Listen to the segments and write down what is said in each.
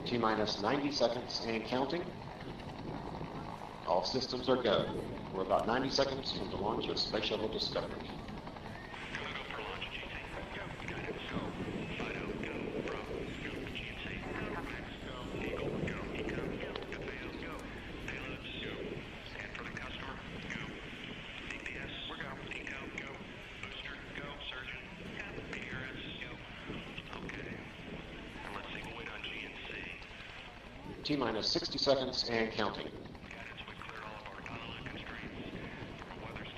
T-minus 90 seconds and counting. All systems are go. We're about 90 seconds from the launch of Space Shuttle Discovery. T-minus 60 seconds and counting.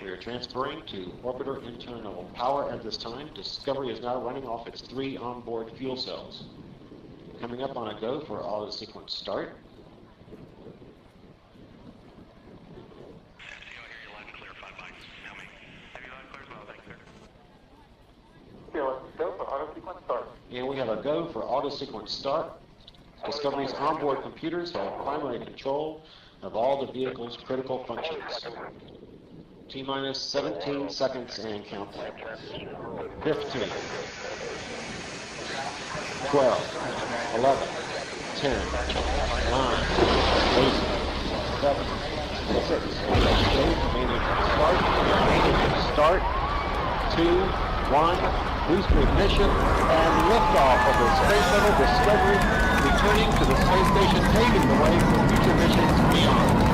We are transferring to orbiter internal power at this time. Discovery is now running off its 3 onboard fuel cells. Coming up on a go for auto sequence start. And we have a go for auto sequence start. Discovery's onboard computers have primary control of all the vehicle's critical functions. T-minus 17 seconds and counting. 15, 12, 11, 10, 9, 8, 7, 6, start, 2, 1, booster ignition, and liftoff of the Space Shuttle Discovery, returning to the space station, paving the way for future missions beyond.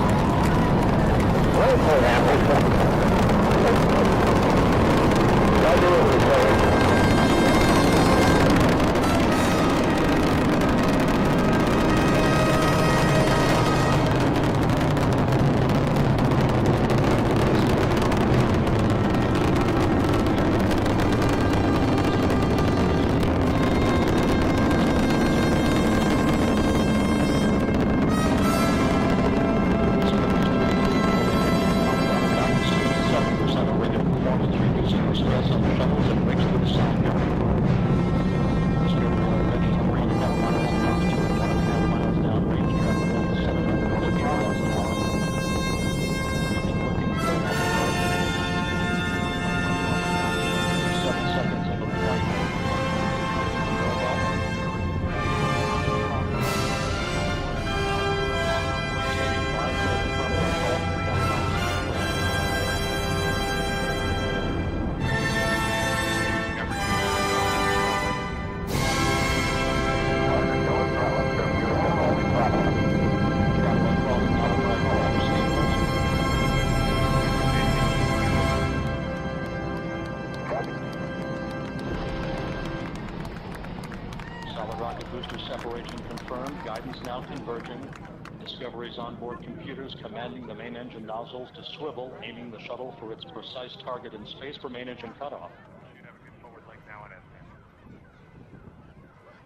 Discovery's onboard computers commanding the main engine nozzles to swivel, aiming the shuttle for its precise target in space for main engine cutoff. Should have a good forward link now and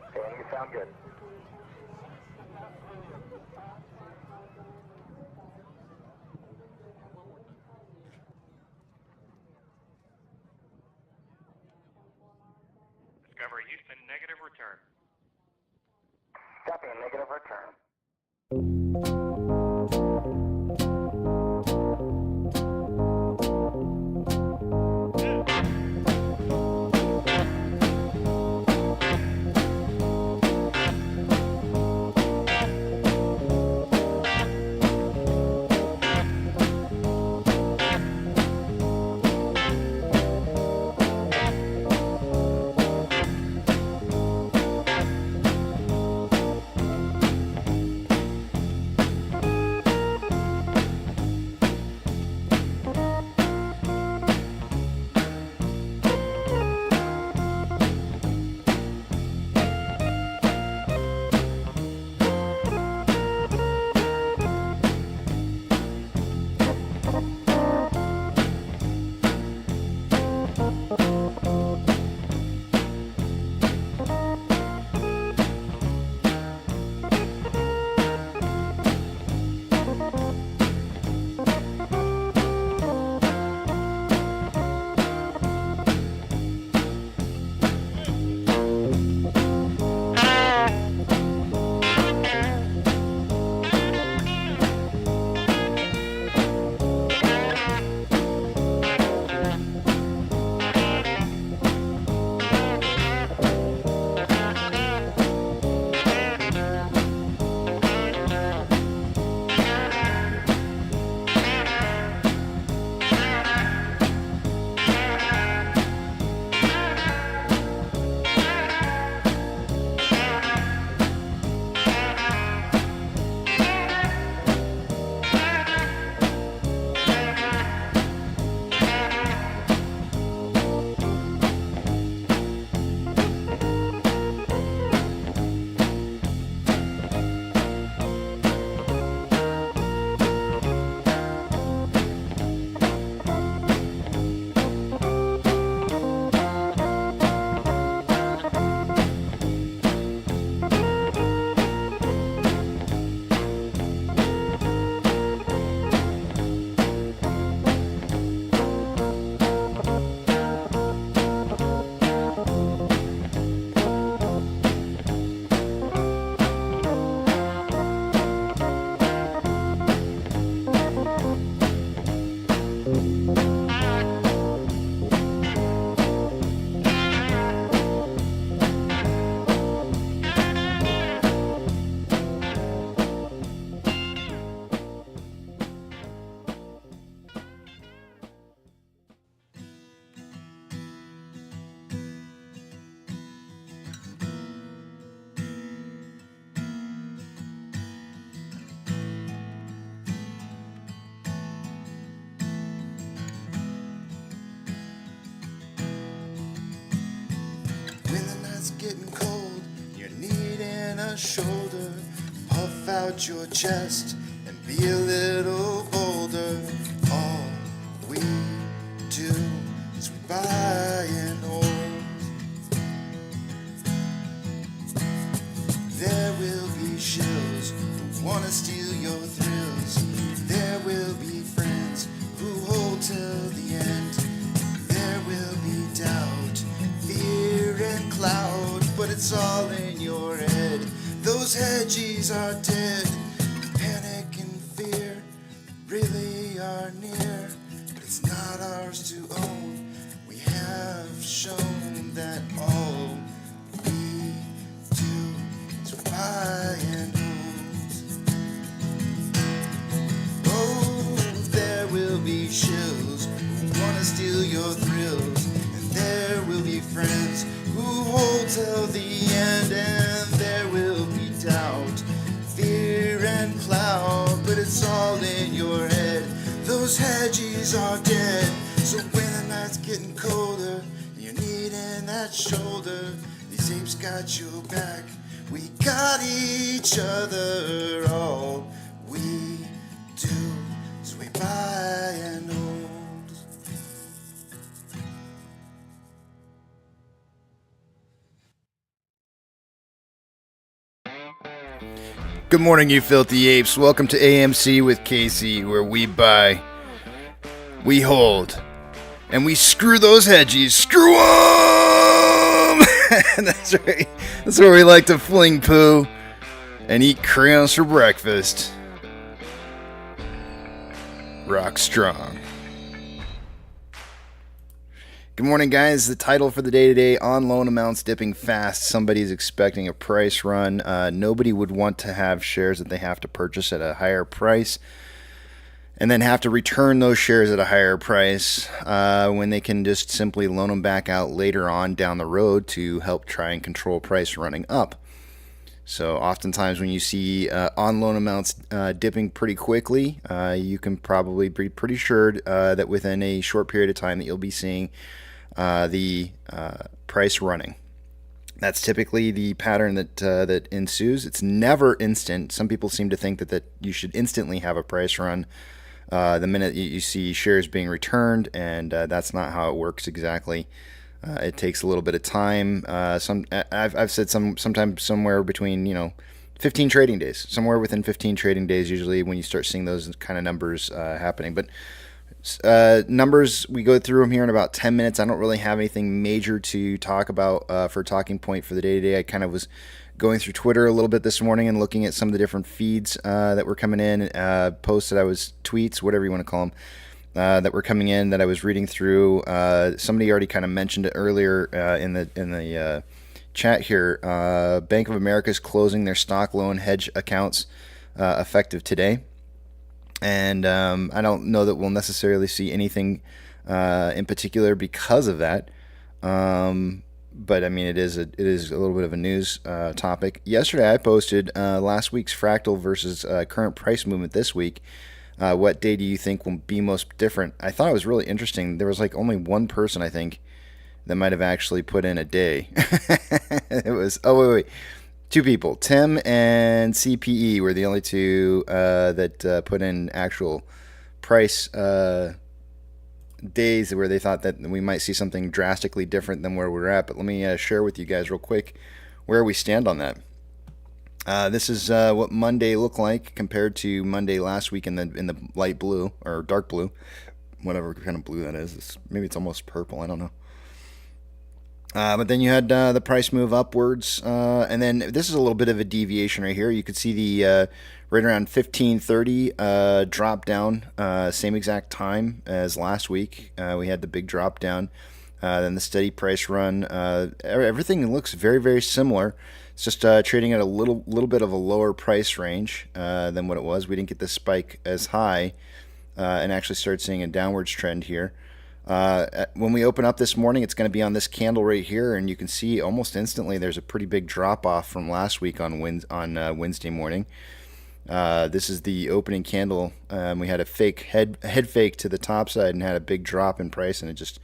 Okay, you sound good. Discovery Houston, negative return. Copy, negative return. getting cold, you're needing a shoulder. Puff out your chest and be a little bolder. All we do is we buy and hold. There will be shills who want to steal your thrills. There will be friends who hold till the end. There will be doubt, fear and cloud, but it's all in your head. Those hedgies are dead. Panic and fear really are near, but it's not ours to own. We have shown that all we do is buy and hold. Oh, there will be shills who want to steal your thrills, and there will be friends who hold till the end, and there will be doubt, fear and cloud, but it's all in your head. Those hedgies are dead. So when the night's getting colder, you're needing that shoulder, these apes got your back, we got each other. All we do is we buy and hold. Good morning, you filthy apes. Welcome to AMC with Casey, where we buy, we hold, and we screw those hedgies. Screw them! That's right. That's where we like to fling poo and eat crayons for breakfast. Rock strong. Good morning, guys. The title for the day today, on loan amounts dipping fast. Somebody's expecting a price run. Nobody would want to have shares that they have to purchase at a higher price and then have to return those shares at a higher price when they can just simply loan them back out later on down the road to help try and control price running up. So oftentimes when you see on loan amounts dipping pretty quickly, you can probably be pretty sure that within a short period of time that you'll be seeing the price running. That's typically the pattern that ensues. It's never instant. Some people seem to think that you should instantly have a price run the minute you see shares being returned, and that's not how it works exactly. It takes a little bit of time. I've said sometimes somewhere between 15 trading days, somewhere within 15 trading days usually when you start seeing those kind of numbers happening. But numbers, we go through them here in about 10 minutes. I don't really have anything major to talk about for talking point for the day today. I kind of was going through Twitter a little bit this morning and looking at some of the different feeds that were coming in, posts that I was, tweets, whatever you want to call them, that were coming in that I was reading through. Somebody already kind of mentioned it earlier in the chat here. Bank of America is closing their stock loan hedge accounts effective today. And I don't know that we'll necessarily see anything in particular because of that. But I mean, it is a little bit of a news topic. Yesterday, I posted last week's fractal versus current price movement this week. What day do you think will be most different? I thought it was really interesting. There was like only one person, I think, that might have actually put in a day. It was two people. Tim and CPE were the only two that put in actual price days where they thought that we might see something drastically different than where we're at. But let me share with you guys real quick where we stand on that. This is what Monday looked like compared to Monday last week in the light blue or dark blue, whatever kind of blue that is. Maybe it's almost purple. I don't know. But then you had the price move upwards, and then this is a little bit of a deviation right here. You could see the right around 1530 drop down, same exact time as last week. We had the big drop down, then the steady price run. Everything looks very, very similar. It's just trading at a little bit of a lower price range than what it was. We didn't get the spike as high and actually start seeing a downwards trend here. When we open up this morning, it's going to be on this candle right here, and you can see almost instantly there's a pretty big drop off from last week on Wednesday morning. This is the opening candle. We had a fake head fake to the top side and had a big drop in price, and it just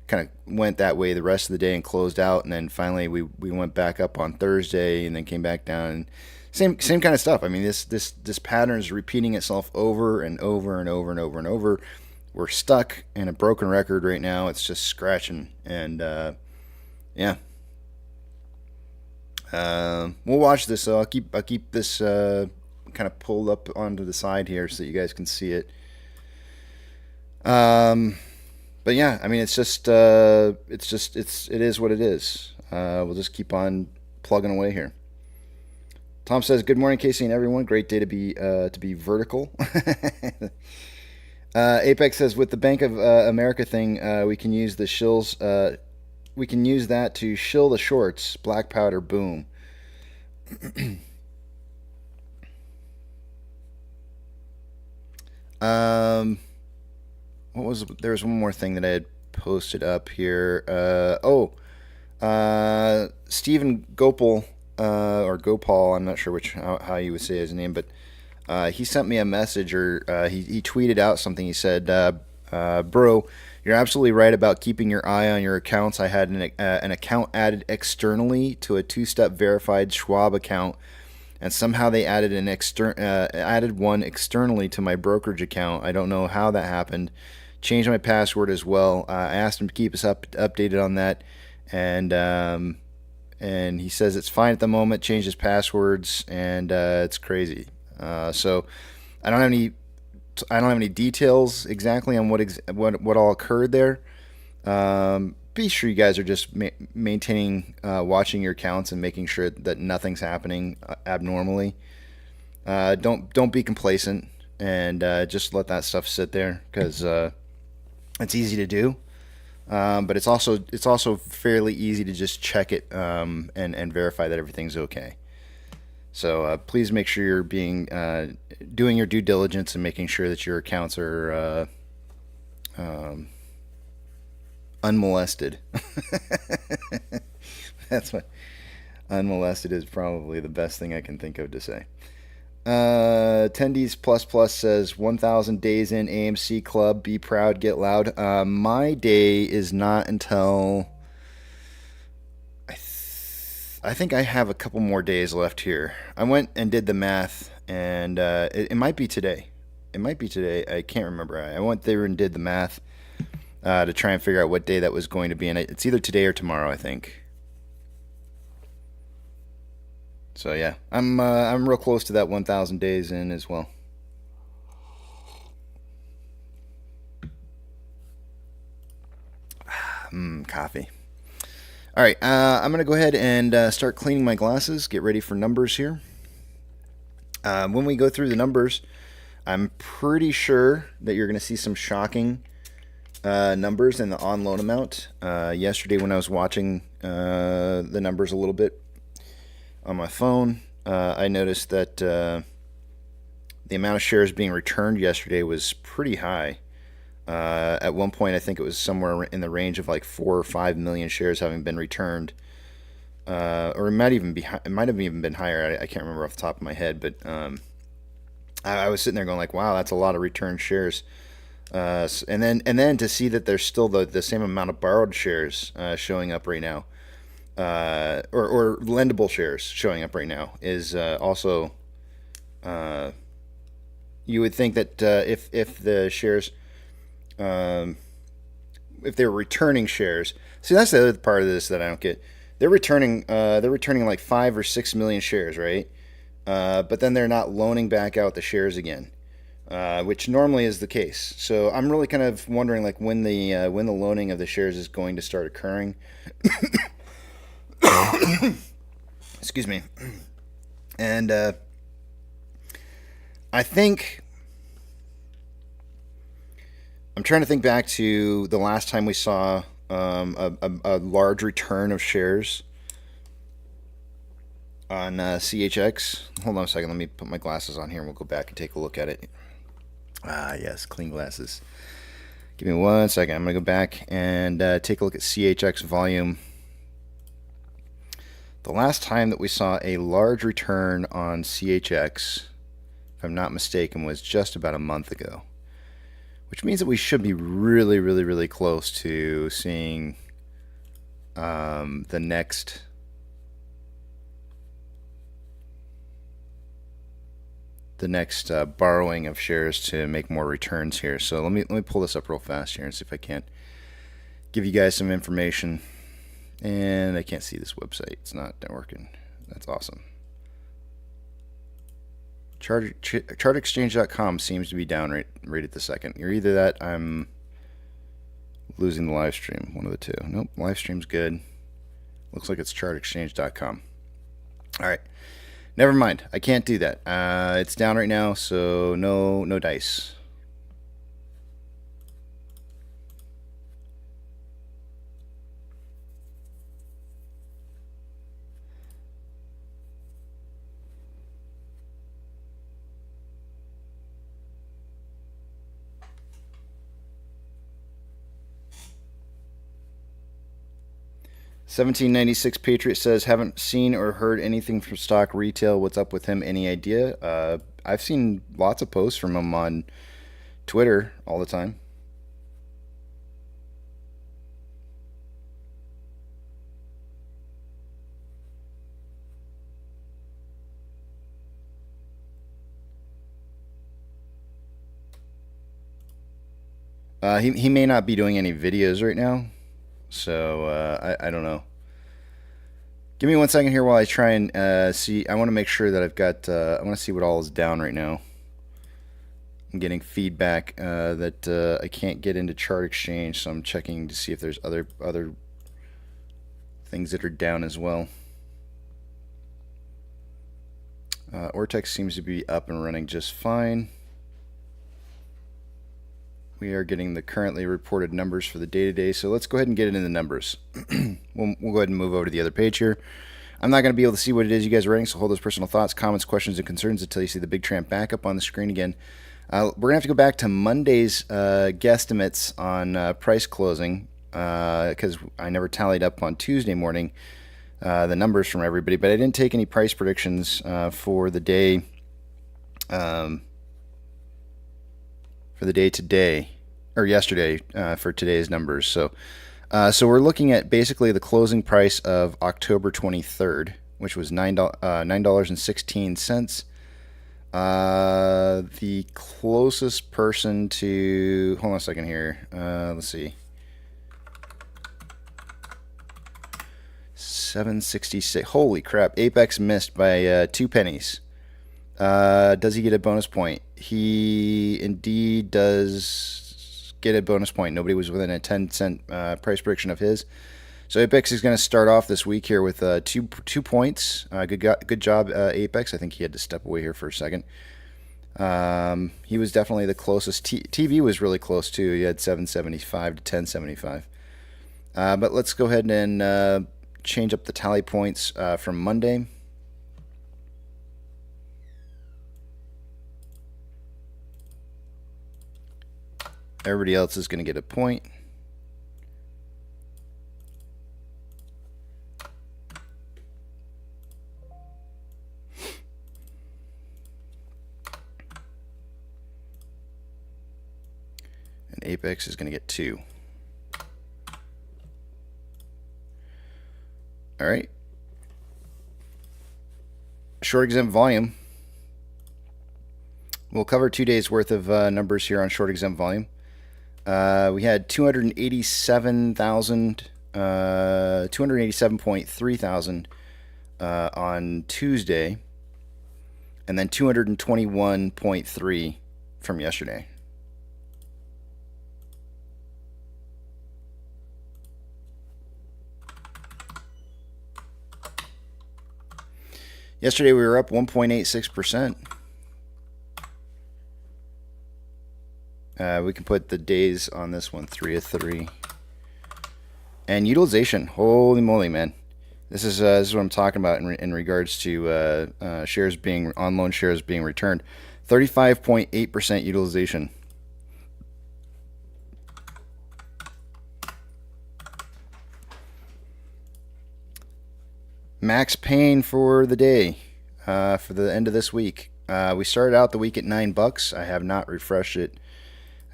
kind of went that way the rest of the day and closed out, and then finally we went back up on Thursday and then came back down. And same kind of stuff. I mean, this pattern is repeating itself over and over and over and over and over. We're stuck in a broken record right now. It's just scratching, and yeah. We'll watch this. So I'll keep this kind of pulled up onto the side here so that you guys can see it. But yeah, I mean, it is what it is. We'll just keep on plugging away here. Tom says, "Good morning, Casey and everyone. Great day to be vertical." Apex says, "With the Bank of America thing, we can use the shills. We can use that to shill the shorts. Black powder, boom." There was one more thing that I had posted up here. Stephen Gopal, or Gopal, I'm not sure how you would say his name, but he sent me a message, or he tweeted out something. He said, "Bro, you're absolutely right about keeping your eye on your accounts. I had an account added externally to a two-step verified Schwab account, and somehow they added added one externally to my brokerage account. I don't know how that happened. Changed my password as well. I asked him to keep us updated on that, and he says it's fine at the moment. Changed his passwords, and it's crazy. So I don't have any details exactly on what all occurred there. Be sure you guys are just maintaining, watching your accounts and making sure that nothing's happening abnormally. Don't be complacent, and just let that stuff sit there, because it's easy to do. But it's also fairly easy to just check it and verify that everything's okay. So please make sure you're doing your due diligence and making sure that your accounts are unmolested. That's what unmolested is, probably the best thing I can think of to say. Attendees plus says 1,000 days in AMC Club. Be proud, get loud. My day is not until I think I have a couple more days left here. I went and did the math, and it might be today. It might be today. I can't remember. I went there and did the math to try and figure out what day that was going to be, and it's either today or tomorrow, I think. So yeah, I'm real close to that 1,000 days in as well. Coffee. All right, I'm going to go ahead and start cleaning my glasses, get ready for numbers here. When we go through the numbers, I'm pretty sure that you're going to see some shocking numbers in the on-loan amount. Yesterday when I was watching the numbers a little bit on my phone, I noticed that the amount of shares being returned yesterday was pretty high. At one point, I think it was somewhere in the range of like 4 or 5 million shares having been returned, or it might have even been higher. I can't remember off the top of my head, but I was sitting there going like, "Wow, that's a lot of returned shares." And then to see that there's still the same amount of borrowed shares showing up right now, or lendable shares showing up right now is also. You would think that if the shares, if they're returning shares, see, that's the other part of this that I don't get. They're returning like 5 or 6 million shares, right? But then they're not loaning back out the shares again, which normally is the case. So I'm really kind of wondering like when the loaning of the shares is going to start occurring. Excuse me. And I think I'm trying to think back to the last time we saw a large return of shares on CHX. Hold on a second. Let me put my glasses on here and we'll go back and take a look at it. Ah, yes, clean glasses. Give me 1 second. I'm going to go back and take a look at CHX volume. The last time that we saw a large return on CHX, if I'm not mistaken, was just about a month ago, which means that we should be really, really, really close to seeing the next borrowing of shares to make more returns here. So let me pull this up real fast here and see if I can't give you guys some information. And I can't see this website. It's not working. That's awesome. Chartexchange.com seems to be down right at the second. You're either that, I'm losing the live stream. One of the two. Nope, live stream's good. Looks like it's chartexchange.com. All right. Never mind. I can't do that. It's down right now, so no dice. $17.96 Patriot says, haven't seen or heard anything from stock retail. What's up with him? Any idea? I've seen lots of posts from him on Twitter all the time. He may not be doing any videos right now. So, I don't know. Give me 1 second here while I try and see. I want to make sure that I've got, I want to see what all is down right now. I'm getting feedback that I can't get into Chart Exchange, so I'm checking to see if there's other things that are down as well. Ortex seems to be up and running just fine. We are getting the currently reported numbers for the day today, so let's go ahead and get into the numbers. We'll go ahead and move over to the other page here. I'm not going to be able to see what it is you guys are writing, so hold those personal thoughts, comments, questions, and concerns until you see the big tramp back up on the screen again. We're going to have to go back to Monday's guesstimates on price closing because I never tallied up on Tuesday morning the numbers from everybody, but I didn't take any price predictions for the day today, or yesterday, for today's numbers. So we're looking at basically the closing price of October 23rd, which was $9.16. The closest person to, hold on a second here, let's see, 766. Holy crap! Apex missed by 2 pennies. Does he get a bonus point? He indeed does get a bonus point. Nobody was within a 10-cent price prediction of his. So Apex is going to start off this week here with 2 points. Good job, Apex. I think he had to step away here for a second. He was definitely the closest. TV was really close too. He had 775 to 1075. But let's go ahead and change up the tally points from Monday. Everybody else is going to get a point. And Apex is going to get 2. All right. Short exempt volume. We'll cover 2 days worth of numbers here on short exempt volume. We had 287.3 thousand on Tuesday, and then 221.3 from yesterday. Yesterday we were up 1.86%. We can put the days on this one, 3 of 3. And utilization, holy moly, man. This is what I'm talking about in regards to shares being, on loan shares being returned. 35.8% utilization. Max pain for the day, for the end of this week. We started out the week at $9. I have not refreshed it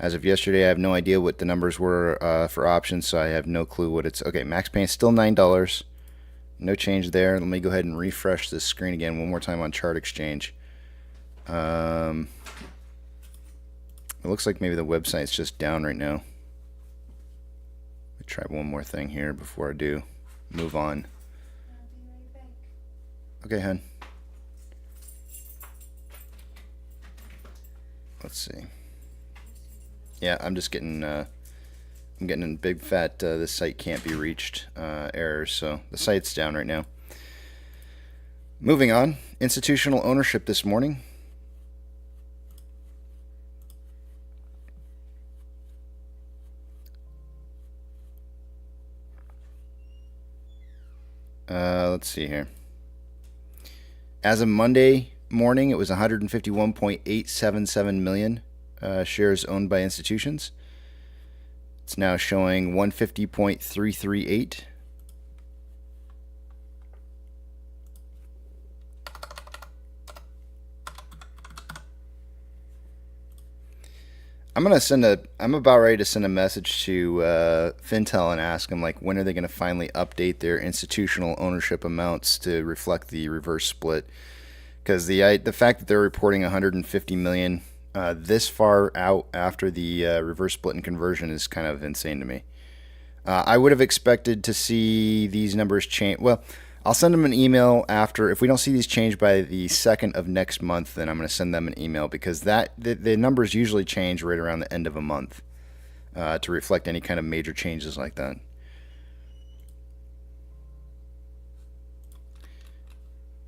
As of yesterday, I have no idea what the numbers were for options, so I have no clue what it's... Okay, max pain still $9. No change there. Let me go ahead and refresh this screen again one more time on Chart Exchange. It looks like maybe the website's just down right now. Let me try one more thing here before I do move on. Okay, hun. Let's see. Yeah, I'm just getting I'm getting a big fat this site can't be reached errors, so the site's down right now. Moving on, institutional ownership this morning. Let's see here. As of Monday morning, it was 151.877 million shares owned by institutions. It's now showing 150.338. I'm about ready to send a message to Fintel and ask them, like, when are they going to finally update their institutional ownership amounts to reflect the reverse split? Because the fact that they're reporting 150 million this far out after the reverse split and conversion is kind of insane to me. I would have expected to see these numbers change. Well, I'll send them an email after. If we don't see these change by the 2nd of next month, then I'm going to send them an email, because the numbers usually change right around the end of a month to reflect any kind of major changes like that.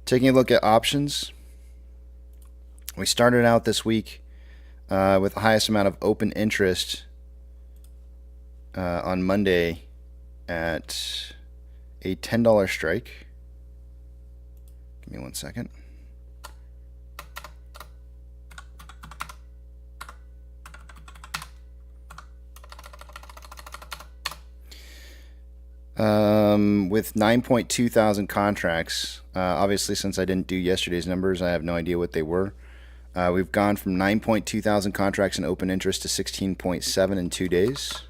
Taking a look at options, we started out this week with the highest amount of open interest on Monday at a $10 strike. Give me 1 second. With 9.2 thousand contracts, obviously since I didn't do yesterday's numbers, I have no idea what they were. We've gone from 9.2 thousand contracts in open interest to 16.7 in 2 days.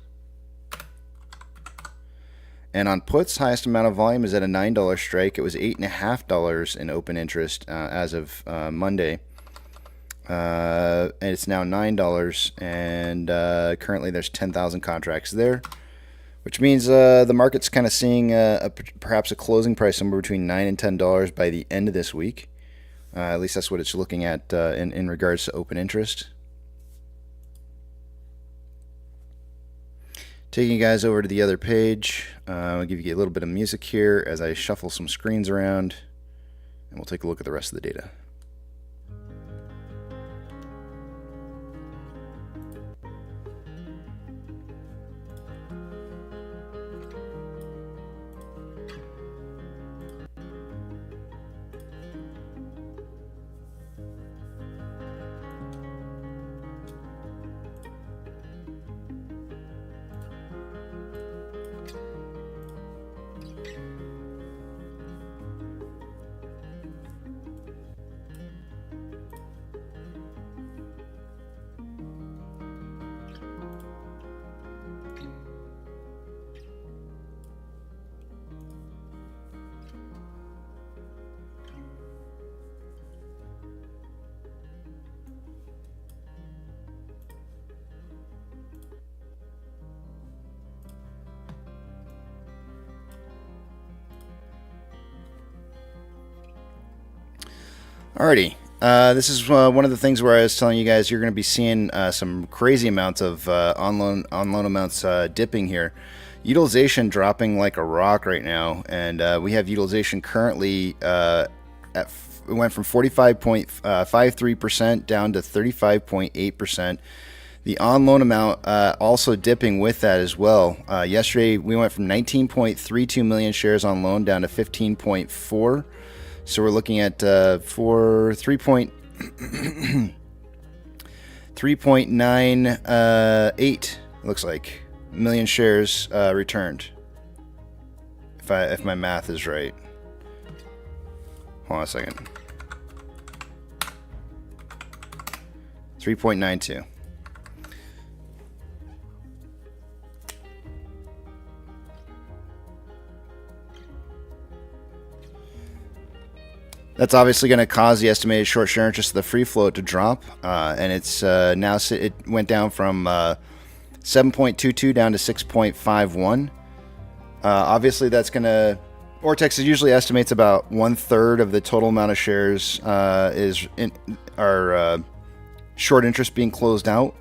And on puts, highest amount of volume is at a $9 strike. It was $8.50 in open interest as of Monday. And it's now $9, and currently there's 10,000 contracts there, which means the market's kind of seeing perhaps a closing price somewhere between $9 and $10 by the end of this week. At least that's what it's looking at in regards to open interest. Taking you guys over to the other page, I'll give you a little bit of music here as I shuffle some screens around, and we'll take a look at the rest of the data. Alrighty, this is one of the things where I was telling you guys you're going to be seeing some crazy amounts of on loan amounts dipping here. Utilization dropping like a rock right now, and we have utilization currently it went from 45.53% down to 35.8%. The on loan amount also dipping with that as well. Yesterday we went from 19.32 million shares on loan down to 15.4. So we're looking at 3.98 looks like million shares returned, if my math is right. Hold on a second. 3.92. That's obviously going to cause the estimated short share interest of the free float to drop, and it's now it went down from 7.22 down to 6.51. Obviously, that's going to Ortex usually estimates about 1/3 of the total amount of shares are short interest being closed out,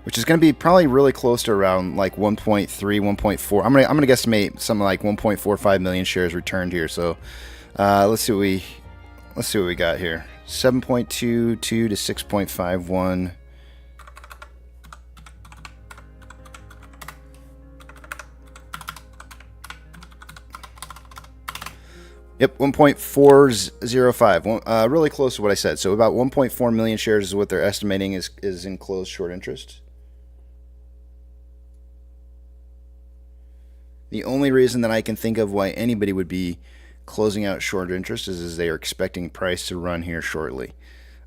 which is going to be probably really close to around like 1.3, 1.4. I'm gonna guesstimate something like 1.45 million shares returned here. So let's see what we got here. 7.22 to 6.51. Yep, 1.405. Really close to what I said. So about 1.4 million shares is what they're estimating is in closed short interest. The only reason that I can think of why anybody would be closing out short interest is they are expecting price to run here shortly.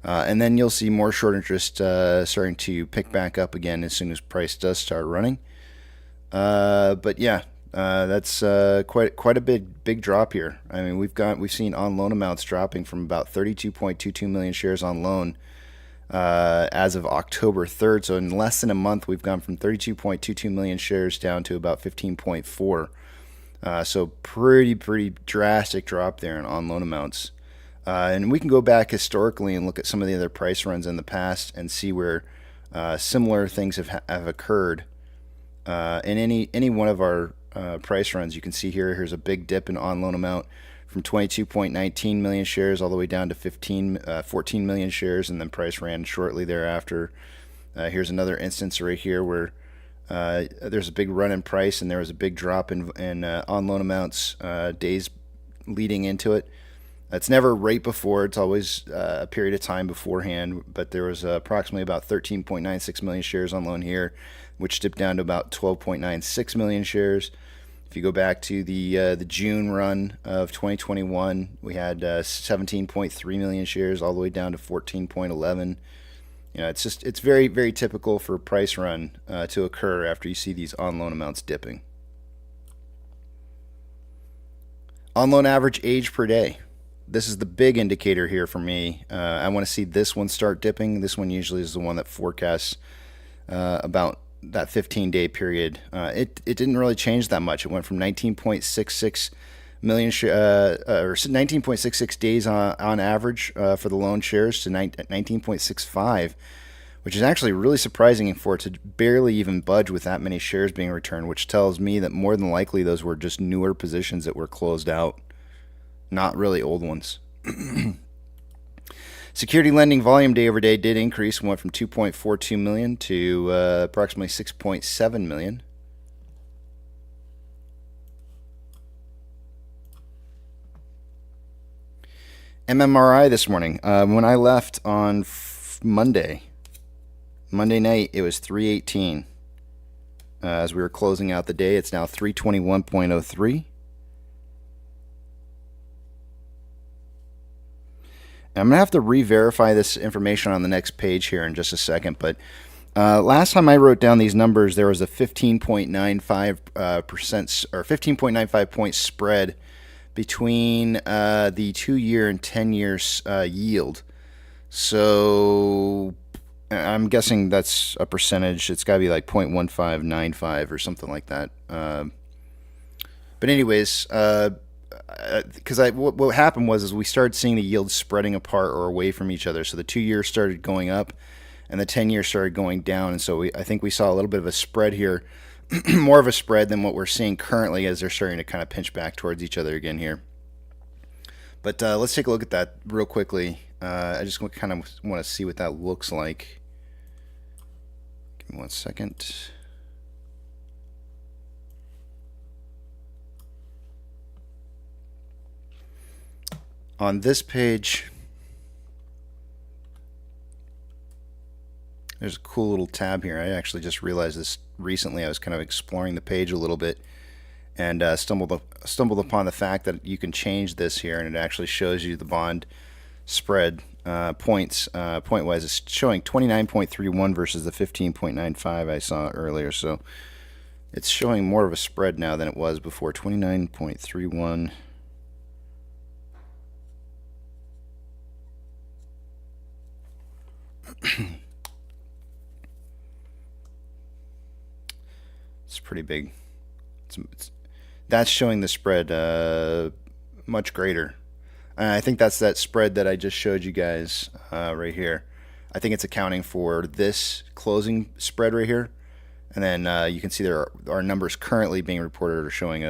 And then you'll see more short interest starting to pick back up again as soon as price does start running. But yeah. That's quite a big drop here. I mean, we've seen on loan amounts dropping from about 32.22 million shares on loan as of October 3rd. So in less than a month, we've gone from 32.22 million shares down to about 15.4. So pretty drastic drop there in on loan amounts. And we can go back historically and look at some of the other price runs in the past and see where similar things have occurred. In any one of our price runs, you can see here's a big dip in on loan amount from 22.19 million shares all the way down to 14 million shares, and then price ran shortly thereafter. Here's another instance right here where there's a big run in price and there was a big drop in on loan amounts days leading into it. It's never right before, it's always a period of time beforehand, but there was approximately about 13.96 million shares on loan here, which dipped down to about 12.96 million shares. If you go back to the June run of 2021, we had 17.3 million shares all the way down to 14.11. You know, it's very, very typical for a price run to occur after you see these on loan amounts dipping. On loan average age per day. This is the big indicator here for me. I want to see this one start dipping. This one usually is the one that forecasts about that 15-day period. It didn't really change that much. It went from 19.66 million or 19.66 days on average for the loan shares to 19.65, which is actually really surprising for it to barely even budge with that many shares being returned, which tells me that more than likely those were just newer positions that were closed out, not really old ones. Security lending volume day over day did increase, went from 2.42 million to approximately 6.7 million. MMRI this morning. When I left on Monday night, it was 318. As we were closing out the day, it's now 321.03. I'm going to have to re-verify this information on the next page here in just a second, but last time I wrote down these numbers, there was a 15.95% or 15.95 point spread between the 2-year and 10-year yield. So I'm guessing that's a percentage. It's got to be like 0.1595 or something like that. But anyways, because what happened was we started seeing the yields spreading apart or away from each other. So the 2-year started going up and the 10-year started going down. And so I think we saw a little bit of a spread here, more of a spread than what we're seeing currently as they're starting to kind of pinch back towards each other again here. But let's take a look at that real quickly. I just kind of want to see what that looks like. Give me 1 second. On this page, there's a cool little tab here. I actually just realized this recently. I was kind of exploring the page a little bit and stumbled upon the fact that you can change this here, and it actually shows you the bond spread points. Point-wise, it's showing 29.31 versus the 15.95 I saw earlier. So it's showing more of a spread now than it was before. 29.31. It's pretty big. That's showing the spread much greater. I think that's that spread that I just showed you guys right here. I think it's accounting for this closing spread right here. And then you can see there are numbers currently being reported are showing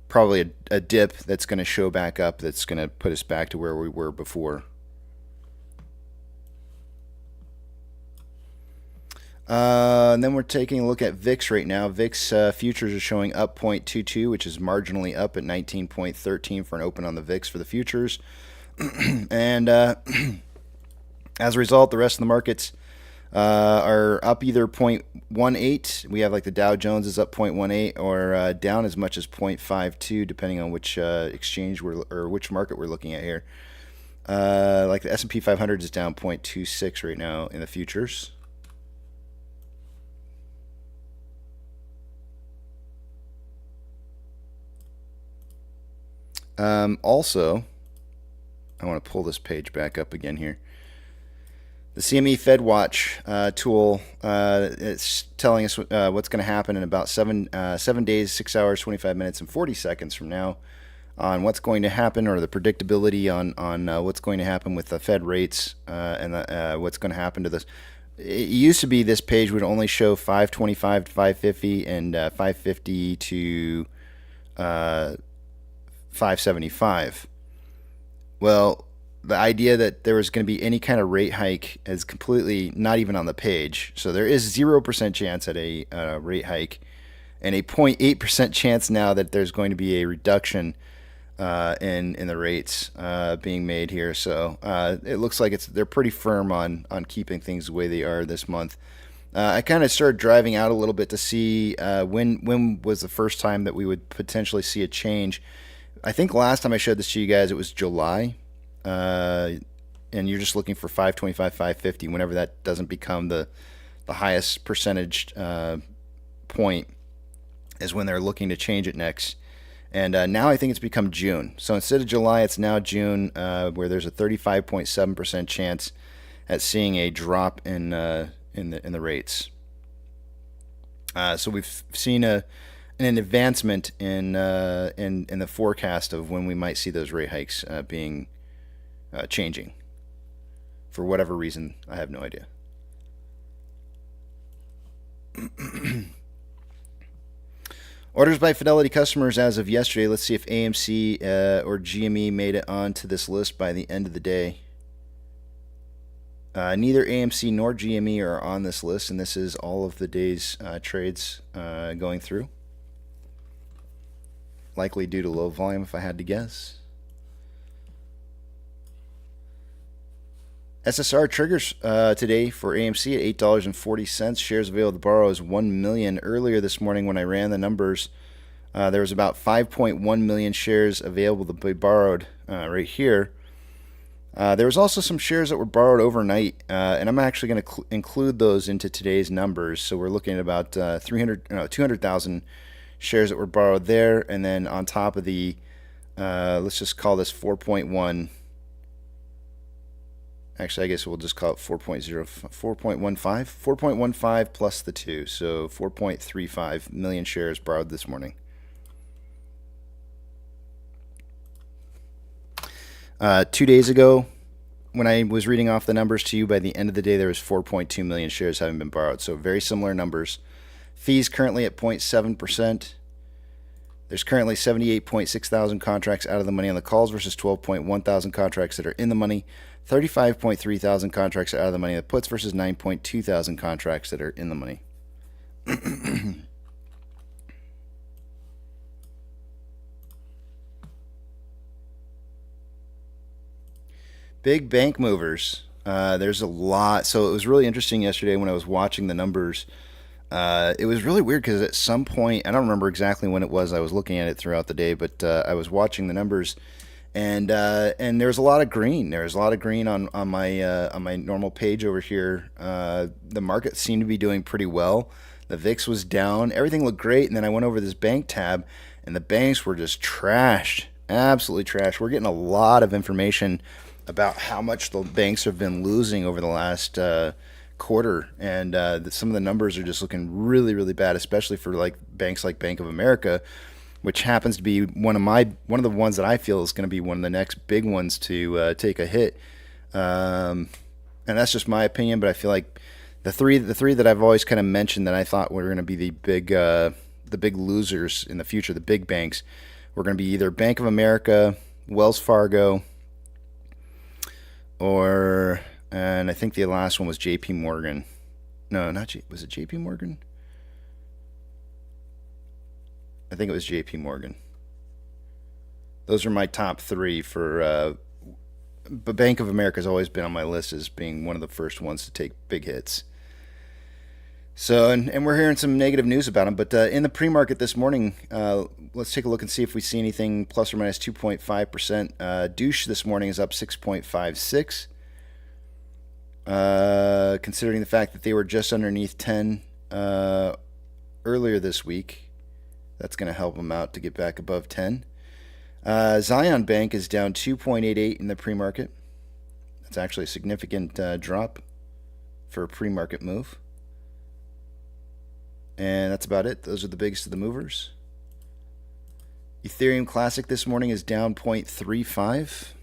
probably a dip that's going to show back up, that's going to put us back to where we were before. And then we're taking a look at VIX right now. VIX futures are showing up 0.22, which is marginally up at 19.13 for an open on the VIX for the futures. And as a result, the rest of the markets are up either 0.18. We have like the Dow Jones is up 0.18 or down as much as 0.52, depending on which exchange or which market we're looking at here. Like the S&P 500 is down 0.26 right now in the futures. Also, I want to pull this page back up again here. The CME Fed Watch tool, it's telling us what's going to happen in about 7 days, 6 hours, 25 minutes, and 40 seconds from now on what's going to happen, or the predictability on what's going to happen with the Fed rates and what's going to happen to this. It used to be this page would only show 525 to 550 and 550 to 575. Well, the idea that there was going to be any kind of rate hike is completely not even on the page. So there is 0% chance at a rate hike, and a 0.8% chance now that there's going to be a reduction in the rates being made here. So it looks like they're pretty firm on keeping things the way they are this month. I kind of started driving out a little bit to see when was the first time that we would potentially see a change. I think last time I showed this to you guys, it was July. And you're just looking for 525, 550. Whenever that doesn't become the highest percentage point is when they're looking to change it next. And now I think it's become June. So instead of July, it's now June, where there's a 35.7% chance at seeing a drop in the rates. So we've seen an advancement in the forecast of when we might see those rate hikes being changing. For whatever reason, I have no idea. Orders by Fidelity customers as of yesterday. Let's see if AMC or GME made it onto this list by the end of the day. Neither AMC nor GME are on this list, and this is all of the day's trades going through. Likely due to low volume, if I had to guess. SSR triggers today for AMC at $8.40. Shares available to borrow is 1 million. Earlier this morning when I ran the numbers, there was about 5.1 million shares available to be borrowed right here. There was also some shares that were borrowed overnight, and I'm actually going to include those into today's numbers. So we're looking at about 200,000 shares that were borrowed there, and then on top of the, let's just call this 4.1. Actually, I guess we'll just call it 4.15 plus the 2, so 4.35 million shares borrowed this morning. 2 days ago, when I was reading off the numbers to you, by the end of the day, there was 4.2 million shares having been borrowed, so very similar numbers. Fees currently at 0.7%. There's currently 78.6 thousand contracts out of the money on the calls versus 12.1 thousand contracts that are in the money. 35.3 thousand contracts are out of the money on the puts versus 9.2 thousand contracts that are in the money. Big bank movers. There's a lot. So it was really interesting yesterday when I was watching the numbers. It was really weird because at some point, I don't remember exactly when it was, I was looking at it throughout the day, but I was watching the numbers, and there was a lot of green. There was a lot of green on my normal page over here. The market seemed to be doing pretty well. The VIX was down. Everything looked great, and then I went over this bank tab, and the banks were just trashed, absolutely trashed. We're getting a lot of information about how much the banks have been losing over the last quarter, and some of the numbers are just looking really, really bad, especially for like banks like Bank of America, which happens to be one of the ones that I feel is going to be one of the next big ones to take a hit. And that's just my opinion, but I feel like the three that I've always kind of mentioned that I thought were going to be the big losers in the future, the big banks, were going to be either Bank of America, Wells Fargo, and I think the last one was J.P. Morgan. No, was it J.P. Morgan? I think it was J.P. Morgan. Those are my top three for. But Bank of America has always been on my list as being one of the first ones to take big hits. So, and we're hearing some negative news about them. But in the pre-market this morning, let's take a look and see if we see anything plus or minus 2.5%. Douche this morning is up 6.56. Considering the fact that they were just underneath 10 earlier this week, that's going to help them out to get back above 10. Zion Bank is down 2.88 in the pre-market. That's actually a significant drop for a pre-market move. And that's about it. Those are the biggest of the movers. Ethereum Classic this morning is down 0.35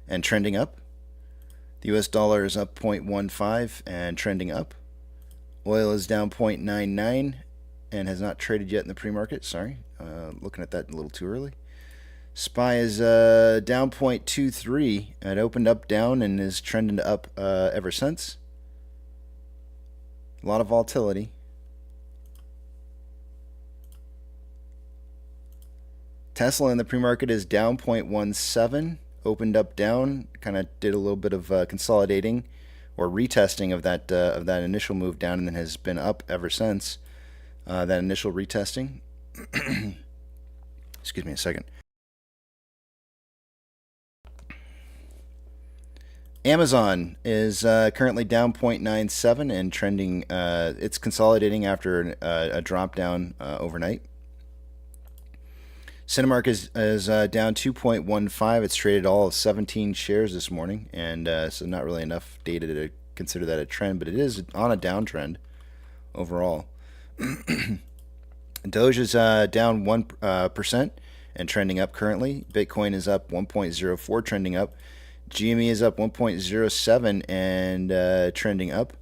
and trending up. The US dollar is up 0.15 and trending up. Oil is down 0.99 and has not traded yet in the pre-market. Sorry, looking at that a little too early. SPY is down 0.23. It opened up down and is trending up ever since. A lot of volatility. Tesla in the pre-market is down 0.17. Opened up down, kind of did a little bit of consolidating or retesting of that initial move down, and then has been up ever since that initial retesting. Excuse me a second. Amazon is currently down 0.97 and trending. It's consolidating after a drop down overnight. Cinemark is down 2.15. It's traded all of 17 shares this morning, and so not really enough data to consider that a trend, but it is on a downtrend overall. Doge is down 1% and trending up currently. Bitcoin is up 1.04, trending up. GME is up 1.07 and trending up.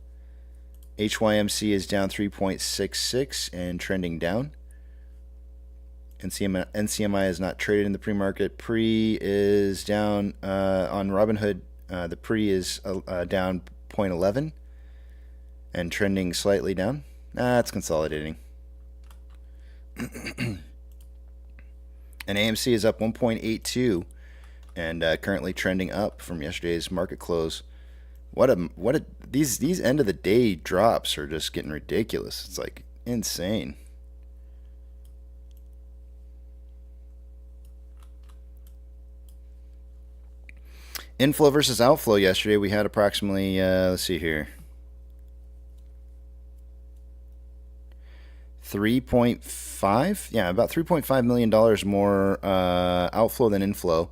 HYMC is down 3.66 and trending down. NCMI is not traded in the pre-market. Pre is down on Robinhood. The pre is down 0.11 and trending slightly down. It's consolidating. And AMC is up 1.82 and currently trending up from yesterday's market close. These end of the day drops are just getting ridiculous. It's like insane. Inflow versus outflow yesterday, we had approximately, let's see here, 3.5, yeah, about $3.5 million more outflow than inflow.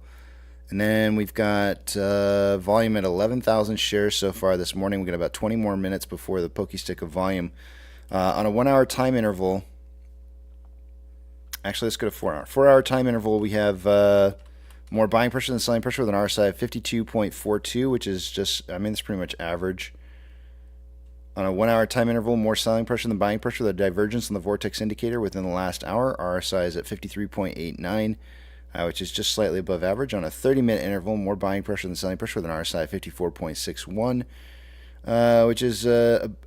And then we've got volume at 11,000 shares so far this morning. We've got about 20 more minutes before the pokey stick of volume. On a 1 hour time interval, actually let's go to 4 hour. 4 hour time interval, we have more buying pressure than selling pressure with an RSI of 52.42, which is just, I mean, it's pretty much average. On a 1 hour time interval, more selling pressure than buying pressure. The divergence in the vortex indicator within the last hour, RSI is at 53.89, which is just slightly above average. On a 30-minute interval, more buying pressure than selling pressure with an RSI of 54.61, which is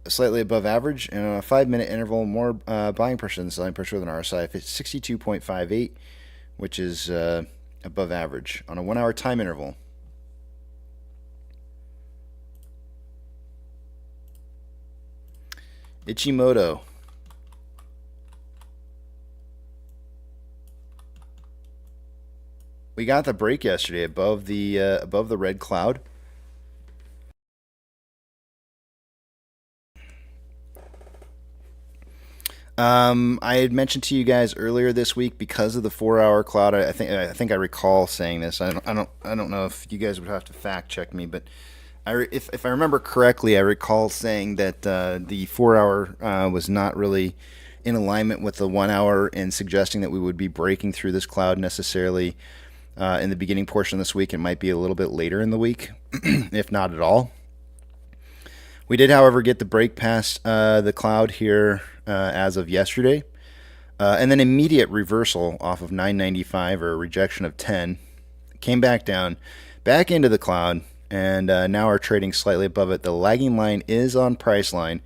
slightly above average. And on a 5-minute interval, more buying pressure than selling pressure with an RSI of 62.58, which is above average. On a 1 hour time interval, Ichimoto. We got the break yesterday above the red cloud. I had mentioned to you guys earlier this week because of the 4-hour cloud. I think I recall saying this. I don't know if you guys would have to fact check me, but if I remember correctly, I recall saying that the 4-hour was not really in alignment with the 1 hour, and suggesting that we would be breaking through this cloud necessarily in the beginning portion of this week. It might be a little bit later in the week, if not at all. We did, however, get the break past the cloud here as of yesterday, and then immediate reversal off of 995, or a rejection of 10. Came back down, back into the cloud, and now are trading slightly above it. The lagging line is on price line.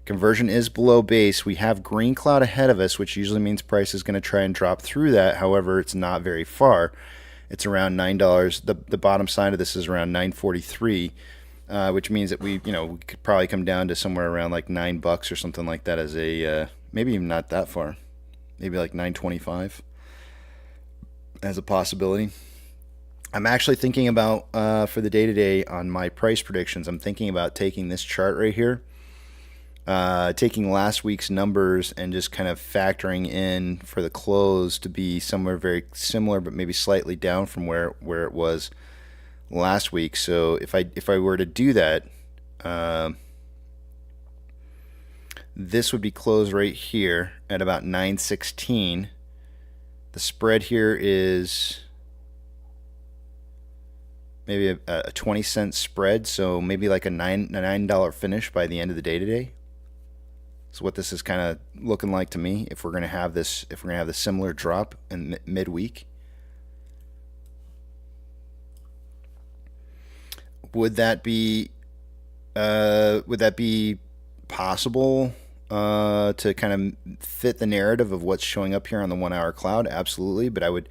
Conversion is below base. We have green cloud ahead of us, which usually means price is going to try and drop through that. However, it's not very far. It's around $9. The bottom side of this is around $9.43. Which means that we could probably come down to somewhere around like $9 or something like that, as a maybe even not that far, maybe like $9.25 as a possibility. I'm actually thinking about for the day-to-day on my price predictions. I'm thinking about taking this chart right here, taking last week's numbers and just kind of factoring in for the close to be somewhere very similar, but maybe slightly down from where it was last week. So if I were to do that, this would be closed right here at about 916. The spread here is maybe a 20-cent spread, so maybe like a $9 finish by the end of the day today. So what this is kind of looking like to me, if we're going to have this similar drop in midweek. Would that be possible to kind of fit the narrative of what's showing up here on the 1 hour cloud? Absolutely, but I would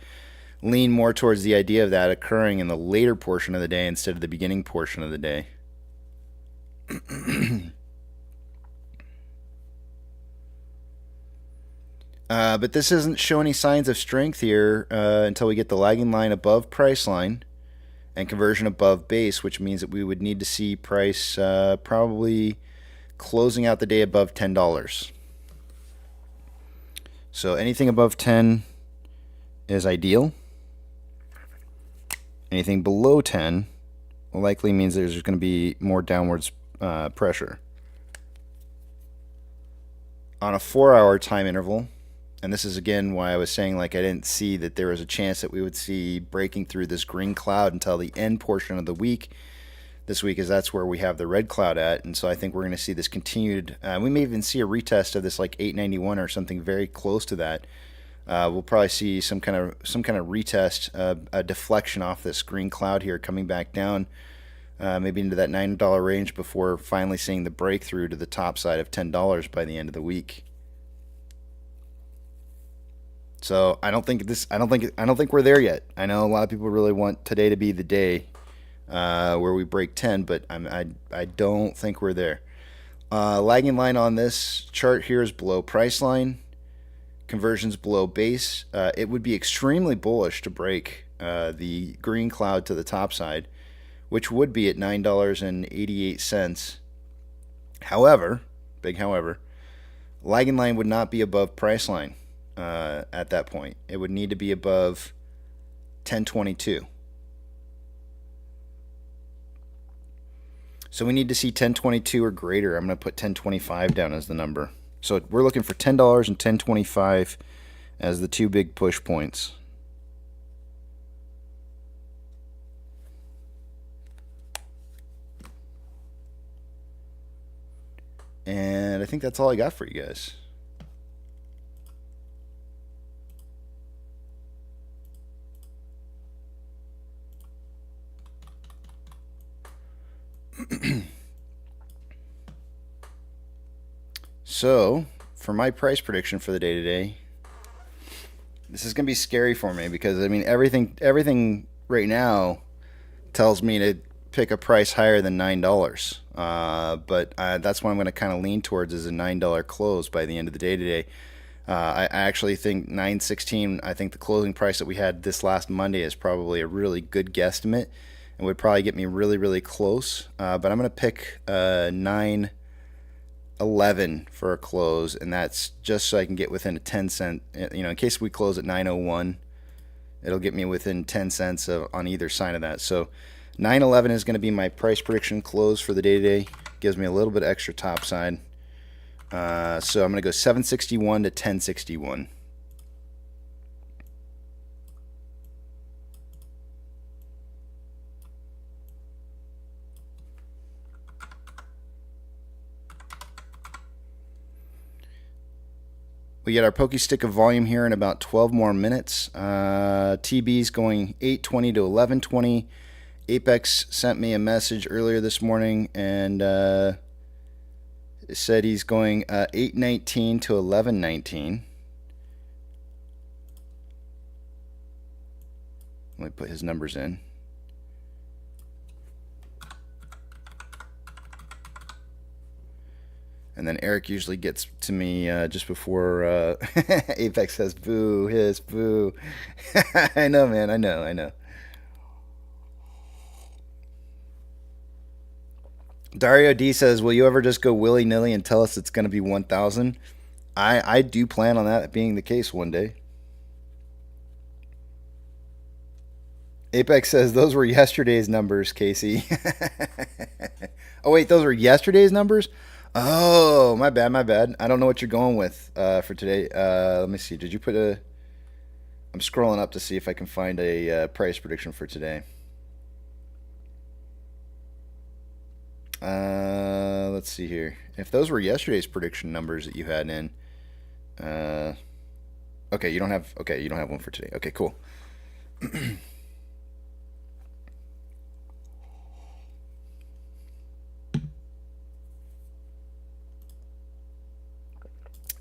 lean more towards the idea of that occurring in the later portion of the day instead of the beginning portion of the day. But this doesn't show any signs of strength here until we get the lagging line above price line and conversion above base, which means that we would need to see price probably closing out the day above $10. So anything above 10 is ideal. Anything below 10 likely means there's going to be more downwards pressure. On a 4-hour time interval, and this is again why I was saying like I didn't see that there was a chance that we would see breaking through this green cloud until the end portion of the week. This week, is that's where we have the red cloud at, and so I think we're going to see this continued. We may even see a retest of this like 891 or something very close to that. We'll probably see some kind of retest, a deflection off this green cloud here, coming back down, maybe into that $9 range before finally seeing the breakthrough to the top side of $10 by the end of the week. So I don't think we're there yet. I know a lot of people really want today to be the day where we break 10, but I don't think we're there. Lagging line on this chart here is below price line. Conversions below base. It would be extremely bullish to break the green cloud to the top side, which would be at $9.88. However, big however, lagging line would not be above price line at that point. It would need to be above 1022. So we need to see 1022 or greater. I'm going to put 1025 down as the number. So we're looking for $10 and 1025 as the two big push points. And I think that's all I got for you guys. So, for my price prediction for the day today, this is going to be scary for me because I mean everything right now tells me to pick a price higher than $9. But that's what I'm going to kind of lean towards, is a $9 close by the end of the day today. I actually think 916. I think the closing price that we had this last Monday is probably a really good guesstimate and would probably get me really, really close. But I'm going to pick 911 911 for a close, and that's just so I can get within a 10 cent, in case we close at 901, it'll get me within 10 cents on either side of that. So 911 is going to be my price prediction close for the day today. Gives me a little bit extra top side. So I'm going to go 761 to 1061. We get our pokey stick of volume here in about 12 more minutes. TB's going 820 to 1120. Apex sent me a message earlier this morning and said he's going 819 to 1119. Let me put his numbers in. And then Eric usually gets to me just before Apex says boo, hiss, boo. I know, man. I know. Dario D says, will you ever just go willy-nilly and tell us it's going to be 1,000? I do plan on that being the case one day. Apex says, those were yesterday's numbers, Casey. Oh, wait, those were yesterday's numbers? Oh, my bad. I don't know what you're going with for today. Let me see. Did you put a... I'm scrolling up to see if I can find a price prediction for today. Let's see here. If those were yesterday's prediction numbers that you had in... Okay, you don't have one for today. Okay, cool.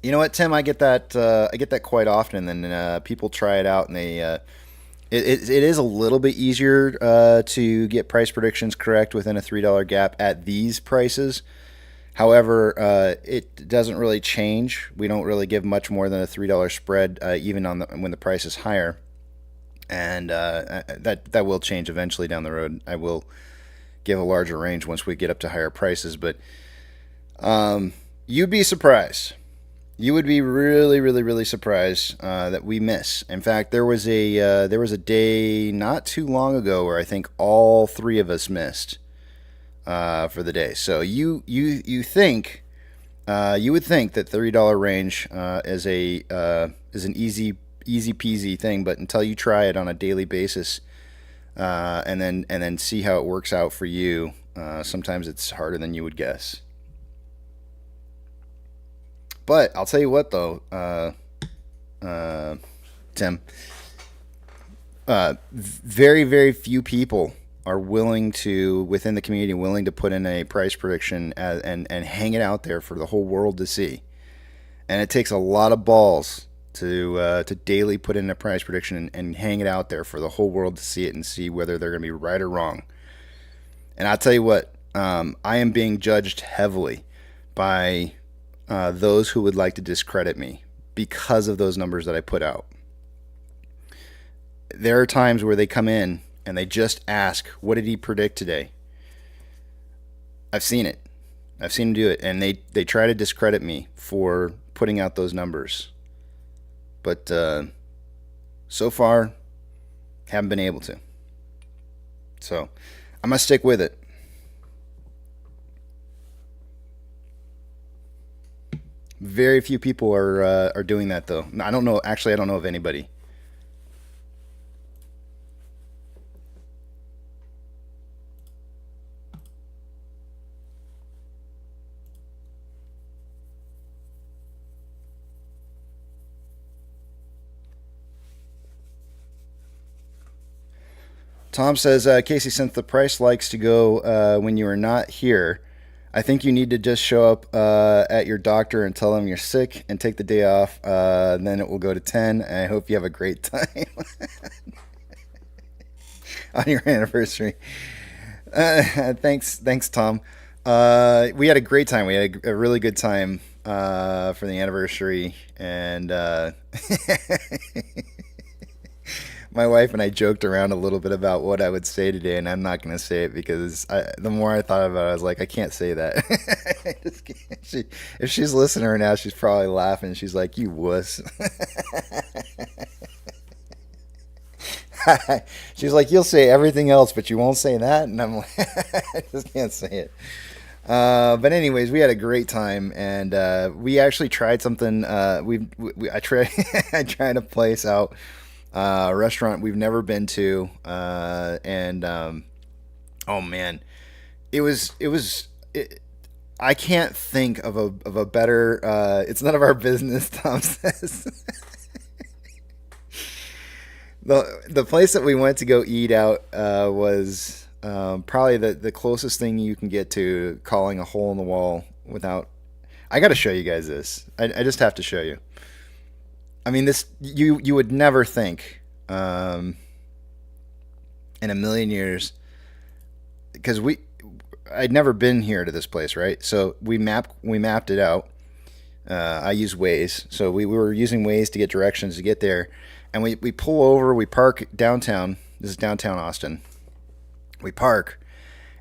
You know what, Tim? I get that quite often, and then people try it out, and they it is a little bit easier to get price predictions correct within a $3 gap at these prices. However, it doesn't really change. We don't really give much more than a $3 spread, even when the price is higher, and that will change eventually down the road. I will give a larger range once we get up to higher prices, but you'd be surprised. You would be really, really, really surprised that we miss. In fact, there was a day not too long ago where I think all three of us missed for the day. So you would think that $3 range is an easy peasy thing, but until you try it on a daily basis and then see how it works out for you, sometimes it's harder than you would guess. But I'll tell you what, though, Tim, very, very few people are willing to, within the community, willing to put in a price prediction and hang it out there for the whole world to see. And it takes a lot of balls to daily put in a price prediction and hang it out there for the whole world to see it and see whether they're going to be right or wrong. And I'll tell you what, I am being judged heavily by those who would like to discredit me because of those numbers that I put out. There are times where they come in and they just ask, what did he predict today? I've seen it. I've seen him do it. And they try to discredit me for putting out those numbers. But so far, haven't been able to. So I'm going to stick with it. Very few people are doing that, though. I don't know. Actually, I don't know of anybody. Tom says, Casey, since the price likes to go when you are not here, I think you need to just show up at your doctor and tell them you're sick and take the day off. And then it will go to 10. And I hope you have a great time on your anniversary. Thanks, Tom. We had a great time. We had a really good time for the anniversary. And My wife and I joked around a little bit about what I would say today, and I'm not going to say it because the more I thought about it, I was like, I can't say that. I just can't. If she's listening right now, she's probably laughing. She's like, you wuss. She's like, you'll say everything else, but you won't say that. And I'm like, I just can't say it. But anyways, we had a great time, and we actually tried something. I tried I tried a place out, a restaurant we've never been to, and oh man, I can't think of a better. It's none of our business, Tom says. The place that we went to go eat out was probably the closest thing you can get to calling a hole in the wall without. I got to show you guys this. I just have to show you. I mean, this you would never think in a million years, because I'd never been here to this place, right? So we mapped it out. I use Waze, so we were using Waze to get directions to get there. And we pull over, we park downtown. This is downtown Austin. We park,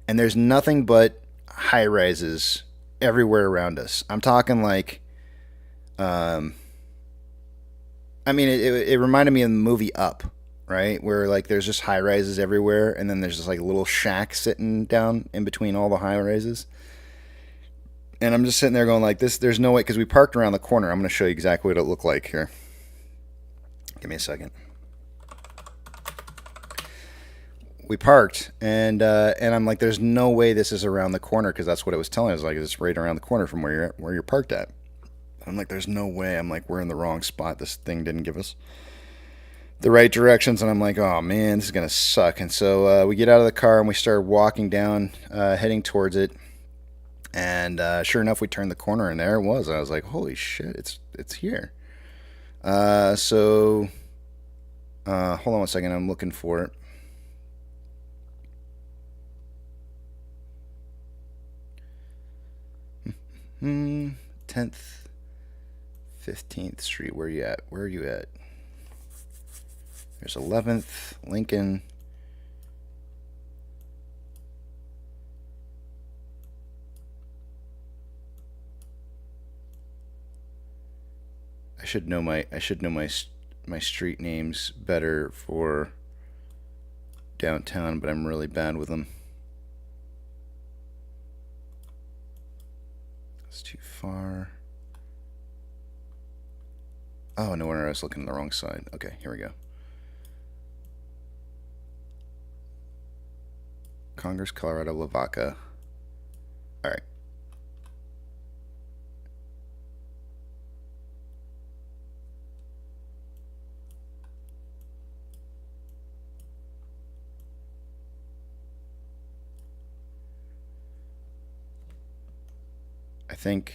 and there's nothing but high rises everywhere around us. I'm talking like, I mean, it reminded me of the movie Up, right? Where like there's just high rises everywhere, and then there's just like a little shack sitting down in between all the high rises. And I'm just sitting there going like this. There's no way, because we parked around the corner. I'm going to show you exactly what it looked like here. Give me a second. We parked, and I'm like, "There's no way this is around the corner," because that's what it was telling us. Like, it's right around the corner from where you're parked at. I'm like, "There's no way." I'm like, "We're in the wrong spot. This thing didn't give us the right directions." And I'm like, "Oh man, this is gonna suck." And so we get out of the car and we start walking down, heading towards it. And sure enough, we turned the corner, and there it was. And I was like, "Holy shit, it's here." So hold on one second. I'm looking for it. Hmm. 10th, 15th Street. Where are you at? Where are you at? There's 11th, Lincoln. I should know my street names better for downtown, but I'm really bad with them. It's too far. Oh, no wonder I was looking on the wrong side. Okay, here we go. Congress, Colorado, Lavaca. All right. I think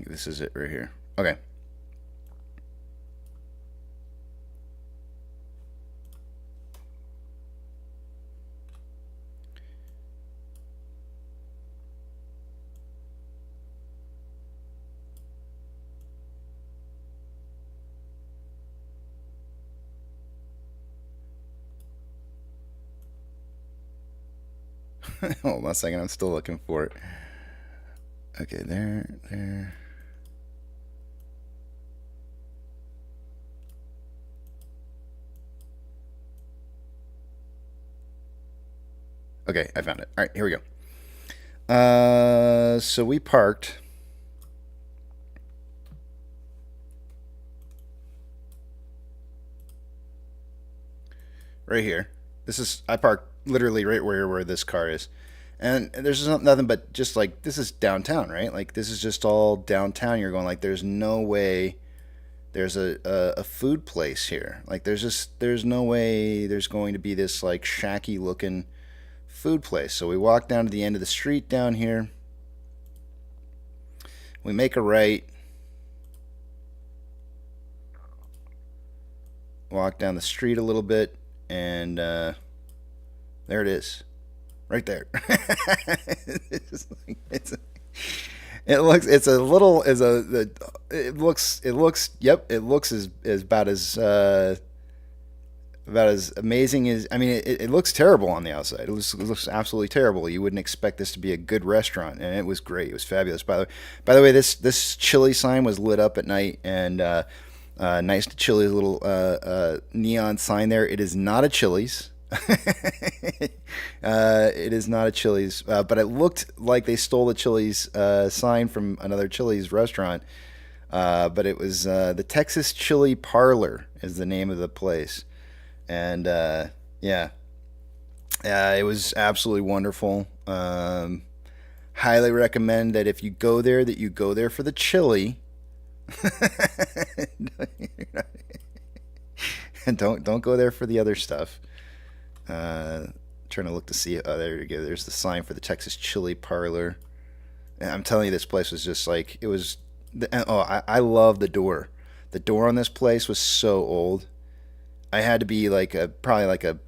this is it right here. Okay. Hold on a second, I'm still looking for it. Okay, there. Okay, I found it. All right, here we go. So we parked. Right here. I parked literally right where this car is. And there's nothing but just like, this is downtown, right? Like, this is just all downtown. You're going like, there's no way there's a food place here. Like, there's no way there's going to be this like shacky looking food place. So we walk down to the end of the street down here. We make a right. Walk down the street a little bit, and there it is. Right there. It's a little, it looks, yep, it looks as about as amazing as, I mean, it looks terrible on the outside. It looks absolutely terrible. You wouldn't expect this to be a good restaurant, and it was great. It was fabulous. By the way, this chili sign was lit up at night, and nice chili little neon sign there. It is not a Chili's. It is not a Chili's, but it looked like they stole the Chili's sign from another Chili's restaurant. But it was the Texas Chili Parlor is the name of the place. And yeah, it was absolutely wonderful. Highly recommend that if you go there, that you go there for the chili. And don't go there for the other stuff. Trying to look to see. Oh, there you go. There's the sign for the Texas Chili Parlor. And I'm telling you, this place was just like it was. I love the door. The door on this place was so old. I had to be like probably like a.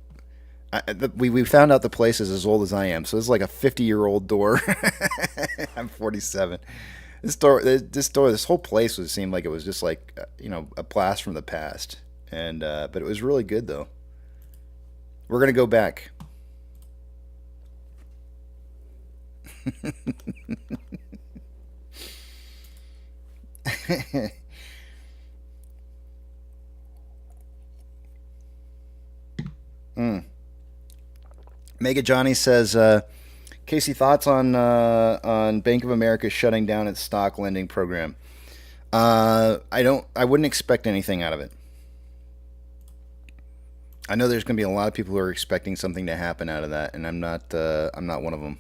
We found out the place is as old as I am, so it's like a 50-year-old door. I'm 47. This whole place seemed like it was just like a blast from the past, and but it was really good though. We're gonna go back. Mega Johnny says, Casey, thoughts on Bank of America shutting down its stock lending program? I wouldn't expect anything out of it. I know there's going to be a lot of people who are expecting something to happen out of that, and I'm not one of them.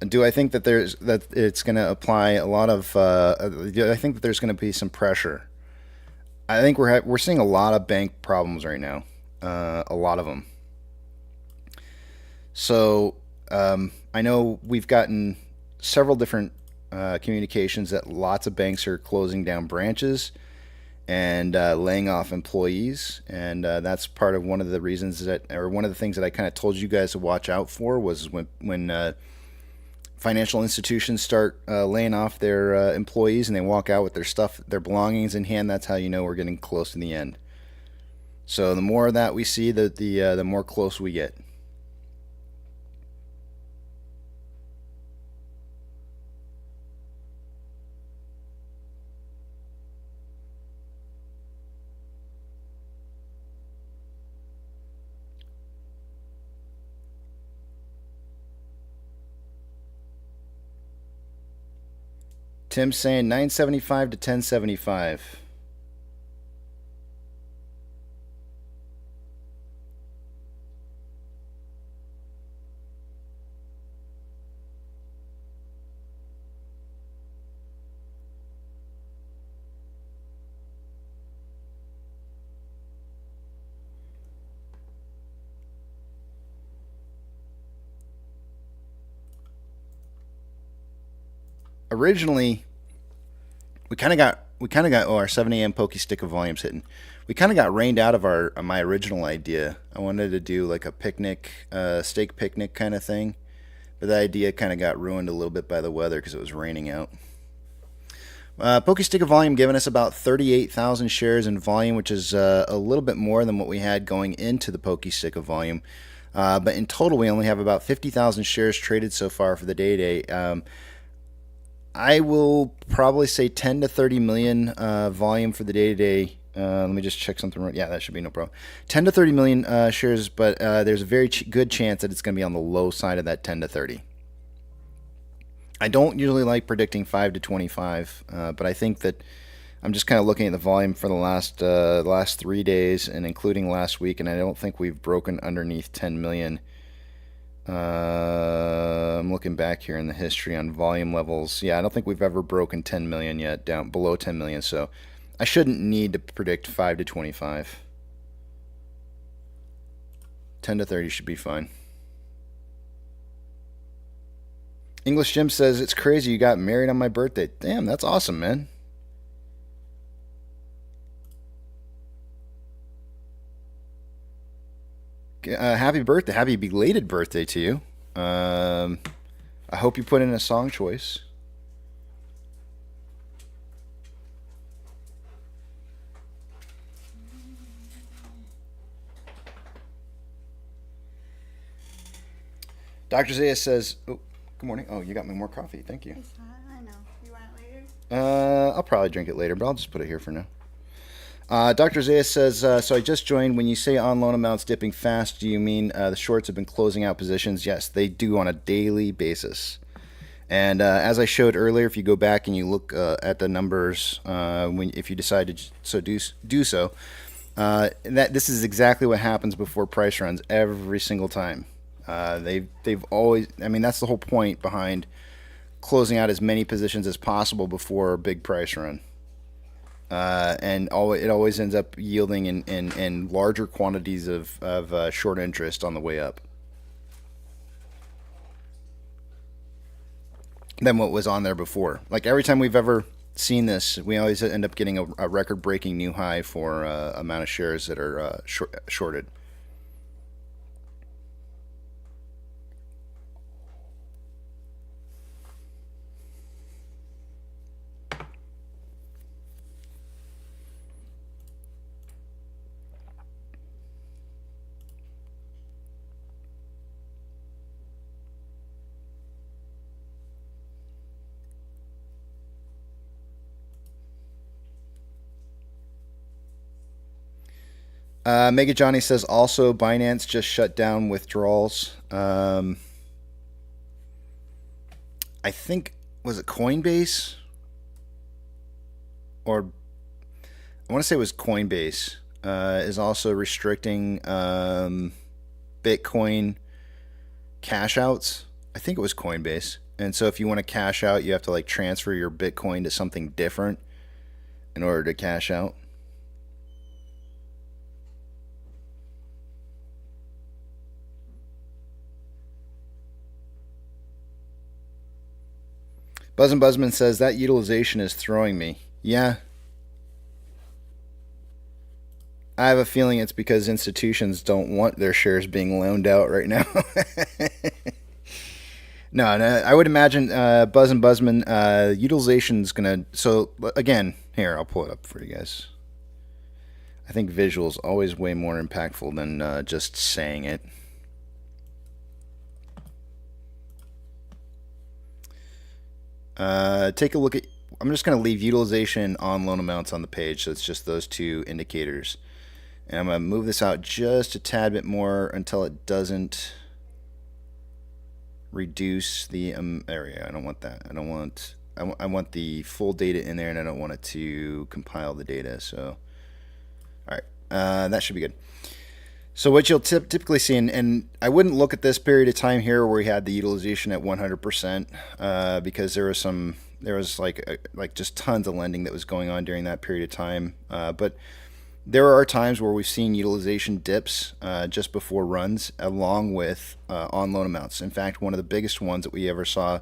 Do I think that it's going to apply a lot of? I think that there's going to be some pressure. I think we're seeing a lot of bank problems right now, a lot of them. So I know we've gotten several different communications that lots of banks are closing down branches and laying off employees, and that's part of one of the reasons or one of the things that I kind of told you guys to watch out for was when financial institutions start laying off their employees and they walk out with their stuff, their belongings in hand. That's how you know we're getting close to the end. So the more of that we see, the more close we get. Tim's saying 975 to 1075. Originally, we kind of got our 7 a.m. pokey stick of volumes hitting. We kind of got rained out of my original idea. I wanted to do like a picnic, steak picnic kind of thing, but the idea kind of got ruined a little bit by the weather because it was raining out. Pokey stick of volume giving us about 38,000 shares in volume, which is a little bit more than what we had going into the pokey stick of volume. But in total, we only have about 50,000 shares traded so far for the day. I will probably say 10 to 30 million volume for the day-to-day. Let me just check something. Yeah, that should be no problem. 10 to 30 million shares, but there's a very good chance that it's going to be on the low side of that 10 to 30. I don't usually like predicting 5 to 25, but I think that I'm just kind of looking at the volume for the last 3 days and including last week, and I don't think we've broken underneath 10 million. I'm looking back here in the history on volume levels. Yeah, I don't think we've ever broken 10 million yet, down below 10 million, so I shouldn't need to predict 5 to 25. 10 to 30 should be fine. English Jim says, it's crazy you got married on my birthday. Damn, that's awesome, man. Happy birthday. Happy belated birthday to you. I hope you put in a song choice. Dr. Zaya says, oh, good morning. Oh, you got me more coffee. Thank you. It's hot. I know. You want it later? I'll probably drink it later, but I'll just put it here for now. Dr. Zaya says, so I just joined. When you say on loan amounts dipping fast, do you mean the shorts have been closing out positions? Yes, they do on a daily basis. And as I showed earlier, if you go back and you look at the numbers, if you decide to do so, this is exactly what happens before price runs every single time. They've always, I mean, that's the whole point behind closing out as many positions as possible before a big price run. And it always ends up yielding in larger quantities of short interest on the way up than what was on there before. Like every time we've ever seen this, we always end up getting a record-breaking new high for amount of shares that are shorted. Mega Johnny says also Binance just shut down withdrawals. I think, was it Coinbase? Or I want to say it was Coinbase is also restricting Bitcoin cash outs. I think it was Coinbase. And so if you want to cash out, you have to like transfer your Bitcoin to something different in order to cash out. Buzz and Buzzman says that utilization is throwing me. Yeah. I have a feeling it's because institutions don't want their shares being loaned out right now. No, I would imagine Buzz and Buzzman utilization is going to... So, again, here, I'll pull it up for you guys. I think visuals always way more impactful than just saying it. Take a look at, I'm just going to leave utilization on loan amounts on the page, so it's just those two indicators. And I'm going to move this out just a tad bit more until it doesn't reduce the area. I don't want that. I want the full data in there, and I don't want it to compile the data. So, all right, that should be good. So what you'll typically see, and I wouldn't look at this period of time here where we had the utilization at 100%, because there was like just tons of lending that was going on during that period of time. But there are times where we've seen utilization dips just before runs, along with on loan amounts. In fact, one of the biggest ones that we ever saw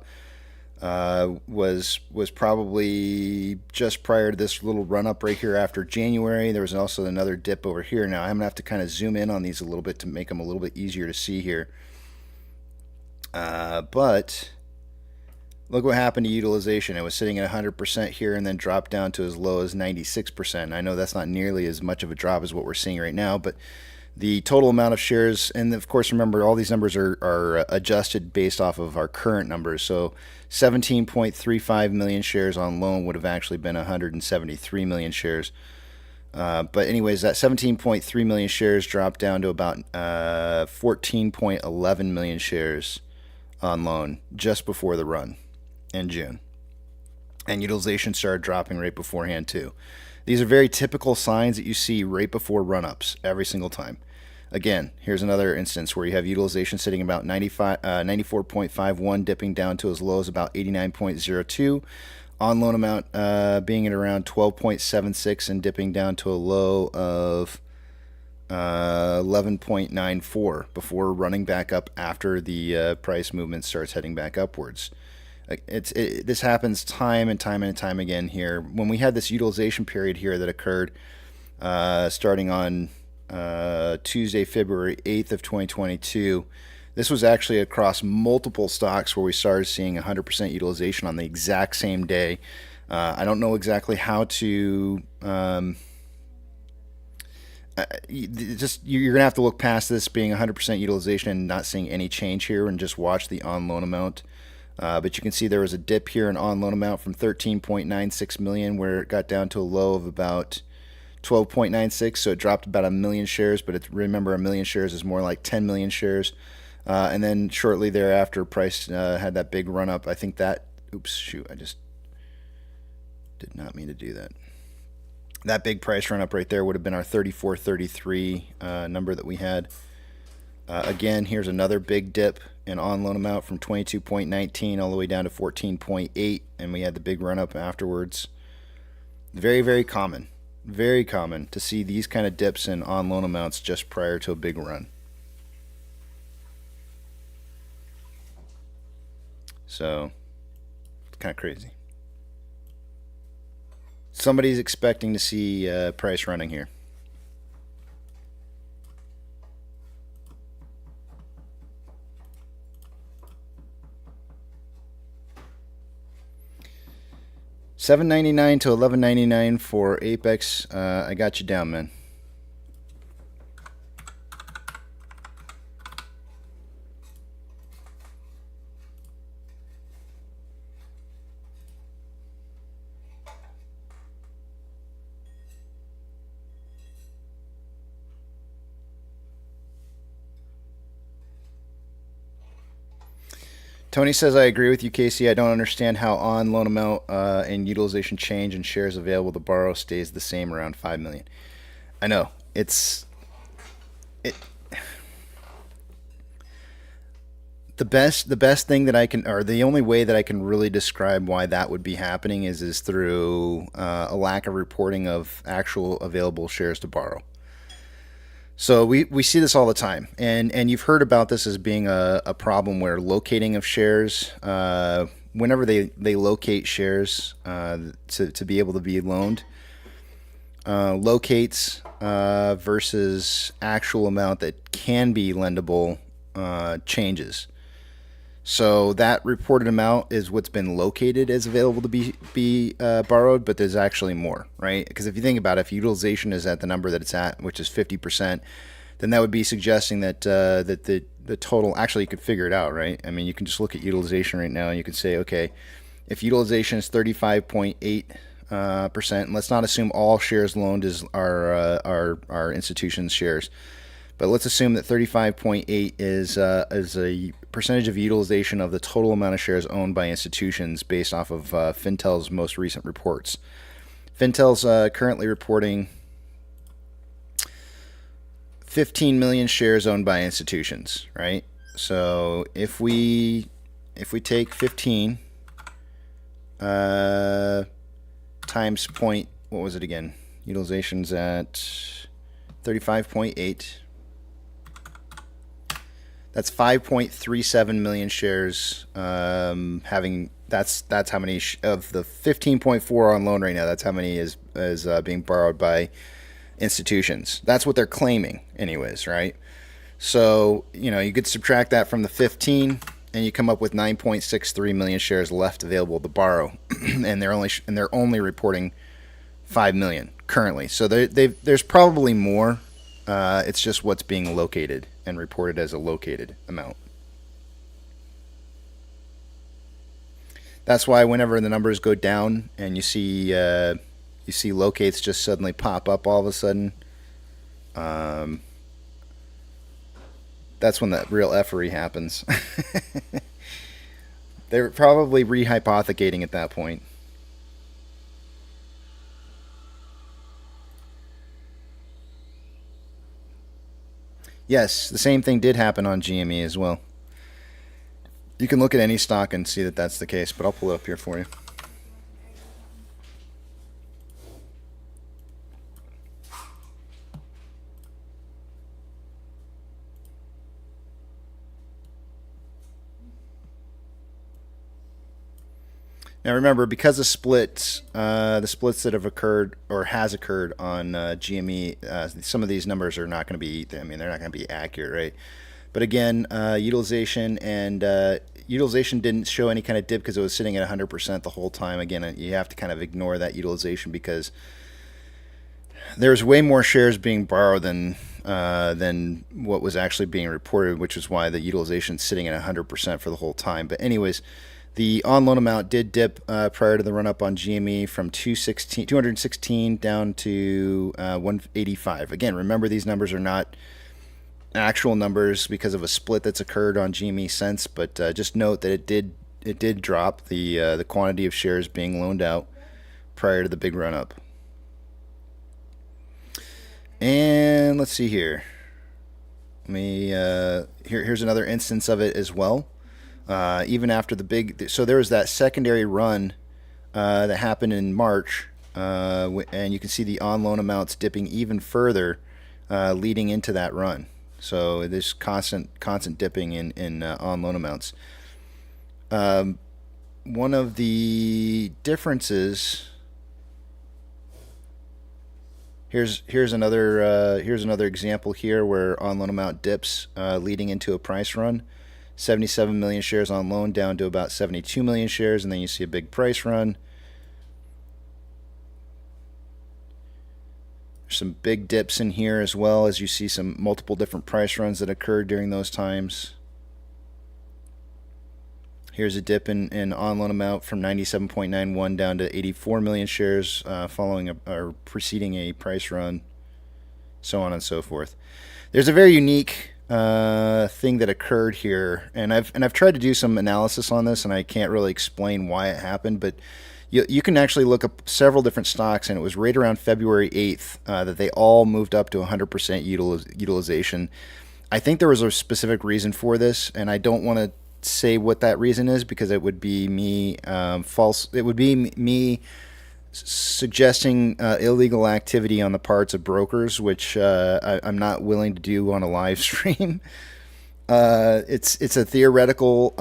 was probably just prior to this little run up right here after January. There was also another dip over here. Now I'm gonna have to kind of zoom in on these a little bit to make them a little bit easier to see here. But look what happened to utilization. It was sitting at 100% here and then dropped down to as low as 96%. I know that's not nearly as much of a drop as what we're seeing right now, but the total amount of shares, and of course remember all these numbers are adjusted based off of our current numbers. So 17.35 million shares on loan would have actually been 173 million shares. But anyways, that 17.3 million shares dropped down to about 14.11 million shares on loan just before the run in June. And utilization started dropping right beforehand too. These are very typical signs that you see right before run-ups every single time. Again, here's another instance where you have utilization sitting about 94.51, dipping down to as low as about 89.02. On loan amount being at around 12.76 and dipping down to a low of 11.94 before running back up after the price movement starts heading back upwards. This happens time and time again here. When we had this utilization period here that occurred starting on Tuesday, February 8th of 2022, this was actually across multiple stocks where we started seeing 100% utilization on the exact same day. I don't know exactly how to... you're gonna have to look past this being 100% utilization and not seeing any change here, and just watch the on loan amount. But you can see there was a dip here in on loan amount from 13.96 million, where it got down to a low of about 12.96. So it dropped about 1 million shares. But remember, 1 million shares is more like 10 million shares. And then shortly thereafter, price had that big run up. I think that, oops, shoot, I just did not mean to do that. That big price run up right there would have been our 34.33 number that we had. Again, here's another big dip in on loan amount from 22.19 all the way down to 14.8, and we had the big run up afterwards. Very, very common to see these kind of dips in on loan amounts just prior to a big run. So it's kind of crazy. Somebody's expecting to see price running here. $7.99 to $11.99 for Apex. I got you down, man. Tony says, I agree with you, Casey. I don't understand how on loan amount and utilization change and shares available to borrow stays the same around 5 million. I know. The best thing that I can, or the only way that I can really describe why that would be happening is through a lack of reporting of actual available shares to borrow. So we see this all the time, and you've heard about this as being a problem where locating of shares, whenever they locate shares to be able to be loaned, locates versus actual amount that can be lendable changes. So that reported amount is what's been located as available to be borrowed, but there's actually more, right? Because if you think about it, if utilization is at the number that it's at, which is 50%, then that would be suggesting that that the total, actually you could figure it out, right? I mean, you can just look at utilization right now and you can say, okay, if utilization is 35.8%, and let's not assume all shares loaned are institutions' shares. But let's assume that 35.8 is a percentage of utilization of the total amount of shares owned by institutions based off of Fintel's most recent reports. Fintel's currently reporting 15 million shares owned by institutions, right? So if we take 15 times point, what was it again? Utilization's at 35.8. That's 5.37 million shares having. That's how many of the 15.4 on loan right now. That's how many is being borrowed by institutions. That's what they're claiming, anyways, right? So you could subtract that from the 15, and you come up with 9.63 million shares left available to borrow, and they're only reporting 5 million currently. So there's probably more. It's just what's being located and reported as a located amount. That's why whenever the numbers go down and you see locates just suddenly pop up all of a sudden, that's when that real effery happens. They're probably rehypothecating at that point. Yes, the same thing did happen on GME as well. You can look at any stock and see that that's the case, but I'll pull it up here for you. Now remember, because of splits, the splits that have occurred or has occurred on GME, some of these numbers are not going to be, I mean, they're not going to be accurate, right? But again, utilization didn't show any kind of dip because it was sitting at 100% the whole time. Again, you have to kind of ignore that utilization because there's way more shares being borrowed than what was actually being reported, which is why the utilization is sitting at 100% for the whole time. But anyways, the on-loan amount did dip prior to the run-up on GME from 216 down to 185. Again, remember these numbers are not actual numbers because of a split that's occurred on GME since, but just note that it did drop the quantity of shares being loaned out prior to the big run-up. And let's see here. Here's another instance of it as well. Even after the big, so there was that secondary run that happened in March, and you can see the on-loan amounts dipping even further leading into that run. So there's constant dipping in on-loan amounts. One of the differences. Here's another example here where on-loan amount dips leading into a price run. 77 million shares on loan down to about 72 million shares, and then you see a big price run. There's some big dips in here as well, as you see some multiple different price runs that occurred during those times. Here's a dip in on-loan amount from 97.91 down to 84 million shares following or preceding a price run, so on and so forth. There's a very unique thing that occurred here, and I've tried to do some analysis on this, and I can't really explain why it happened, but you can actually look up several different stocks, and it was right around February 8th that they all moved up to 100% utilization. I think there was a specific reason for this, and I don't want to say what that reason is because it would be me suggesting illegal activity on the parts of brokers, which I'm not willing to do on a live stream. It's a theoretical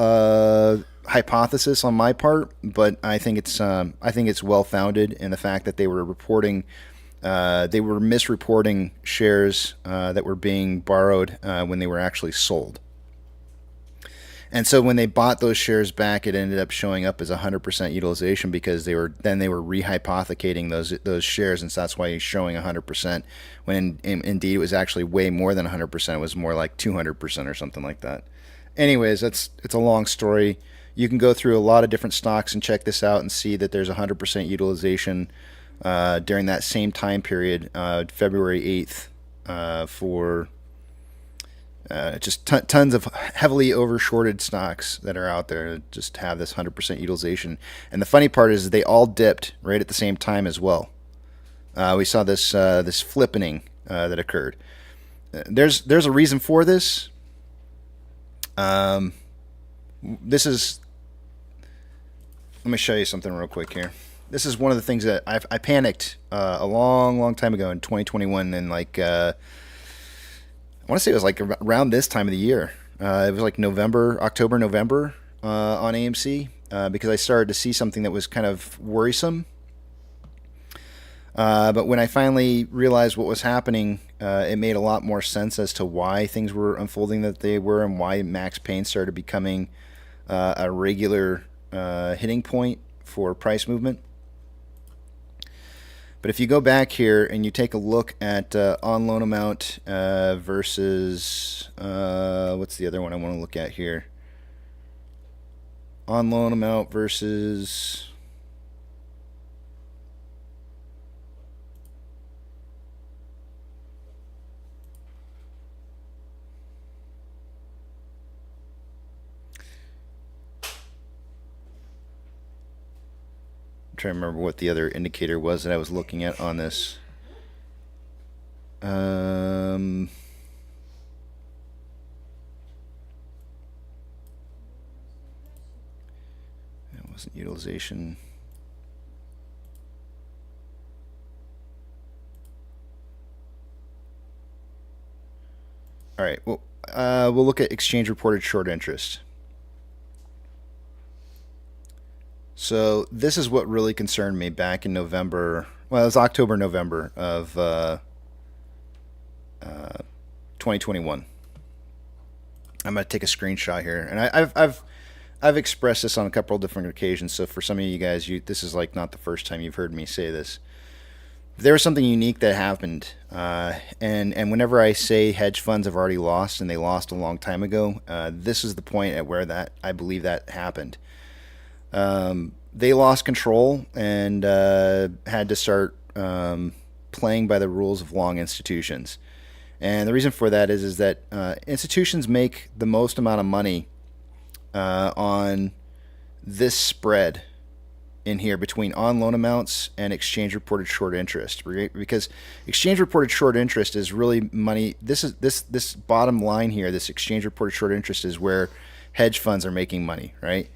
hypothesis on my part, but I think it's well founded in the fact that they were misreporting shares that were being borrowed when they were actually sold. And so when they bought those shares back, it ended up showing up as 100% utilization because they were rehypothecating those shares, and so that's why he's showing 100% when indeed it was actually way more than 100%. It was more like 200% or something like that. Anyways, it's a long story. You can go through a lot of different stocks and check this out and see that there's 100% utilization during that same time period, February 8th, for just tons of heavily overshorted stocks that are out there that just have this 100% utilization. And the funny part is they all dipped right at the same time as well. We saw this flippening that occurred. There's a reason for this. Let me show you something real quick here. This is one of the things that I panicked a long time ago in 2021, and I want to say it was like around this time of the year. It was like October, November on AMC because I started to see something that was kind of worrisome. But when I finally realized what was happening, it made a lot more sense as to why things were unfolding that they were and why max pain started becoming a regular hitting point for price movement. But if you go back here and you take a look at on-loan amount versus, what's the other one I want to look at here? On-loan amount versus, trying to remember what the other indicator was that I was looking at on this. It wasn't utilization. All right, well, we'll look at exchange reported short interest. So this is what really concerned me back in November. Well, it was October, November of 2021. I'm going to take a screenshot here, and I've expressed this on a couple of different occasions. So for some of you guys, this is like not the first time you've heard me say this. There was something unique that happened, and whenever I say hedge funds have already lost, and they lost a long time ago, this is the point at where that I believe that happened. They lost control and had to start playing by the rules of long institutions. And the reason for that is that institutions make the most amount of money on this spread in here between on loan amounts and exchange reported short interest, right? Because exchange reported short interest is really money. This bottom line here, this exchange reported short interest is where hedge funds are making money, right?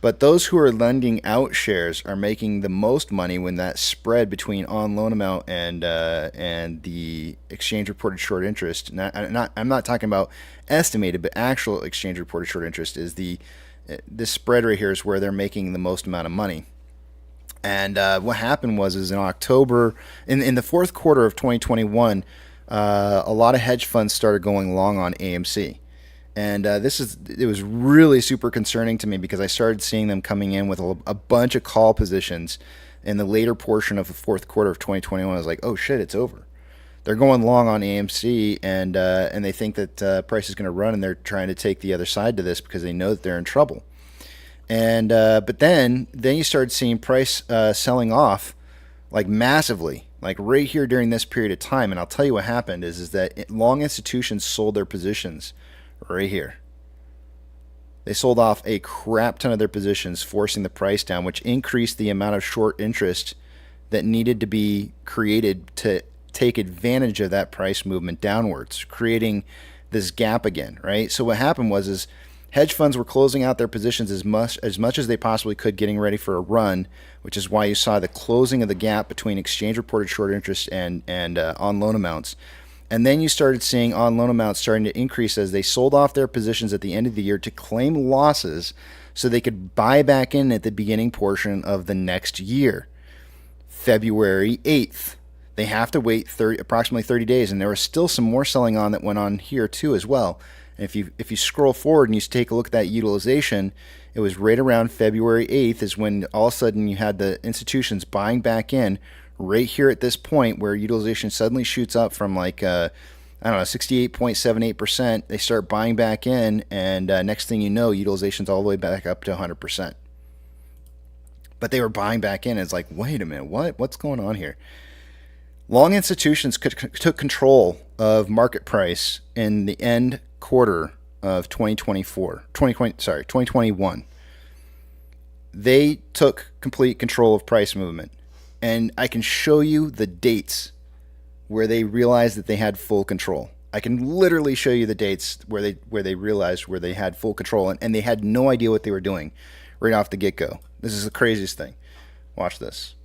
But those who are lending out shares are making the most money when that spread between on loan amount and the exchange reported short interest. I'm not talking about estimated, but actual exchange reported short interest is this spread right here is where they're making the most amount of money. And what happened was in October, in the fourth quarter of 2021, a lot of hedge funds started going long on AMC. And it was really super concerning to me because I started seeing them coming in with a bunch of call positions in the later portion of the fourth quarter of 2021. I was like, oh shit, it's over. They're going long on AMC, and they think that price is going to run, and they're trying to take the other side to this because they know that they're in trouble. And but then you started seeing price selling off like massively, like right here during this period of time. And I'll tell you what happened is that long institutions sold their positions right here. They sold off a crap ton of their positions, forcing the price down, which increased the amount of short interest that needed to be created to take advantage of that price movement downwards, creating this gap again, right? So what happened was hedge funds were closing out their positions as much as they possibly could, getting ready for a run, which is why you saw the closing of the gap between exchange reported short interest and on loan amounts. And then you started seeing on loan amounts starting to increase as they sold off their positions at the end of the year to claim losses so they could buy back in at the beginning portion of the next year. February 8th. They have to wait approximately 30 days, and there was still some more selling on that went on here too as well. And if you scroll forward and you take a look at that utilization, it was right around February 8th is when all of a sudden you had the institutions buying back in right here at this point where utilization suddenly shoots up from like, 68.78%. They start buying back in, and next thing you know, utilization's all the way back up to 100%. But they were buying back in. It's like, wait a minute, what's going on here? Long institutions took control of market price in the end quarter of 2021. They took complete control of price movement. And I can show you the dates where they realized that they had full control. I can literally show you the dates where they realized where they had full control, and they had no idea what they were doing right off the get-go. This is the craziest thing. Watch this.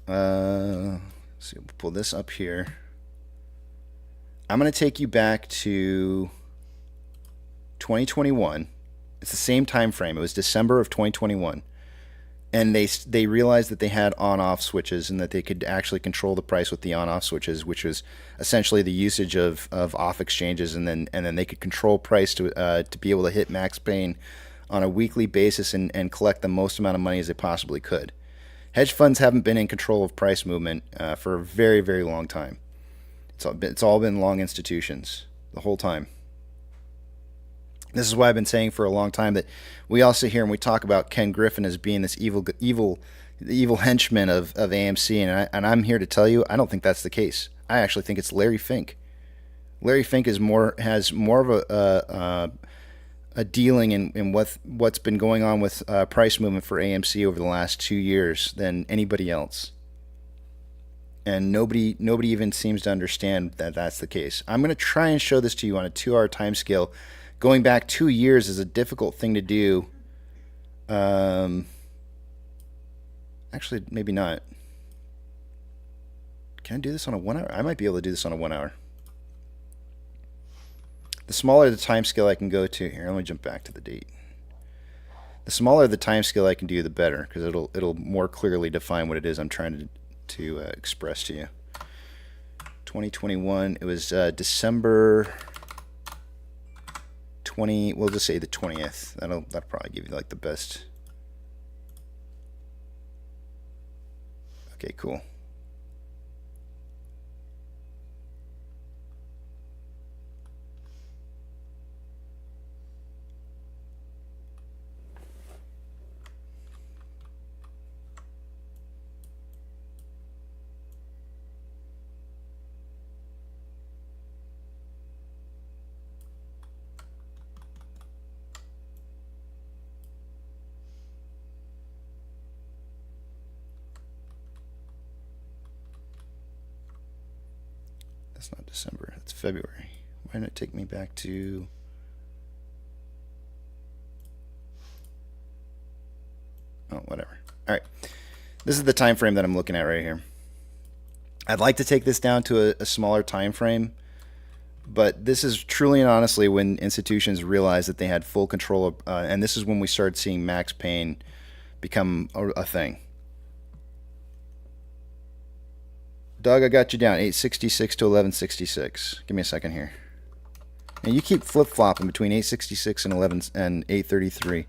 So we'll pull this up here. I'm going to take you back to 2021. It's the same time frame. It was December of 2021. And they realized that they had on-off switches and that they could actually control the price with the on-off switches, which was essentially the usage of off exchanges, and then they could control price to be able to hit max pain on a weekly basis and collect the most amount of money as they possibly could. Hedge funds haven't been in control of price movement for a very, very long time. It's all been long institutions the whole time. This is why I've been saying for a long time that we all sit here and we talk about Ken Griffin as being this evil henchman of AMC, and I'm here to tell you I don't think that's the case. I actually think it's Larry Fink. Larry Fink has more of a dealing in what's been going on with price movement for AMC over the last 2 years than anybody else. And nobody even seems to understand that that's the case. I'm going to try and show this to you on a 2-hour time scale. Going back 2 years is a difficult thing to do. Actually, maybe not. Can I do this on a 1 hour? I might be able to do this on a 1 hour. The smaller the time scale I can go to, here, let me jump back to the date. The smaller the time scale I can do, the better, because it'll more clearly define what it is I'm trying to express to you. 2021, it was December 20, we'll just say the 20th. That'll probably give you like the best. Okay, cool. That's not December, that's February. Why didn't it take me back to... Oh, whatever. All right. This is the time frame that I'm looking at right here. I'd like to take this down to a smaller time frame, but this is truly and honestly when institutions realized that they had full control of, and this is when we started seeing max pain become a thing. Doug, I got you down, 866 to 1166. Give me a second here. And you keep flip-flopping between 866 and 833.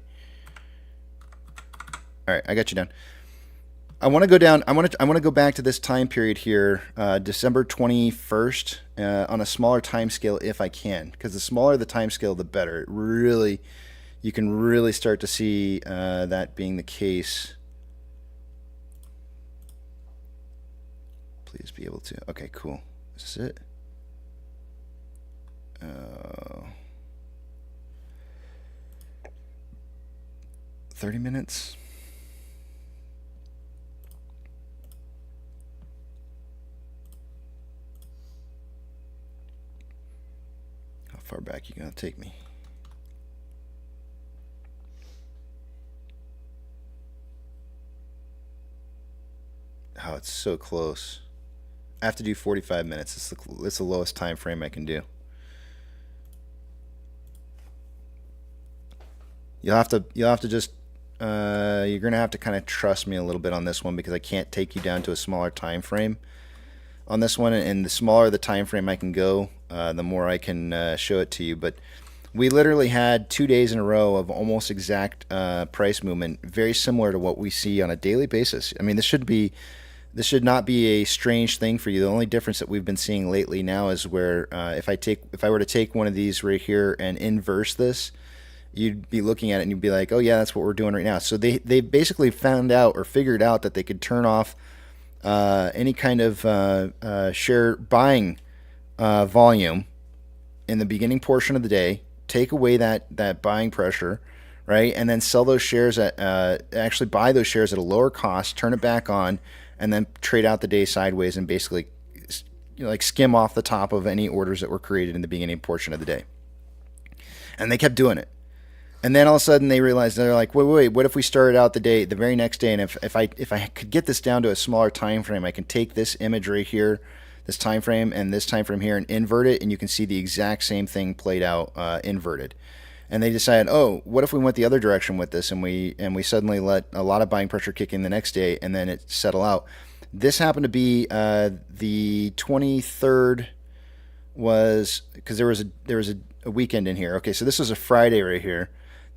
All right, I got you down. I want to go down. I want to go back to this time period here, December 21st, on a smaller time scale if I can, because the smaller the time scale, the better. It really, you can really start to see that being the case. Please be able to. Okay, cool. Is this it? 30 minutes. How far back you gonna take me? Oh, it's so close. I have to do 45 minutes. It's the lowest time frame I can do. You'll have to just you're gonna have to kind of trust me a little bit on this one, because I can't take you down to a smaller time frame on this one, and the smaller the time frame I can go, the more I can show it to you. But we literally had 2 days in a row of almost exact price movement, very similar to what we see on a daily basis. I mean, this should not be a strange thing for you. The only difference that we've been seeing lately now is where if I were to take one of these right here and inverse this, you'd be looking at it and you'd be like, oh yeah, that's what we're doing right now. So they basically found out or figured out that they could turn off any kind of share buying volume in the beginning portion of the day, take away that buying pressure, right, and then sell those shares at actually buy those shares at a lower cost, turn it back on, and then trade out the day sideways and basically, you know, like skim off the top of any orders that were created in the beginning portion of the day. And they kept doing it. And then all of a sudden they realized, they're like, wait, what if we started out the very next day, and if I could get this down to a smaller time frame, I can take this image right here, this time frame, and this time frame here, and invert it, and you can see the exact same thing played out inverted. And they decided, oh, what if we went the other direction with this, and we suddenly let a lot of buying pressure kick in the next day, and then it settle out. This happened to be the 23rd, was because there was a weekend in here. Okay, so this is a Friday right here.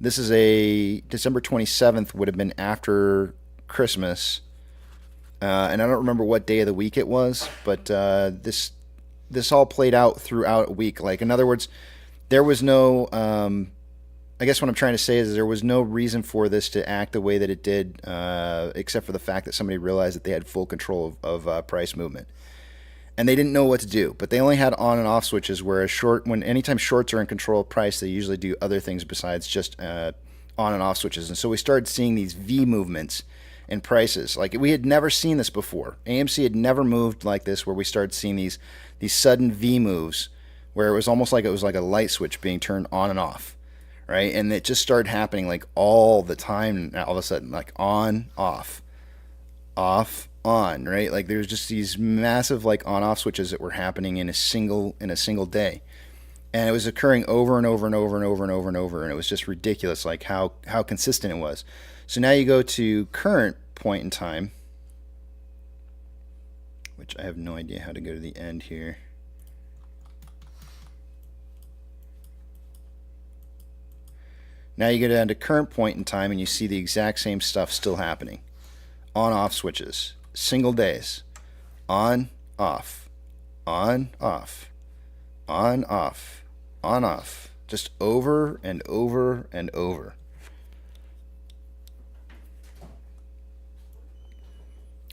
This is a December 27th, would have been after Christmas, and I don't remember what day of the week it was, but this all played out throughout a week. Like, in other words, there was no I guess what I'm trying to say is there was no reason for this to act the way that it did, except for the fact that somebody realized that they had full control of price movement. And they didn't know what to do, but they only had on and off switches, where anytime shorts are in control of price, they usually do other things besides just on and off switches. And so we started seeing these V movements in prices. Like, we had never seen this before. AMC had never moved like this, where we started seeing these sudden V moves, where it was almost like it was like a light switch being turned on and off, right? And it just started happening like all the time. All of a sudden, like on, off, on, right? Like, there's just these massive like on-off switches that were happening in a single day. And it was occurring over and over and over and over and over and over, and it was just ridiculous, like how consistent it was. So now you go to current point in time, which I have no idea how to go to the end here. Now you go down to current point in time and you see the exact same stuff still happening. On-off switches, single days, on, off, on, off, on, off, on, off, just over and over and over.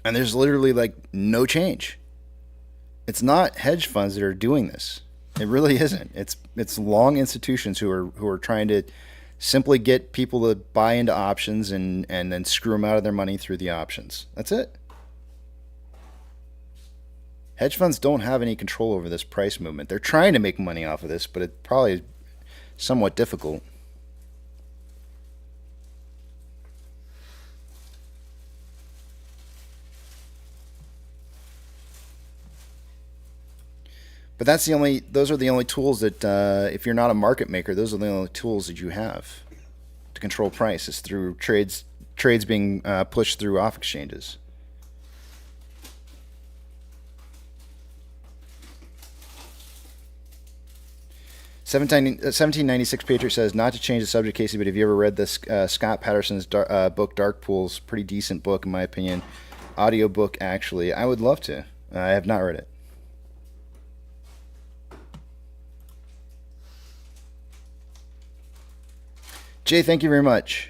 And there's literally like no change. It's not hedge funds that are doing this. It really isn't. It's long institutions who are trying to simply get people to buy into options and then screw them out of their money through the options. That's it. Hedge funds don't have any control over this price movement. They're trying to make money off of this, but it's probably somewhat difficult. But those are the only tools that, if you're not a market maker, those are the only tools that you have to control price, is through trades being pushed through off exchanges. $17.96 Patriot says, not to change the subject, Casey, but have you ever read this Scott Patterson's book, Dark Pools? Pretty decent book, in my opinion. Audio book, actually. I would love to. I have not read it. Jay, thank you very much.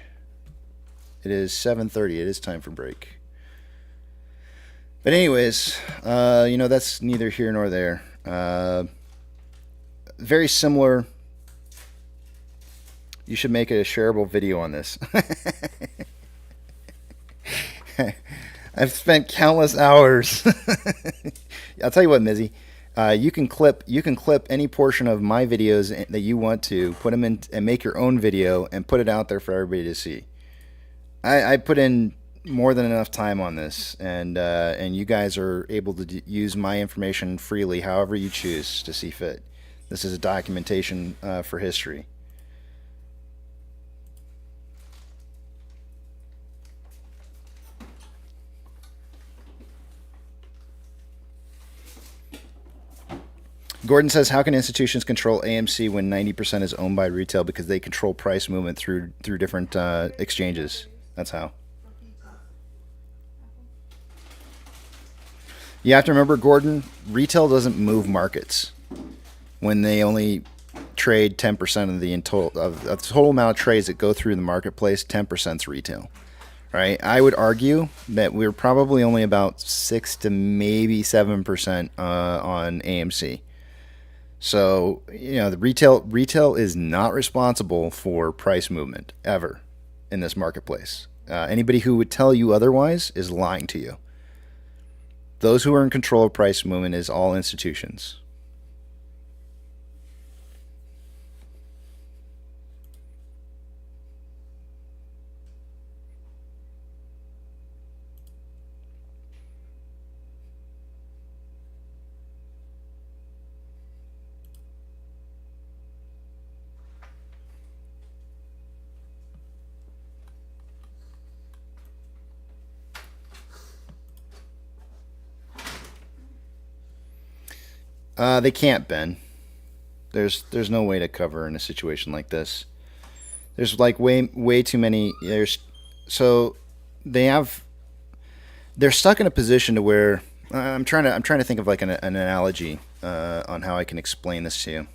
It is 7:30. It is time for break. But anyways, that's neither here nor there. Very similar. You should make a shareable video on this. I've spent countless hours. I'll tell you what, Mizzy. You can clip any portion of my videos that you want to, put them in and make your own video and put it out there for everybody to see. I put in more than enough time on this, and you guys are able to use my information freely however you choose to see fit. This is a documentation for history. Gordon says, how can institutions control AMC when 90% is owned by retail? Because they control price movement through different exchanges. That's how. You have to remember, Gordon, retail doesn't move markets when they only trade 10% of the total amount of trades that go through the marketplace. 10% is retail, right? I would argue that we're probably only about 6 to maybe 7% on AMC. So, the retail is not responsible for price movement ever in this marketplace. Anybody who would tell you otherwise is lying to you. Those who are in control of price movement is all institutions. They can't, Ben. There's no way to cover in a situation like this. There's like way too many. They're stuck in a position to where I'm trying to think of like an analogy on how I can explain this to you.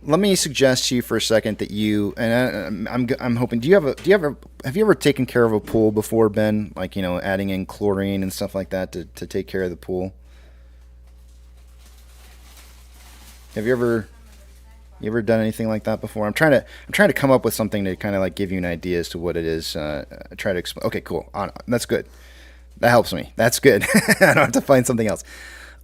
Let me suggest to you for a second that I'm hoping. Have you ever taken care of a pool before, Ben? Like adding in chlorine and stuff like that to take care of the pool. Have you ever done anything like that before? I'm trying to come up with something to kind of like give you an idea as to what it is. Try to explain. Okay, cool. That's good. That helps me. That's good. I don't have to find something else.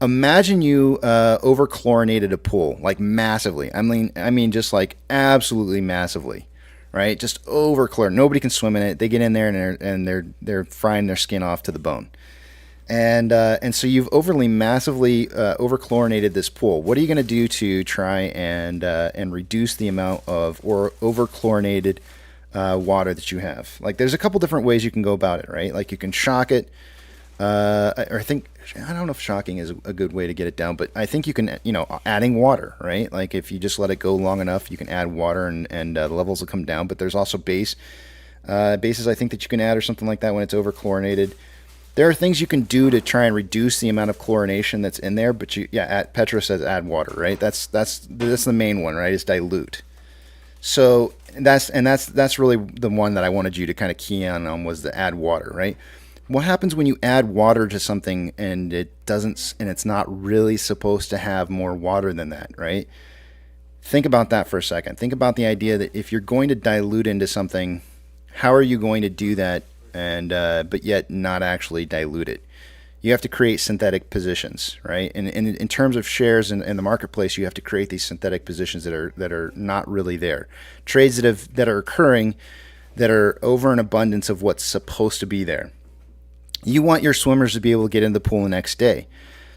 Imagine you over chlorinated a pool, like massively. I mean just like absolutely massively, right? Just over chlor. Nobody can swim in it. They get in there and they're frying their skin off to the bone. And so you've massively over-chlorinated this pool. What are you going to do to try and reduce the amount of or over-chlorinated water that you have? Like, there's a couple different ways you can go about it, right? Like, you can shock it, or I don't know if shocking is a good way to get it down, but I think you can, adding water, right? Like, if you just let it go long enough, you can add water and the levels will come down. But there's also bases I think that you can add or something like that when it's over-chlorinated. There are things you can do to try and reduce the amount of chlorination that's in there, but Petra says add water, right? That's the main one, right? Is dilute. So that's really the one that I wanted you to kind of key on was the add water, right? What happens when you add water to something and it's not really supposed to have more water than that, right? Think about that for a second. Think about the idea that if you're going to dilute into something, how are you going to do that but yet not actually dilute it? You have to create synthetic positions, right? And in terms of shares in the marketplace, you have to create these synthetic positions that are not really there. Trades that are occurring that are over an abundance of what's supposed to be there. You want your swimmers to be able to get in the pool the next day.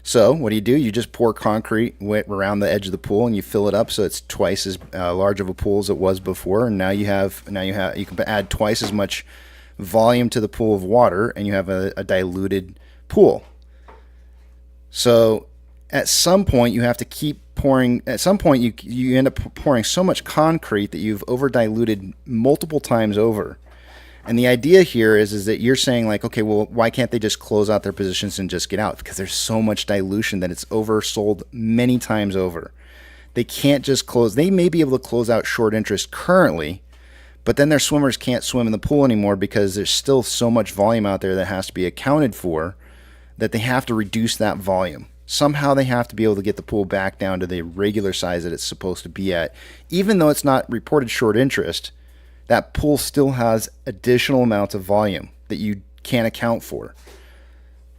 So what do? You just pour concrete around the edge of the pool and you fill it up so it's twice as large of a pool as it was before. And now you can add twice as much volume to the pool of water, and you have a diluted pool. So at some point you have to keep pouring. At some point you end up pouring so much concrete that you've over diluted multiple times over. And the idea here is that you're saying, like, okay, well, why can't they just close out their positions and just get out? Because there's so much dilution that it's oversold many times over. They can't just close. They may be able to close out short interest currently, but then their swimmers can't swim in the pool anymore because there's still so much volume out there that has to be accounted for that they have to reduce that volume. Somehow they have to be able to get the pool back down to the regular size that it's supposed to be at. Even though it's not reported short interest, that pool still has additional amounts of volume that you can't account for.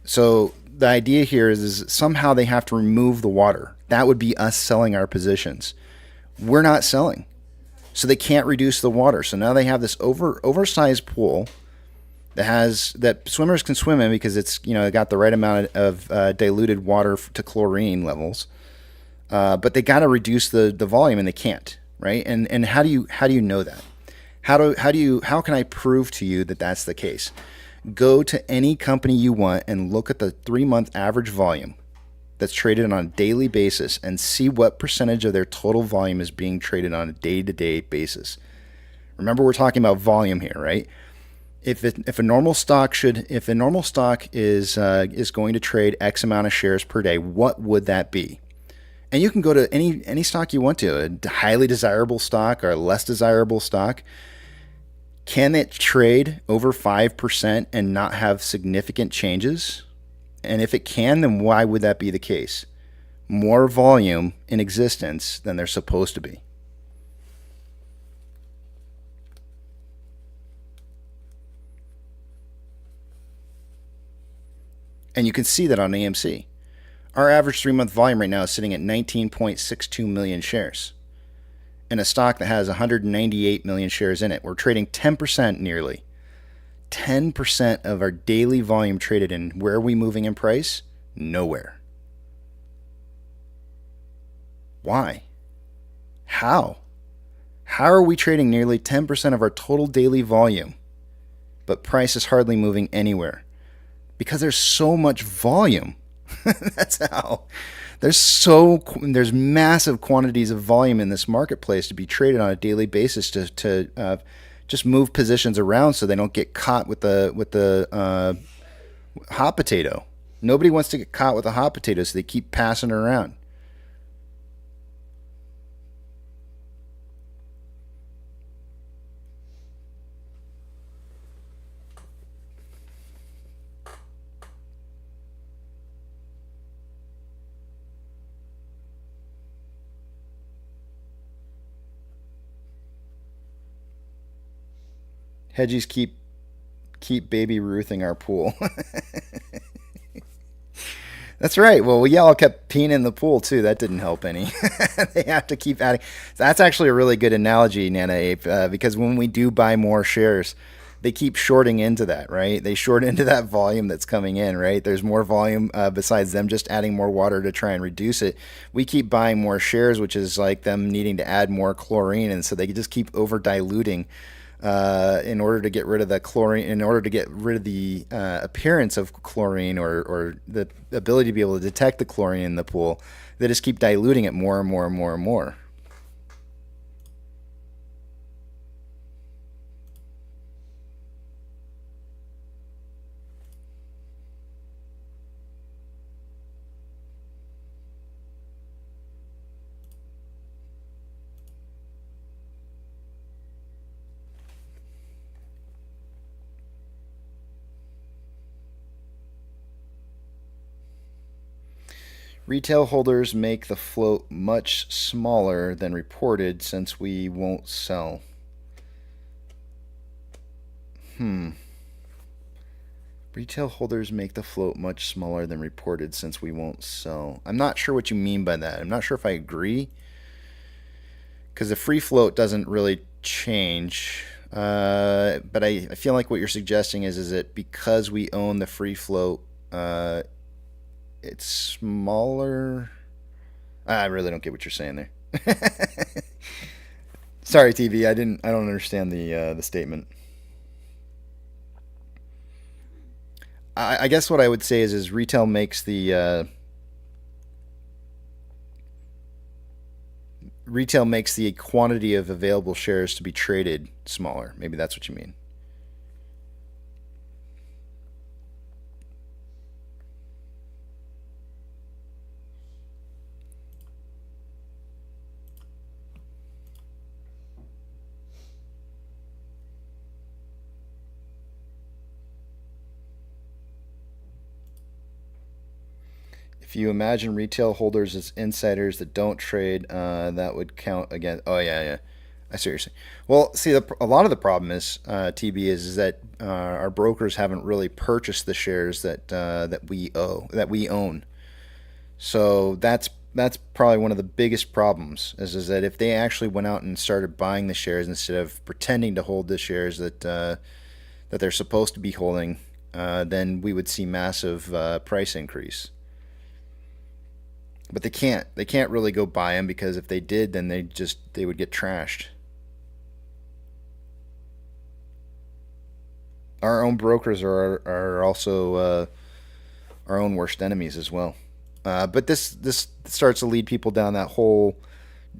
So the idea here is somehow they have to remove the water. That would be us selling our positions. We're not selling. So they can't reduce the water. So now they have this oversized pool that swimmers can swim in because it's got the right amount of diluted water to chlorine levels. But they got to reduce the volume and they can't, right? And how do you know that? How can I prove to you that that's the case? Go to any company you want and look at the 3-month average volume that's traded on a daily basis and see what percentage of their total volume is being traded on a day-to-day basis. Remember, we're talking about volume here, right? If a normal stock is going to trade X amount of shares per day, what would that be? And you can go to any stock you want to, a highly desirable stock or a less desirable stock. Can it trade over 5% and not have significant changes? And if it can, then why would that be the case? More volume in existence than they're supposed to be. And you can see that on AMC. Our average 3-month volume right now is sitting at 19.62 million shares. In a stock that has 198 million shares in it. We're trading 10% nearly. 10% of our daily volume traded in. Where are we moving in price? Nowhere. Why? How? How are we trading nearly 10% of our total daily volume, but price is hardly moving anywhere? Because there's so much volume. That's how. There's massive quantities of volume in this marketplace to be traded on a daily basis to just move positions around so they don't get caught with the hot potato. Nobody wants to get caught with a hot potato, so they keep passing it around. Hedgies keep baby Ruthing our pool. That's right. Well, y'all kept peeing in the pool too. That didn't help any. They have to keep adding. That's actually a really good analogy, Nana Ape, because when we do buy more shares, they keep shorting into that, right? They short into that volume that's coming in, right? There's more volume besides them just adding more water to try and reduce it. We keep buying more shares, which is like them needing to add more chlorine, and so they just keep over diluting in order to get rid of the chlorine, in order to get rid of the appearance of chlorine or the ability to be able to detect the chlorine in the pool. They just keep diluting it more and more and more and more. Retail holders make the float much smaller than reported since we won't sell. Retail holders make the float much smaller than reported since we won't sell. I'm not sure what you mean by that. I'm not sure if I agree. Because the free float doesn't really change. But I feel like what you're suggesting is that because we own the free float, it's smaller. I really don't get what you're saying there. Sorry, TV. I don't understand the statement. I guess what I would say is retail makes the quantity of available shares to be traded smaller. Maybe that's what you mean. If you imagine retail holders as insiders that don't trade, that would count again. Oh, yeah. I see what you're saying. Well, see, a lot of the problem is, TB, is that our brokers haven't really purchased the shares that we own. So that's probably one of the biggest problems is that if they actually went out and started buying the shares instead of pretending to hold the shares that they're supposed to be holding, then we would see massive price increase. But they can't really go buy them, because if they did, then they would get trashed. Our own brokers are also our own worst enemies as well. But this starts to lead people down that whole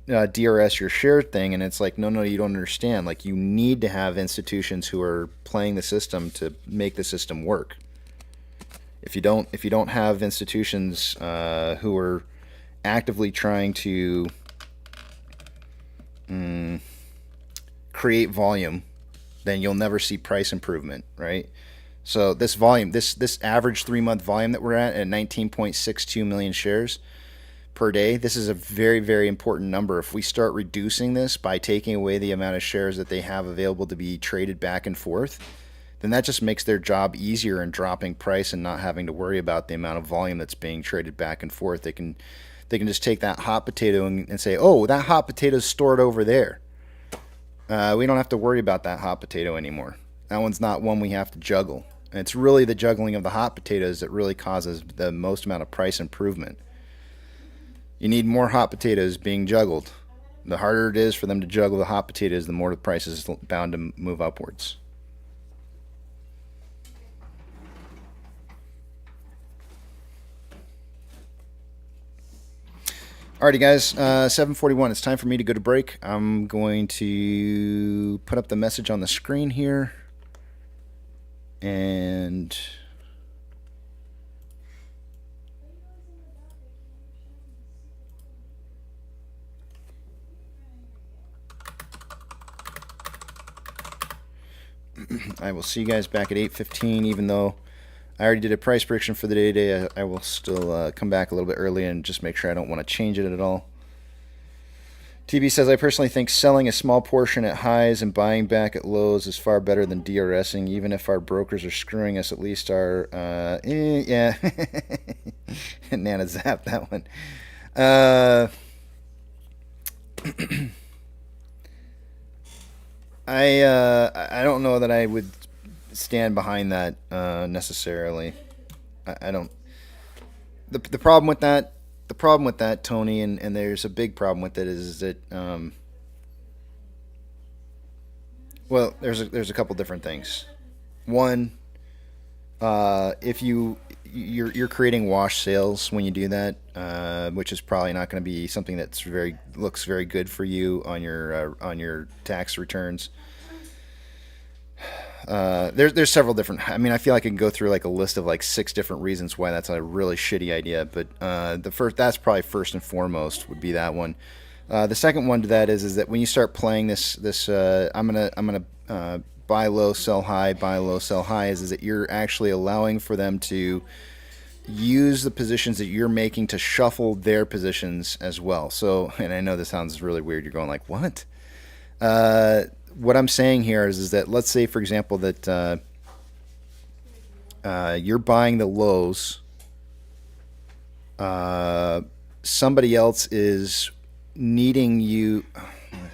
DRS your share thing, and it's like, no, you don't understand. Like, you need to have institutions who are playing the system to make the system work. If you don't have institutions who are actively trying to create volume, then you'll never see price improvement, right? So this volume, this average 3-month volume that we're at 19.62 million shares per day, this is a very, very important number. If we start reducing this by taking away the amount of shares that they have available to be traded back and forth, then that just makes their job easier in dropping price and not having to worry about the amount of volume that's being traded back and forth. They can just take that hot potato and say, oh, that hot potato is stored over there. We don't have to worry about that hot potato anymore. That one's not one we have to juggle. And it's really the juggling of the hot potatoes that really causes the most amount of price improvement. You need more hot potatoes being juggled. The harder it is for them to juggle the hot potatoes, the more the price is bound to move upwards. Alrighty, guys, 7:41. It's time for me to go to break. I'm going to put up the message on the screen here. And I will see you guys back at 8:15, even though I already did a price prediction for the day today. I will still come back a little bit early and just make sure I don't want to change it at all. TB says, I personally think selling a small portion at highs and buying back at lows is far better than DRSing. Even if our brokers are screwing us, at least our... yeah. Nana zapped that one. I don't know that I would stand behind that necessarily. I don't. The problem with that, Tony, and there's a big problem with it is that well, there's a couple different things. One, if you're creating wash sales when you do that, which is probably not going to be something that's looks very good for you on your tax returns. There's several different. I mean, I feel like I can go through like a list of like 6 different reasons why that's a really shitty idea. But that's probably first and foremost would be that one. The second one to that is that when you start playing this I'm gonna buy low, sell high, buy low, sell high, is that you're actually allowing for them to use the positions that you're making to shuffle their positions as well. So, and I know this sounds really weird. You're going like, what? What I'm saying here is that let's say, for example, that you're buying the lows. Somebody else is needing you.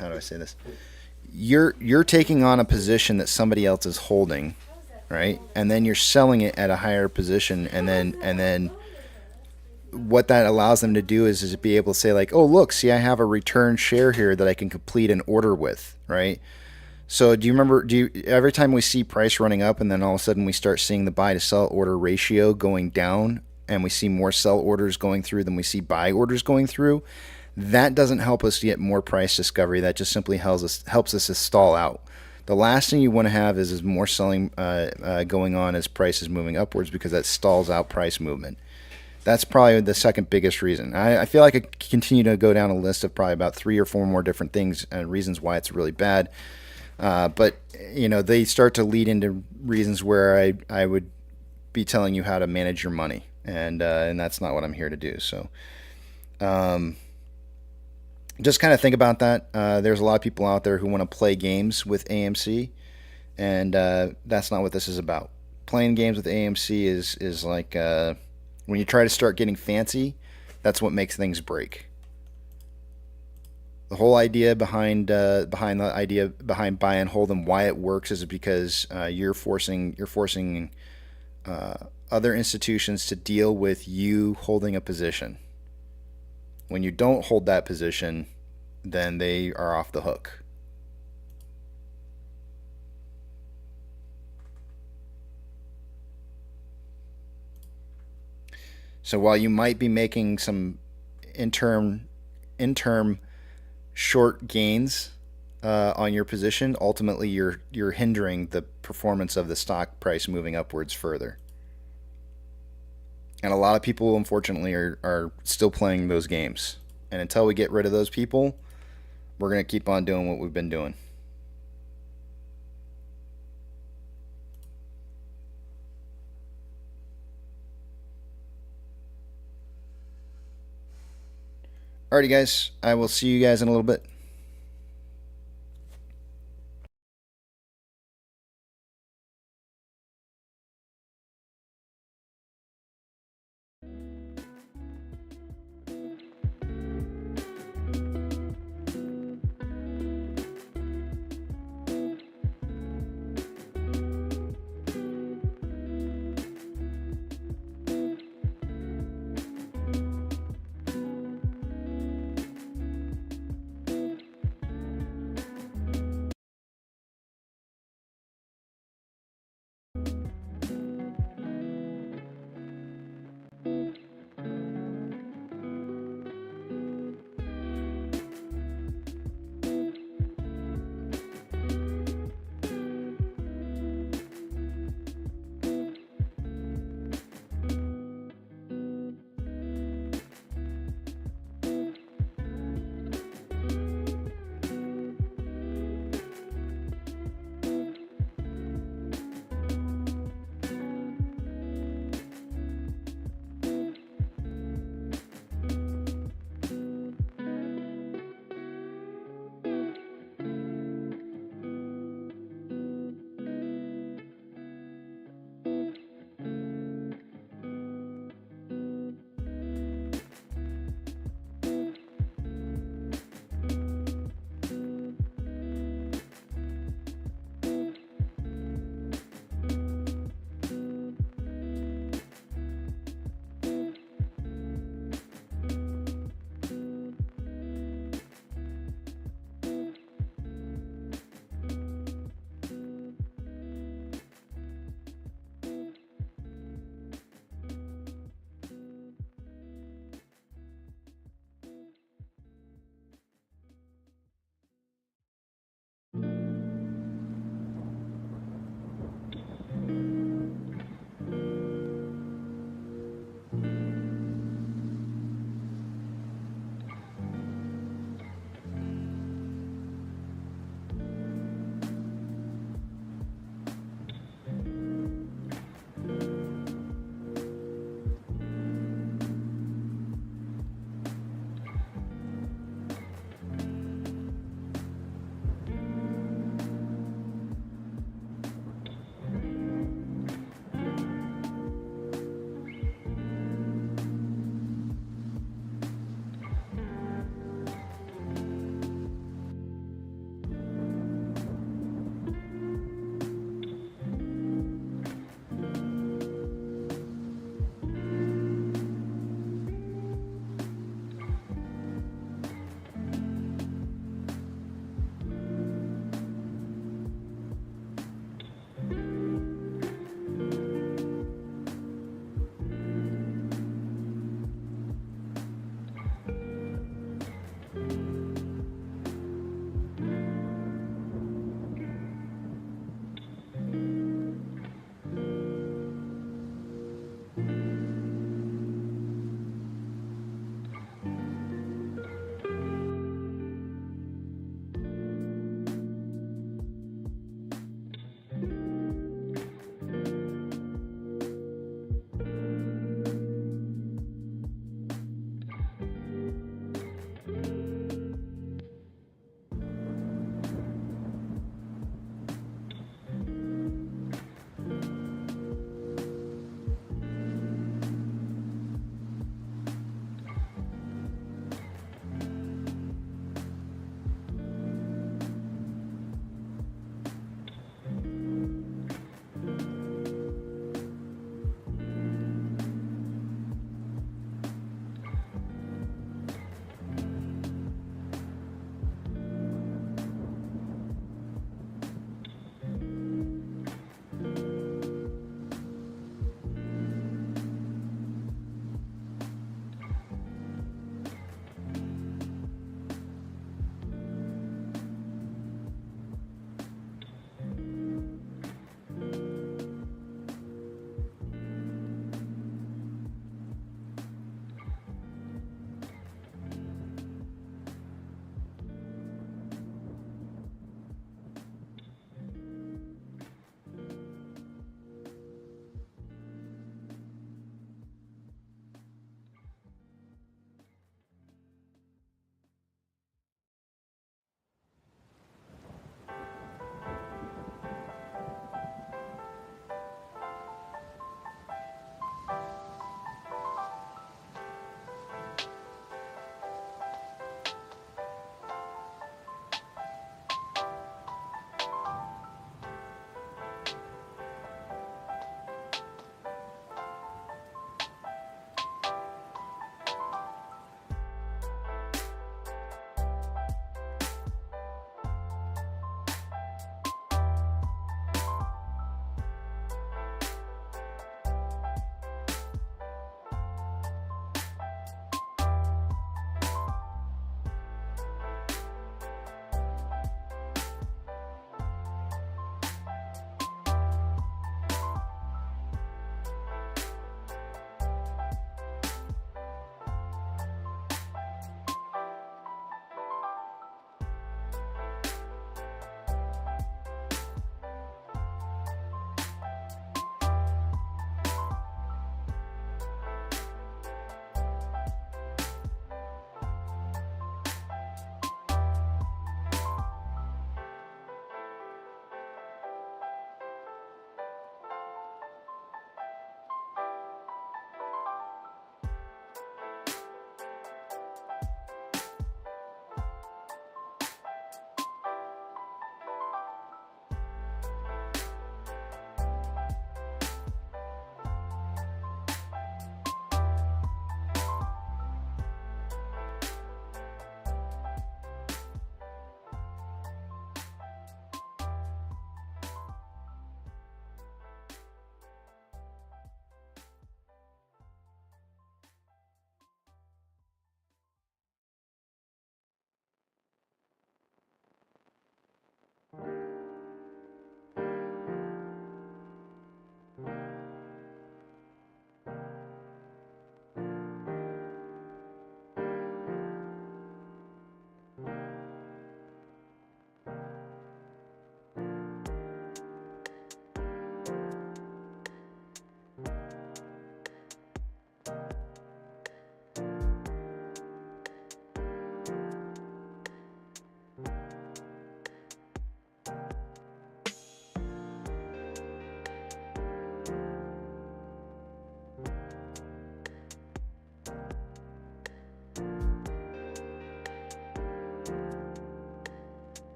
How do I say this? You're taking on a position that somebody else is holding, right? And then you're selling it at a higher position, and then what that allows them to do is to be able to say like, oh look, see, I have a return share here that I can complete an order with, right? So do you remember? Every time we see price running up, and then all of a sudden we start seeing the buy to sell order ratio going down, and we see more sell orders going through than we see buy orders going through? That doesn't help us get more price discovery. That just simply helps us to stall out. The last thing you want to have is more selling going on as price is moving upwards, because that stalls out price movement. That's probably the second biggest reason. I feel like I could continue to go down a list of probably about 3 or 4 more different things and reasons why it's really bad. But they start to lead into reasons where I would be telling you how to manage your money, and that's not what I'm here to do. So. Just kind of think about that. There's a lot of people out there who want to play games with AMC, and that's not what this is about. Playing games with AMC is like when you try to start getting fancy, that's what makes things break. The whole idea behind buy and hold and why it works is because you're forcing other institutions to deal with you holding a position. When you don't hold that position, then they are off the hook. So while you might be making some interim short gains on your position, ultimately you're hindering the performance of the stock price moving upwards further. And a lot of people, unfortunately, are still playing those games. And until we get rid of those people, we're going to keep on doing what we've been doing. Alrighty, guys. I will see you guys in a little bit.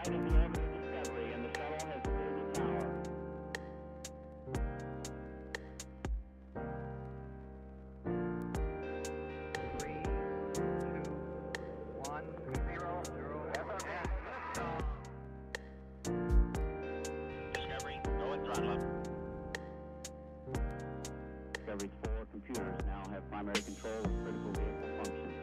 site of the Ape discovery, and the shuttle has cleared the tower. Discovery, go and throttle up. Discovery's 4 computers now have primary control of critical vehicle functions.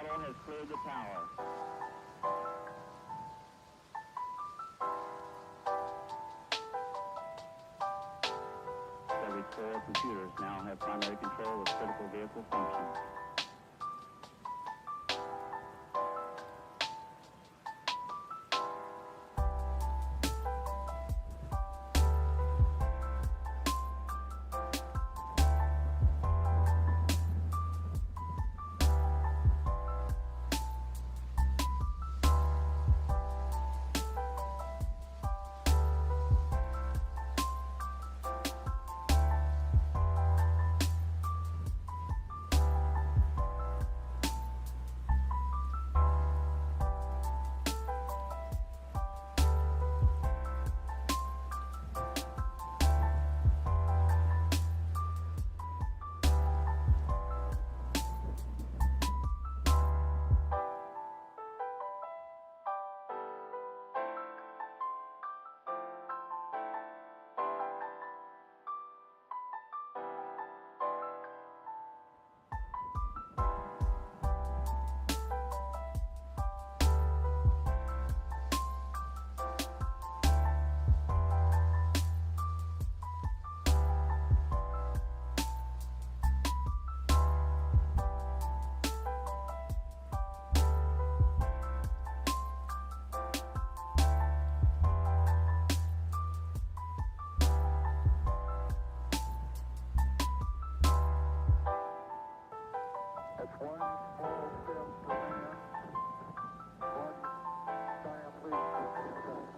Shuttle has cleared the tower. Every 4 computers now have primary control of critical vehicle functions. That's one small step for man, one giant leap for mankind.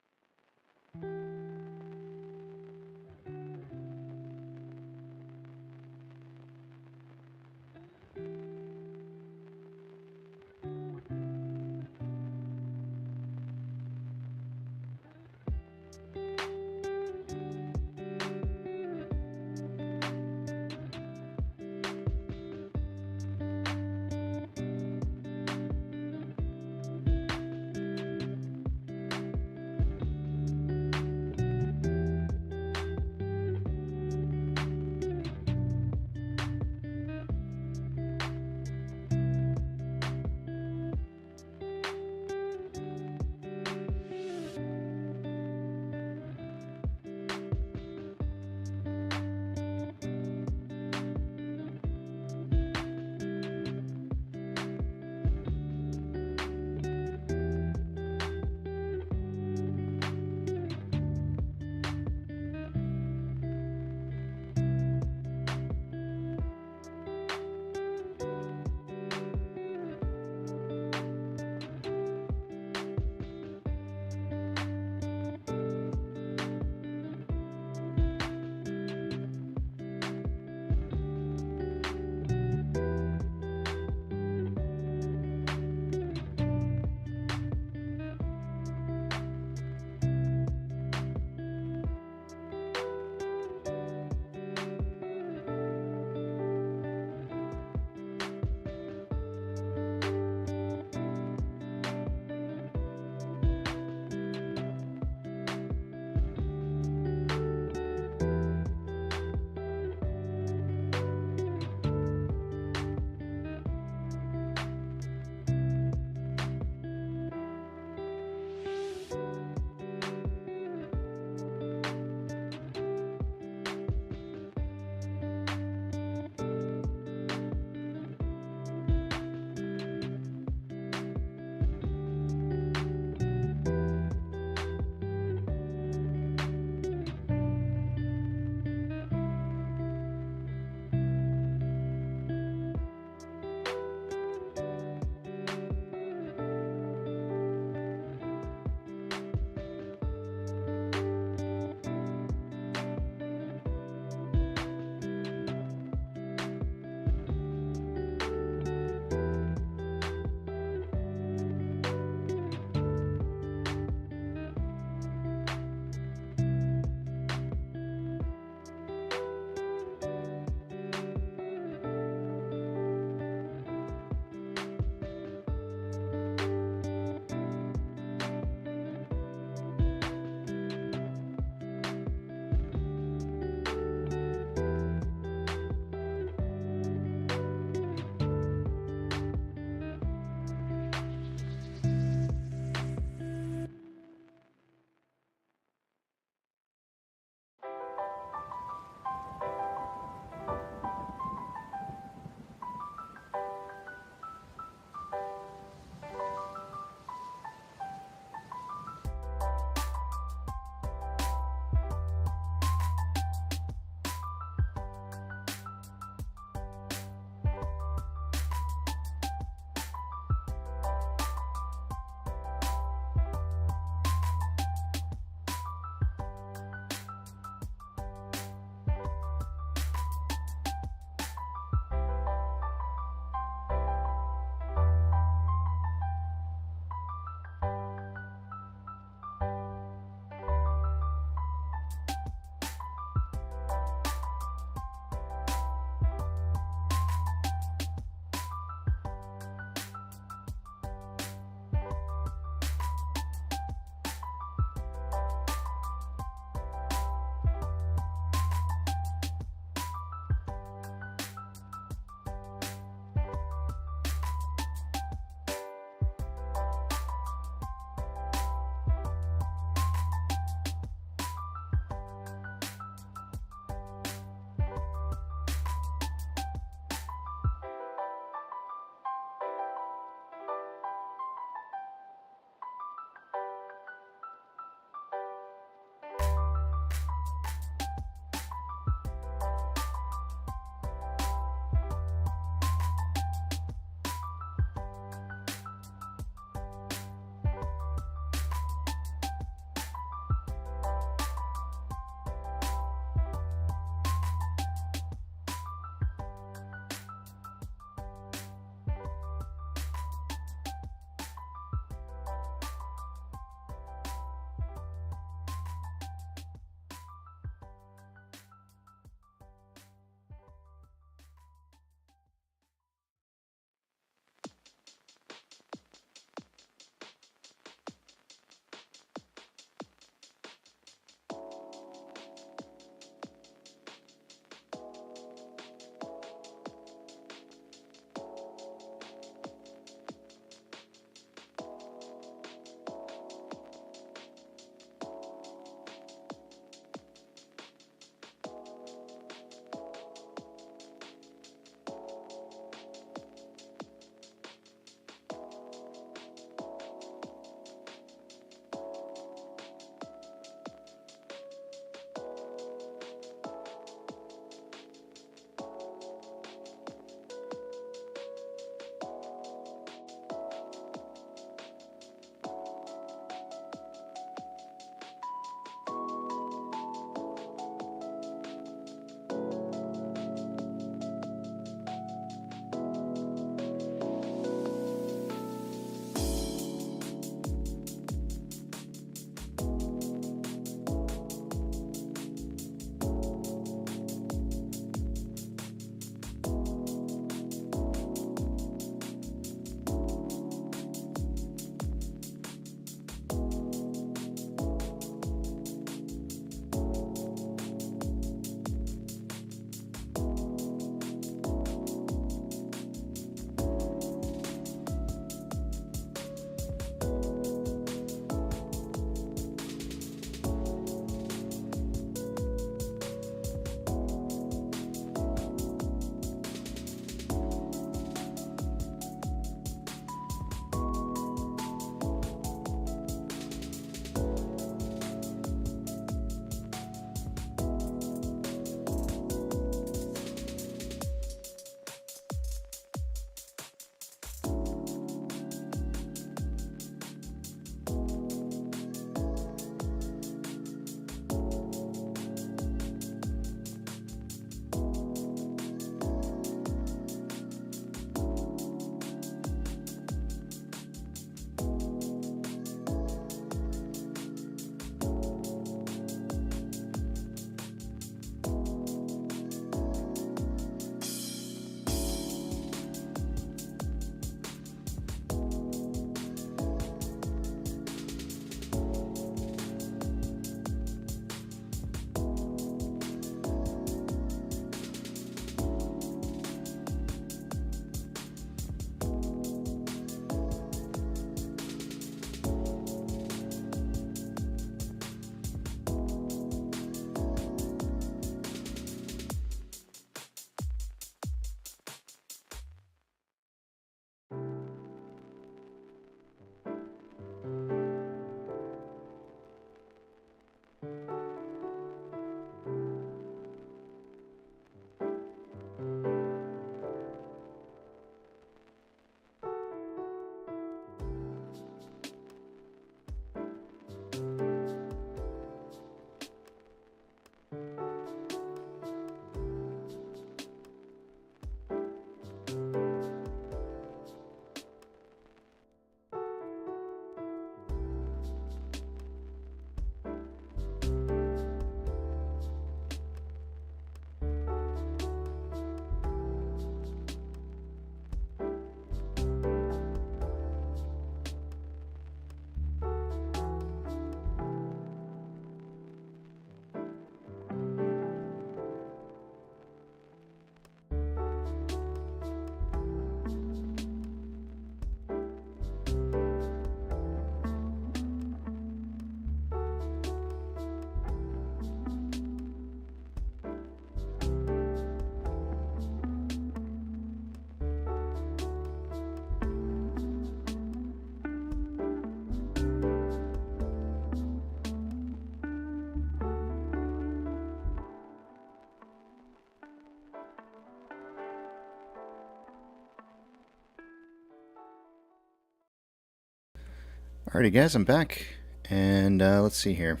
Alrighty, guys, I'm back, and let's see here.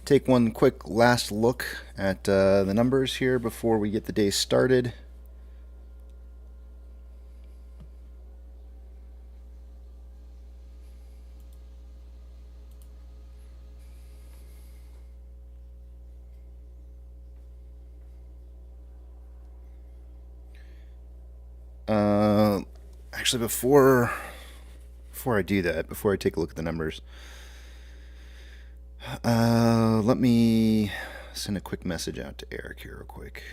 Take one quick last look at the numbers here before we get the day started. Actually, before I do that, before I take a look at the numbers, let me send a quick message out to Eric here real quick.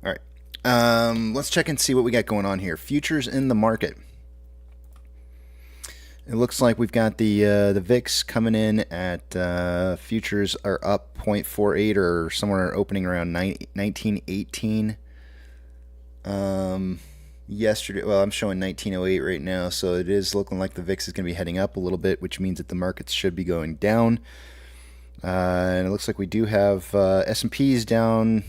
All right, let's check and see what we got going on here. Futures in the market. It looks like we've got the VIX coming in at futures are up 0.48 or somewhere opening around 1918. Yesterday, well, I'm showing 1908 right now, so it is looking like the VIX is going to be heading up a little bit, which means that the markets should be going down. And it looks like we do have S&Ps down.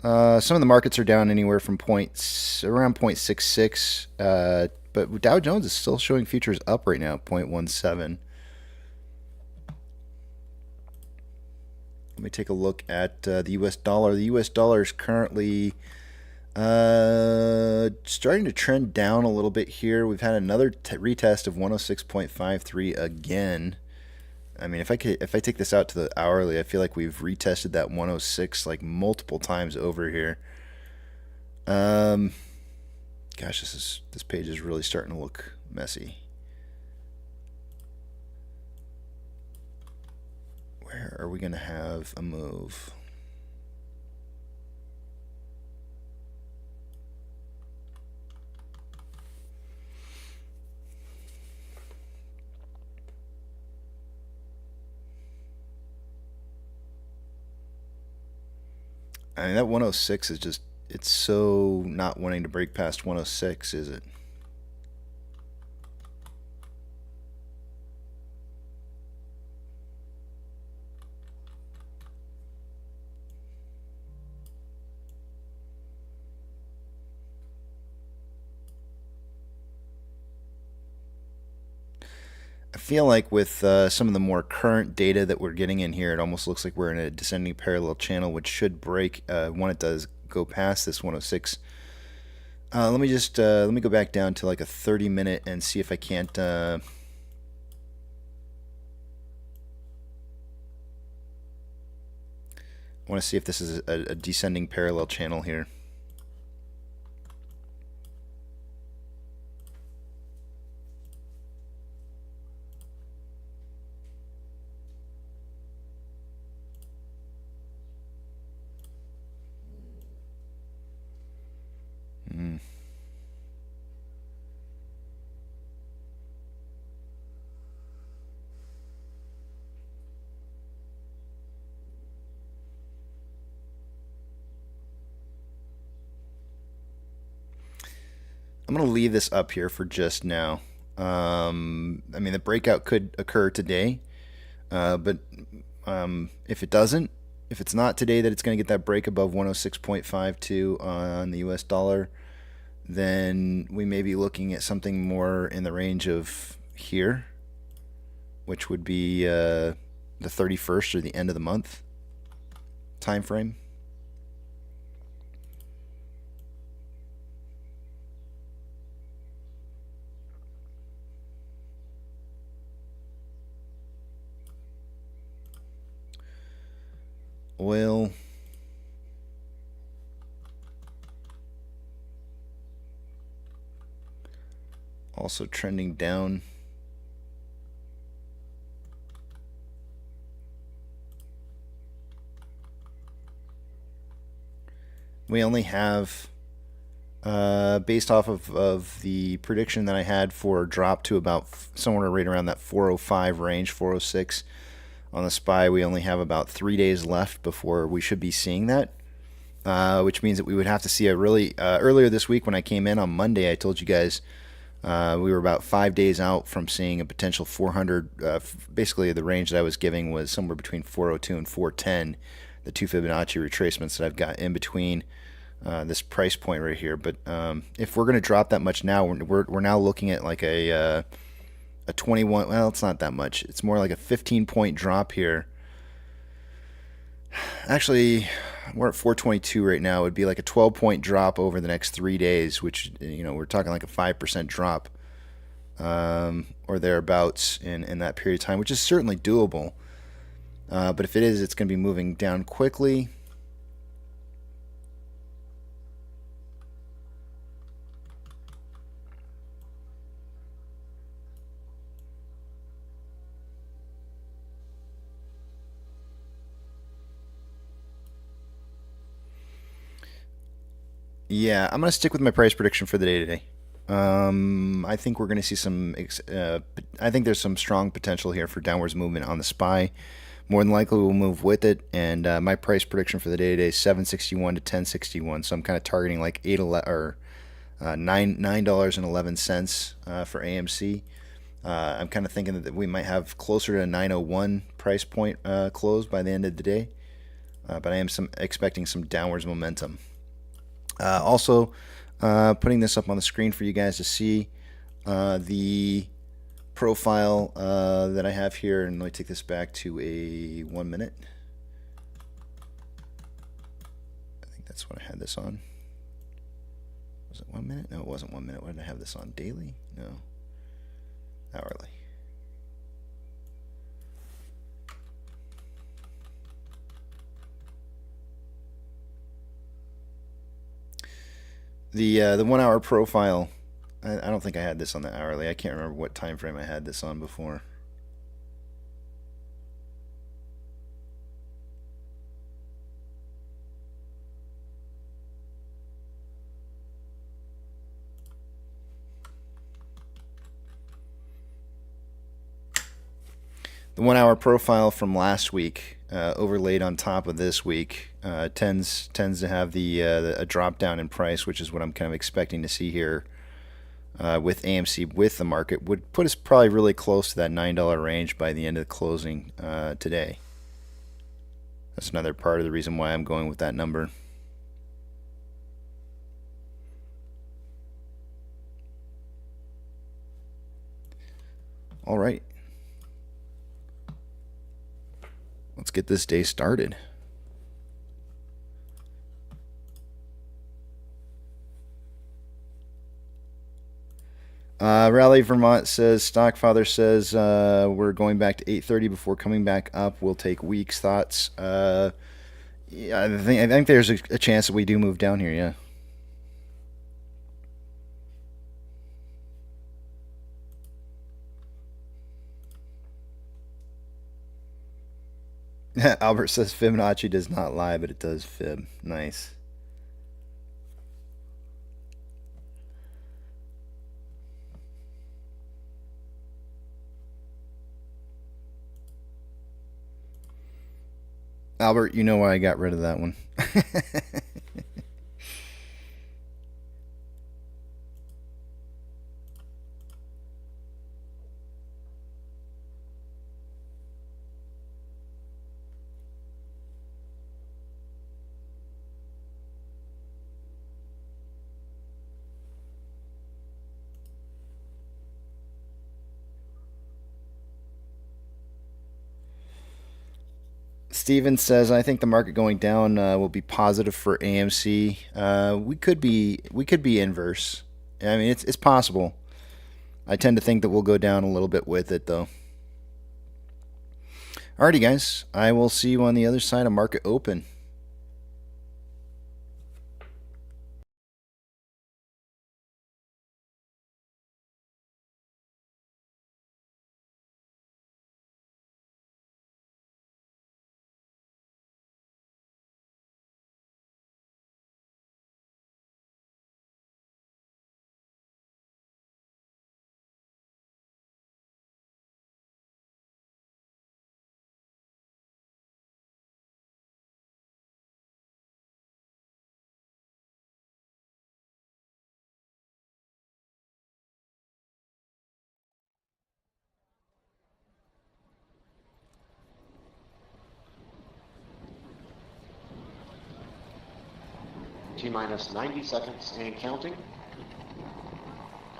Some of the markets are down anywhere from around 0.66. But Dow Jones is still showing futures up right now, 0.17. Let me take a look at the U.S. dollar. The U.S. dollar is currently starting to trend down a little bit here. We've had another retest of 106.53 again. I mean, if I take this out to the hourly, I feel like we've retested that 106 like multiple times over here. Gosh, this page is really starting to look messy. Where are we going to have a move? I mean, that 106 is just, it's so not wanting to break past 106, is it? I feel like with some of the more current data that we're getting in here, it almost looks like we're in a descending parallel channel, which should break when it does go past this 106. Let me go back down to like a 30-minute and see if I can't. I want to see if this is a descending parallel channel here. I'm going to leave this up here for just now. I mean, the breakout could occur today, but if it doesn't, if it's not today that it's going to get that break above 106.52 on the US dollar, then we may be looking at something more in the range of here, which would be the 31st or the end of the month time frame. Oil. Also trending down. We only have, based off of the prediction that I had for a drop to about somewhere right around that 405 range, 406 on the SPY, we only have about 3 days left before we should be seeing that, which means that we would have to see a really, earlier this week when I came in on Monday, I told you guys We were about 5 days out from seeing a potential 400. Basically, the range that I was giving was somewhere between 402 and 410. The two Fibonacci retracements that I've got in between this price point right here. But if we're going to drop that much now, we're now looking at like a 21. Well, it's not that much. It's more like a 15-point drop here. Actually, we're at 422 right now. It would be like a 12-point drop over the next 3 days, which, you know, we're talking like a 5% drop or thereabouts in that period of time, which is certainly doable. But if it is, it's going to be moving down quickly. Yeah, I'm going to stick with my price prediction for the day today. I think we're going to see some. I think there's some strong potential here for downwards movement on the SPY. More than likely, we'll move with it. And my price prediction for the day today is 761 to 1061. So I'm kind of targeting like $9.11 for AMC. I'm kind of thinking that we might have closer to 901 price point close by the end of the day. But I am expecting some downwards momentum. Also, putting this up on the screen for you guys to see the profile that I have here, and let me take this back to a 1 minute. I think that's what I had this on. Was it 1 minute? No, it wasn't 1 minute. What did I have this on? Daily? No. Hourly. The 1 hour profile, I don't think I had this on the hourly. I can't remember what time frame I had this on before. The 1 hour profile from last week, overlaid on top of this week, tends to have a drop down in price, which is what I'm kind of expecting to see here with AMC with the market. Would put us probably really close to that $9 range by the end of the closing today. That's another part of the reason why I'm going with that number. All right. Let's get this day started. Raleigh, Vermont says, Stockfather says, we're going back to 8:30 before coming back up. We'll take weeks. Thoughts? Yeah, I think there's a chance that we do move down here, yeah. Albert says Fibonacci does not lie, but it does fib. Nice. Albert, you know why I got rid of that one. Steven says, I think the market going down will be positive for AMC. We could be inverse. I mean, it's possible. I tend to think that we'll go down a little bit with it, though. Alrighty, guys. I will see you on the other side of market open. T-minus 90 seconds and counting.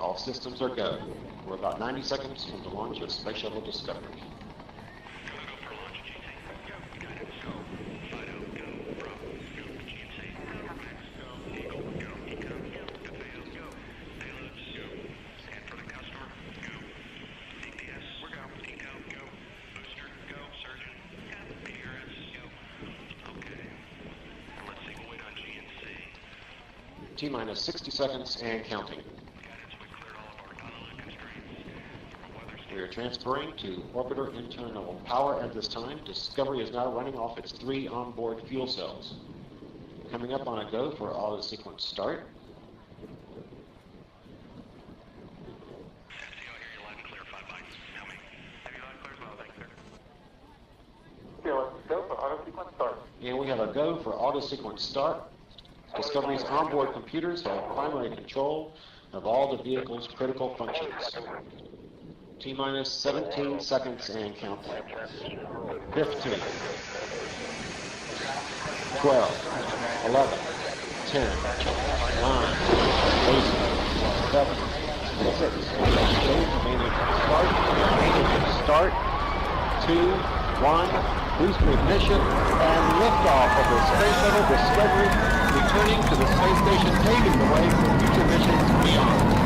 All systems are go. We're about 90 seconds from the launch of Space Shuttle Discovery. T-minus 60 seconds and counting. We are transferring to orbiter internal power at this time. Discovery is now running off its 3 onboard fuel cells. Coming up on a go for auto sequence start. Go for auto sequence start. And we have a go for auto sequence start. Discovery's onboard computers have primary control of all the vehicle's critical functions. T-minus 17 seconds and counting. 15, 12, 11, 10, 9, 8, 7, 6, start, 2, 1, booster ignition, and liftoff of the Space Shuttle Discovery, returning to the space station, paving the way for future missions beyond.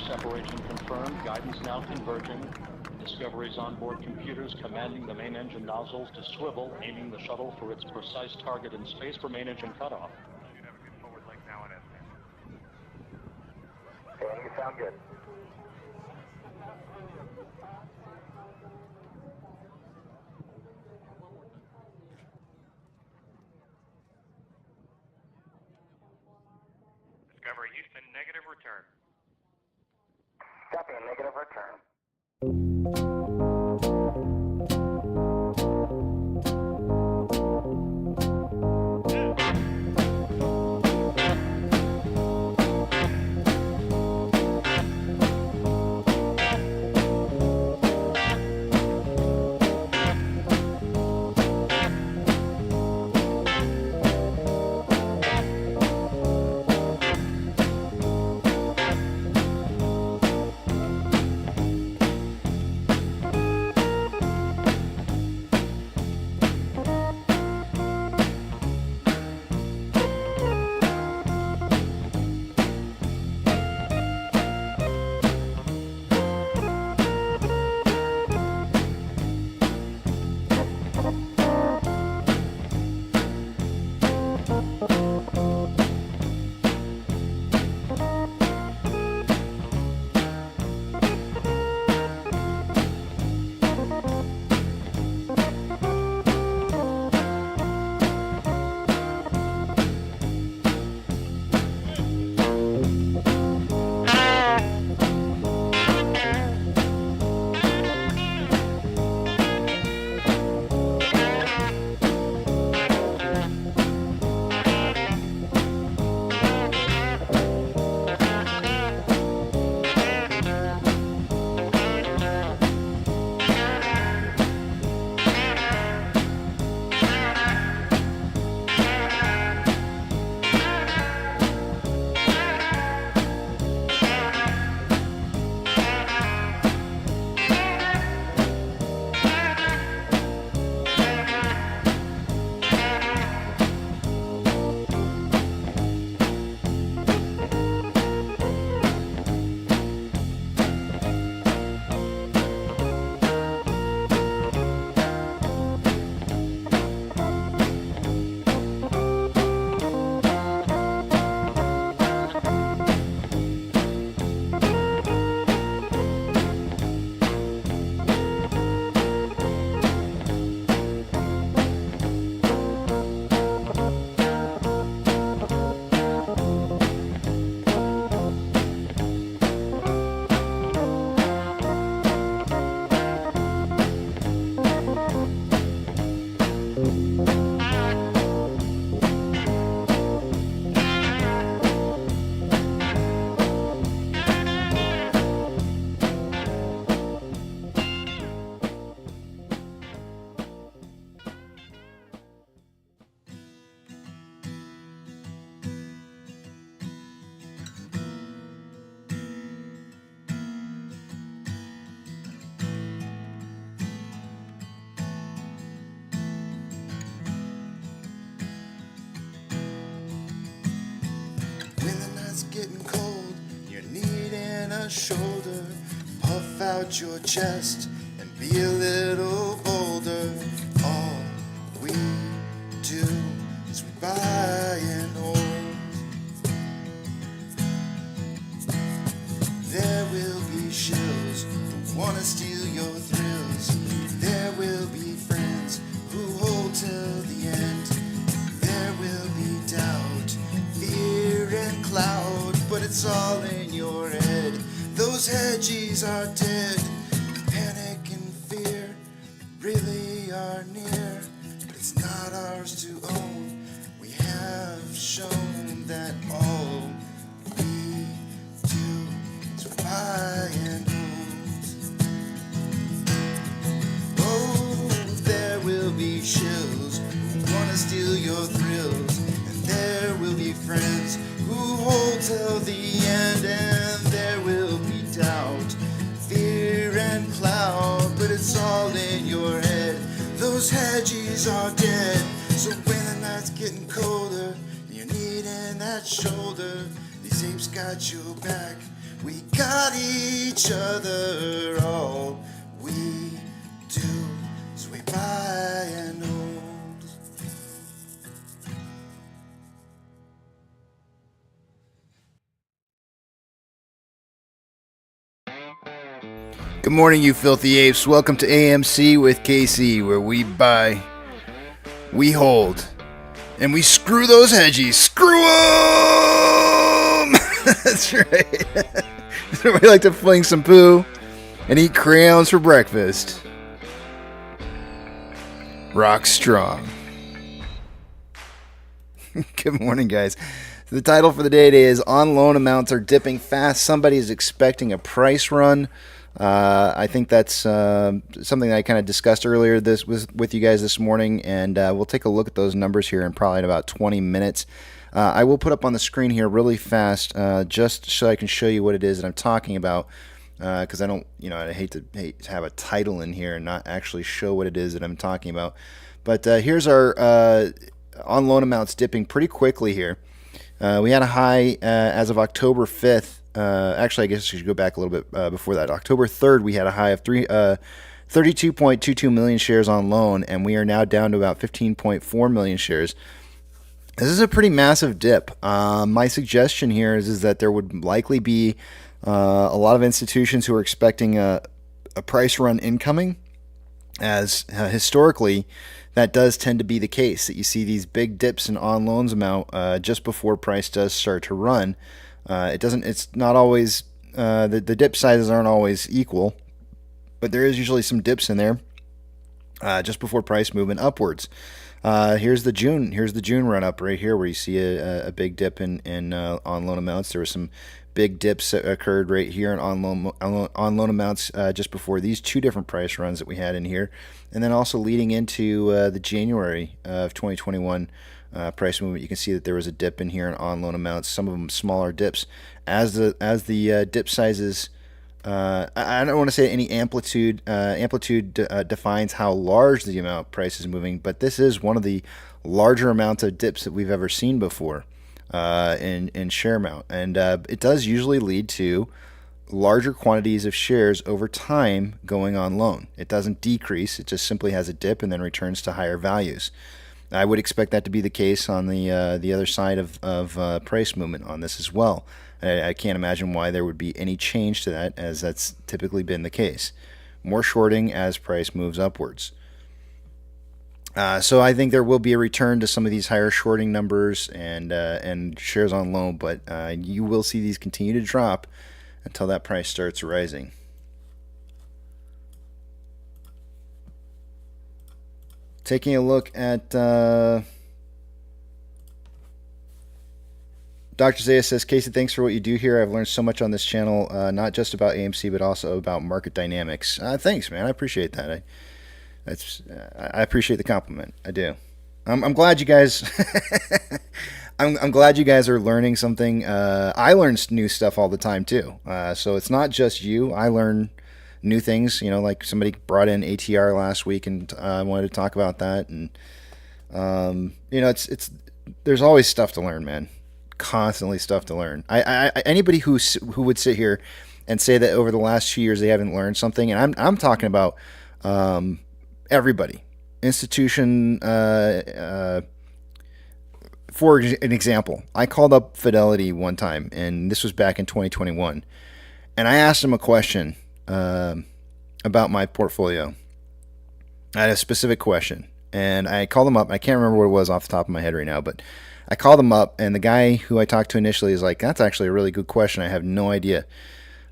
Separation confirmed. Guidance now converging. Discovery's onboard computers commanding the main engine nozzles to swivel, aiming the shuttle for its precise target in space for main engine cutoff. Should have a good forward link now and Okay, you sound good. Discovery Houston, negative return. Copy, a negative return. shoulder, puff out your chest, and be a little bolder. All we do is we buy and hold. There will be shills who wanna steal your thrills. There will be friends who hold till the end. There will be doubt, fear and cloud, but it's all in your head. Those hedgies are dead. Panic and fear really are near, but it's not ours to own. We have shown that all we do is buy and hold. Oh, there will be shills who wanna steal your thrills, and there will be friends who hold till the end, and there will be doubt, fear and cloud, but it's all in your head. Those hedgies are dead. So when the night's getting colder and you're needing that shoulder, these apes got your back. We got each other. All we do is we buy and hold. Good morning, you filthy apes. Welcome to AMC with KC, where we buy, we hold, and we screw those hedgies. Screw them! That's right. We like to fling some poo and eat crayons for breakfast. Rock strong. Good morning, guys. The title for the day today is On Loan Amounts Are Dipping Fast. Somebody is expecting a price run. I think that's something that I kind of discussed earlier with you guys this morning, and we'll take a look at those numbers here in probably in about 20 minutes. I will put up on the screen here really fast, just so I can show you what it is that I'm talking about, because I don't, I hate to have a title in here and not actually show what it is that I'm talking about. But here's our on loan amounts dipping pretty quickly here. We had a high as of October 5th. Actually, I guess I should go back a little bit before that. October 3rd, we had a high of 32.22 million shares on loan, and we are now down to about 15.4 million shares. This is a pretty massive dip. My suggestion here is that there would likely be a lot of institutions who are expecting a price run incoming, as historically that does tend to be the case, that you see these big dips in on loans amount just before price does start to run. It's not always, the dip sizes aren't always equal, but there is usually some dips in there just before price movement upwards. Here's the June run up right here, where you see a big dip in on loan amounts. There were some big dips that occurred right here in on loan amounts just before these two different price runs that we had in here, and then also leading into the January of 2021 price movement. You can see that there was a dip in here in on loan amounts. Some of them smaller dips as the dip sizes. I don't want to say any amplitude. Amplitude defines how large the amount price is moving, but this is one of the larger amounts of dips that we've ever seen before in share amount, and it does usually lead to larger quantities of shares over time going on loan. It doesn't decrease; it just simply has a dip and then returns to higher values. I would expect that to be the case on the other side of price movement on this as well. I can't imagine why there would be any change to that, as that's typically been the case. More shorting as price moves upwards. So I think there will be a return to some of these higher shorting numbers and shares on loan, but you will see these continue to drop until that price starts rising. Taking a look at Dr. Zaya says, Casey, thanks for what you do here. I've learned so much on this channel, not just about AMC, but also about market dynamics. Thanks, man. I appreciate that. I appreciate the compliment. I do. I'm glad you guys. I'm glad you guys are learning something. I learn new stuff all the time too. So it's not just you. I learn new things. Like somebody brought in ATR last week, and I wanted to talk about that. And it's there's always stuff to learn, man. Constantly stuff to learn. Anybody who would sit here and say that over the last 2 years they haven't learned something. And I'm talking about everybody, institution. For an example, I called up Fidelity one time, and this was back in 2021, and I asked them a question about my portfolio. I had a specific question, and I called them up. I can't remember what it was off the top of my head right now, but I called them up, and the guy who I talked to initially is like, "That's actually a really good question. I have no idea."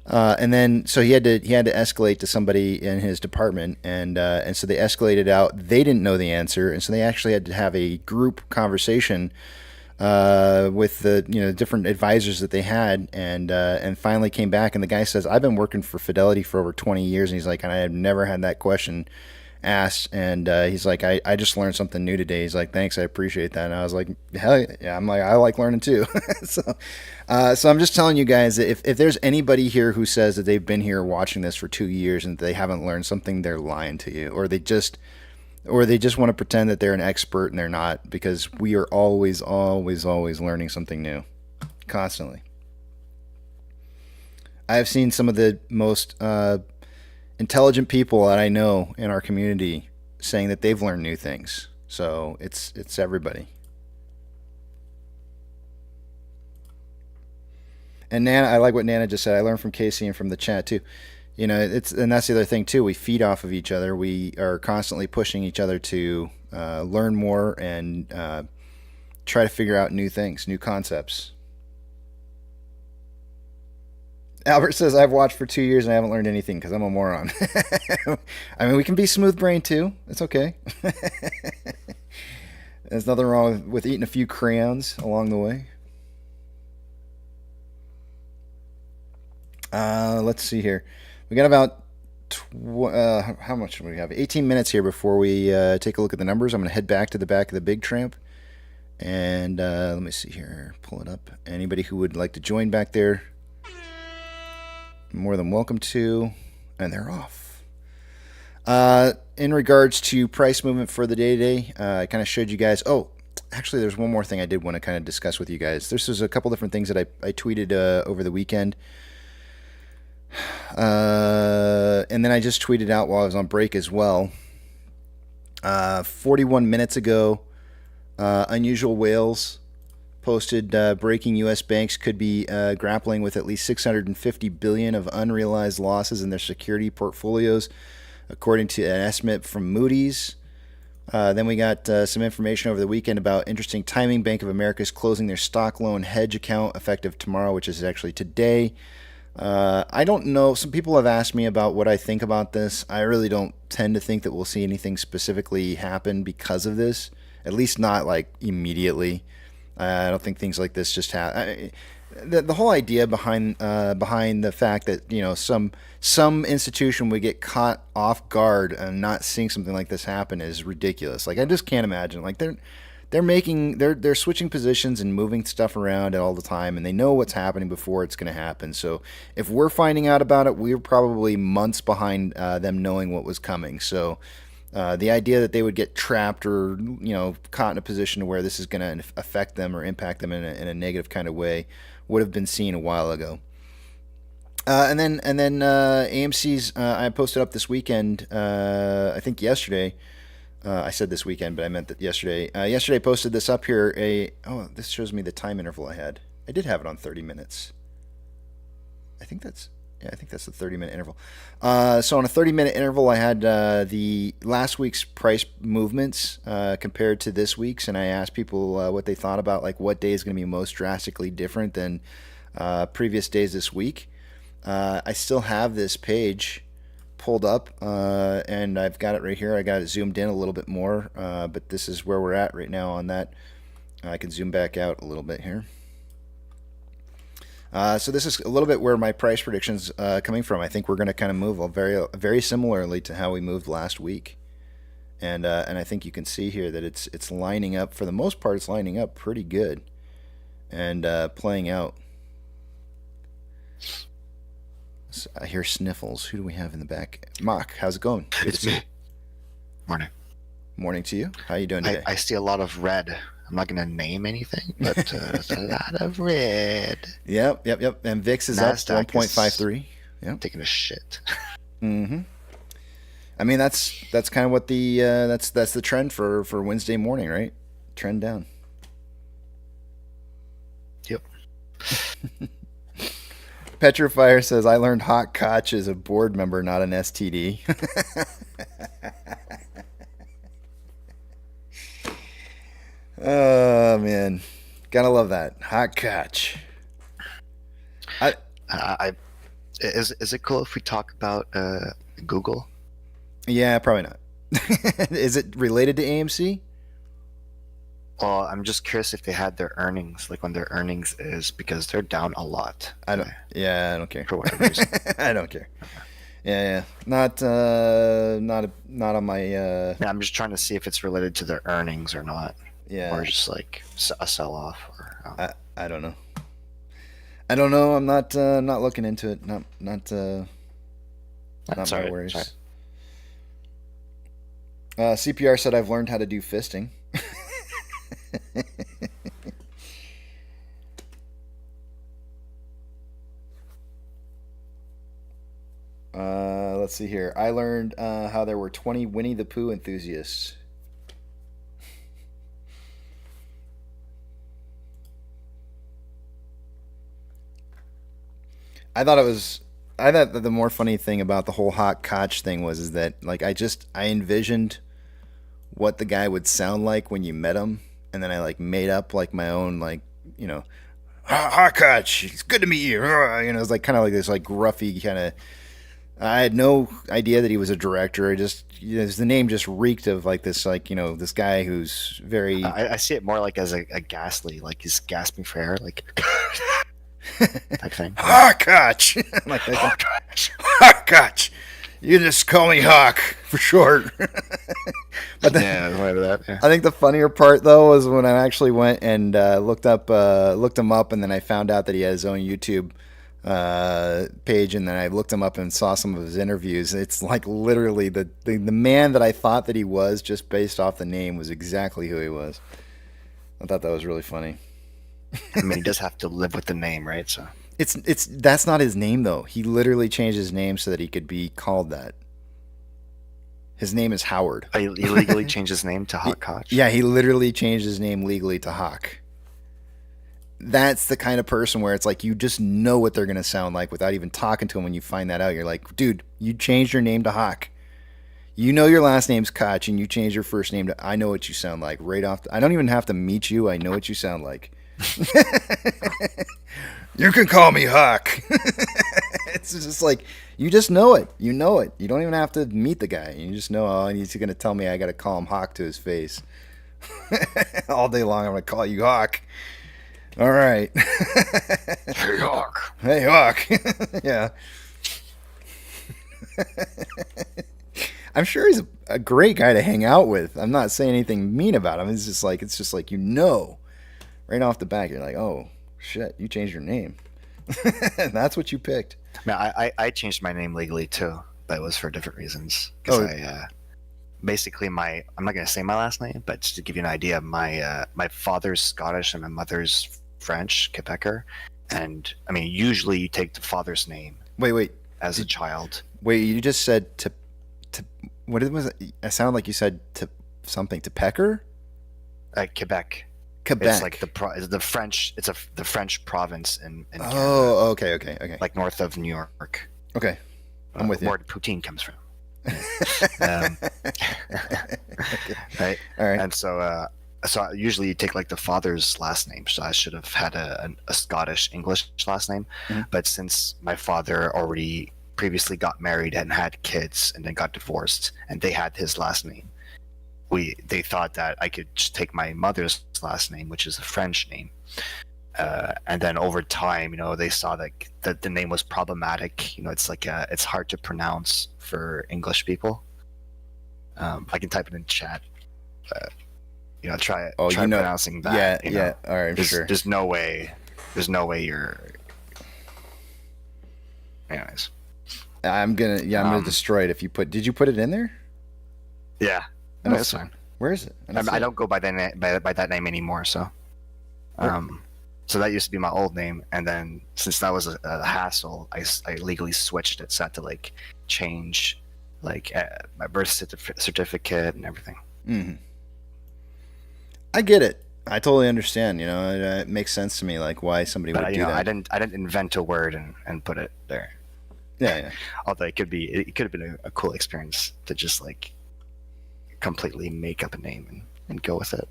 And then so he had to escalate to somebody in his department, and so they escalated out. They didn't know the answer, and so they actually had to have a group conversation with the different advisors that they had, and finally came back. And the guy says, "I've been working for Fidelity for over 20 years," and he's like, "and I have never had that question asked." And he's like, I just learned something new today. He's like, "Thanks, I appreciate that." And I was like, hell yeah. I'm like, I like learning too. So I'm just telling you guys that if there's anybody here who says that they've been here watching this for 2 years and they haven't learned something, they're lying to you, or they just want to pretend that they're an expert and they're not, because we are always learning something new, constantly. I have seen some of the most intelligent people that I know in our community saying that they've learned new things. So it's everybody. And Nana, I like what Nana just said. I learned from Casey and from the chat too. And that's the other thing too. We feed off of each other. We are constantly pushing each other to learn more and try to figure out new things, new concepts. Albert says, "I've watched for 2 years and I haven't learned anything because I'm a moron." I mean, we can be smooth brain too. It's okay. There's nothing wrong with eating a few crayons along the way. Let's see here. We got about how much do we have? 18 minutes here before we take a look at the numbers. I'm going to head back to the back of the big tramp. And let me see here. Pull it up. Anybody who would like to join back there, more than welcome to. And they're off. In regards to price movement for the day today, I kind of showed you guys. Oh, actually, there's one more thing I did want to kind of discuss with you guys. This is a couple different things that I tweeted over the weekend. And then I just tweeted out while I was on break as well. 41 minutes ago, Unusual Whales posted breaking U.S. banks could be grappling with at least $650 billion of unrealized losses in their security portfolios, according to an estimate from Moody's. Then we got some information over the weekend about interesting timing. Bank of America is closing their stock loan hedge account effective tomorrow, which is actually today. I don't know. Some people have asked me about what I think about this. I really don't tend to think that we'll see anything specifically happen because of this, at least not like immediately. I don't think things like this just happen. The whole idea behind the fact that some institution would get caught off guard and not seeing something like this happen is ridiculous. Like, I just can't imagine. Like, they're switching positions and moving stuff around all the time, and they know what's happening before it's going to happen. So if we're finding out about it, we're probably months behind them knowing what was coming. So the idea that they would get trapped or caught in a position where this is going to affect them or impact them in a negative kind of way would have been seen a while ago. And then AMC's I posted up this weekend. I think yesterday. I said this weekend, but I meant that yesterday. Yesterday I posted this up here. This shows me the time interval I had. I did have it on 30 minutes. I think that's the 30-minute interval. So on a 30-minute interval, I had the last week's price movements compared to this week's, and I asked people what they thought about, like, what day is going to be most drastically different than previous days this week. I still have this page pulled up, and I've got it right here. I got it zoomed in a little bit more, but this is where we're at right now on that. I can zoom back out a little bit here. So this is a little bit where my price predictions coming from. I think we're going to kind of move very, very similarly to how we moved last week, and I think you can see here that it's lining up for the most part. It's lining up pretty good, and playing out. So I hear sniffles. Who do we have in the back? Mock, how's it going? It's me. Morning. Morning to you. How you doing today? I see a lot of red. I'm not going to name anything, but there's a lot of red. Yep. And VIX is NASDAQ up 1.53. Yeah. taking a shit. Mm-hmm. I mean, that's kind of what the that's the trend for Wednesday morning, right? Trend down. Yep. Petrifier says, I learned hot cotch is a board member, not an STD. Oh, man. Gotta love that. Hot cotch. Is it cool if we talk about Google? Yeah, probably not. Is it related to AMC? Well, I'm just curious if they had their earnings, like when their earnings is, because they're down a lot. I don't. Yeah, I don't care. For whatever reason. I don't care. Yeah. Not on my. Yeah, I'm just trying to see if it's related to their earnings or not. Yeah. Or just like a sell off. Or I don't know. I don't know. I'm not looking into it. Not my worries. CPR said I've learned how to do fisting. Let's see here. I learned how there were 20 Winnie the Pooh enthusiasts. I thought that the more funny thing about the whole hot cotch thing was that like I envisioned what the guy would sound like when you met him, and then I like made up like my own like, you know, hot cotch, it's good to meet you. You know, it's like kind of like this like gruffy kind of. I had no idea that he was a director. I just, you know, the name just reeked of like this, like, you know, this guy who's very. I see it more like as a ghastly, like he's gasping for air, like. Type thing. Hawkatch. Like Hawkatch. You just call me Hawk for short. But yeah, whatever that. Yeah. I think the funnier part though was when I actually went and looked him up, and then I found out that he had his own YouTube page, and then I looked him up and saw some of his interviews. It's like literally the man that I thought that he was just based off the name was exactly who he was. I thought that was really funny. I mean, he does have to live with the name, right? So it's that's not his name though. He literally changed his name so that he could be called that. His name is Howard. He legally changed his name to Hot Koch? Yeah, he literally changed his name legally to Hawk. That's the kind of person where it's like you just know what they're gonna sound like without even talking to them. When you find that out, you're like, dude, you changed your name to Hawk. You know your last name's Koch, and you changed your first name to. I know what you sound like right off. I don't even have to meet you. I know what you sound like. You can call me Hawk. It's just like you just know it. You know it. You don't even have to meet the guy. You just know. Oh, he's gonna tell me I got to call him Hawk to his face. All day long, I'm gonna call you Hawk. All right. Hey Hawk. Hey Hawk. Yeah. I'm sure he's a great guy to hang out with. I'm not saying anything mean about him. It's just like you know. Right off the bat, you're like, oh, shit, you changed your name. That's what you picked. No, I changed my name legally, too. But it was for different reasons. Oh. Basically, I'm not going to say my last name, but just to give you an idea, my father's Scottish and my mother's French, Quebecer. And, I mean, usually you take the father's name. Wait. As a child. Wait, you just said to what was it? It sounded like you said to something, to Pecker? Quebec. Quebec. It's like the French. It's the French province in Canada. Oh, okay. Like north of New York. Okay, I'm with you. Where poutine comes from. Okay. Right. All right. And so usually you take like the father's last name. So I should have had a Scottish English last name, but since my father already previously got married and had kids and then got divorced, and they had his last name. They thought that I could just take my mother's last name, which is a French name, and then over time, you know, they saw that the name was problematic. You know, it's like it's hard to pronounce for English people. I can type it in chat. You know, try pronouncing that. Yeah. All right, sure. There's no way you're. Anyways, I'm gonna destroy it if you put. Did you put it in there? Yeah. No, that's fine. Where is it? I don't go by that name anymore. So, So that used to be my old name, and then since that was a hassle, I legally switched it. So I had to like change like my birth certificate and everything. Mm-hmm. I get it. I totally understand. You know, it makes sense to me, like why somebody would do that. I didn't invent a word and put it there. Yeah. Although it could have been a cool experience to just like completely make up a name and go with it.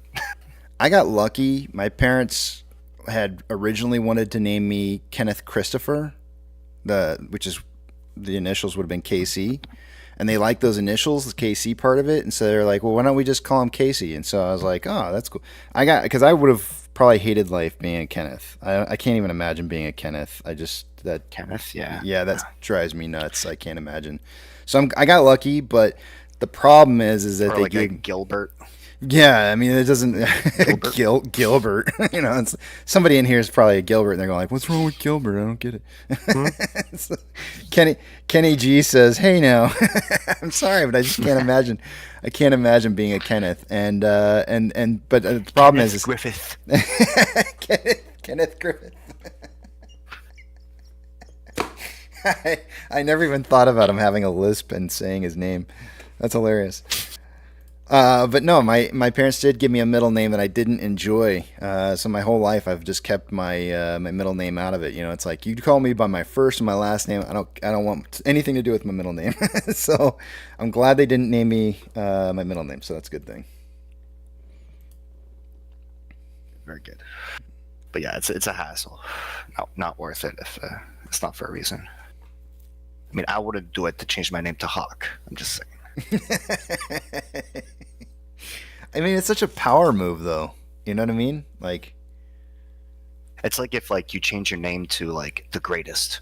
I got lucky. My parents had originally wanted to name me Kenneth Christopher, which is the initials would have been KC, and they liked those initials, the KC part of it, and so they're like, well, why don't we just call him Casey? And so I was like, oh, that's cool. Because I would have probably hated life being a Kenneth. I can't even imagine being a Kenneth. Kenneth, yeah, that drives me nuts. I can't imagine. So I got lucky, but the problem is that they like a Gilbert. Yeah, I mean it doesn't. Gilbert, you know, somebody in here is probably a Gilbert, and they're going like, "What's wrong with Gilbert? I don't get it." So, Kenny G says, "Hey, now, I'm sorry, but I just can't imagine. I can't imagine being a Kenneth." And but the problem is Griffith. Kenneth Griffith. I never even thought about him having a lisp and saying his name. That's hilarious. But no, my parents did give me a middle name that I didn't enjoy. So my whole life I've just kept my my middle name out of it. You know, it's like you call me by my first and my last name. I don't want anything to do with my middle name. So I'm glad they didn't name me my middle name. So that's a good thing. Very good. But yeah, it's a hassle. Not worth it if it's not for a reason. I mean, I wouldn't do it to change my name to Hawk. I'm just saying. I mean, it's such a power move, though. You know what I mean? Like, it's like if like you change your name to like the Greatest.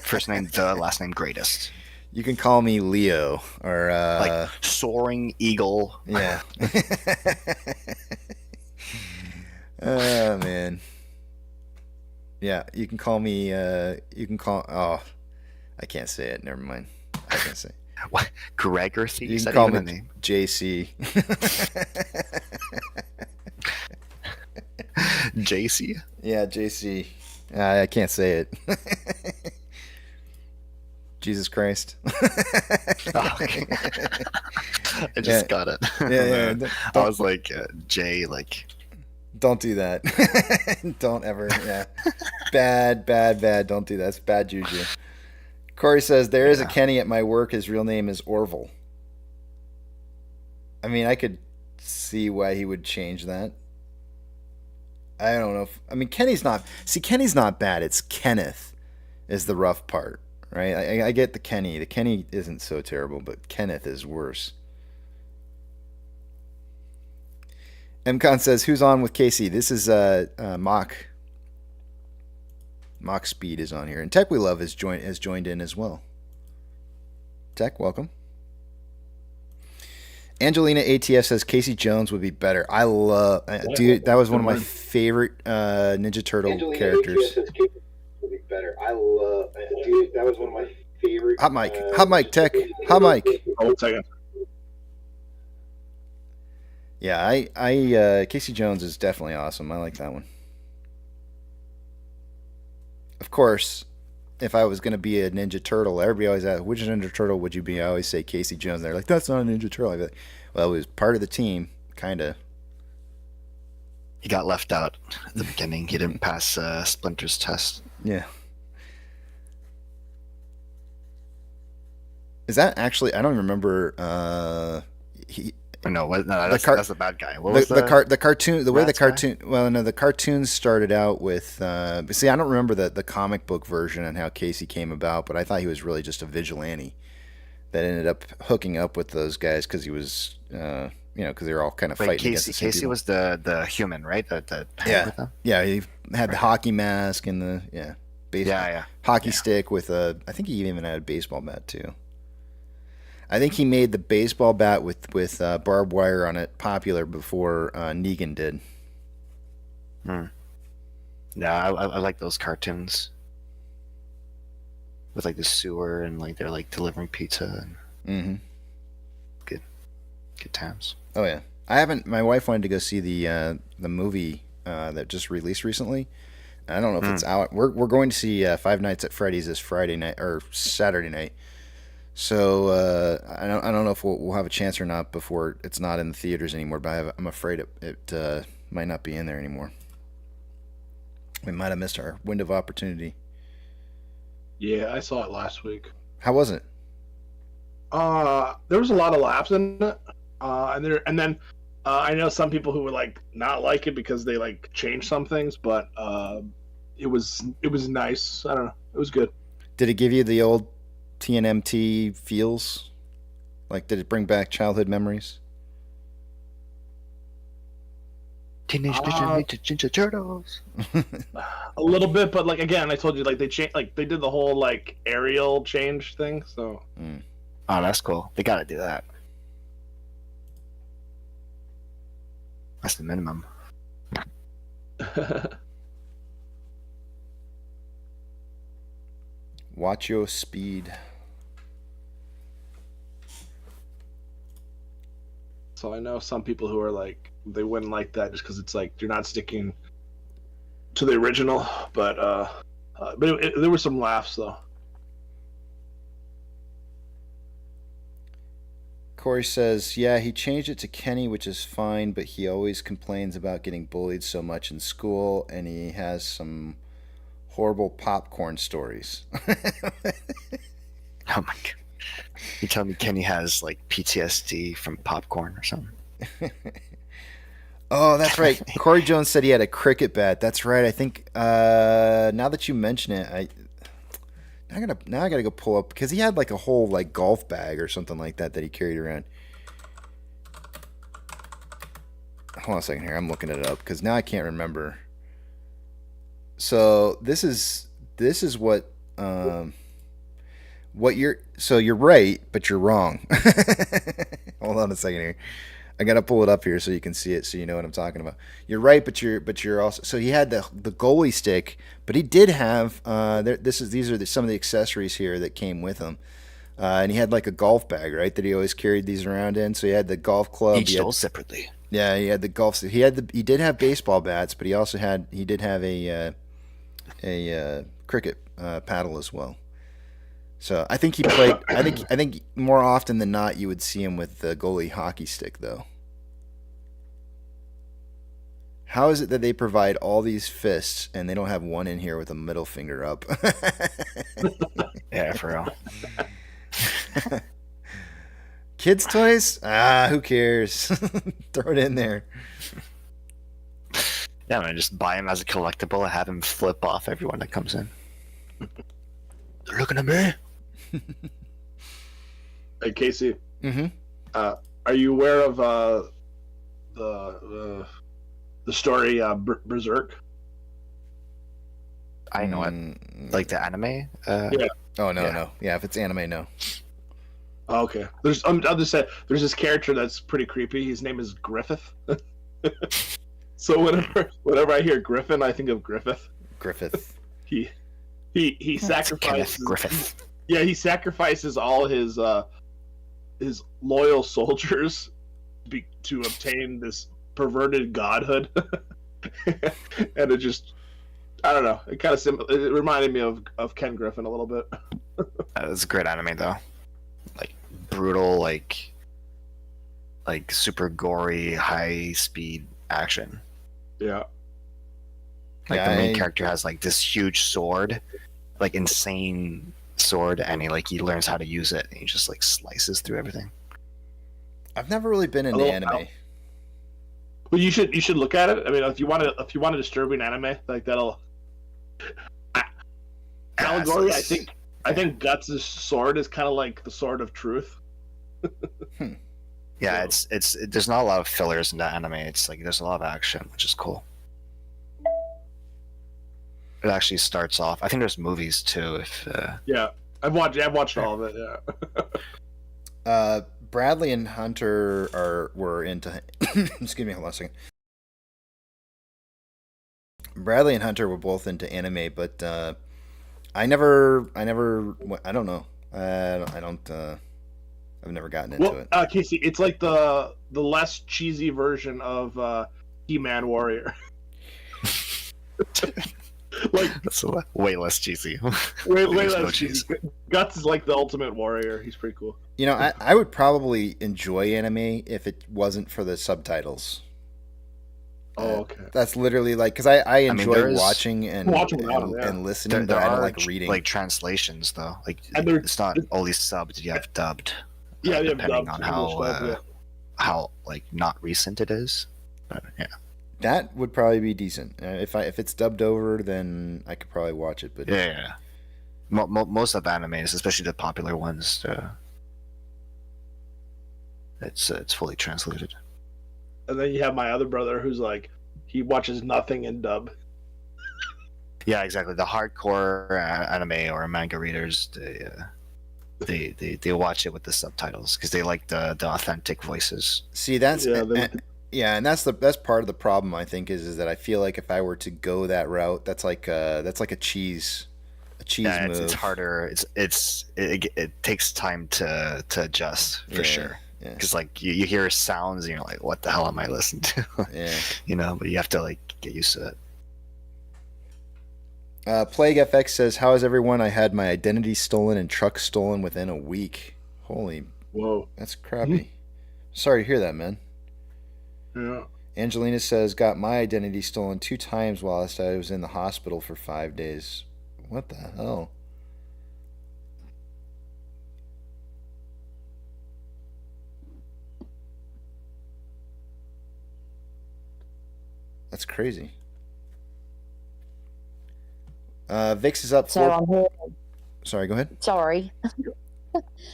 First name the, last name Greatest. You can call me Leo or like Soaring Eagle. Yeah. Oh man. Yeah, you can call me. Oh, I can't say it. Never mind. I can't say. What? Gregorcy? You can call me name? JC. JC? Yeah, JC. I can't say it. Jesus Christ. Oh, okay. I just got it. Yeah. I was like, J, like. Don't do that. Don't ever. Yeah. Bad. Don't do that. It's bad juju. Corey says, there is a Kenny at my work. His real name is Orville. I mean, I could see why he would change that. I don't know. Kenny's not bad. It's Kenneth is the rough part, right? I get the Kenny. The Kenny isn't so terrible, but Kenneth is worse. MCon says, who's on with Casey? This is Mock. Mock Speed is on here. And Tech We Love has joined in as well. Tech, welcome. Angelina ATF says Casey Jones would be better. I love... dude, that was one of my favorite Ninja Turtle characters. ATF says Casey would be better. I love... dude, that was one of my favorite... Hot mic, Tech. Hot mic. Hold a second. Yeah, I Casey Jones is definitely awesome. I like that one. Of course, if I was going to be a Ninja Turtle, everybody always asks, which Ninja Turtle would you be? I always say Casey Jones. They're like, that's not a Ninja Turtle. I'd be like, well, it was part of the team, kind of. He got left out at the beginning. He didn't pass Splinter's test. Yeah. Is that actually, I don't remember, that's the bad guy. What was the cartoon? The way the cartoon. Guy? Well, no, the cartoons started out with. See, I don't remember the comic book version and how Casey came about, but I thought he was really just a vigilante that ended up hooking up with those guys because he was, because they were all kind of fighting against the same Casey people. was the human, right? Yeah. He had the hockey mask and the baseball hockey stick with a. I think he even had a baseball bat too. I think he made the baseball bat with barbed wire on it popular before Negan did. Yeah, I like those cartoons with like the sewer and like they're like delivering pizza and good times. Oh yeah, I haven't. My wife wanted to go see the movie that just released recently. I don't know if it's out. We're going to see Five Nights at Freddy's this Friday night or Saturday night. So I don't know if we'll have a chance or not before it's not in the theaters anymore. But I'm afraid it might not be in there anymore. We might have missed our window of opportunity. Yeah, I saw it last week. How was it? There was a lot of laughs in it, and then I know some people who would like not like it because they like changed some things, but it was nice. I don't know, it was good. Did it give you the old TNMT feels? Like, did it bring back childhood memories? Teenage Mutant Ninja Turtles. A little bit, but like again, I told you, like they changed, like they did the whole like aerial change thing. So, Oh, that's cool. They gotta do that. That's the minimum. Watch your speed. So I know some people who are like they wouldn't like that just because it's like you're not sticking to the original, but there were some laughs though. Corey says, yeah, he changed it to Kenny, which is fine, but he always complains about getting bullied so much in school, and he has some horrible popcorn stories. Oh my god. You tell me Kenny has like PTSD from popcorn or something? Oh, that's right. Corey Jones said he had a cricket bat. That's right. I think now that you mention it, I gotta go pull up because he had like a whole like golf bag or something like that he carried around. Hold on a second here. I'm looking it up because now I can't remember. So this is what you're right, but you're wrong. Hold on a second here. I gotta pull it up here so you can see it, so you know what I'm talking about. You're right, but you're also. So he had the goalie stick, but he did have. These are some of the accessories here that came with him, and he had like a golf bag, right? That he always carried these around in. So he had the golf club. Each sold separately. Yeah, he had the golf. He did have baseball bats, but he did have a cricket paddle as well. So I think he played. I think more often than not, you would see him with the goalie hockey stick, though. How is it that they provide all these fists and they don't have one in here with a middle finger up? Yeah, for real. Kids' toys? Who cares? Throw it in there. Yeah, man, just buy him as a collectible and have him flip off everyone that comes in. They're looking at me. Hey, Casey. Mm-hmm. Are you aware of the story Berserk? I know it. Like the anime? Yeah. Oh no. Yeah, if it's anime, no. Oh, okay. I'll just say there's this character that's pretty creepy. His name is Griffith. So whenever I hear Griffin, I think of Griffith. Griffith. He sacrifices Griffith. Yeah, he sacrifices all his loyal soldiers to obtain this perverted godhood. And it just, I don't know, it kind of it reminded me of Ken Griffin a little bit. That was a great anime though. Like brutal, like super gory, high speed action. Yeah. Like the main character has like this huge sword, like insane sword, and he learns how to use it, and he just like slices through everything. I've never really been into anime. Well, you should look at it. I mean, if you want a disturbing anime like that'll allegory. I think Guts' sword is kind of like the sword of truth. Yeah, it's there's not a lot of fillers in that anime. It's like there's a lot of action, which is cool. It actually starts off. I think there's movies too. If yeah, I've watched all of it. Yeah. Bradley and Hunter were into. Excuse me, hold on a second. Bradley and Hunter were both into anime, but I don't know. I've never gotten into it. Casey, it's like the less cheesy version of He-Man Warrior. Like That's way less cheesy. way There's no less cheesy. Guts is like the ultimate warrior. He's pretty cool. You know, I would probably enjoy anime if it wasn't for the subtitles. Oh, okay. That's literally like, because I enjoy there is- watching and without 'em, yeah. and listening, There but I don't are like reading. like translations though. Like And they're- it's not always subbed. You have dubbed. Yeah, you have depending dubbed on English stuff, yeah. how like not recent it is. But yeah. That would probably be decent. If it's dubbed over, then I could probably watch it. But Yeah. Most of the animes, especially the popular ones, it's fully translated. And then you have my other brother who's like, he watches nothing in dub. Yeah, exactly. The hardcore anime or manga readers, they watch it with the subtitles because they like the authentic voices. see, that's Yeah, and that's part of the problem. I think is that I feel like if I were to go that route, that's like a cheese Yeah, move. it's harder. It takes time to adjust for sure. Yeah. Because like you hear sounds and you're like, what the hell am I listening to? Yeah. You know, but you have to like get used to it. Plague FX says, "How is everyone? I had my identity stolen and truck stolen within a week. Holy, whoa. that's crappy. Sorry to hear that, man." Yeah. Angelina says, "Got my identity stolen 2 times whilst I was in the hospital for 5 days. What the hell?" That's crazy. Vix is up. So I'm here. Sorry, go ahead. Sorry.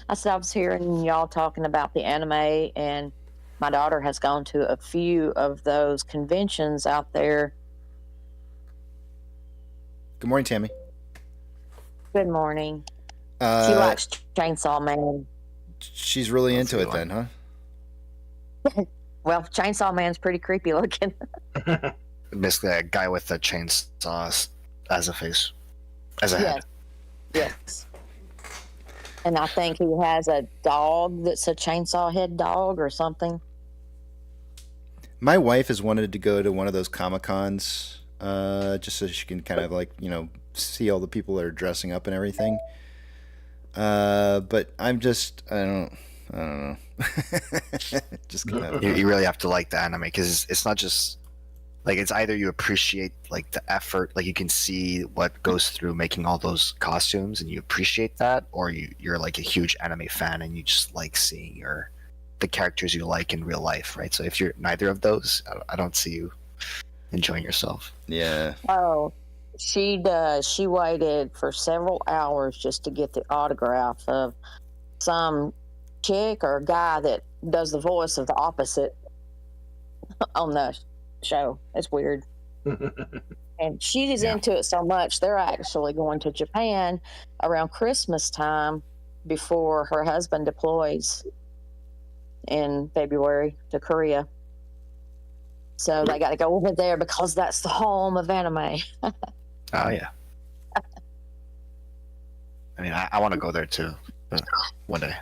I said I was hearing y'all talking about the anime, and my daughter has gone to a few of those conventions out there. Good morning, Tammy. Good morning. She likes Chainsaw Man. She's really into it then, huh? Well, Chainsaw Man's pretty creepy looking. Basically, a guy with a chainsaw as a face, as a head. Yes. And I think he has a dog that's a chainsaw head dog or something. My wife has wanted to go to one of those Comic-Cons, just so she can kind of like, see all the people that are dressing up and everything. But I don't know. Just kind of. You really have to like the anime because it's not just like it's either you appreciate like the effort, like you can see what goes through making all those costumes and you appreciate that, or you're like a huge anime fan and you just like seeing the characters you like in real life, right? So if you're neither of those, I don't see you enjoying yourself. Yeah. Oh, she does. She waited for several hours just to get the autograph of some chick or guy that does the voice of the opposite on the show. It's weird. And she is into it so much, they're actually going to Japan around Christmas time before her husband deploys in February to Korea. So they got to go over there because that's the home of anime. Oh yeah. I mean, I want to go there too, one day.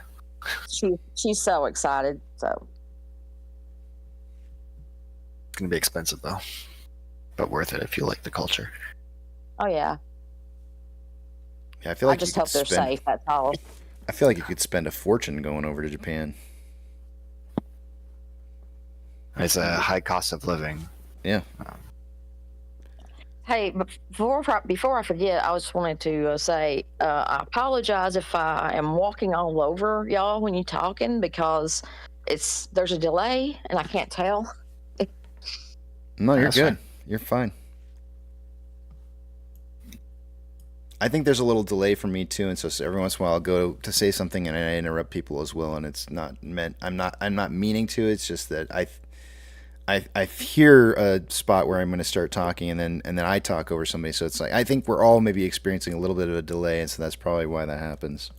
She's so excited. So It's gonna be expensive though, but worth it if you like the culture. oh yeah, Yeah, I feel like I just you hope could they're spend, safe. That's all. I feel like you could spend a fortune going over to Japan. It's a high cost of living. Yeah. Hey, before I forget, I just wanted to say I apologize if I am walking all over y'all when you're talking because there's a delay and I can't tell. No, you're That's good. fine. You're fine. I think there's a little delay for me too, and so every once in a while I'll go to say something and I interrupt people as well, and it's not meant. I'm not meaning to. It's just that I hear a spot where I'm going to start talking, and then I talk over somebody. So it's like I think we're all maybe experiencing a little bit of a delay, and so that's probably why that happens.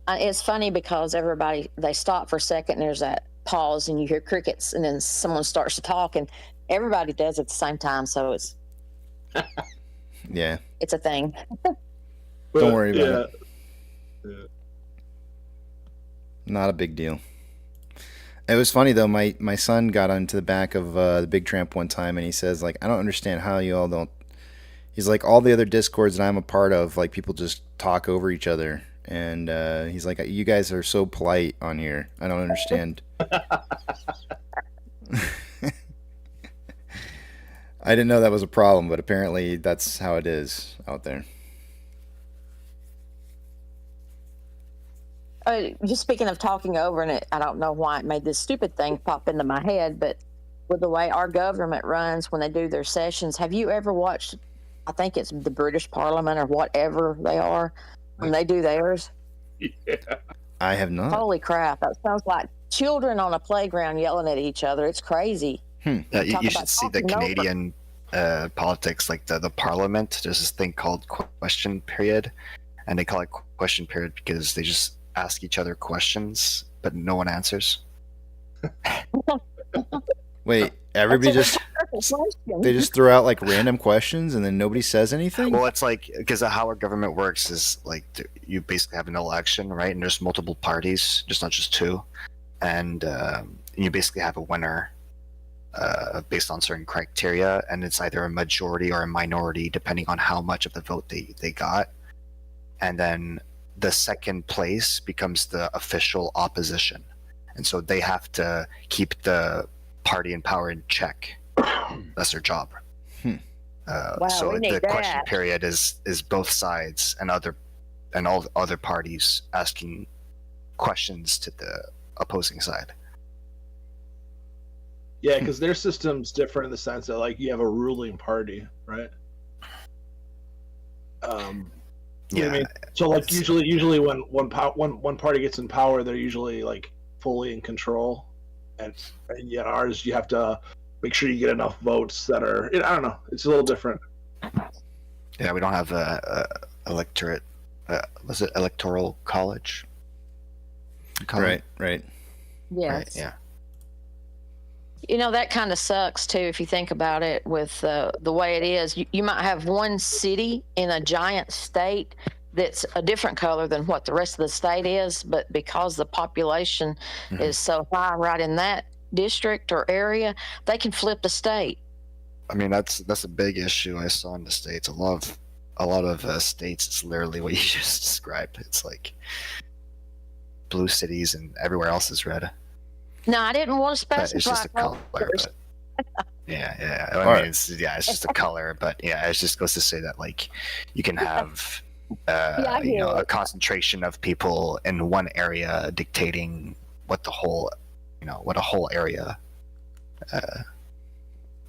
It's funny because they stop for a second and there's that pause and you hear crickets and then someone starts to talk and everybody does at the same time. So Yeah. it's a thing. Don't worry about it. Yeah. Not a big deal. It was funny though. My son got onto the back of the Big Tramp one time, and he says like, I don't understand how you all don't. He's like, all the other discords that I'm a part of, like people just talk over each other, and he's like, you guys are so polite on here. I don't understand. I didn't know that was a problem, but apparently that's how it is out there. Just speaking of talking over, and I don't know why it made this stupid thing pop into my head, but with the way our government runs when they do their sessions, have you ever watched, I think it's the British Parliament or whatever they are, when they do theirs? Yeah. I have not. Holy crap, that sounds like children on a playground yelling at each other. It's crazy. You should see the Canadian politics, like the Parliament. There's this thing called question period, and they call it question period because they just ask each other questions, but no one answers. Wait, everybody they just throw out like random questions and then nobody says anything? Well, it's like, because how our government works is like you basically have an election, right? And there's multiple parties, just not just two, and you basically have a winner based on certain criteria, and it's either a majority or a minority depending on how much of the vote they got, and then the second place becomes the official opposition, and so they have to keep the party in power in check. That's their job. Wow, so we need the question that. period is both sides and all the other parties asking questions to the opposing side. Yeah, because their system's different in the sense that like you have a ruling party, right? You know what I mean? So like usually when one party gets in power, they're usually like fully in control, and yet ours, you have to make sure you get enough votes that are. I don't know. It's a little different. Yeah, we don't have a electorate. Was it electoral college? Right. Yes. Right, yeah. You know, that kind of sucks too if you think about it with the way it is. You might have one city in a giant state that's a different color than what the rest of the state is, but because the population is so high right in that district or area, they can flip the state. I mean, that's a big issue I saw in the States. A lot of states, it's literally what you just described. It's like blue cities and everywhere else is red. No, I didn't want to specify. It's just a color. But yeah. I mean, Right. it's just a color, but yeah, it just goes to say that like you can have a concentration of people in one area dictating what a whole area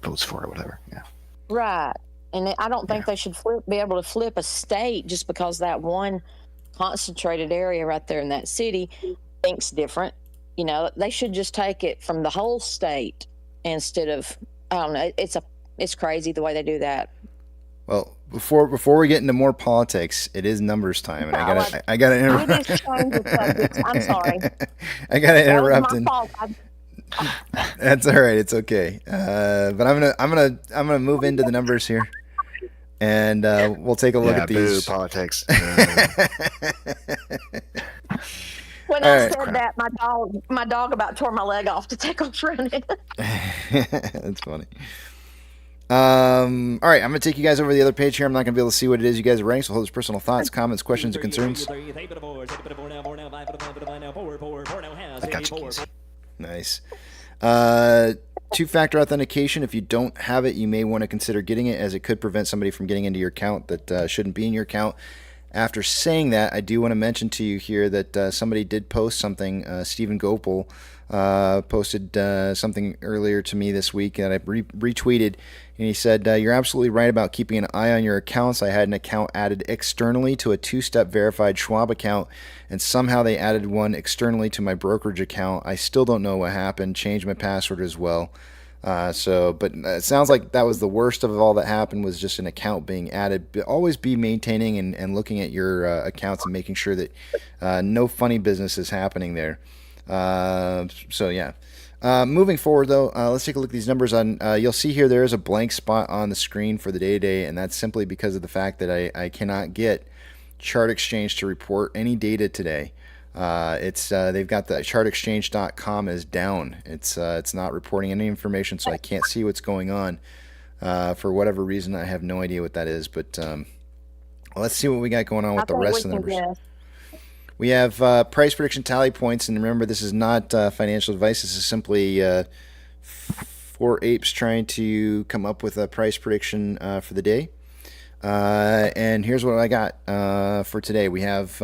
votes for or whatever. Yeah. Right. And I don't think they should be able to flip a state just because that one concentrated area right there in that city thinks different. You know, they should just take it from the whole state instead of, I don't know. It's crazy the way they do that. Well, before we get into more politics, it is numbers time, and I gotta interrupt. We just changed the subject. I'm sorry. I gotta interrupt. That was my fault. That's all right. It's okay. But I'm gonna move into the numbers here, and we'll take a look at these. Boo, politics. When I said that, my dog about tore my leg off to take off running. That's funny. All right, I'm going to take you guys over to the other page here. I'm not going to be able to see what it is you guys are writing, so hold those personal thoughts, comments, questions, or concerns. I got you, Keys. Nice. Two-factor authentication. If you don't have it, you may want to consider getting it, as it could prevent somebody from getting into your account that shouldn't be in your account. After saying that, I do want to mention to you here that somebody did post something. Stephen Gopal posted something earlier to me this week that I retweeted, and he said, you're absolutely right about keeping an eye on your accounts. I had an account added externally to a two-step verified Schwab account, and somehow they added one externally to my brokerage account. I still don't know what happened. Changed my password as well. But it sounds like that was the worst of all that happened, was just an account being added. But always be maintaining and looking at your accounts and making sure that no funny business is happening there. Moving forward, though, let's take a look at these numbers. You'll see here there is a blank spot on the screen for the day-to-day, and that's simply because of the fact that I cannot get Chart Exchange to report any data today. They've got the chartexchange.com is down. It's not reporting any information, so I can't see what's going on. For whatever reason, I have no idea what that is. But let's see what we got going on with the rest of the numbers. We have price prediction tally points, and remember, this is not financial advice. This is simply four apes trying to come up with a price prediction for the day. And here's what I got for today. We have,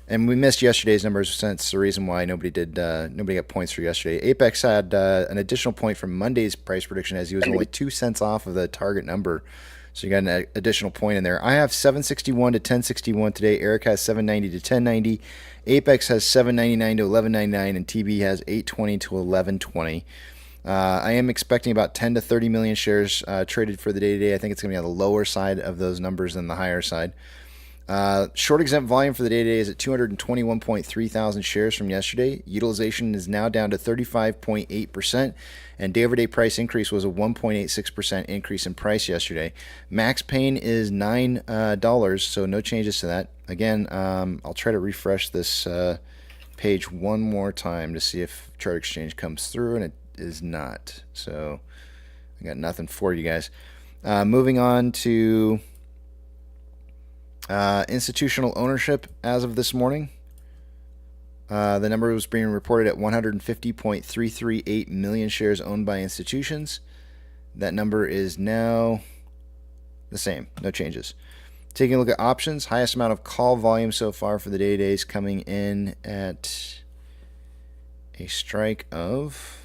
and we missed yesterday's numbers. That's the reason why nobody got points for yesterday. Apex had an additional point from Monday's price prediction, as he was only 2 cents off of the target number. So you got an additional point in there. I have 761 to 1061 today. Eric has 790 to 1090. Apex has 799 to 1199, and TB has 820 to 1120. I am expecting about 10 to 30 million shares traded for the day today. I think it's going to be on the lower side of those numbers than the higher side. Short exempt volume for the day today is at 221.3 thousand shares from yesterday. Utilization is now down to 35.8%, and day-over-day price increase was a 1.86% increase in price yesterday. Max pain is $9, so no changes to that. Again, I'll try to refresh this page one more time to see if Chart Exchange comes through, and it is not. So I got nothing for you guys. Moving on to institutional ownership as of this morning. The number was being reported at 150.338 million shares owned by institutions. That number is now the same, no changes. Taking a look at options, highest amount of call volume so far for the day today is coming in at a strike of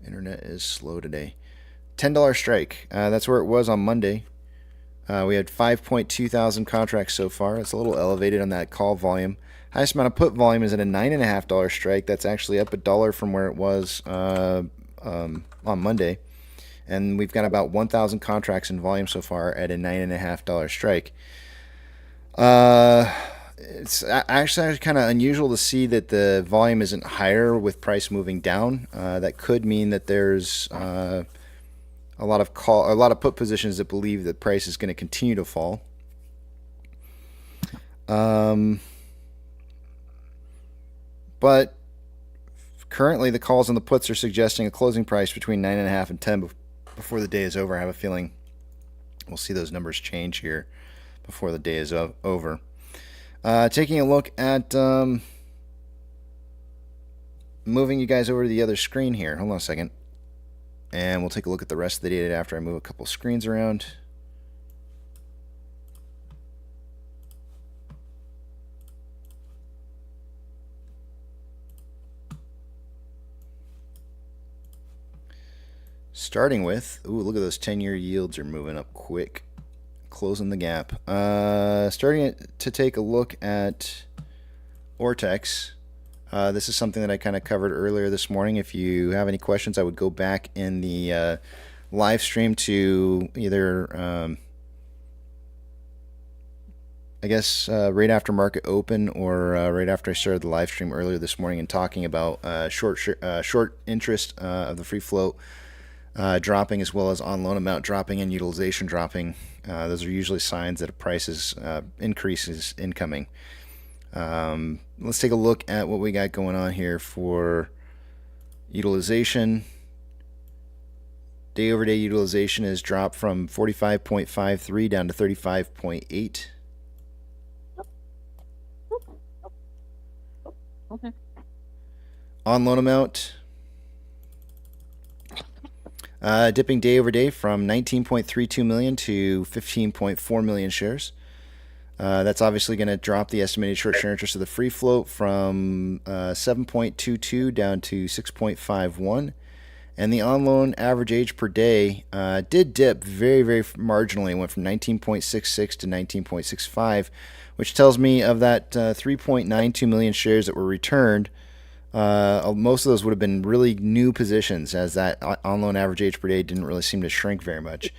internet is slow today. $10 strike. That's where it was on Monday. We had 5.2 thousand contracts so far. It's a little elevated on that call volume. Highest amount of put volume is at a $9.50 strike. That's actually up $1 from where it was on Monday. And we've got about 1,000 contracts in volume so far at a $9.50 strike. It's actually kind of unusual to see that the volume isn't higher with price moving down. That could mean that there's a lot of put positions that believe that price is going to continue to fall. But currently, the calls and the puts are suggesting a closing price between 9.5 and 10 before the day is over. I have a feeling we'll see those numbers change here before the day is over. Taking a look at moving you guys over to the other screen here. Hold on a second. And we'll take a look at the rest of the data after I move a couple screens around. Starting with, look at those 10-year yields are moving up quick. Closing the gap. Starting to take a look at Ortex. This is something that I kind of covered earlier this morning. If you have any questions, I would go back in the live stream to either, right after market open or right after I started the live stream earlier this morning and talking about short interest of the free float dropping, as well as on loan amount dropping and utilization dropping. Those are usually signs that a price increase is incoming. Let's take a look at what we got going on here for utilization. Day over day utilization has dropped from 45.53 down to 35.8. Okay. On loan amount dipping day over day from 19.32 million to 15.4 million shares. That's obviously going to drop the estimated short share interest of the free float from 7.22 down to 6.51. And the on loan average age per day did dip very, very marginally. It went from 19.66 to 19.65, which tells me of that 3.92 million shares that were returned, most of those would have been really new positions, as that on loan average age per day didn't really seem to shrink very much.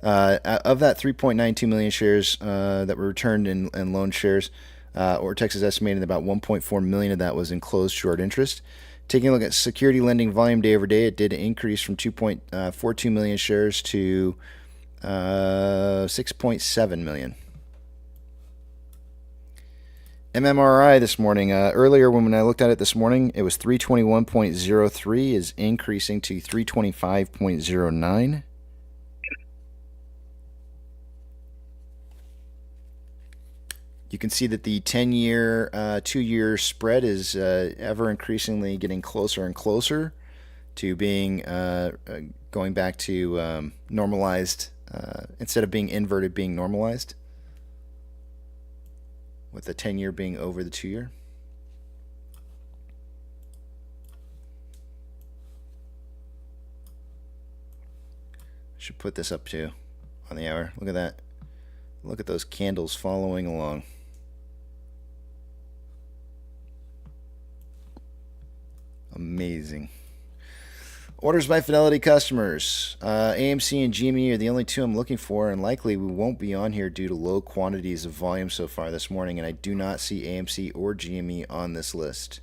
Of that 3.92 million shares that were returned in loan shares, Ortex is estimating about 1.4 million of that was in closed short interest. Taking a look at security lending volume day over day, it did increase from 2.42 million shares to 6.7 million. MMRI this morning. Earlier when I looked at it this morning, it was 321.03, is increasing to 325.09. You can see that the 10-year, 2-year spread is ever increasingly getting closer and closer to being going back to normalized, instead of being inverted, being normalized, with the 10-year being over the 2-year. Should put this up too on the hour. Look at that. Look at those candles following along. Amazing. Orders by Fidelity customers. AMC and GME are the only two I'm looking for, and likely we won't be on here due to low quantities of volume so far this morning, and I do not see AMC or GME on this list.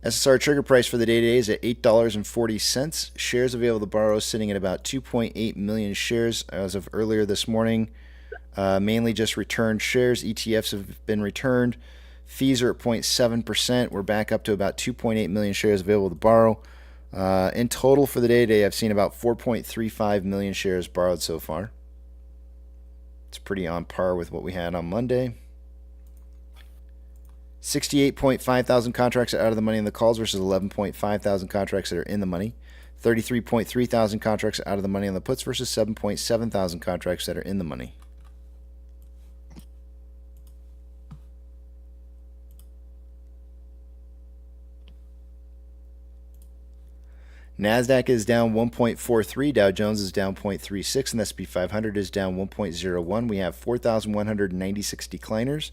SSR trigger price for the day today is at $8.40. Shares available to borrow sitting at about 2.8 million shares as of earlier this morning. Mainly just returned shares. ETFs have been returned. Fees are at 0.7%. We're back up to about 2.8 million shares available to borrow. In total for the day today, I've seen about 4.35 million shares borrowed so far. It's pretty on par with what we had on Monday. 68.5 thousand contracts are out of the money in the calls versus 11.5 thousand contracts that are in the money. 33.3 thousand contracts are out of the money on the puts versus 7.7 thousand contracts that are in the money. NASDAQ is down 1.43, Dow Jones is down 0.36, and the S&P 500 is down 1.01. We have 4,196 decliners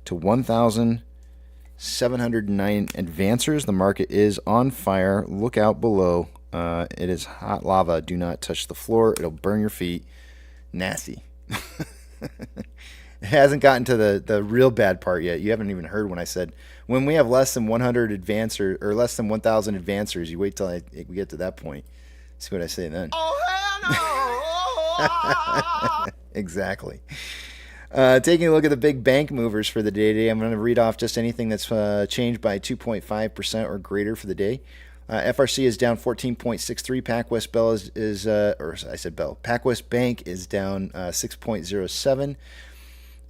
to 1,709 advancers. The market is on fire. Look out below. It is hot lava. Do not touch the floor. It'll burn your feet. Nasty. It hasn't gotten to the real bad part yet. You haven't even heard when I said, when we have less than 100 advancers, or less than 1,000 advancers, you wait till we get to that point. See what I say then. Oh, hell no! Exactly. Taking a look at the big bank movers for the day today, I'm going to read off just anything that's changed by 2.5% or greater for the day. FRC is down 14.63. PacWest Bell PacWest Bank is down 6.07.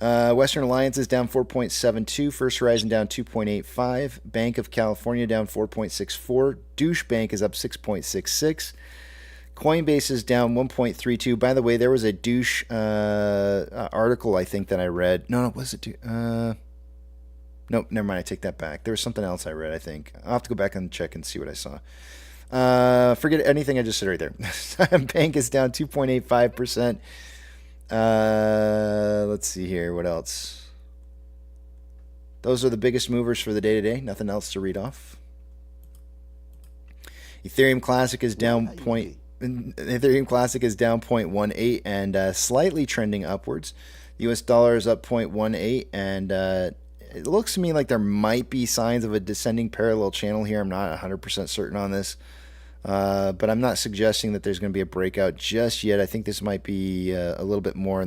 Western Alliance is down 4.72. First Horizon down 2.85. Bank of California down 4.64. Douche Bank is up 6.66. Coinbase is down 1.32. By the way, there was a douche article I think that I read. No, was it? Nope, never mind. I take that back. There was something else I read, I think. I'll have to go back and check and see what I saw. Forget anything I just said right there. Bank is down 2.85%. Let's see here. What else? Those are the biggest movers for the day today. Nothing else to read off. Ethereum Classic is down Ethereum Classic is down 0.18 and slightly trending upwards. The US dollar is up 0.18, and it looks to me like there might be signs of a descending parallel channel here. I'm not 100% certain on this. But I'm not suggesting that there's going to be a breakout just yet. I think this might be a little bit more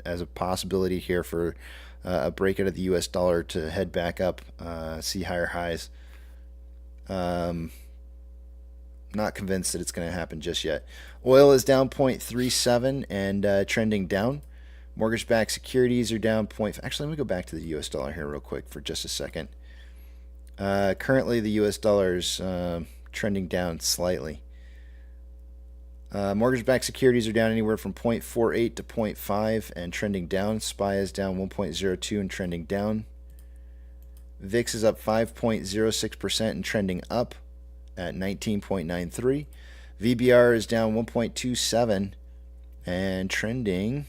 as a possibility here for a breakout of the U.S. dollar to head back up, see higher highs. Not convinced that it's going to happen just yet. Oil is down 0.37 and trending down. Mortgage-backed securities are down Actually, let me go back to the U.S. dollar here real quick for just a second. Currently, the U.S. dollar is trending down slightly. Mortgage-backed securities are down anywhere from 0.48 to 0.5 and trending down. SPY is down 1.02 and trending down. VIX is up 5.06% and trending up at 19.93. VBR is down 1.27 and trending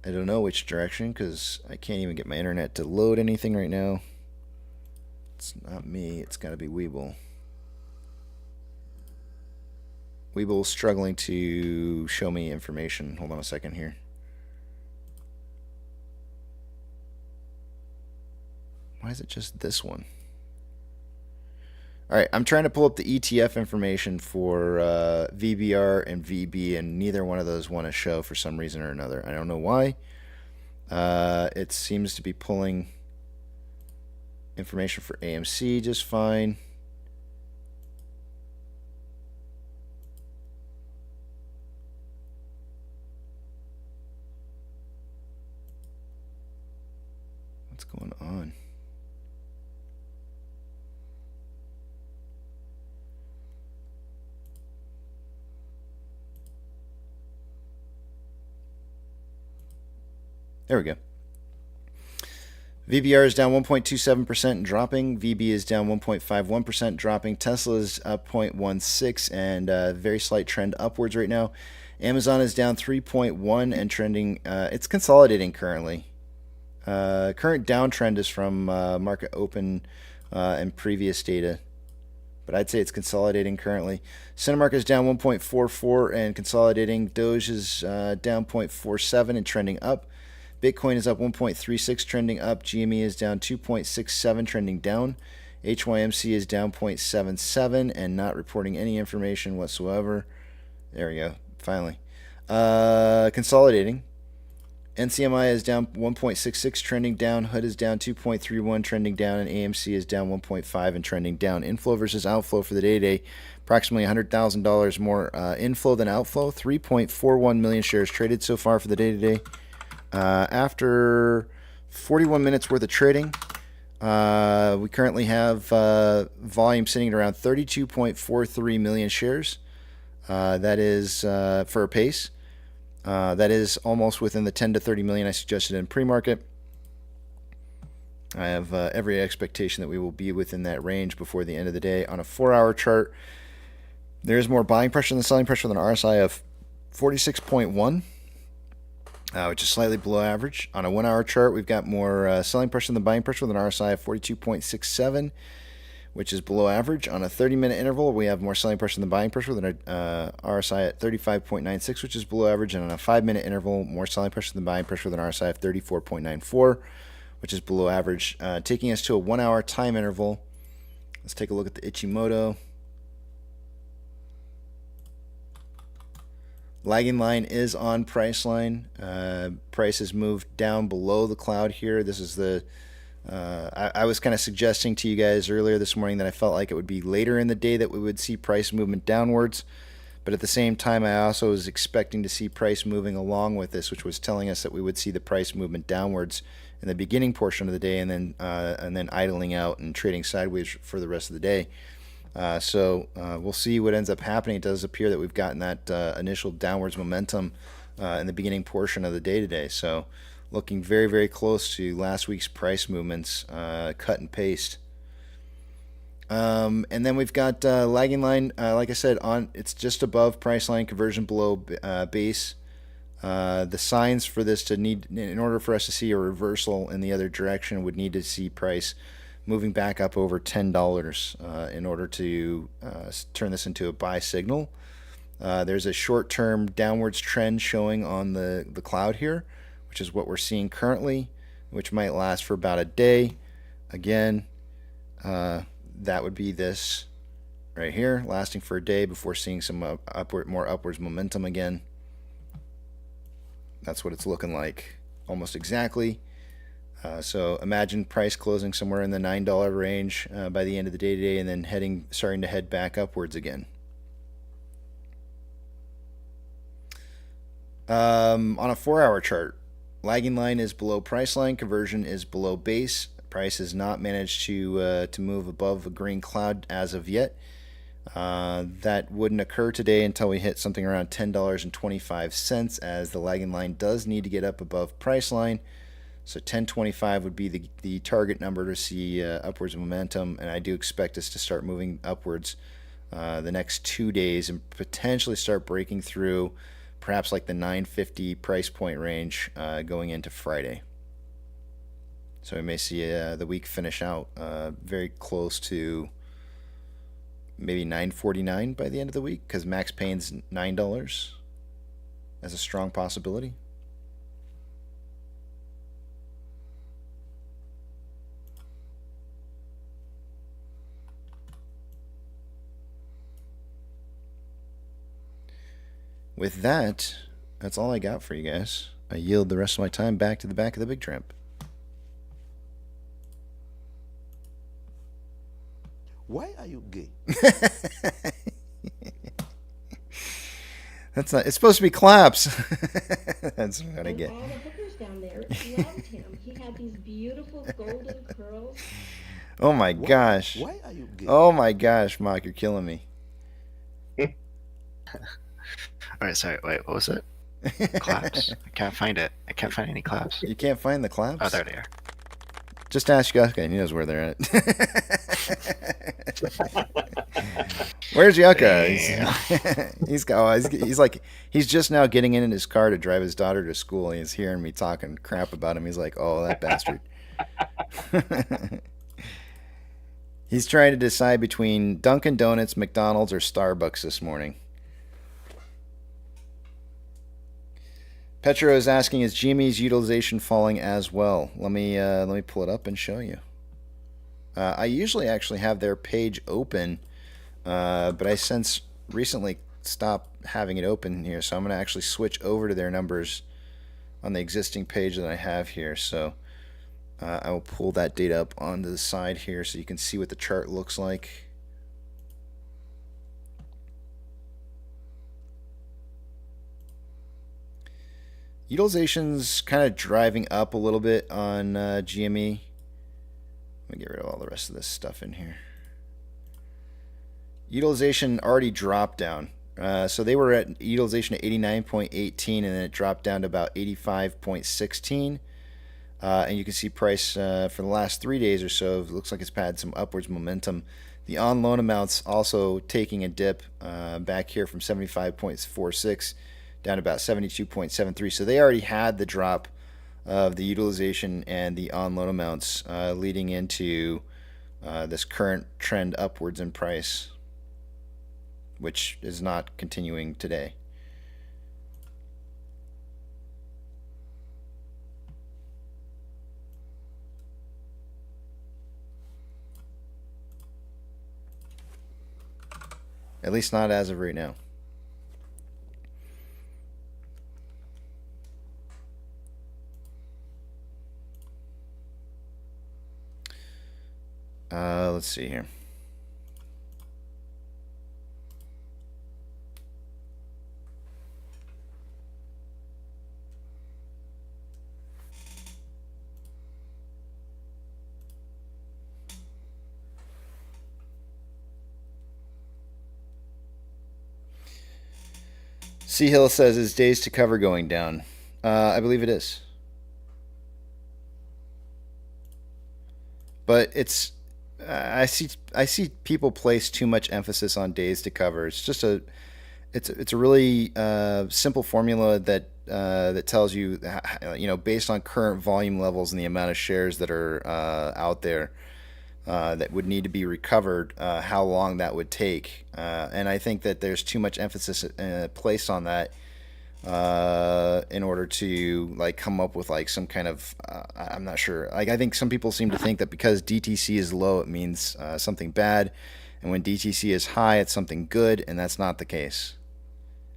I don't know which direction because I can't even get my internet to load anything right now. It's not me. It's got to be Weeble. Weeble's struggling to show me information. Hold on a second here. Why is it just this one? All right, I'm trying to pull up the ETF information for VBR and VB, and neither one of those want to show for some reason or another. I don't know why. It seems to be pulling information for AMC just fine. What's going on? There we go. VBR is down 1.27% and dropping. VB is down 1.51% dropping. Tesla is up 0.16 and very slight trend upwards right now. Amazon is down 3.1 and trending. It's consolidating currently. Current downtrend is from market open and previous data, but I'd say it's consolidating currently. Cinemark is down 1.44 and consolidating. Doge is down 0.47 and trending up. Bitcoin is up 1.36, trending up. GME is down 2.67, trending down. HYMC is down 0.77 and not reporting any information whatsoever. There we go, finally. Consolidating. NCMI is down 1.66, trending down. HUD is down 2.31, trending down. And AMC is down 1.5 and trending down. Inflow versus outflow for the day today. Approximately $100,000 more inflow than outflow. 3.41 million shares traded so far for the day today. After 41 minutes worth of trading, we currently have volume sitting at around 32.43 million shares. That is for a pace. That is almost within the 10 to 30 million I suggested in pre-market. I have every expectation that we will be within that range before the end of the day. On a 4-hour chart, there is more buying pressure than selling pressure with an RSI of 46.1. Which is slightly below average. On a 1-hour chart, we've got more selling pressure than buying pressure with an RSI of 42.67, which is below average. On a 30-minute interval, we have more selling pressure than buying pressure with an RSI at 35.96, which is below average. And on a 5-minute interval, more selling pressure than buying pressure with an RSI of 34.94, which is below average. Taking us to a 1-hour time interval, let's take a look at the Ichimoto. Lagging line is on price line. Price has moved down below the cloud here. This is the I was kind of suggesting to you guys earlier this morning that I felt like it would be later in the day that we would see price movement downwards, but at the same time I also was expecting to see price moving along with this, which was telling us that we would see the price movement downwards in the beginning portion of the day and then idling out and trading sideways for the rest of the day. So we'll see what ends up happening. It does appear that we've gotten that initial downwards momentum in the beginning portion of the day today. So looking very, very close to last week's price movements, cut and paste. And then we've got lagging line, like I said, it's just above price line, conversion below base. The signs for this in order for us to see a reversal in the other direction, would need to see price moving back up over $10 in order to turn this into a buy signal. There's a short-term downwards trend showing on the cloud here, which is what we're seeing currently, which might last for about a day. Again, that would be this right here, lasting for a day before seeing some more upwards momentum again. That's what it's looking like almost exactly. So imagine price closing somewhere in the $9 range by the end of the day today, and then starting to head back upwards again. On a 4-hour chart, lagging line is below price line, conversion is below base. Price has not managed to move above a green cloud as of yet. That wouldn't occur today until we hit something around $10.25, as the lagging line does need to get up above price line. So 10.25 would be the target number to see upwards momentum, and I do expect us to start moving upwards the next 2 days and potentially start breaking through perhaps like the 950 price point range going into Friday. So we may see the week finish out very close to maybe 949 by the end of the week, because max pain's $9 as a strong possibility. with that, that's all I got for you guys. I yield the rest of my time back to the back of the big tramp. Why are you gay? That's not. It's supposed to be claps. That's what I get. All the hookers down there loved him. He had these beautiful golden curls. Oh my gosh. Why are you gay? Oh my gosh, Mock, you're killing me. All right, sorry. Wait, what was it? Claps. I can't find it. I can't find any claps. You can't find the claps? Oh, there they are. Just ask Yucca, and he knows where they're at. Where's Yucca? He's just now getting in his car to drive his daughter to school. And he's hearing me talking crap about him. He's like, "Oh, that bastard." He's trying to decide between Dunkin' Donuts, McDonald's, or Starbucks this morning. Petro is asking, is GME's utilization falling as well? Let me pull it up and show you. I usually actually have their page open, but I since recently stopped having it open here, so I'm going to actually switch over to their numbers on the existing page that I have here. So I will pull that data up onto the side here so you can see what the chart looks like. Utilization's kind of driving up a little bit on GME. Let me get rid of all the rest of this stuff in here. Utilization already dropped down. So they were at utilization at 89.18, and then it dropped down to about 85.16. And you can see price for the last 3 days or so, it looks like it's had some upwards momentum. The on-loan amounts also taking a dip back here from 75.46 down to about 72.73. So they already had the drop of the utilization and the on-loan amounts leading into this current trend upwards in price, which is not continuing today. At least not as of right now. Let's see here. Sea Hill says, is days to cover going down? I believe it is. But it's I see people place too much emphasis on days to cover. It's just a really simple formula that that tells you, based on current volume levels and the amount of shares that are out there that would need to be recovered, how long that would take. And I think that there's too much emphasis placed on that in order to come up with some kind of I'm not sure. I think some people seem to think that because DTC is low, it means something bad, and when DTC is high, it's something good, and that's not the case.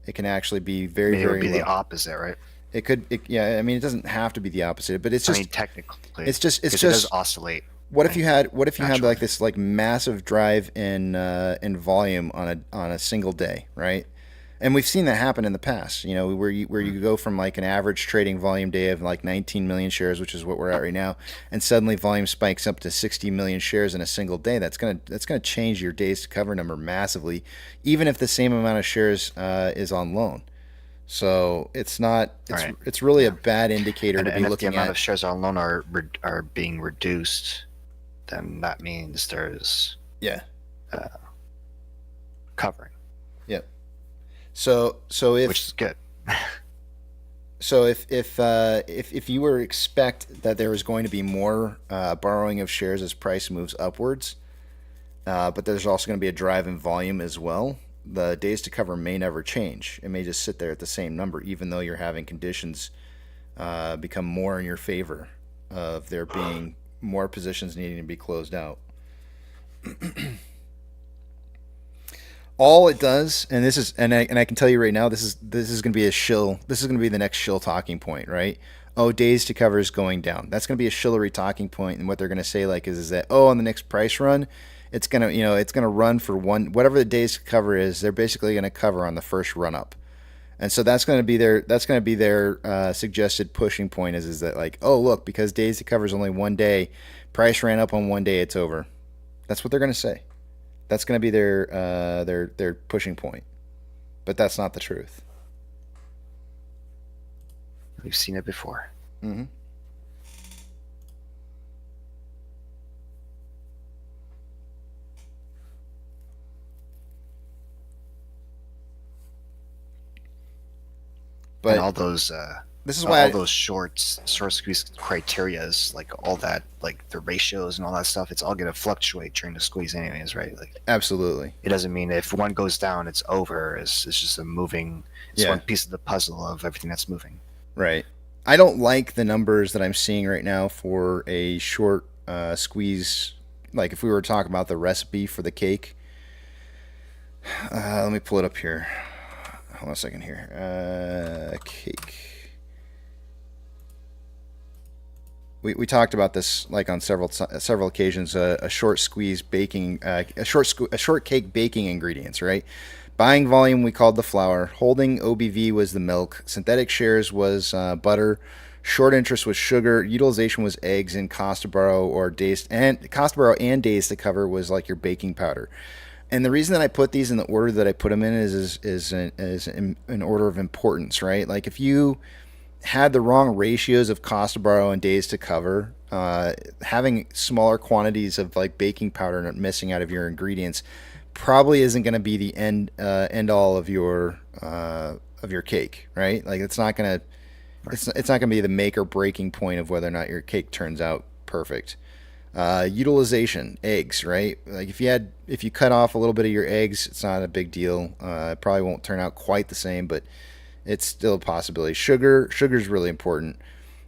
It can actually be very, very low. The opposite, right? It could, yeah. I mean, it doesn't have to be the opposite, but it's just. Technically, it's just. it does oscillate. What if you had this massive drive in volume on a single day, right? And we've seen that happen in the past, where you go from an average trading volume day of 19 million shares, which is what we're at right now, and suddenly volume spikes up to 60 million shares in a single day. That's gonna change your days to cover number massively, even if the same amount of shares is on loan. So it's not. It's really a bad indicator to be looking at. If the amount of shares on loan are being reduced, then that means there's covering. Yep. So if, which is good. So if you were to expect that there was going to be more borrowing of shares as price moves upwards, but there's also going to be a drive in volume as well, the days to cover may never change. It may just sit there at the same number, even though you're having conditions become more in your favor of there being more positions needing to be closed out. All it does, and this is, and I can tell you right now, this is going to be a shill. This is going to be the next shill talking point, right? Oh, days to cover is going down. That's going to be a shillery talking point, and what they're going to say like is that, oh, on the next price run, it's gonna, it's gonna run for one, whatever the days to cover is. They're basically going to cover on the first run up, and so that's going to be their suggested pushing point is that like, oh, look, because days to cover is only one day, price ran up on one day, it's over. That's what they're going to say. That's going to be their pushing point, but that's not the truth. We've seen it before. Mm-hmm. But and all those this is why all those short squeeze criterias, like all that, like the ratios and all that stuff, it's all going to fluctuate during the squeeze anyways, right? Like absolutely, it doesn't mean if one goes down it's over. It's just a moving, it's one piece of the puzzle of everything that's moving. Right. I don't like the numbers that I'm seeing right now for a short squeeze. Like if we were talking about the recipe for the cake, let me pull it up here. Hold on a second here. Cake. We talked about this like on several occasions. A short squeeze baking, a short cake baking ingredients, right? Buying volume we called the flour. Holding OBV was the milk. Synthetic shares was butter. Short interest was sugar. Utilization was eggs, and cost to borrow and days to cover was like your baking powder. And the reason that I put these in the order that I put them in is in order of importance, right? Like if you had the wrong ratios of cost to borrow and days to cover, having smaller quantities of like baking powder and missing out of your ingredients probably isn't going to be the end all of your cake, right? Like it's not going to be the make or breaking point of whether or not your cake turns out perfect. Utilization, eggs, right? Like if you cut off a little bit of your eggs, it's not a big deal. It probably won't turn out quite the same, but it's still a possibility. Sugar's really important.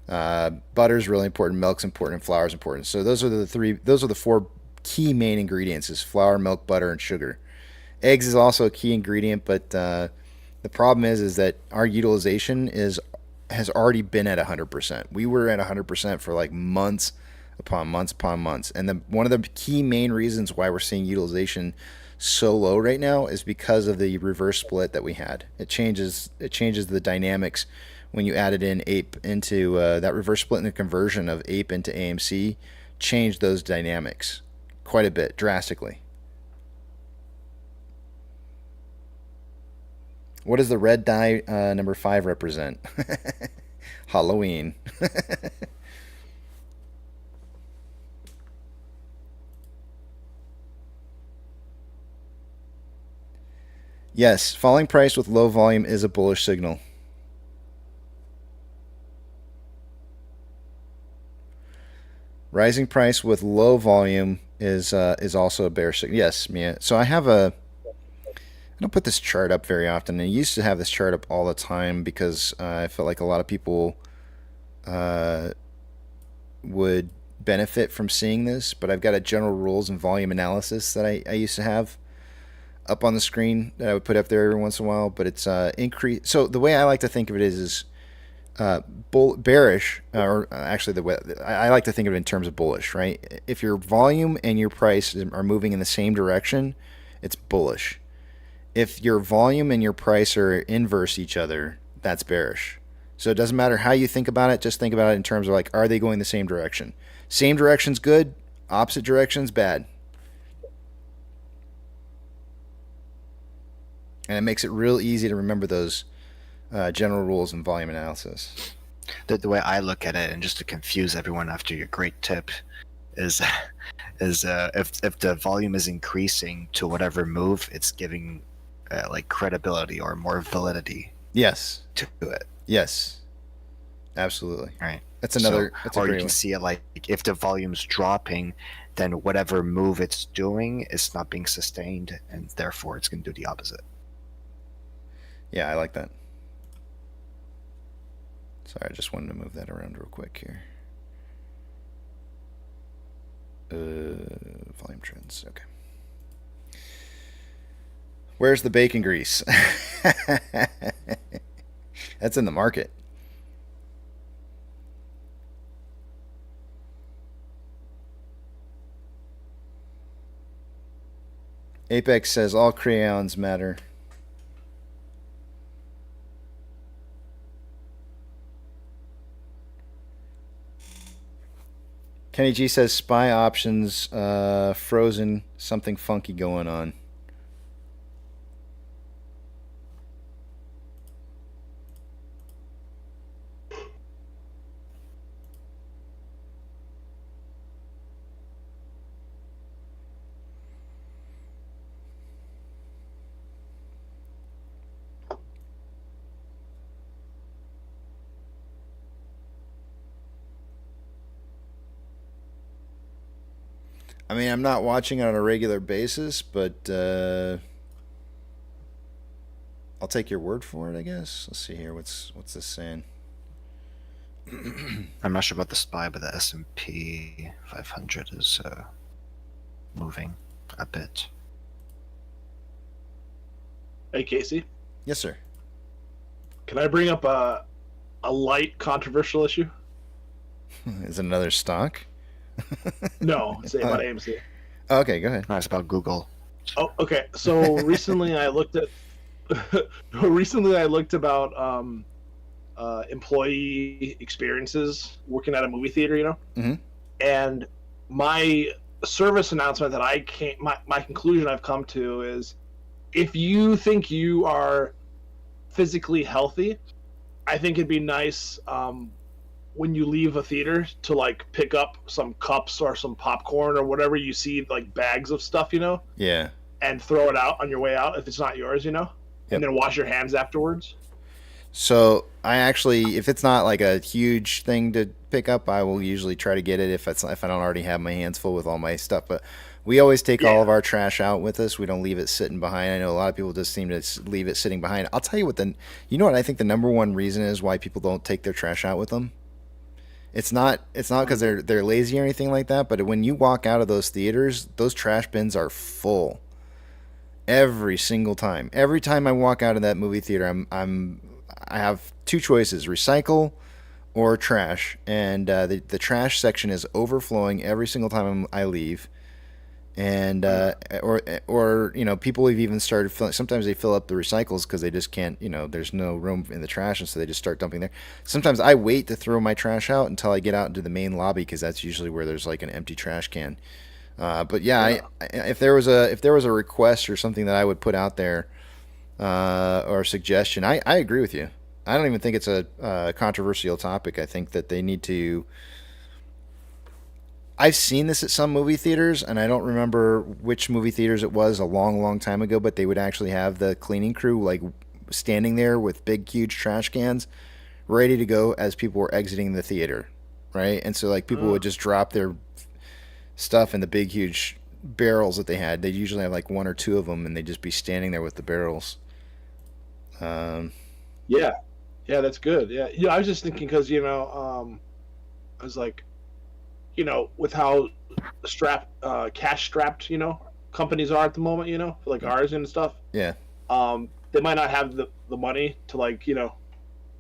Butter's really important. Milk's important, and flour's important. So those are the four key main ingredients: is flour, milk, butter, and sugar. Eggs is also a key ingredient, but the problem is that our utilization has already been at 100%. We were at 100% for like months upon months upon months, and one of the key main reasons why we're seeing utilization so low right now is because of the reverse split that we had. It changes the dynamics when you added in Ape into that reverse split, and the conversion of Ape into AMC changed those dynamics quite a bit, drastically. What does the red die number 5 represent? Halloween. Yes, falling price with low volume is a bullish signal. Rising price with low volume is also a bearish signal. Yes, Mia. So I don't put this chart up very often. I used to have this chart up all the time because I felt like a lot of people would benefit from seeing this. But I've got a general rules and volume analysis that I used to have up on the screen that I would put up there every once in a while. But it's increase. So the way I like to think of it is bearish, or actually the way I like to think of it in terms of bullish, right? If your volume and your price are moving in the same direction, it's bullish. If your volume and your price are inverse each other, that's bearish. So it doesn't matter how you think about it, just think about it in terms of like, are they going the same direction? Same direction's good, opposite direction's bad. And it makes it real easy to remember those general rules and volume analysis. The way I look at it, and just to confuse everyone after your great tip, is if the volume is increasing to whatever move, it's giving like credibility or more validity. Yes. To it. Yes. Absolutely. Right. That's another. So, or you can see it like if the volume's dropping, then whatever move it's doing is not being sustained, and therefore it's going to do the opposite. Yeah, I like that. Sorry, I just wanted to move that around real quick here. Volume trends. Okay. Where's the bacon grease? That's in the market. Apex says all crayons matter. Kenny G says spy options, frozen, something funky going on. I mean, I'm not watching it on a regular basis, but I'll take your word for it, I guess. Let's see here. What's this saying? I'm not sure about the SPY, but the S&P 500 is moving a bit. Hey, Casey. Yes, sir. Can I bring up a light controversial issue? Is it another stock? No, it's about AMC. Okay, go ahead. No, it's about Google. Oh, okay. So recently I looked at about employee experiences working at a movie theater, you know? Mm-hmm. And my service announcement that my conclusion I've come to is, if you think you are physically healthy, I think it'd be nice when you leave a theater to like pick up some cups or some popcorn or whatever you see, like bags of stuff, you know? Yeah. And throw it out on your way out if it's not yours, you know? Yep. And then wash your hands afterwards. So I actually, if it's not like a huge thing to pick up, I will usually try to get it if I don't already have my hands full with all my stuff. But we always take all of our trash out with us. We don't leave it sitting behind. I know a lot of people just seem to leave it sitting behind. I'll tell you what you know what I think the number one reason is why people don't take their trash out with them. It's not because they're lazy or anything like that. But when you walk out of those theaters, those trash bins are full every single time. Every time I walk out of that movie theater, I have two choices: recycle or trash, and the trash section is overflowing every single time I leave. And or you know, people have even started filling. Sometimes they fill up the recycles because they just can't. You know, there's no room in the trash, and so they just start dumping there. Sometimes I wait to throw my trash out until I get out into the main lobby because that's usually where there's like an empty trash can. But yeah, if there was a request or something that I would put out there, or a suggestion, I agree with you. I don't even think it's a controversial topic. I think that they need to. I've seen this at some movie theaters, and I don't remember which movie theaters it was a long, long time ago, but they would actually have the cleaning crew like standing there with big, huge trash cans ready to go as people were exiting the theater, right? And so like people would just drop their stuff in the big, huge barrels that they had. They'd usually have like one or two of them, and they'd just be standing there with the barrels. Yeah, that's good. Yeah, I was just thinking because I was like, you know, with how cash strapped, you know, companies are at the moment, you know, like ours and stuff. Yeah. They might not have the money to like, you know,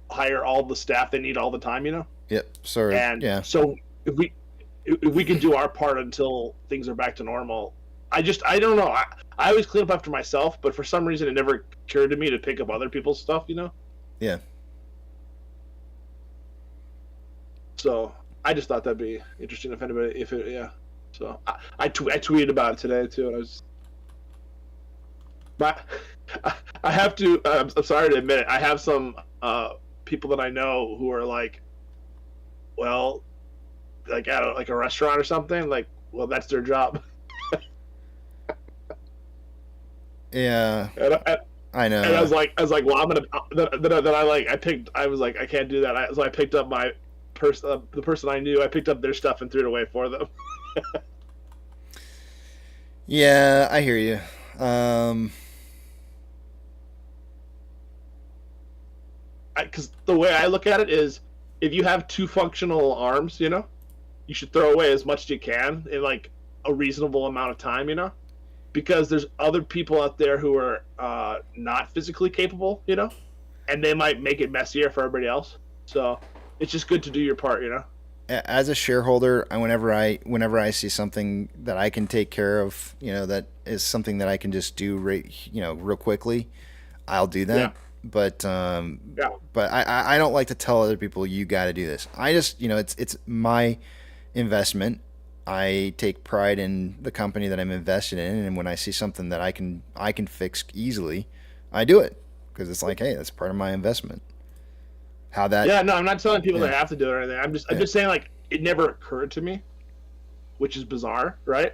hire all the staff they need all the time, you know. Yep. So so if we can do our part until things are back to normal, I don't know. I always clean up after myself, but for some reason it never occurred to me to pick up other people's stuff, you know. Yeah. So I just thought that'd be interesting So I tweeted about it today too, and I have to. I'm sorry to admit it. I have some people that I know who are like, well, like at a restaurant or something. Like, well, that's their job. Yeah. I know. And I was like, well, I'm gonna. Then I was like, I can't do that. So I picked up my the person I knew. I picked up their stuff and threw it away for them. Yeah, I hear you. Because the way I look at it is, if you have two functional arms, you should throw away as much as you can in like a reasonable amount of time, because there's other people out there who are not physically capable, and they might make it messier for everybody else. So it's just good to do your part, As a shareholder, whenever I see something that I can take care of, that is something that I can just do real quickly, I'll do that. Yeah. But I don't like to tell other people you got to do this. I just it's my investment. I take pride in the company that I'm invested in, and when I see something that I can fix easily, I do it because it's like, hey, that's part of my investment. How that? Yeah, no, I'm not telling people they have to do it or anything. I'm just saying, like, it never occurred to me, which is bizarre, right?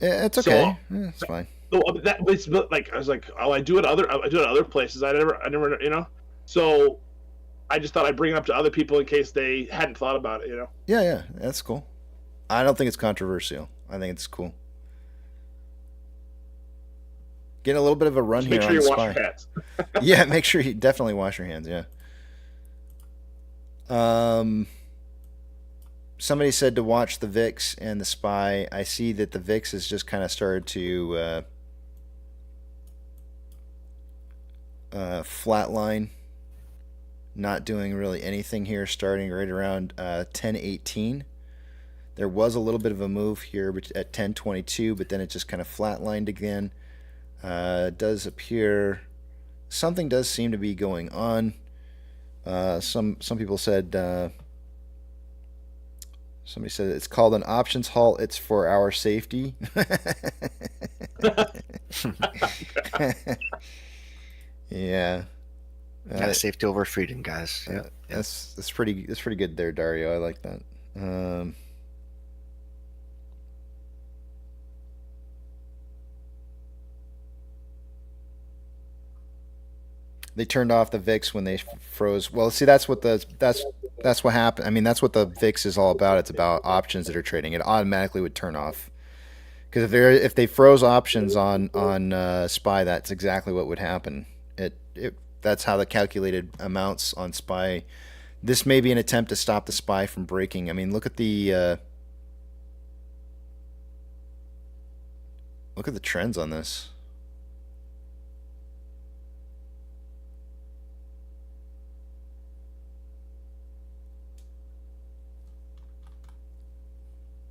Yeah, it's okay. It's fine. But like, I was like, oh, I do it other places. I never. So I just thought I'd bring it up to other people in case they hadn't thought about it, Yeah, that's cool. I don't think it's controversial. I think it's cool. Getting a little bit of a run here on the spy. Make sure you wash your hands. Yeah, make sure you definitely wash your hands. Yeah. Somebody said to watch the VIX and the SPY. I see that the VIX has just kind of started to flatline, not doing really anything here, starting right around 1018. There was a little bit of a move here at 1022, but then it just kind of flatlined again. It does appear something does seem to be going on. Some people said somebody said it's called an options halt. It's for our safety. Yeah. Safety over freedom, guys. Yeah, that's pretty good there, Dario. I like that. They turned off the VIX when they froze. Well, see, that's what happened. I mean, that's what the VIX is all about. It's about options that are trading. It automatically would turn off because if they froze options on SPY, that's exactly what would happen. That's how the calculated amounts on SPY. This may be an attempt to stop the SPY from breaking. I mean, look at the trends on this.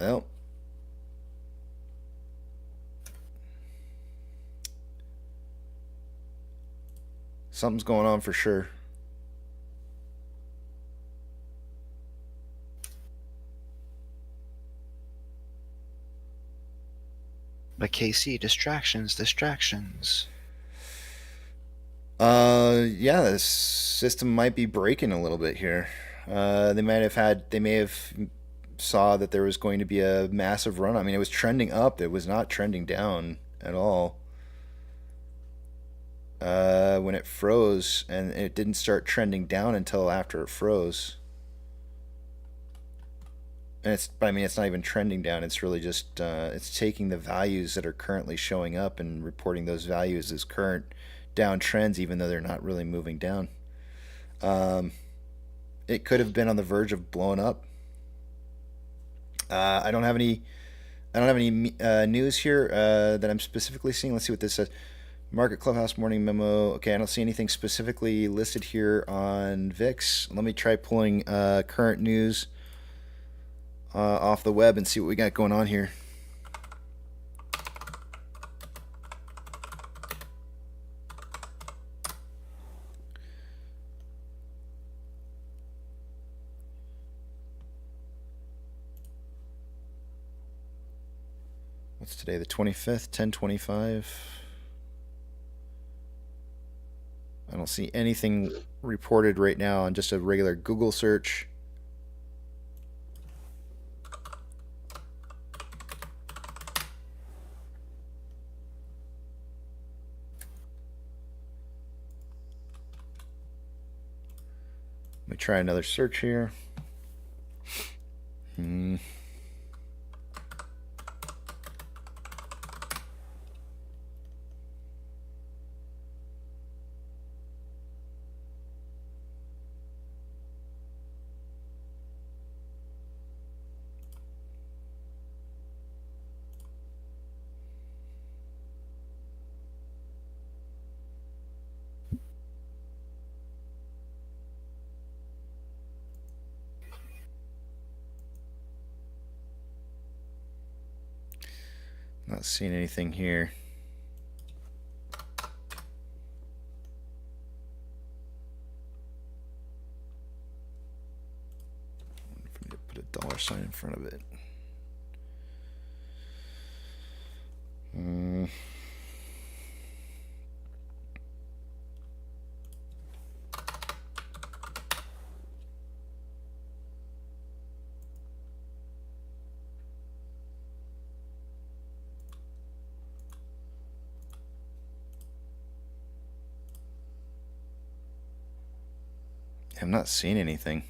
Well, something's going on for sure. But KC, distractions. Yeah, the system might be breaking a little bit here. They may have saw that there was going to be a massive run. I mean, it was trending up. It was not trending down at all. When it froze, and it didn't start trending down until after it froze. And it's not even trending down. It's really just it's taking the values that are currently showing up and reporting those values as current downtrends, even though they're not really moving down. It could have been on the verge of blowing up. I don't have any news here that I'm specifically seeing. Let's see what this says. Market Clubhouse morning memo. Okay, I don't see anything specifically listed here on VIX. Let me try pulling current news off the web and see what we got going on here. What's today, the 25th, 10:25? I don't see anything reported right now on just a regular Google search. Let me try another search here. Not seeing anything here. Put a dollar sign in front of it. I'm not seeing anything.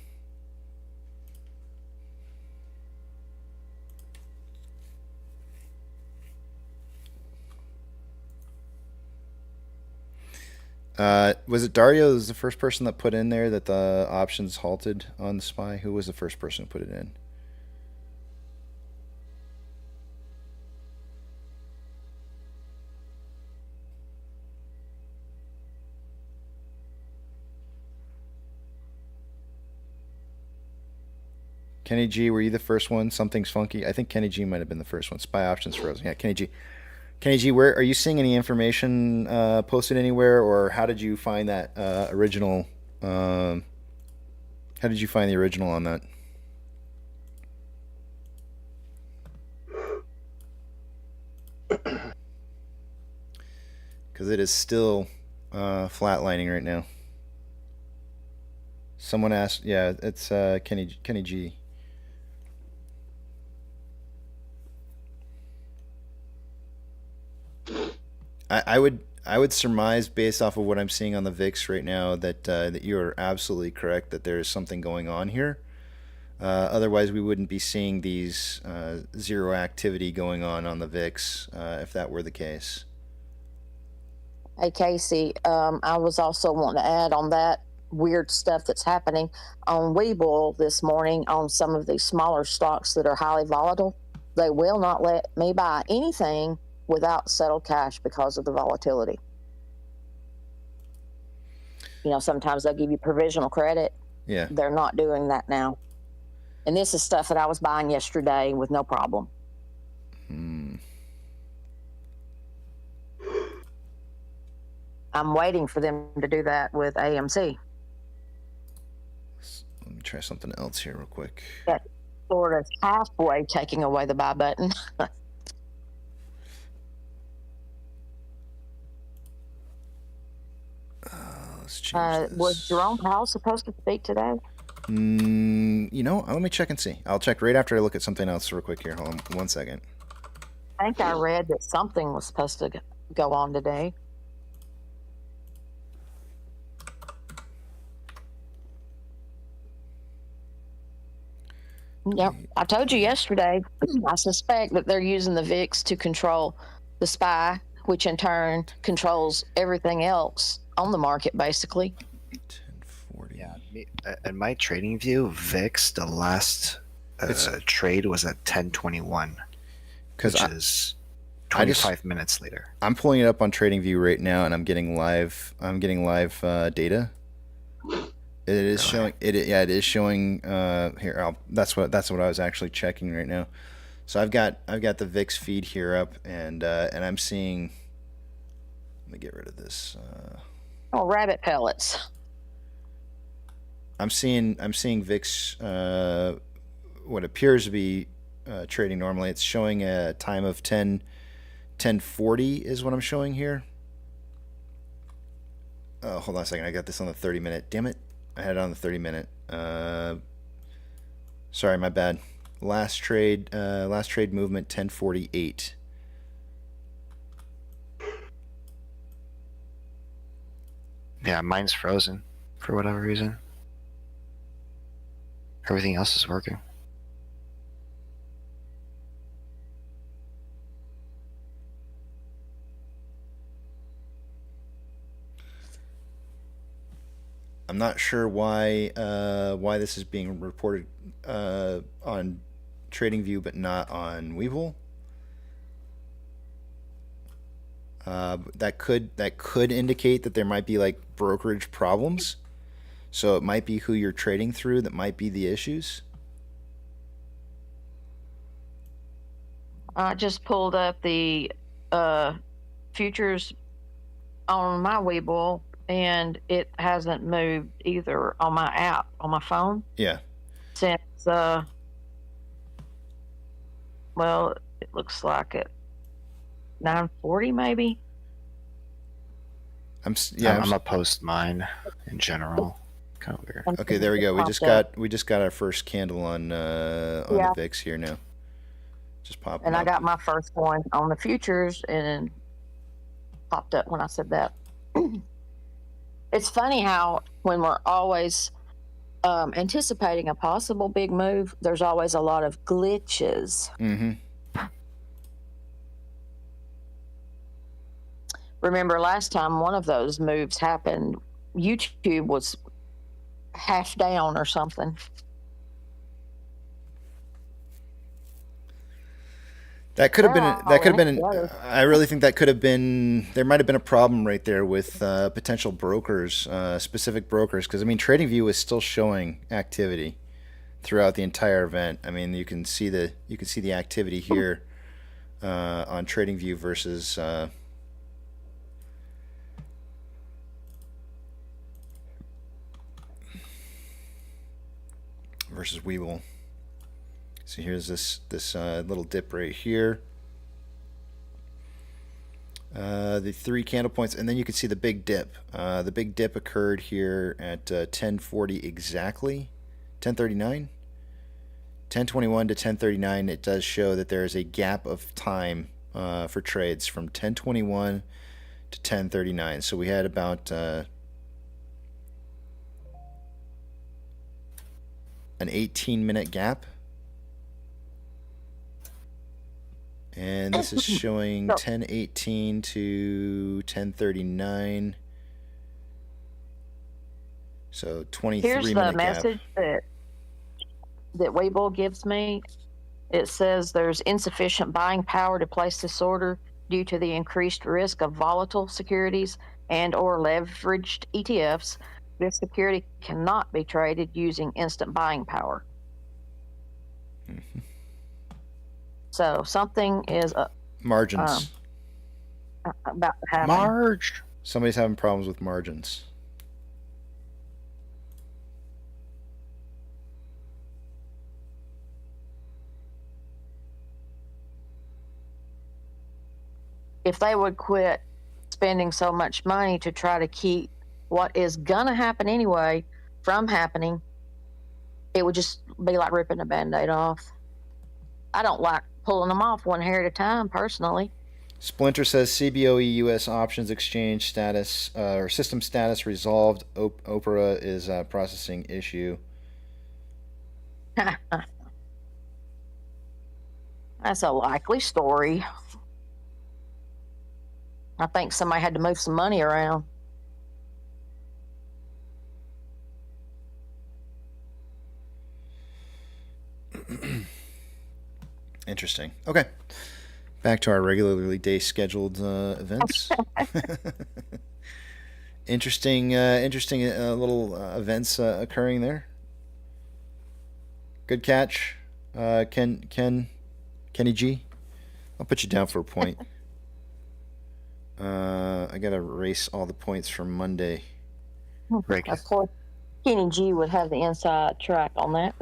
Was it Dario was the first person that put in there that the options halted on the SPY? Who was the first person to put it in? Kenny G, were you the first one? Something's funky. I think Kenny G might have been the first one. SPY options frozen. Yeah, Kenny G. Kenny G, where are you seeing any information posted anywhere, or how did you find that original? How did you find the original on that? Because it is still flatlining right now. Someone asked, yeah, it's Kenny G. I would surmise, based off of what I'm seeing on the VIX right now, that that you are absolutely correct, that there is something going on here. Otherwise, we wouldn't be seeing these zero activity going on the VIX if that were the case. Hey, Casey, I was also wanting to add on that weird stuff that's happening on Webull this morning on some of these smaller stocks that are highly volatile. They will not let me buy anything without settled cash because of the volatility. You know, sometimes they'll give you provisional credit. Yeah. They're not doing that now. And this is stuff that I was buying yesterday with no problem. I'm waiting for them to do that with AMC. Let me try something else here real quick. That sort of halfway taking away the buy button. Let's change this. Was Jerome Powell supposed to speak today? You know, let me check and see. I'll check right after I look at something else real quick here. Hold on 1 second. I think I read that something was supposed to go on today. Yep. I told you yesterday, I suspect that they're using the VIX to control the SPY, which in turn controls everything else on the market, basically. 1040. Yeah, in my trading view, VIX, the last trade was at 1021, which is 25 minutes later. I'm pulling it up on TradingView right now, and I'm getting live data. It is showing it. Yeah, it is showing here. That's what I was actually checking right now. So I've got the VIX feed here up, and I'm seeing. Let me get rid of this. Rabbit pellets. I'm seeing VIX. What appears to be trading normally. It's showing a time of 10:40 is what I'm showing here. Oh, hold on a second. I got this on the 30-minute. Damn it. I had it on the 30-minute. Sorry, my bad. Last trade movement 10:48. Yeah, mine's frozen for whatever reason. Everything else is working. I'm not sure why this is being reported on TradingView but not on Webull. That could indicate that there might be like brokerage problems. So it might be who you're trading through that might be the issues. I just pulled up the futures on my Webull, and it hasn't moved either on my app on my phone Yeah. since well, it looks like at 9:40 maybe. I'm gonna post mine in general. Kind of weird. Okay, there we go. We just got our first candle on the VIX here now. Just popped. And I got my first one on the futures and popped up when I said that. It's funny how when we're always anticipating a possible big move, there's always a lot of glitches. Mm-hmm. Remember last time one of those moves happened, YouTube was half down or something. That could have been. I really think that could have been. There might have been a problem right there with potential brokers, specific brokers, because I mean, TradingView is still showing activity throughout the entire event. I mean, you can see the activity here on TradingView versus. Versus Webull. So here's this little dip right here. The 3 candle points, and then you can see the big dip. The big dip occurred here at 10:40 exactly, 10:39, 10:21 to 10:39. It does show that there is a gap of time for trades from 10:21 to 10:39. So we had about an 18-minute gap. And this is showing 10:18 to 10:39. So 23 Here's minute the message that Webull gives me. It says there's insufficient buying power to place this order due to the increased risk of volatile securities and or leveraged ETFs. This security cannot be traded using instant buying power. Mm-hmm. So something is margins about to happen. Somebody's having problems with margins. If they would quit spending so much money to try to keep what is gonna happen anyway from happening, it would just be like ripping a Band-Aid off. I don't like pulling them off one hair at a time, personally. Splinter says CBOE U.S. options exchange status or system status resolved. Opera is processing issue. That's a likely story. I think somebody had to move some money around. Interesting. Okay. Back to our regularly day scheduled events. interesting little events occurring there. Good catch, Kenny G. I'll put you down for a point. I gotta erase all the points from Monday. Of course, Kenny G would have the inside track on that.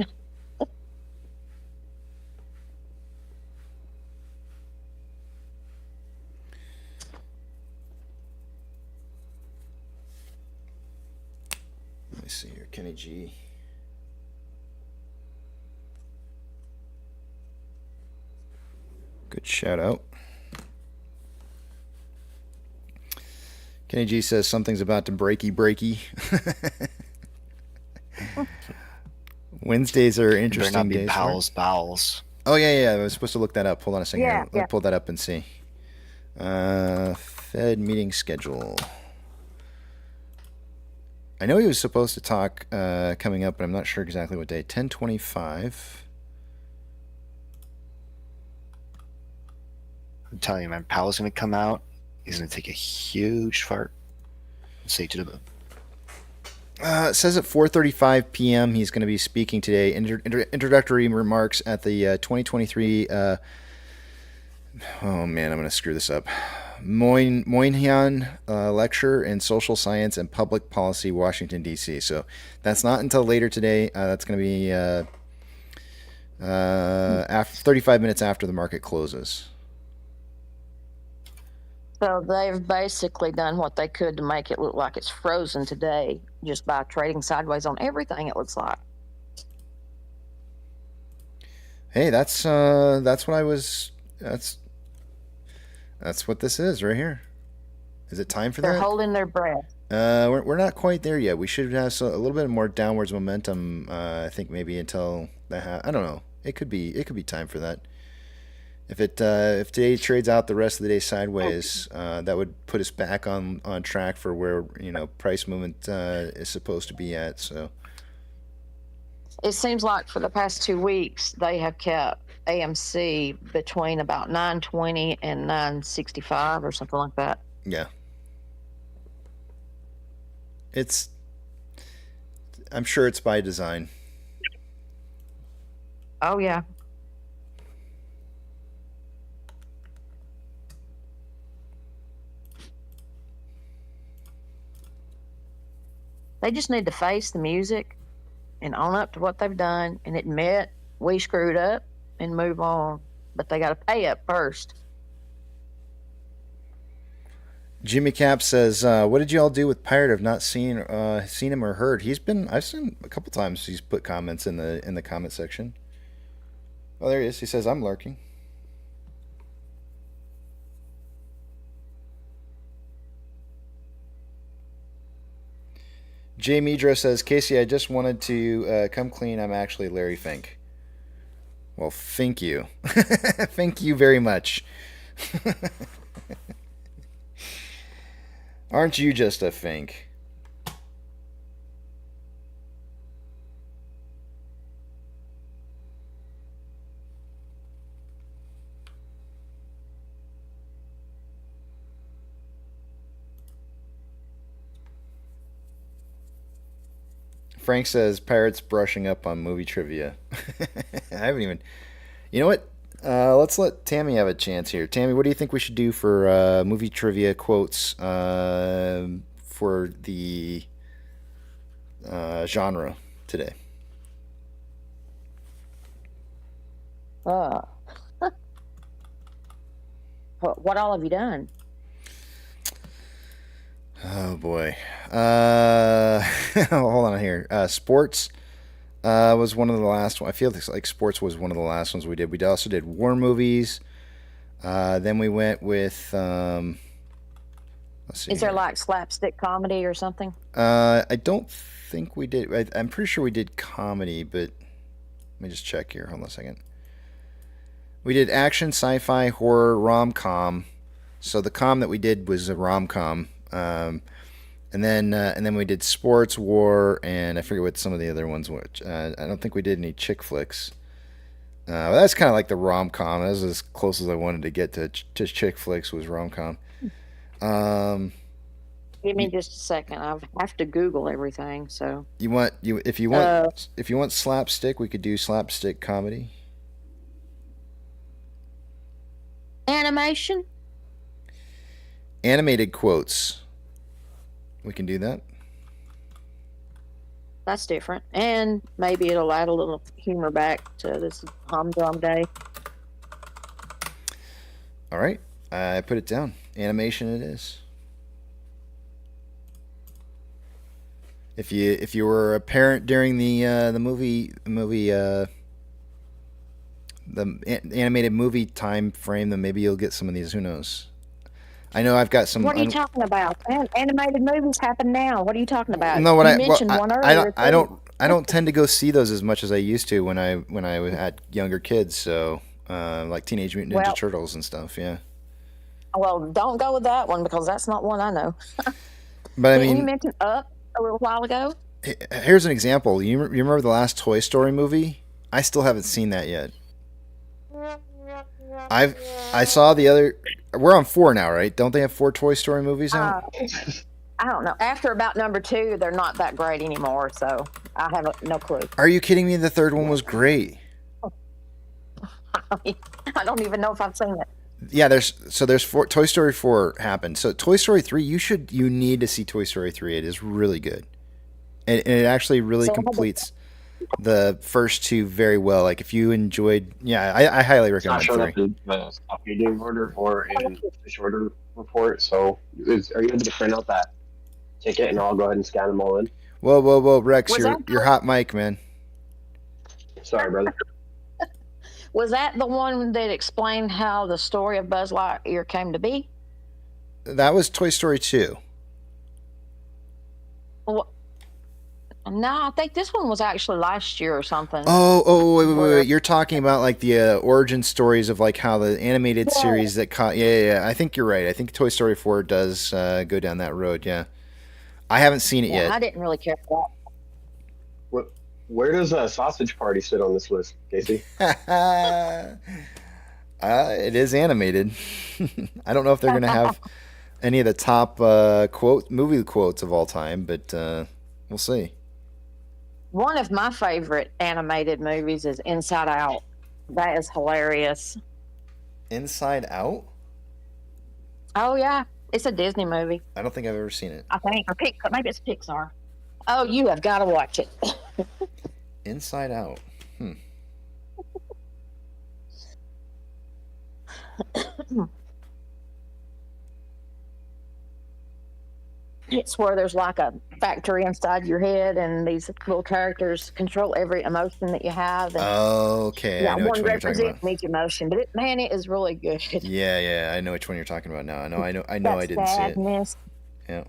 Let me see here, Kenny G. Good shout out. Kenny G says something's about to breaky. Wednesdays are interesting better not be days. bowels. Oh yeah. I was supposed to look that up. Hold on a second. Yeah, Let me pull that up and see. Fed meeting schedule. I know he was supposed to talk coming up, but I'm not sure exactly what day. 10:25. I'm telling you, man, Powell's going to come out. He's going to take a huge fart and say to the moon. It says at 4:35 p.m. he's going to be speaking today. Introductory remarks at the 2023 Oh man, I'm gonna screw this up. Moynihan lecture in social science and public policy, Washington D.C. So that's not until later today. That's gonna be after 35 minutes after the market closes. So they've basically done what they could to make it look like it's frozen today, just by trading sideways on everything. It looks like. Hey, that's what I was. That's what this is right here. Is it time for They're that? holding their breath. We're not quite there yet. We should have a little bit more downwards momentum. I think maybe until I don't know. It could be time for that. If today trades out the rest of the day sideways, that would put us back on track for where price movement is supposed to be at. So It seems like for the past 2 weeks they have kept AMC between about 920 and 965 or something like that. yeah, I'm sure it's by design. Oh yeah. They just need to face the music and own up to what they've done and admit we screwed up and move on. But they got to pay up first. Jimmy Cap says, "What did you all do with Pirate? I've not seen him or heard. I've seen a couple times. He's put comments in the comment section. Oh, there he is. He says, I'm lurking. Jay Midra says, Casey, I just wanted to come clean. I'm actually Larry Fink. Well, thank you. Thank you very much. Aren't you just a Fink? Frank says, Pirates brushing up on movie trivia. I haven't even... You know what? Let's let Tammy have a chance here. Tammy, what do you think we should do for movie trivia quotes for the genre today? What all have you done? Oh boy. Hold on here. Sports was one of the last ones. I feel like sports was one of the last ones we did. We also did war movies. Then we went with let's see. Is there like slapstick comedy or something? I don't think we did. I'm pretty sure we did comedy, but let me just check here. Hold on a second. We did action, sci-fi, horror, rom-com. So the com that we did was a rom-com. And then we did sports, war, and I forget what some of the other ones were. I don't think we did any chick flicks. That's kind of like the rom-com. That was as close as I wanted to get to chick flicks was rom-com. Give me just a second. I have to Google everything. So if you want slapstick, we could do slapstick comedy. Animation. Animated quotes. We can do that. That's different. And maybe it'll add a little humor back to this humdrum day. All right. I put it down. Animation it is. If you were a parent during the animated movie time frame, then maybe you'll get some of these. Who knows? I know I've got some. What are you talking about? Animated movies happen now. What are you talking about? No, You mentioned one earlier. I don't tend to go see those as much as I used to when I had younger kids. So like Teenage Mutant Ninja Turtles and stuff. Yeah. Well, don't go with that one because that's not one I know. But I mean, you mentioned Up a little while ago. Here's an example. You remember the last Toy Story movie? I still haven't seen that yet. I saw the other. We're on 4 now, right? Don't they have 4 Toy Story movies out? I don't know. After about number 2, they're not that great anymore. So I have no clue. Are you kidding me? The third one was great. I don't even know if I've seen it. Yeah, there's Toy Story 4 happened. So Toy Story 3, you need to see Toy Story 3. It is really good. And it actually really So completes the first two very well. Like if you enjoyed, yeah, I highly It's not recommend showing 3. up in the stop meeting order or in the shorter report. So, are you able to print out that ticket and I'll go ahead and scan them all in? Whoa, Rex, Was that you're hot mic, man. Sorry, brother. was that the one that explained how the story of Buzz Lightyear came to be? That was Toy Story 2. Well, no, I think this one was actually last year or something. Wait. You're talking about like the origin stories of like how the animated series that caught. Yeah. I think you're right. I think Toy Story 4 does go down that road. Yeah. I haven't seen it yet. I didn't really care for that. Where does a Sausage Party sit on this list, Casey? It is animated. I don't know if they're going to have any of the top movie quotes of all time, but we'll see. One of my favorite animated movies is Inside Out. That is hilarious. Inside Out? Oh, yeah. It's a Disney movie. I don't think I've ever seen it. I think. Or maybe it's Pixar. Oh, you have got to watch it. Inside Out. It's where there's like a factory inside your head, and these little characters control every emotion that you have. And okay, I know which one you're talking about. Each emotion, but it is really good. Yeah, I know which one you're talking about now. I know. I didn't sadness. See it. Yeah.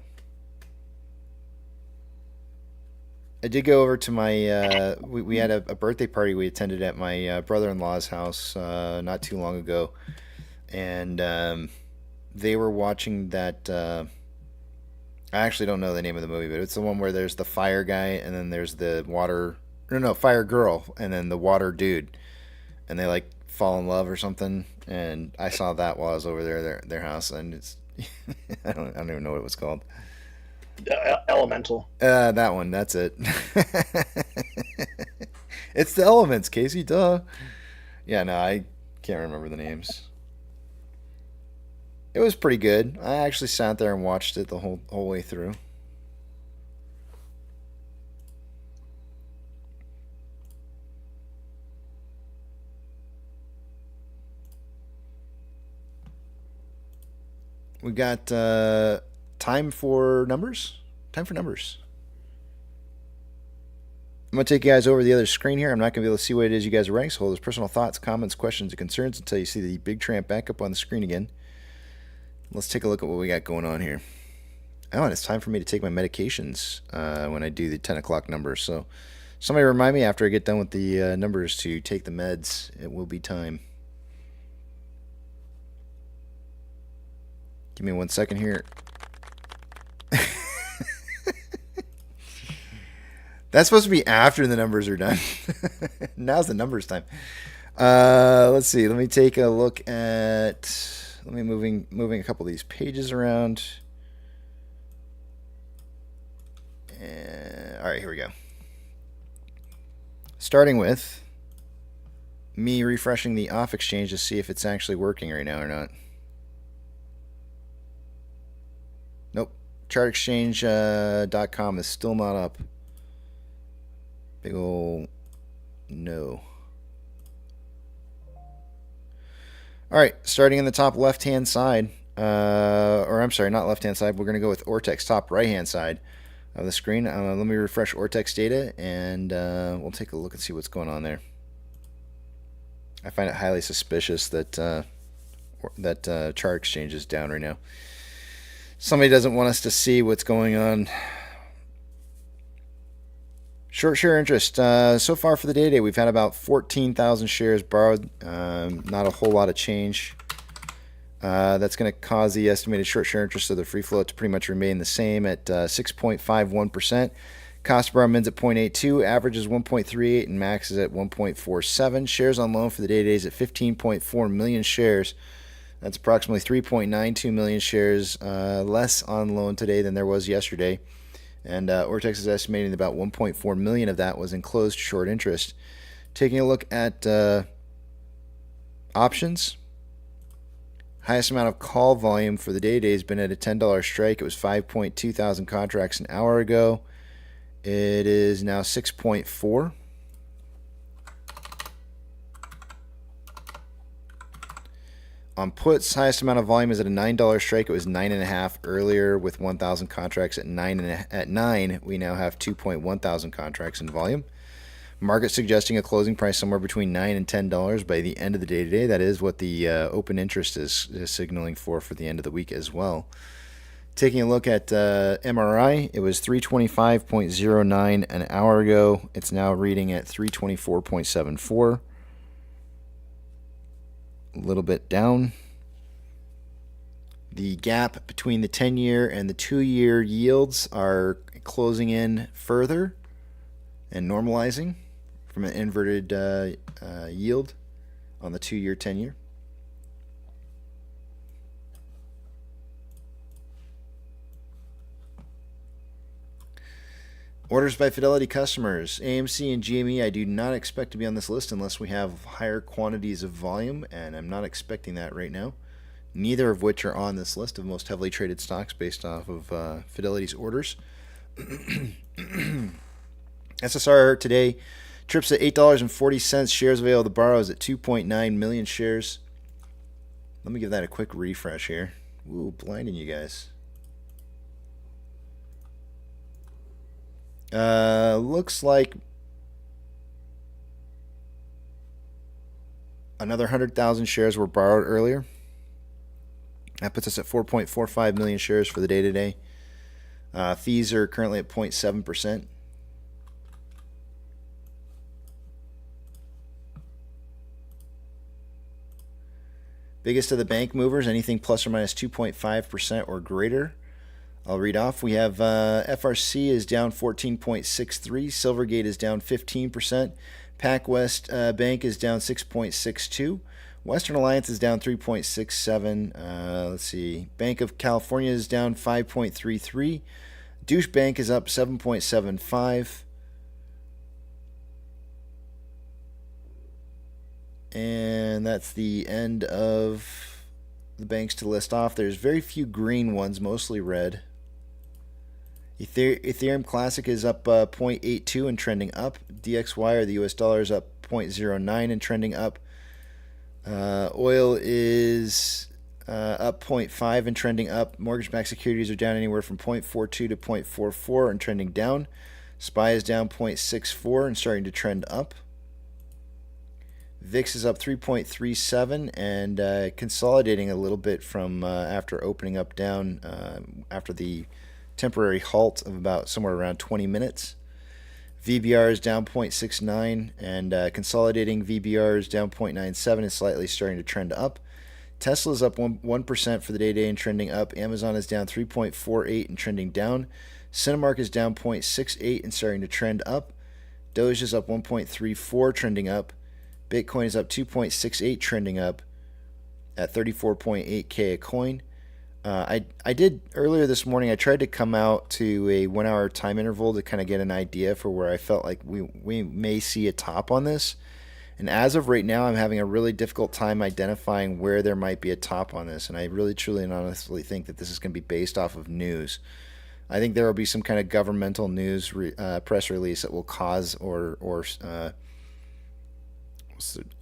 I did go over to my. We had a birthday party we attended at my brother-in-law's house not too long ago, and they were watching that. I actually don't know the name of the movie, but it's the one where there's the fire guy and then there's the fire girl and then the water dude, and they like fall in love or something. And I saw that while I was over there their house, and it's I don't even know what it was called. Elemental. That one. That's it. It's the Elements, Casey. Duh. Yeah, no, I can't remember the names. It was pretty good. I actually sat there and watched it the whole way through. We got time for numbers. Time for numbers. I'm going to take you guys over the other screen here. I'm not going to be able to see what it is you guys are writing, so hold those personal thoughts, comments, questions, and concerns until you see the big tramp back up on the screen again. Let's take a look at what we got going on here. Oh, and it's time for me to take my medications when I do the 10 o'clock numbers. So somebody remind me after I get done with the numbers to take the meds. It will be time. Give me 1 second here. That's supposed to be after the numbers are done. Now's the numbers time. Let's see. Let me take a look at... Let me moving a couple of these pages around. All right, here we go. Starting with me refreshing the off exchange to see if it's actually working right now or not. Nope. Chartexchange.com is still not up. Big ol' no. All right, starting in the top left-hand side, or I'm sorry, not left-hand side. We're going to go with Ortex top right-hand side of the screen. Let me refresh Ortex data, and we'll take a look and see what's going on there. I find it highly suspicious that Chart Exchange is down right now. Somebody doesn't want us to see what's going on. Short share interest. So far for the day, we've had about 14,000 shares borrowed. Not a whole lot of change. That's going to cause the estimated short share interest of the free float to pretty much remain the same at 6.51%. Cost per mins at 0.82, average is 1.38, and max is at 1.47. Shares on loan for the day is at 15.4 million shares. That's approximately 3.92 million shares less on loan today than there was yesterday. And Ortex is estimating about 1.4 million of that was enclosed short interest. Taking a look at options, Highest amount of call volume for the day-to-day has been at a $10 strike. It was 5.2 thousand contracts an hour ago. It is now 6.4. On puts, highest amount of volume is at a $9 strike. It was 9.5 earlier with 1,000 contracts at 9. At 9, we now have 2.1 thousand contracts in volume. Market suggesting a closing price somewhere between $9 and $10 by the end of the day today. That is what the open interest is signaling for the end of the week as well. Taking a look at MRI, it was 325.09 an hour ago. It's now reading at 324.74. A little bit down. The gap between the 10-year and the 2-year yields are closing in further and normalizing from an inverted yield on the 2-year, 10-year. Orders by Fidelity customers. AMC and GME, I do not expect to be on this list unless we have higher quantities of volume, and I'm not expecting that right now. Neither of which are on this list of most heavily traded stocks based off of Fidelity's orders. SSR today, trips at $8.40. Shares available to borrow is at 2.9 million shares. Let me give that a quick refresh here. Ooh, blinding you guys. Looks like another 100,000 shares were borrowed earlier. That puts us at 4.45 million shares for the day today. Fees are currently at 0.7%. Biggest of the bank movers, anything plus or minus 2.5% or greater. I'll read off. We have FRC is down 14.63. Silvergate is down 15%. PacWest Bank is down 6.62. Western Alliance is down 3.67. Let's see. Bank of California is down 5.33. Douche Bank is up 7.75. And that's the end of the banks to list off. There's very few green ones, mostly red. Ethereum Classic is up 0.82 and trending up. DXY, or the US dollar, is up 0.09 and trending up. Oil is up 0.5 and trending up. Mortgage-backed securities are down anywhere from 0.42 to 0.44 and trending down. SPY is down 0.64 and starting to trend up. VIX is up 3.37 and consolidating a little bit from after opening up down after the temporary halt of about somewhere around 20 minutes. VBR is down 0.69 and consolidating. VBR is down 0.97 and slightly starting to trend up. Tesla is up 1% for the day and trending up. Amazon is down 3.48 and trending down. Cinemark is down 0.68 and starting to trend up. Doge is up 1.34 trending up. Bitcoin is up 2.68 trending up at 34.8K a coin. I did earlier this morning, I tried to come out to a 1 hour time interval to kind of get an idea for where I felt like we may see a top on this. And as of right now, I'm having a really difficult time identifying where there might be a top on this. And I really, truly, and honestly think that this is going to be based off of news. I think there will be some kind of governmental news press release that will cause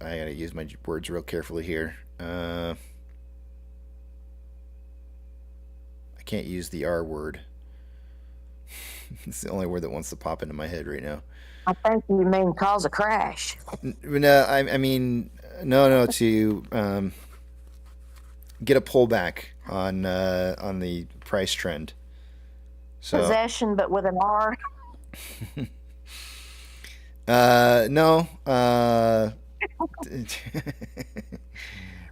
I gotta use my words real carefully here. I can't use the R word. It's the only word that wants to pop into my head right now. I think you mean cause a crash. No, I mean no to get a pullback on the price trend. So, possession, but with an R. No.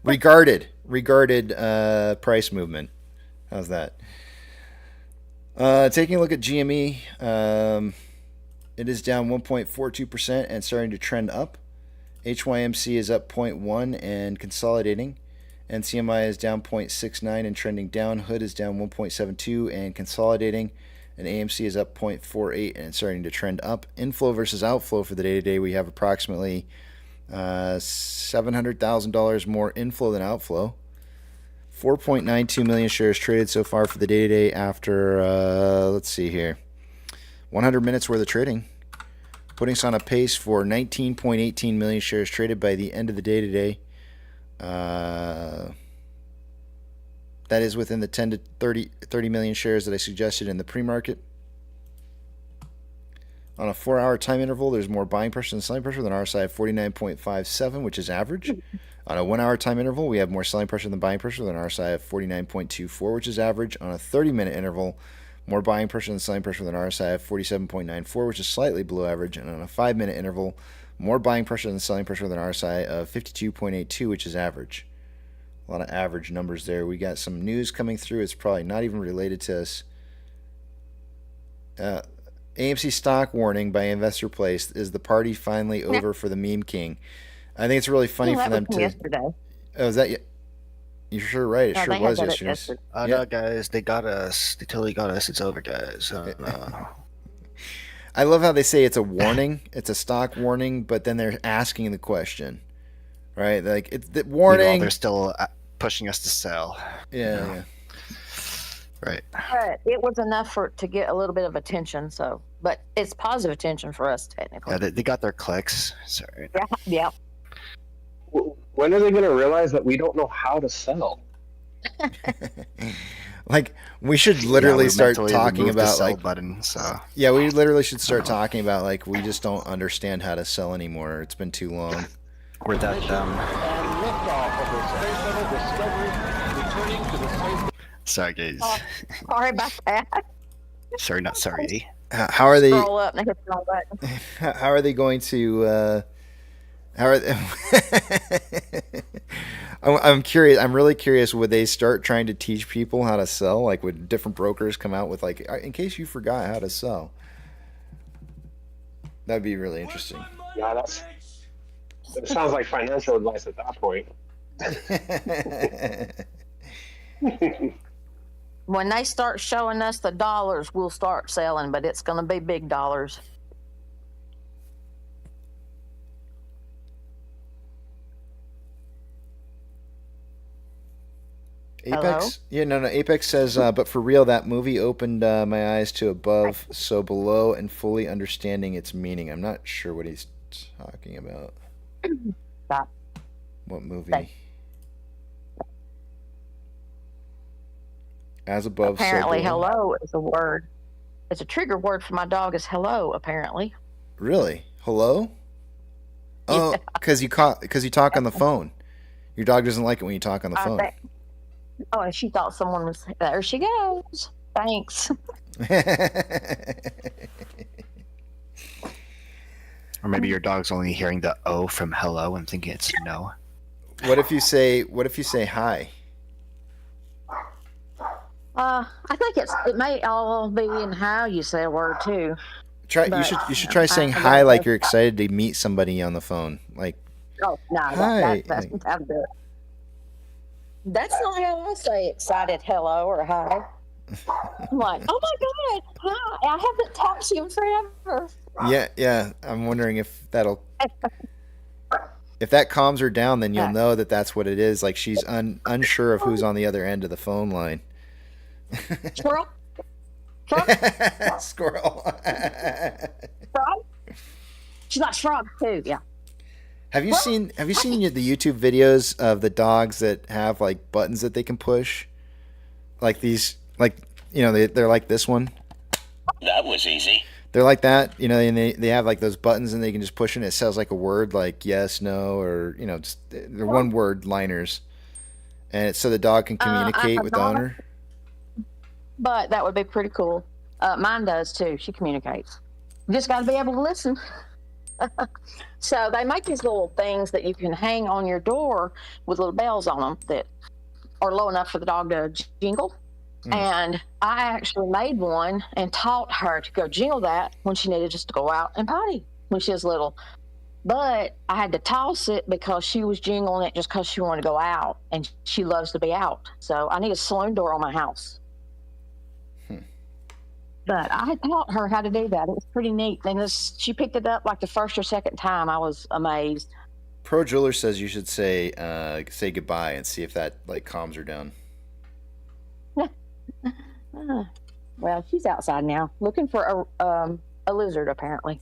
regarded price movement. How's that? Taking a look at GME, it is down 1.42% and starting to trend up. HYMC is up 0.1 and consolidating. NCMI is down 0.69 and trending down. Hood is down 1.72 and consolidating. And AMC is up 0.48 and starting to trend up. Inflow versus outflow for the day-to-day, we have approximately $700,000 more inflow than outflow. 4.92 million shares traded so far for the day today after, let's see here, 100 minutes worth of trading. Putting us on a pace for 19.18 million shares traded by the end of the day today. That is within the 10 to 30 million shares that I suggested in the pre-market. On a 4-hour time interval, there's more buying pressure than selling pressure than RSI of 49.57, which is average. On a 1-hour time interval, we have more selling pressure than buying pressure than RSI of 49.24, which is average. On a 30-minute interval, more buying pressure than selling pressure than RSI of 47.94, which is slightly below average. And on a 5-minute interval, more buying pressure than selling pressure than RSI of 52.82, which is average. A lot of average numbers there. We got some news coming through. It's probably not even related to us. AMC stock warning by Investor Place. Is the party finally over for the meme king? I think it's really funny for them to. Yesterday. Oh, is that? You're sure right. It No, sure they was had that yesterday. No, guys, they got us. They totally got us. It's over, guys. I love how they say it's a warning. It's a stock warning, but then they're asking the question, right? Like it's the warning. Meanwhile, they're still pushing us to sell. Yeah. Right. But it was enough to get a little bit of attention. So, but it's positive attention for us technically. Yeah, they got their clicks. Sorry. Yeah. When are they going to realize that we don't know how to sell? Like we should literally start talking about sell like button. So yeah, we literally should start talking about like we just don't understand how to sell anymore. It's been too long. We're that dumb. And liftoff of the Space Shuttle Discovery returning to the space. Sorry, guys. Oh, sorry about that. Sorry, not sorry. How are they? Scroll up and hit the wrong button. How are they going to? How are they, I'm curious. I'm really curious. Would they start trying to teach people how to sell? Like, would different brokers come out with like, in case you forgot how to sell? That'd be really interesting. Yeah, it sounds like financial advice at that point. When they start showing us the dollars, we'll start selling, but it's going to be big dollars. Apex? Hello? Yeah, no. Apex says, but for real, that movie opened my eyes to above, so below, and fully understanding its meaning. I'm not sure what he's talking about. Stop. What movie? Stop. As above, apparently, so below. Hello is a word. It's a trigger word for my dog is hello, apparently. Really? Hello? Oh, because you talk on the phone. Your dog doesn't like it when you talk on the phone. Oh, and she thought someone was there. She goes. Thanks. Or maybe your dog's only hearing the O from hello and thinking it's no. What if you say hi? I think it may all be in how you say a word too. You should try saying hi like you're excited to meet somebody on the phone. Like, oh no, hi. That's not how I say excited hello or hi. I'm like, oh my god, hi! I haven't talked to you in forever. Yeah. I'm wondering if if that calms her down, then you'll know that that's what it is. Like she's unsure of who's on the other end of the phone line. Squirrel. Squirrel. Frog. She's like frog too. Yeah. Have you seen the YouTube videos of the dogs that have like buttons that they can push? Like these, like, you know, they're like this one. That was easy. They're like that, you know, and they have like those buttons and they can just push it and it says like a word like yes, no, or, you know, just they're one word liners. And it's so the dog can communicate with the owner. But that would be pretty cool. Mine does too. She communicates. You just got to be able to listen. So they make these little things that you can hang on your door with little bells on them that are low enough for the dog to jingle. And I actually made one and taught her to go jingle that when she needed just to go out and potty when she was little. But I had to toss it because she was jingling it just because she wanted to go out, and she loves to be out. So I need a saloon door on my house. But I taught her how to do that. It was pretty neat. And she picked it up like the first or second time. I was amazed. Pro Jeweler says you should say goodbye and see if that like calms her down. Well, she's outside now, looking for a lizard, apparently.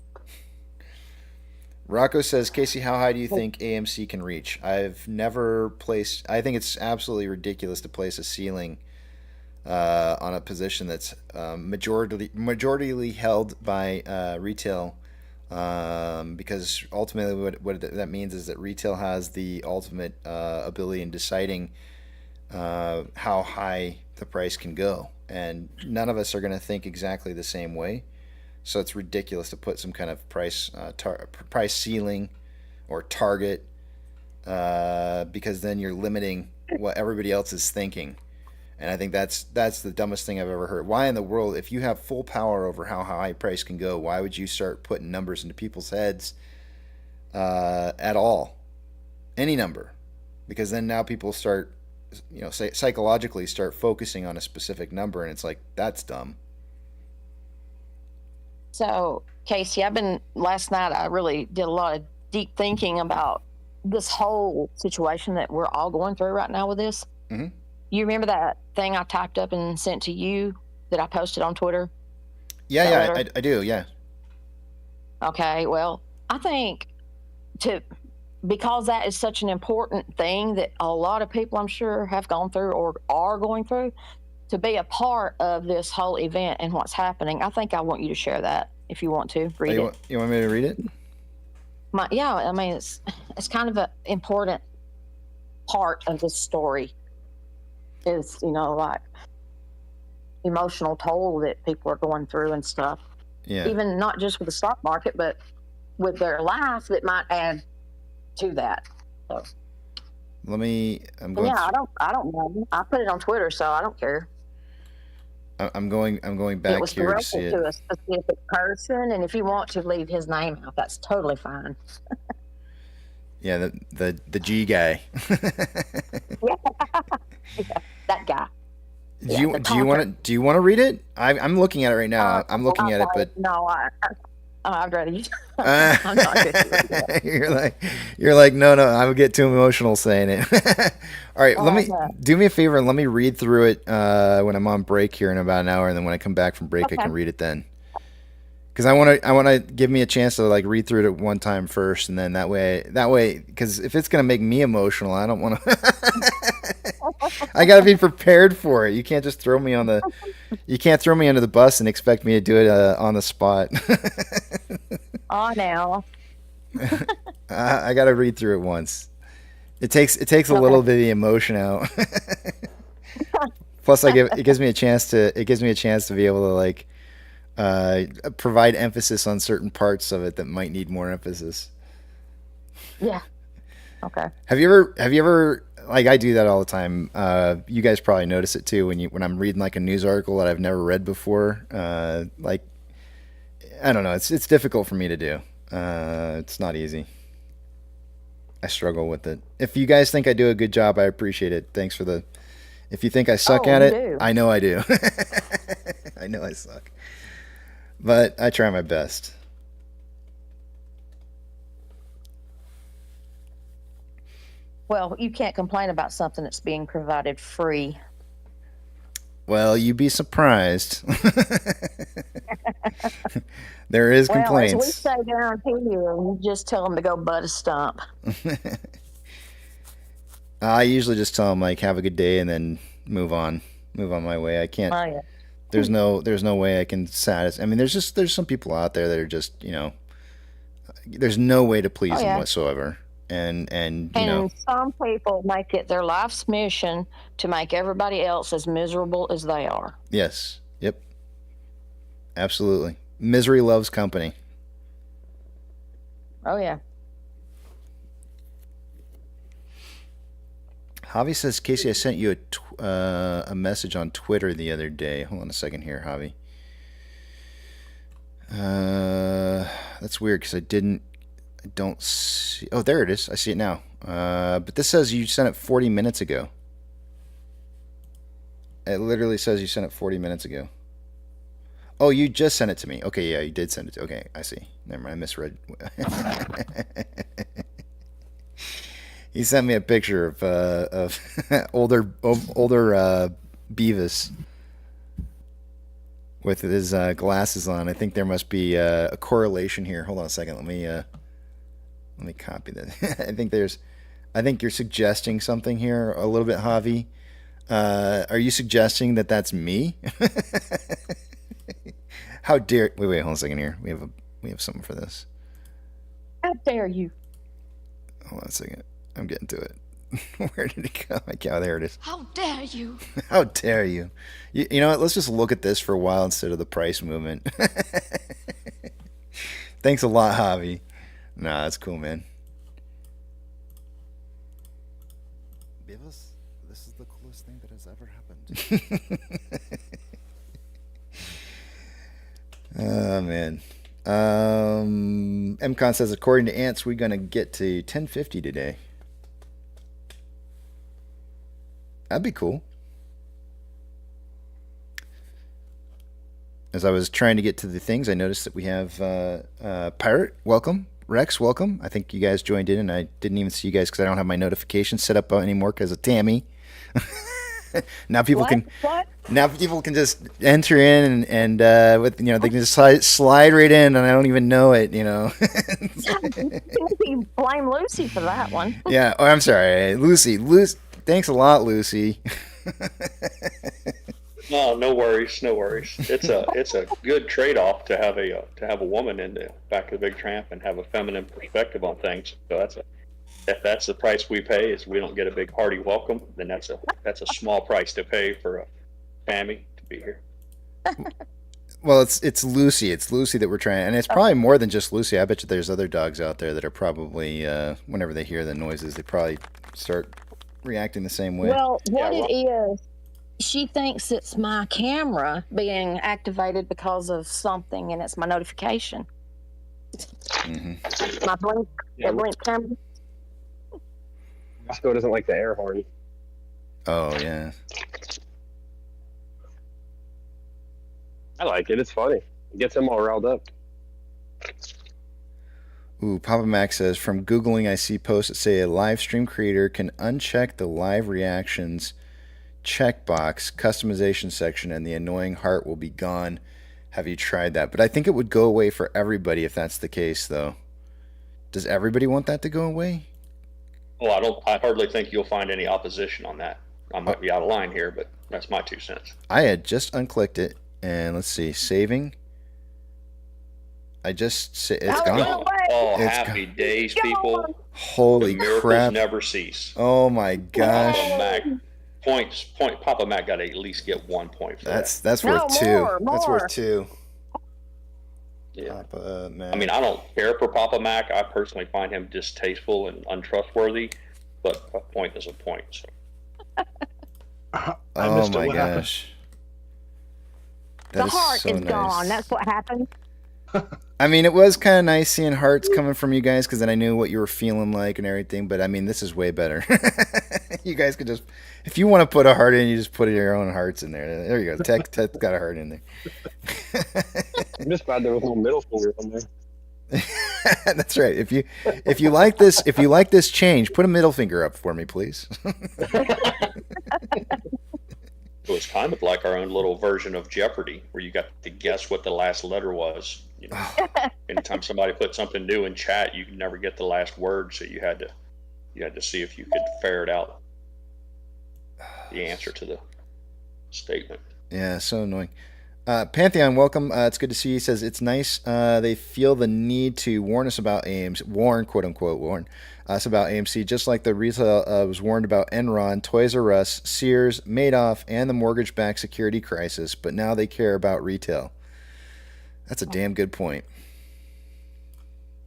Rocco says, Casey, how high do you think AMC can reach? I've never placed. I think it's absolutely ridiculous to place a ceiling on a position that's majority held by retail, because ultimately what that means is that retail has the ultimate ability in deciding how high the price can go, and none of us are going to think exactly the same way. So it's ridiculous to put some kind of price ceiling or target, because then you're limiting what everybody else is thinking. And I think that's the dumbest thing I've ever heard. Why in the world, if you have full power over how high price can go, why would you start putting numbers into people's heads at all? Any number. Because then now people start, psychologically start focusing on a specific number, and it's like, that's dumb. So, Casey, last night I really did a lot of deep thinking about this whole situation that we're all going through right now with this. Mm-hmm. You remember that thing I typed up and sent to you that I posted on Twitter? Yeah, I do, yeah. Okay, well, I think because that is such an important thing that a lot of people, I'm sure, have gone through or are going through, to be a part of this whole event and what's happening, I think I want you to share that if you want to read it. You want me to read it? I mean, it's kind of an important part of this story. Is like emotional toll that people are going through and stuff. Yeah. Even not just with the stock market, but with their life that might add to that. So. I don't know. I put it on Twitter, so I don't care. I'm going back here to see it. It was directed to a specific person, and if you want to leave his name out, that's totally fine. Yeah, the G guy. Yeah, that guy. Do you want to read it? I'm looking at it right now. I'm looking at it, but no, I'd rather you. I'm not good. You're like no, I would get too emotional saying it. All right, do me a favor and let me read through it when I'm on break here in about an hour, and then when I come back from break, I can read it then. Because I want to give me a chance to read through it at one time first, and then that way, because if it's gonna make me emotional, I don't want to. I gotta be prepared for it. You can't just throw me under the bus and expect me to do it on the spot. Oh, now. I gotta read through it once. It takes a little bit of the emotion out. Plus, it gives me a chance to be able to provide emphasis on certain parts of it that might need more emphasis. Yeah. Okay. Have you ever I do that all the time. You guys probably notice it too when I'm reading a news article that I've never read before. I don't know. It's difficult for me to do. It's not easy. I struggle with it. If you guys think I do a good job, I appreciate it. Thanks for if you think I suck at it, do. I know I do. I know I suck. But I try my best. Well, you can't complain about something that's being provided free. Well, you'd be surprised. There is complaints. Well, as we say down here, you just tell them to go butt a stump. I usually just tell them have a good day and then move on my way. I can't. Oh, yeah. There's no way I can satisfy. I mean, there's some people out there that are just there's no way to please them whatsoever. And some people make it their life's mission to make everybody else as miserable as they are. Yes. Yep. Absolutely. Misery loves company. Oh, yeah. Javi says, Casey, I sent you a message on Twitter the other day. Hold on a second here, Javi. That's weird because I don't see. Oh, there it is. I see it now. But this says you sent it 40 minutes ago. It literally says you sent it 40 minutes ago. Oh, you just sent it to me. Okay, yeah, you did send it. Okay, I see. Never mind, I misread. He sent me a picture of older Beavis. with his glasses on. I think there must be a correlation here. Hold on a second. Let me copy that. I think you're suggesting something here a little bit, Javi. Are you suggesting that that's me? How dare? Wait, hold on a second here. We have something for this. How dare you? Hold on a second. I'm getting to it. Where did it go? Oh, there it is. How dare you? How dare you? You know what? Let's just look at this for a while instead of the price movement. Thanks a lot, Javi. Nah, that's cool, man. Beavis, this is the coolest thing that has ever happened. Oh, man. MCon says, according to Ants, we're going to get to 1050 today. That'd be cool. As I was trying to get to the things, I noticed that we have Pirate, welcome. Rex, welcome. I think you guys joined in, and I didn't even see you guys because I don't have my notifications set up anymore because of Tammy. Now people can just enter in and with they can just slide right in, and I don't even know it. You blame Lucy for that one. Yeah. Oh, I'm sorry, Lucy. Thanks a lot, Lucy. No worries. It's a good trade-off to have a woman in the back of the Big Tramp and have a feminine perspective on things. So if that's the price we pay, is we don't get a big hearty welcome, then that's a small price to pay for a Tammy to be here. Well, it's Lucy. It's Lucy that we're trying, and it's probably more than just Lucy. I bet you there's other dogs out there that are probably whenever they hear the noises, they probably start reacting the same way. Well, it is, she thinks it's my camera being activated because of something, and it's my notification. Mm-hmm. My blink camera. Roscoe doesn't like the air horn. Oh, yeah. I like it. It's funny. It gets them all riled up. Ooh, Papa Mac says, from Googling, I see posts that say a live stream creator can uncheck the live reactions checkbox customization section and the annoying heart will be gone. Have you tried that? But I think it would go away for everybody if that's the case, though. Does everybody want that to go away? Well, I hardly think you'll find any opposition on that. I might be out of line here, but that's my 2 cents. I had just unclicked it, and let's see, saving. It's gone. Oh, happy days, people! Holy the miracles crap! Never cease. Oh my gosh! Papa Mac got to at least get 1 point for that. That's worth two. More. That's worth two. Yeah. Papa Mac. I mean, I don't care for Papa Mac. I personally find him distasteful and untrustworthy, but a point is a point. So. Oh my gosh. The heart is gone. That's what happened. I mean, it was kind of nice seeing hearts coming from you guys because then I knew what you were feeling like and everything. But I mean, this is way better. You guys could just, if you want to put a heart in, you just put your own hearts in there. There you go. Tech's got a heart in there. I'm just glad there was no middle finger on there. That's right. If you like this change, put a middle finger up for me, please. It was kind of like our own little version of Jeopardy, where you got to guess what the last letter was. Anytime somebody put something new in chat, you could never get the last word, so you had to see if you could ferret out the answer to the statement. Yeah, so annoying. Pantheon, welcome. It's good to see you. He says it's nice. They feel the need to warn us about AMC, quote unquote, warn us about AMC, just like the retail was warned about Enron, Toys R Us, Sears, Madoff, and the mortgage-backed security crisis. But now they care about retail. That's a damn good point.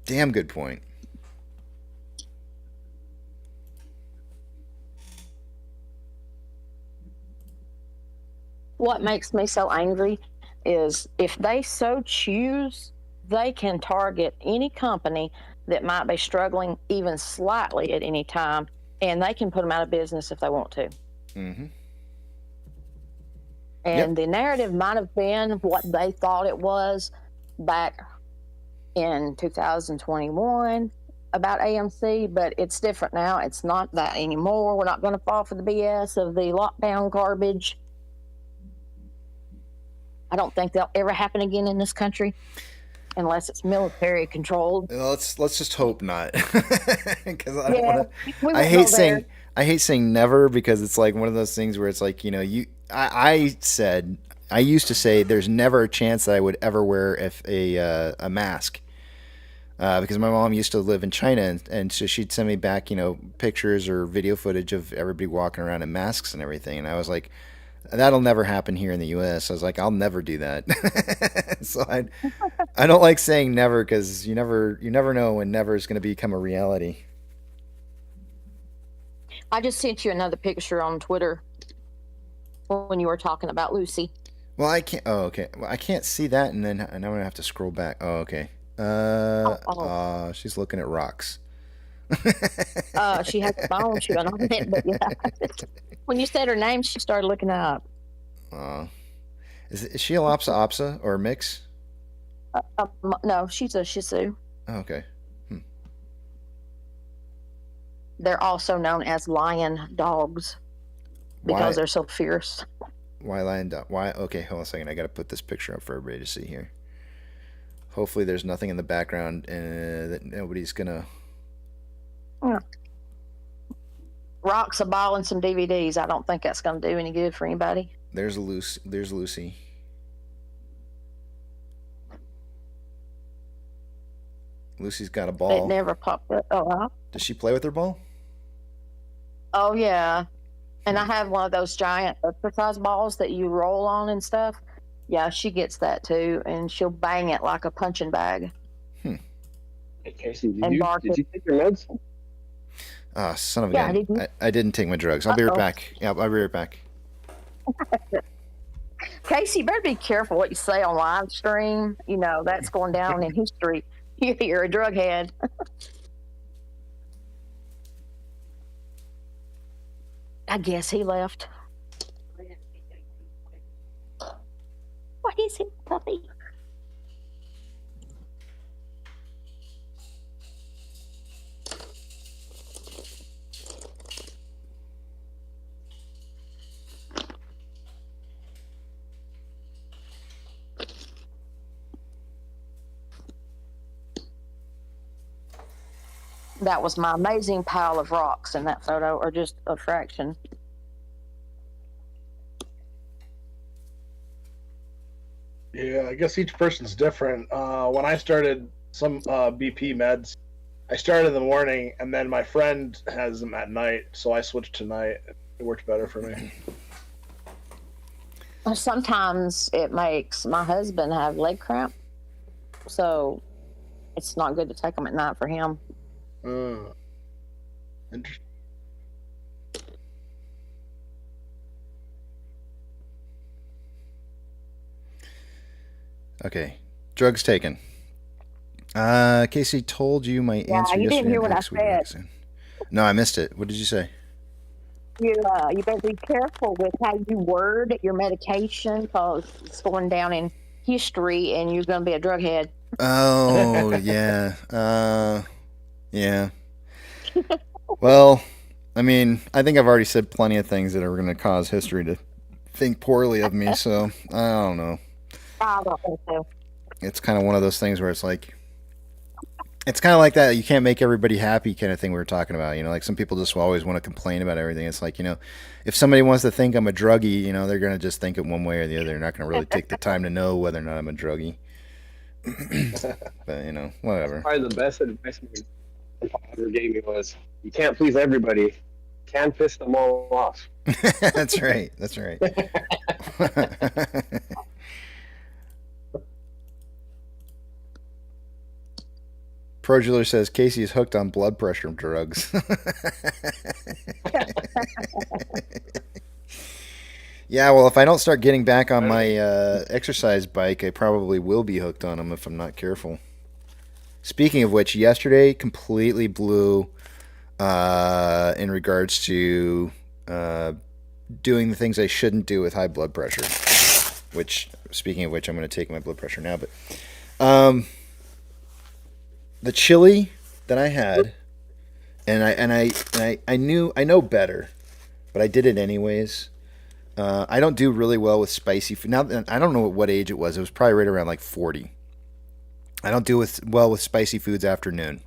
Damn good point. What makes me so angry is if they so choose, they can target any company that might be struggling even slightly at any time, and they can put them out of business if they want to. Mm-hmm. And the narrative might have been what they thought it was back in 2021 about AMC, but it's different now. It's not that anymore. We're not going to fall for the BS of the lockdown garbage. I don't think they'll ever happen again in this country unless it's military controlled. Let's just hope not, because I don't Yeah, want we to. I won't hate go there. saying I hate saying never, because it's like one of those things where it's like, you know, I used to say there's never a chance that I would ever wear a mask. Because my mom used to live in China, and so she'd send me back, you know, pictures or video footage of everybody walking around in masks and everything. And I was like, that'll never happen here in the U.S. I was like, I'll never do that. So I don't like saying never, because you never know when never is going to become a reality. I just sent you another picture on Twitter when you were talking about Lucy. Well, I can't. Oh, okay. Well, I can't see that, and then I'm gonna have to scroll back. Oh, okay. She's looking at rocks. She has a phone chewing on it, but yeah. When you said her name, she started looking up. Is she a Lhasa Apso or a mix? No, she's a Shih Tzu. Oh, okay. They're also known as lion dogs because they're so fierce. Why lion dog? Why? Okay, hold on a second. I got to put this picture up for everybody to see here. Hopefully, there's nothing in the background that nobody's gonna. Yeah. Rocks, a ball, and some DVDs. I don't think that's going to do any good for anybody. There's Lucy. Lucy's got a ball. It never popped up. Oh, wow. Does she play with her ball? Oh, yeah. And I have one of those giant exercise balls that you roll on and stuff. Yeah, she gets that too, and she'll bang it like a punching bag. Hey, Casey, did you take your meds? Ah, son of a gun. I didn't take my drugs. I'll be right back. Yeah, I'll be right back. Casey, you better be careful what you say on live stream. You know, that's going down in history. You're a drug head. I guess he left. What is it, puppy? That was my amazing pile of rocks in that photo, or just a fraction. Yeah, I guess each person's different. When I started some BP meds, I started in the morning, and then my friend has them at night, so I switched to night. It worked better for me. Sometimes it makes my husband have leg cramp, so it's not good to take them at night for him. Interesting. Okay, drugs taken. Casey told you my answer you yesterday. didn't hear what I said. No, I missed it. What did you say? You better be careful with how you word your medication, because it's going down in history, and you're going to be a drug head. Oh, yeah. Yeah. Well, I mean, I think I've already said plenty of things that are going to cause history to think poorly of me, so I don't know. I don't think so. It's kind of one of those things where it's like, it's kind of like that you can't make everybody happy kind of thing we were talking about. You know, like some people just always want to complain about everything. It's like, you know, if somebody wants to think I'm a druggie, you know, they're going to just think it one way or the other. They're not going to really take the time to know whether or not I'm a druggie. But, you know, whatever. Probably the best advice my father ever gave me was, you can't please everybody. Can't piss them all off. That's right. That's right. Projuler says Casey is hooked on blood pressure drugs. Yeah, well, if I don't start getting back on my exercise bike, I probably will be hooked on them if I'm not careful. Speaking of which, yesterday completely blew in regards to doing the things I shouldn't do with high blood pressure. Which, speaking of which, I'm going to take my blood pressure now. But the chili that I had, and I know better, but I did it anyways. I don't do really well with spicy food. Now, I don't know what age it was. It was probably right around like 40. I don't do well with spicy foods after noon.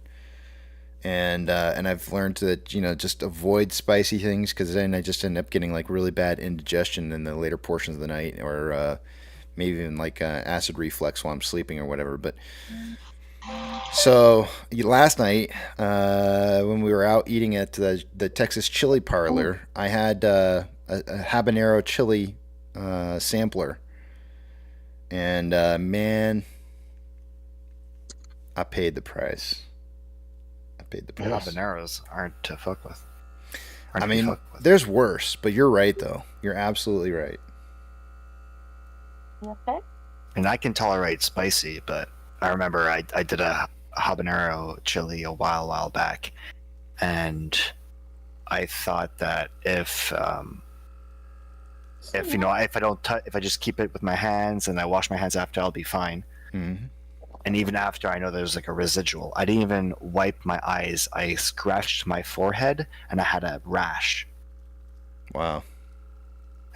And I've learned to, just avoid spicy things, because then I just end up getting like really bad indigestion in the later portions of the night, or maybe even like acid reflux while I'm sleeping or whatever. But so last night, when we were out eating at the Texas Chili Parlor, I had a habanero chili sampler, and man, I paid the price. Habaneros aren't to fuck with. I mean, there's worse, but you're right, though. You're absolutely right. Okay. And I can tolerate spicy, but I remember I did a habanero chili a while back, and I thought that if I just keep it with my hands and I wash my hands after, I'll be fine. Mm-hmm. And even after, I know there's like a residual. I didn't even wipe my eyes. I scratched my forehead and I had a rash. Wow.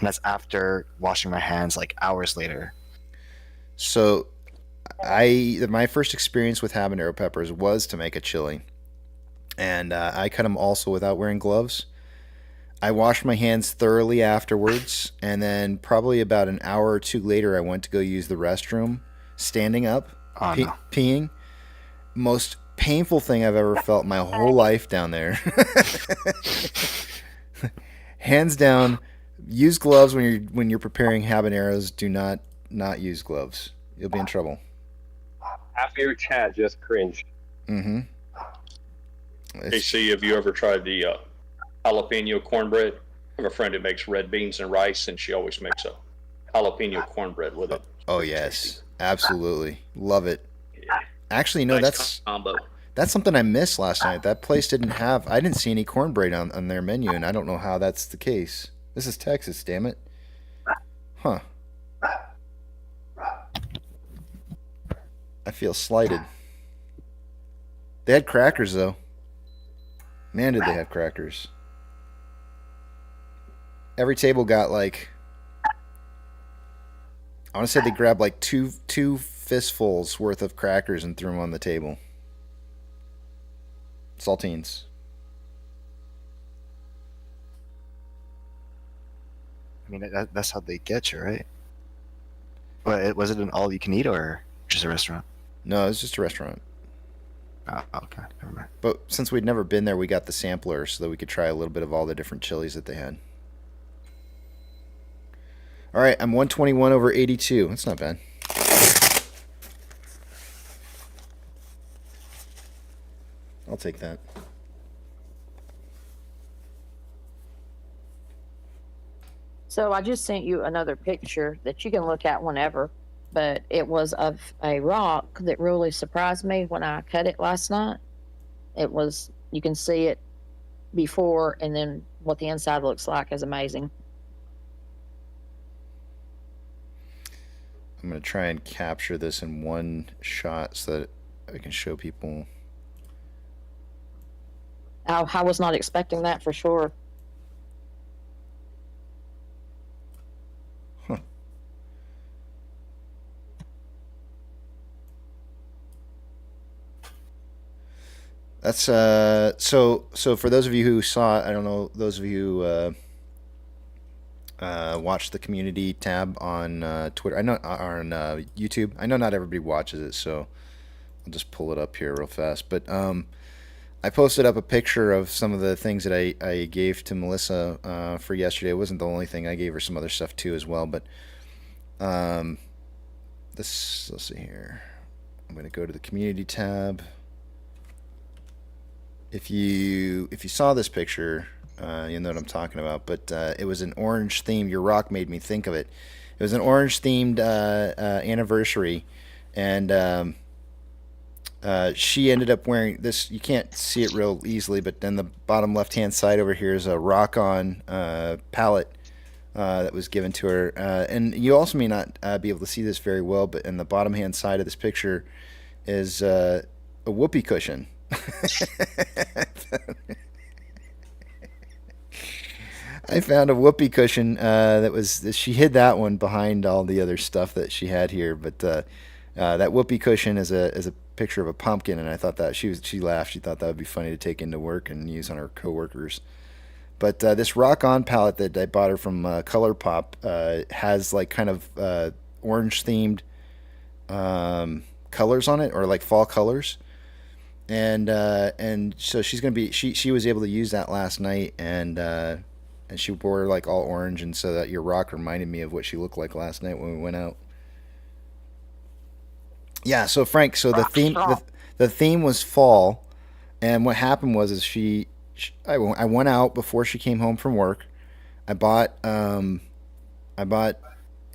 And that's after washing my hands like hours later. So my first experience with habanero peppers was to make a chili. And I cut them also without wearing gloves. I washed my hands thoroughly afterwards. And then probably about an hour or two later, I went to go use the restroom, standing up. No. Peeing. Most painful thing I've ever felt my whole life down there. Hands down, use gloves when you're preparing habaneros. Do not use gloves. You'll be in trouble. Half of your chat just cringed. Mm-hmm. AC, have you ever tried the jalapeno cornbread? I have a friend who makes red beans and rice, and she always makes a jalapeno cornbread with it. Oh yes, absolutely, love it. Yeah. Actually, no, Nice combo. that's something I missed last night. That place I didn't see any cornbread on their menu, and I don't know how that's the case. This is Texas, damn it. Huh. I feel slighted. They had crackers, though. Man, did they have crackers. Every table got like, I want to say they grabbed like two fistfuls worth of crackers and threw them on the table. Saltines. I mean, that's how they get you, right? But was it an all-you-can-eat or just a restaurant? No, it was just a restaurant. Oh, okay. Never mind. But since we'd never been there, we got the sampler so that we could try a little bit of all the different chilies that they had. All right, I'm 121 over 82. That's not bad. I'll take that. So I just sent you another picture that you can look at whenever, but it was of a rock that really surprised me when I cut it last night. You can see it before, and then what the inside looks like is amazing. I'm going to try and capture this in one shot so that I can show people. I was not expecting that for sure. Huh. That's so for those of you who saw it, I don't know, those of you who watch the community tab on Twitter, I know, on YouTube. I know not everybody watches it, so I'll just pull it up here real fast. But I posted up a picture of some of the things that I gave to Melissa for yesterday. It wasn't the only thing. I gave her some other stuff too as well. But let's see here. I'm going to go to the community tab. If you saw this picture, you know what I'm talking about. But it was an orange theme. Your rock made me think of it. It was an orange themed anniversary, and she ended up wearing this. You can't see it real easily, but then the bottom left hand side over here is a rock on palette that was given to her. And you also may not be able to see this very well, but in the bottom hand side of this picture is a whoopee cushion. I found a whoopee cushion she hid that one behind all the other stuff that she had here, but that whoopee cushion is a picture of a pumpkin, and I thought that she laughed. She thought that would be funny to take into work and use on her coworkers. But this Rock On palette that I bought her from ColourPop has like kind of orange themed colors on it, or like fall colors. And so she's gonna be she was able to use that last night, and she wore like all orange, and so that your rock reminded me of what she looked like last night when we went out. Yeah, so Frank, so the theme was fall, and what happened was I went out before she came home from work. I bought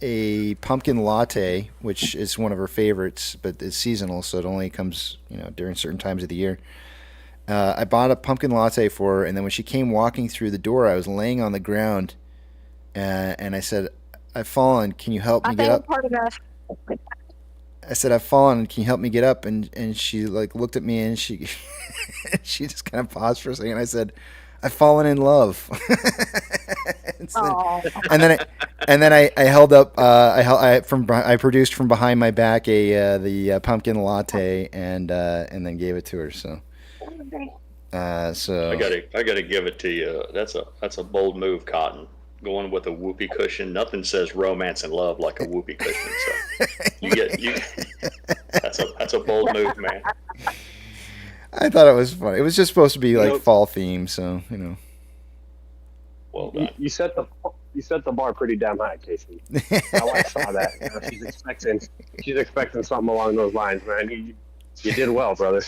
a pumpkin latte, which is one of her favorites, but it's seasonal, so it only comes during certain times of the year. I bought a pumpkin latte for her, and then when she came walking through the door, I was laying on the ground, and I said, "I've fallen. Can you help me get up?" I said, "I've fallen. Can you help me get up?" And she like looked at me, and she she just kind of paused for a second. I said, "I've fallen in love." and then I held up I produced from behind my back the pumpkin latte, and then gave it to her. So I gotta give it to you. That's a bold move, Cotton. Going with a whoopee cushion. Nothing says romance and love like a whoopee cushion. So that's a bold move, man. I thought it was funny. It was just supposed to be like fall theme, so Well done. You set the bar pretty damn high, Casey. My wife saw that. She's expecting something along those lines, man. You did well, brother.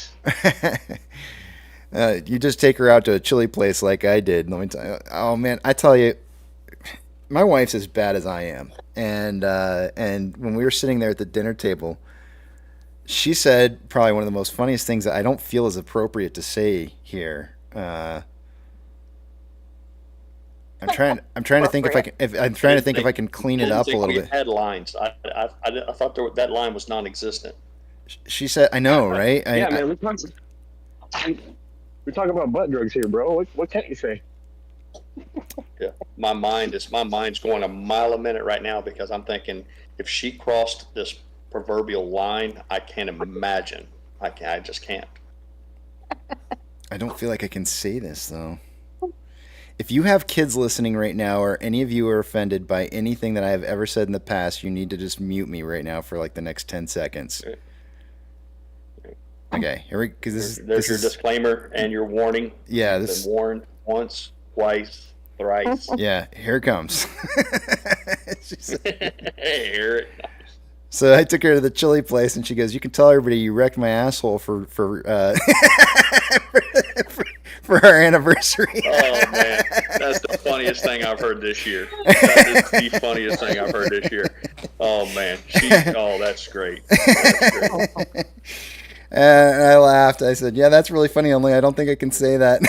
You just take her out to a chili place like I did. Let me tell you. Oh man, I tell you, my wife's as bad as I am. And when we were sitting there at the dinner table, she said probably one of the most funniest things that I don't feel is appropriate to say here. I'm trying to think if I can clean it up a little bit. Headlines. I thought that line was non-existent. She said, "I know, right?" Man, we're talking about butt drugs here, bro. What can't you say? Yeah, my mind's going a mile a minute right now, because I'm thinking if she crossed this proverbial line, I can't imagine. I just can't. I don't feel like I can say this though. If you have kids listening right now, or any of you are offended by anything that I have ever said in the past, you need to just mute me right now for like the next 10 seconds. Okay, here we go. There's your disclaimer and your warning. Yeah, You've been warned once, twice, thrice. Yeah, here it comes. Hear it. So I took her to the chili place, and she goes, "You can tell everybody you wrecked my asshole for for our anniversary." Oh man, that's the funniest thing I've heard this year. That is the funniest thing I've heard this year. Oh man, that's great. That's great. And I laughed. I said, "Yeah, that's really funny. Only I don't think I can say that."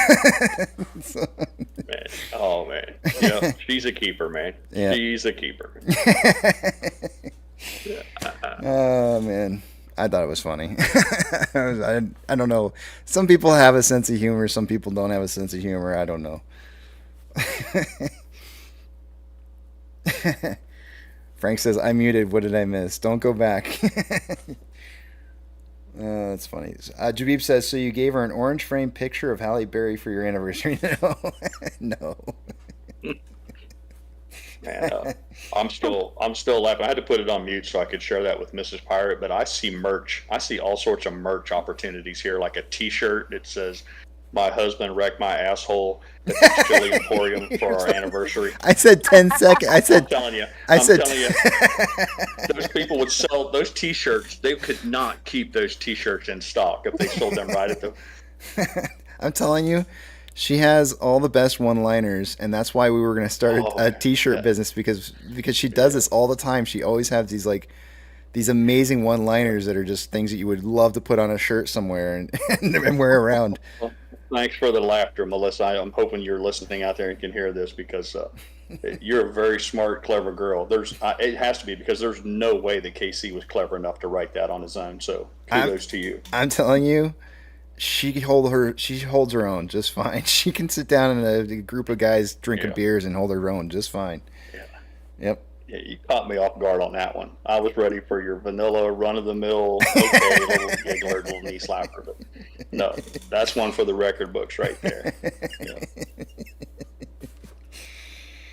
Man, oh man, yeah, she's a keeper, man. Yeah. She's a keeper. Oh man, I thought it was funny. I don't know. Some people have a sense of humor. Some people don't have a sense of humor. I don't know. Frank says, "I muted. What did I miss? Don't go back." That's funny. Jabib says, "So you gave her an orange frame picture of Halle Berry for your anniversary?" No. Man, I'm still laughing. I had to put it on mute so I could share that with Mrs. Pirate. But I see merch. I see all sorts of merch opportunities here, like a T-shirt that says, "My husband wrecked my asshole at the Chili Emporium for our anniversary." I said 10 seconds. I'm telling you. Those people would sell those T-shirts. They could not keep those T-shirts in stock if they sold them right at the. I'm telling you. She has all the best one-liners, and that's why we were going to start a T-shirt business, because she does this all the time. She always has these amazing one-liners that are just things that you would love to put on a shirt somewhere and wear around. Well, thanks for the laughter, Melissa. I'm hoping you're listening out there and can hear this, because you're a very smart, clever girl. It has to be, because there's no way that KC was clever enough to write that on his own. So kudos to you. I'm telling you. She holds her own just fine. She can sit down in a group of guys drinking beers and hold her own just fine. Yeah. Yep. Yeah, you caught me off guard on that one. I was ready for your vanilla, run-of-the-mill, okay, little giggler, little knee slapper. But no, that's one for the record books right there. Yeah.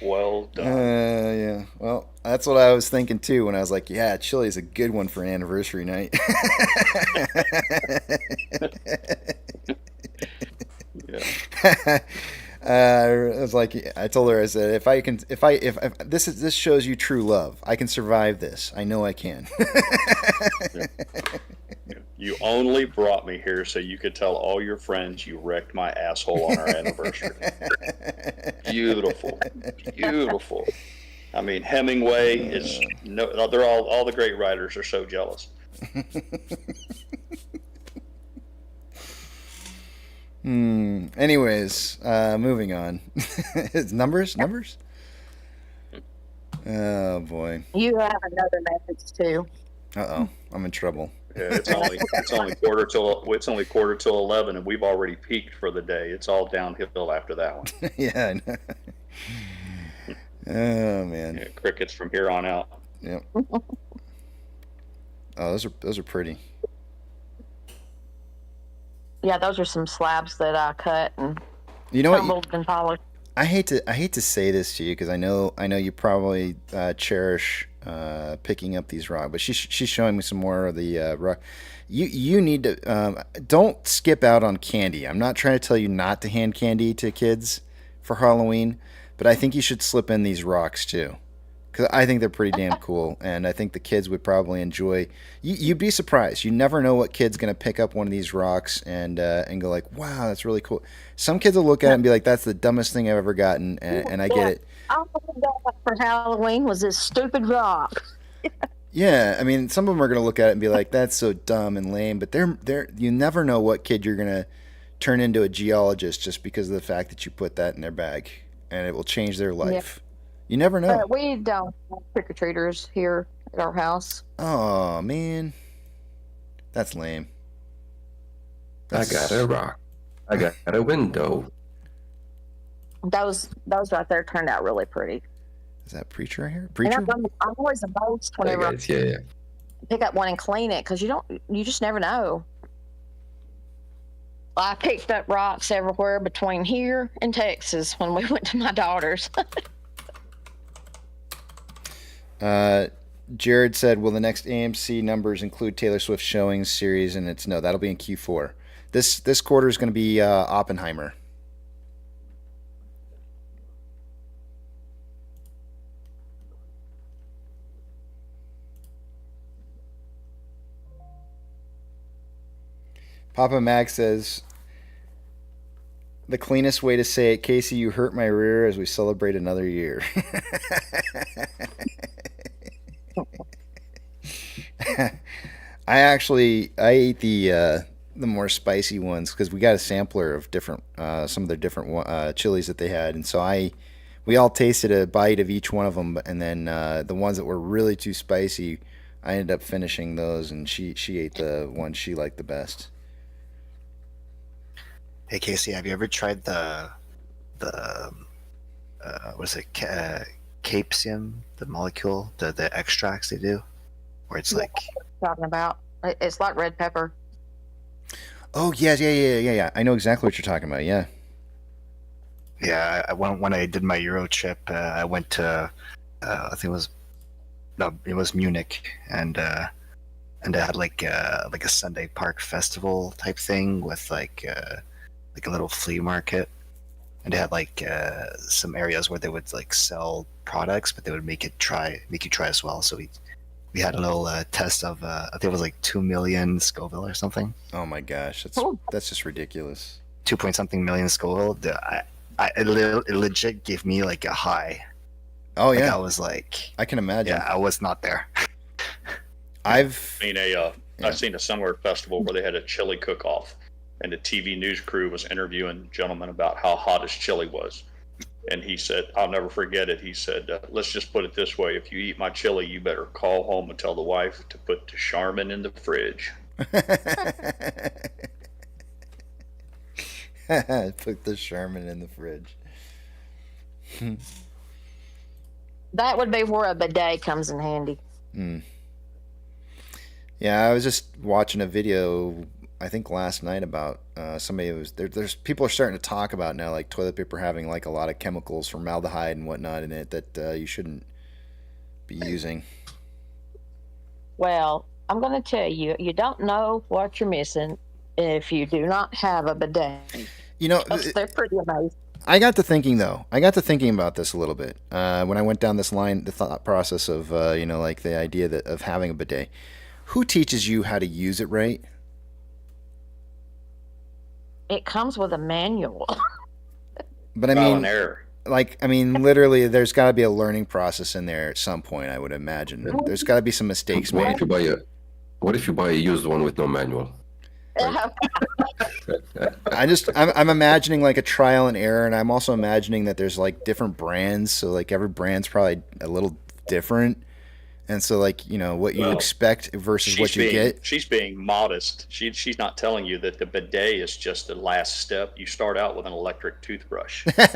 Well done. Yeah. Well, that's what I was thinking too when I was like, yeah, chili's a good one for an anniversary night. Yeah. I was like, I told her, I said, if this shows you true love, I can survive this. I know I can. Yeah. You only brought me here so you could tell all your friends you wrecked my asshole on our anniversary. Beautiful. Beautiful. I mean, Hemingway is they're all the great writers are so jealous. Anyways, moving on. It's numbers. Oh boy. You have another message too. Uh-oh, I'm in trouble. Yeah, it's only quarter till 11, and we've already peaked for the day. It's all downhill after that one. Yeah, I know. Oh man. Yeah, crickets from here on out. Yep. Oh, those are pretty. Yeah, those are some slabs that I cut and tumbled and polished. I hate to say this to you because I know you probably cherish picking up these rocks, but she's showing me some more of the rock. You need to don't skip out on candy. I'm not trying to tell you not to hand candy to kids for Halloween, but I think you should slip in these rocks too, because I think they're pretty damn cool, and I think the kids would probably enjoy. You'd be surprised. You never know what kid's gonna pick up one of these rocks and go like, "Wow, that's really cool." Some kids will look at it and be like, "That's the dumbest thing I've ever gotten," and I get it. All I got for Halloween was this stupid rock. Yeah, I mean, some of them are gonna look at it and be like, "That's so dumb and lame," but they're you never know what kid you're gonna turn into a geologist just because of the fact that you put that in their bag, and it will change their life. Yeah. You never know. We don't have trick-or-treaters here at our house. Oh, man. That's lame. I got a rock. I got a window. Those right there turned out really pretty. Is that Preacher right here? Preacher? And I'm always amazed whenever I pick up one and clean it because you just never know. I picked up rocks everywhere between here and Texas when we went to my daughter's. Jared said, will the next AMC numbers include Taylor Swift showings series? And it's no, that'll be in Q4. This quarter is going to be Oppenheimer. Papa Mac says, the cleanest way to say it, Casey, you hurt my rear as we celebrate another year. I ate the more spicy ones because we got a sampler of different some of their different chilies that they had, and so we all tasted a bite of each one of them, and then the ones that were really too spicy, I ended up finishing those, and she ate the one she liked the best. Hey Casey, have you ever tried the what is it, capsium, the molecule, the extracts they do, where it's like talking about? It's like red pepper. Oh yes, yeah. I know exactly what you're talking about. Yeah. Yeah, when I did my Euro trip, I went to I think it was Munich, and I had like a Sunday Park festival type thing with like a little flea market, and they had like some areas where they would like sell products, but they would make you try as well. So we had a little test of I think it was like 2 million Scoville or something. Oh my gosh, that's just ridiculous. 2 point something million Scoville. It legit gave me like a high. Oh yeah, I was like, I can imagine. Yeah, I was not there. I've seen a similar festival where they had a chili cook-off, and the TV news crew was interviewing gentlemen about how hot his chili was. And he said, I'll never forget it. He said, let's just put it this way. If you eat my chili, you better call home and tell the wife to put the Charmin in the fridge. Put the Sherman in the fridge. That would be where a bidet comes in handy. Yeah, I was just watching a video, I think last night, about somebody was there's people are starting to talk about now, like toilet paper having like a lot of chemicals, formaldehyde and whatnot in it that you shouldn't be using. Well, I'm going to tell you, you don't know what you're missing if you do not have a bidet. You know, they're pretty amazing. I got to thinking about this a little bit when I went down this line, the thought process of like the idea of having a bidet. Who teaches you how to use it right? It comes with a manual. But I mean, literally, there's got to be a learning process in there at some point. I would imagine there's got to be some mistakes made. What if you buy a used one with no manual? I'm imagining like a trial and error, and I'm also imagining that there's like different brands, so like every brand's probably a little different, and so like what you expect versus what you get. She's being modest. She's not telling you that the bidet is just the last step. You start out with an electric toothbrush. We have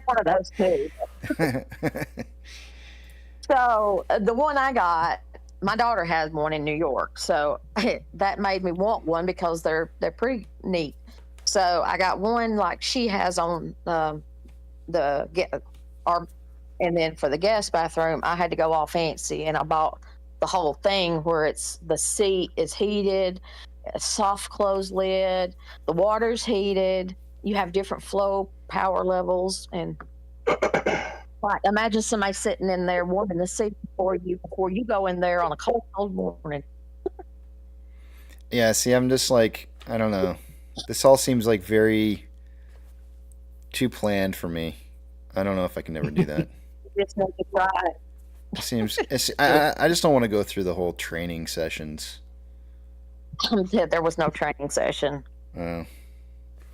one of those too. So the one I got, my daughter has one in New York, so that made me want one because they're pretty neat. So I got one like she has on and then for the guest bathroom, I had to go all fancy, and I bought the whole thing where it's the seat is heated, a soft close lid, the water's heated, you have different flow power levels, and like imagine somebody sitting in there warming the seat before you go in there on a cold morning. Yeah, see, I'm just like, I don't know. This all seems like very too planned for me. I don't know if I can ever do that. Just make it right. I just don't want to go through the whole training sessions. There was no training session. Oh.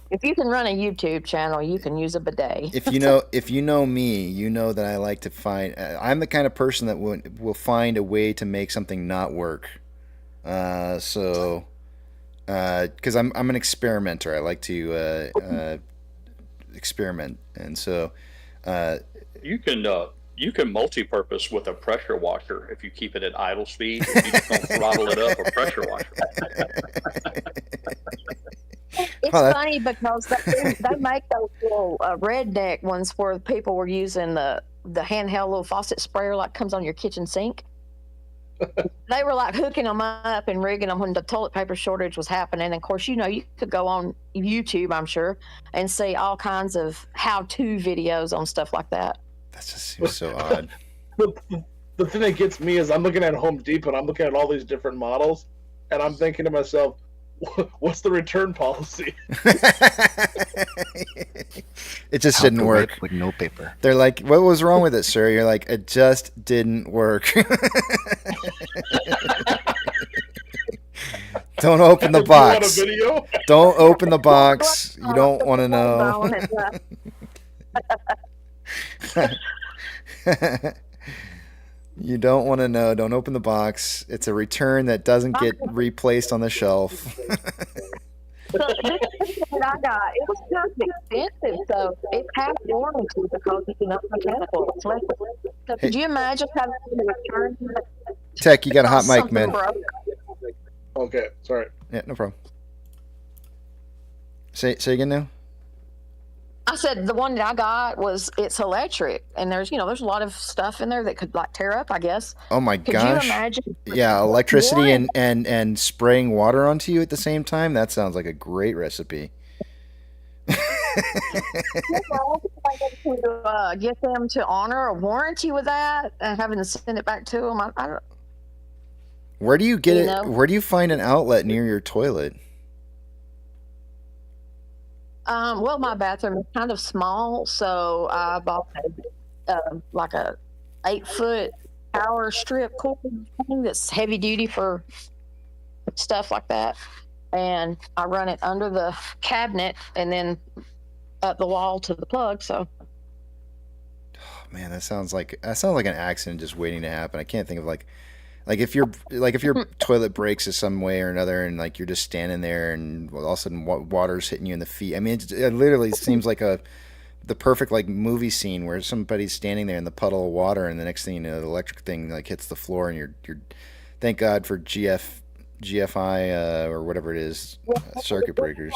If you can run a YouTube channel, you can use a bidet. If you know me, you know that I like to find. I'm the kind of person that will find a way to make something not work. Because I'm an experimenter. I like to experiment, and so you can multi-purpose with a pressure washer if you keep it at idle speed. If you just don't throttle it up, a pressure washer. It's funny because they make those little redneck ones where people were using the handheld little faucet sprayer like comes on your kitchen sink. They were like hooking them up and rigging them when the toilet paper shortage was happening. And of course, you could go on YouTube, I'm sure, and see all kinds of how-to videos on stuff like that. That just seems so odd. The thing that gets me is I'm looking at Home Depot and I'm looking at all these different models, and I'm thinking to myself, what's the return policy? It just didn't work. With no paper. They're like, what was wrong with it, sir? You're like, it just didn't work. Don't open the box. Don't open the box. You don't want to know. You don't want to know. Don't open the box. It's a return that doesn't get replaced on the shelf. So this one I got, it was just expensive, so it has warranty because it's not mechanical. So could you imagine having to return? Tech, you got a hot mic, man. Okay, sorry. Yeah, no problem. Say again now. I said the one that I got it's electric, and there's a lot of stuff in there that could like tear up, I guess. Oh my gosh! Could you imagine? Yeah, electricity and spraying water onto you at the same time. That sounds like a great recipe. Get them to honor a warranty with that, and having to send it back to them. I don't. Where do you get it? Where do you find an outlet near your toilet? Well, my bathroom is kind of small, so I bought like a 8-foot power strip cord thing that's heavy duty for stuff like that, and I run it under the cabinet and then up the wall to the plug. So, oh, man, that sounds like an accident just waiting to happen. I can't think of Like if your toilet breaks in some way or another, and like you're just standing there, and all of a sudden water's hitting you in the feet. I mean, it literally seems like the perfect like movie scene where somebody's standing there in the puddle of water, and the next thing you know, the electric thing like hits the floor, and you're thank God for GFI or whatever it is, circuit breakers.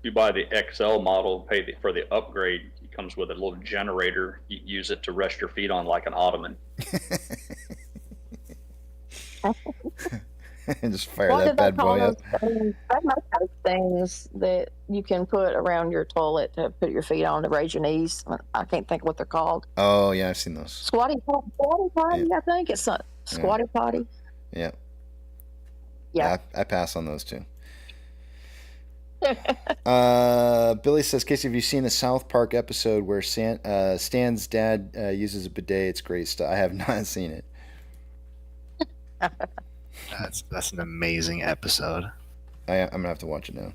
You buy the XL model, for the upgrade. It comes with a little generator. You use it to rest your feet on like an ottoman. And just fire that bad boy up. They make those things that you can put around your toilet to put your feet on to raise your knees. I can't think what they're called. Oh yeah, I've seen those. Squatty potty, yeah. I think it's a squatty potty. Yeah. Yeah. I pass on those too. Billy says, Casey, have you seen the South Park episode where Stan's dad uses a bidet? It's great stuff. I have not seen it. That's an amazing episode. I'm gonna have to watch it now.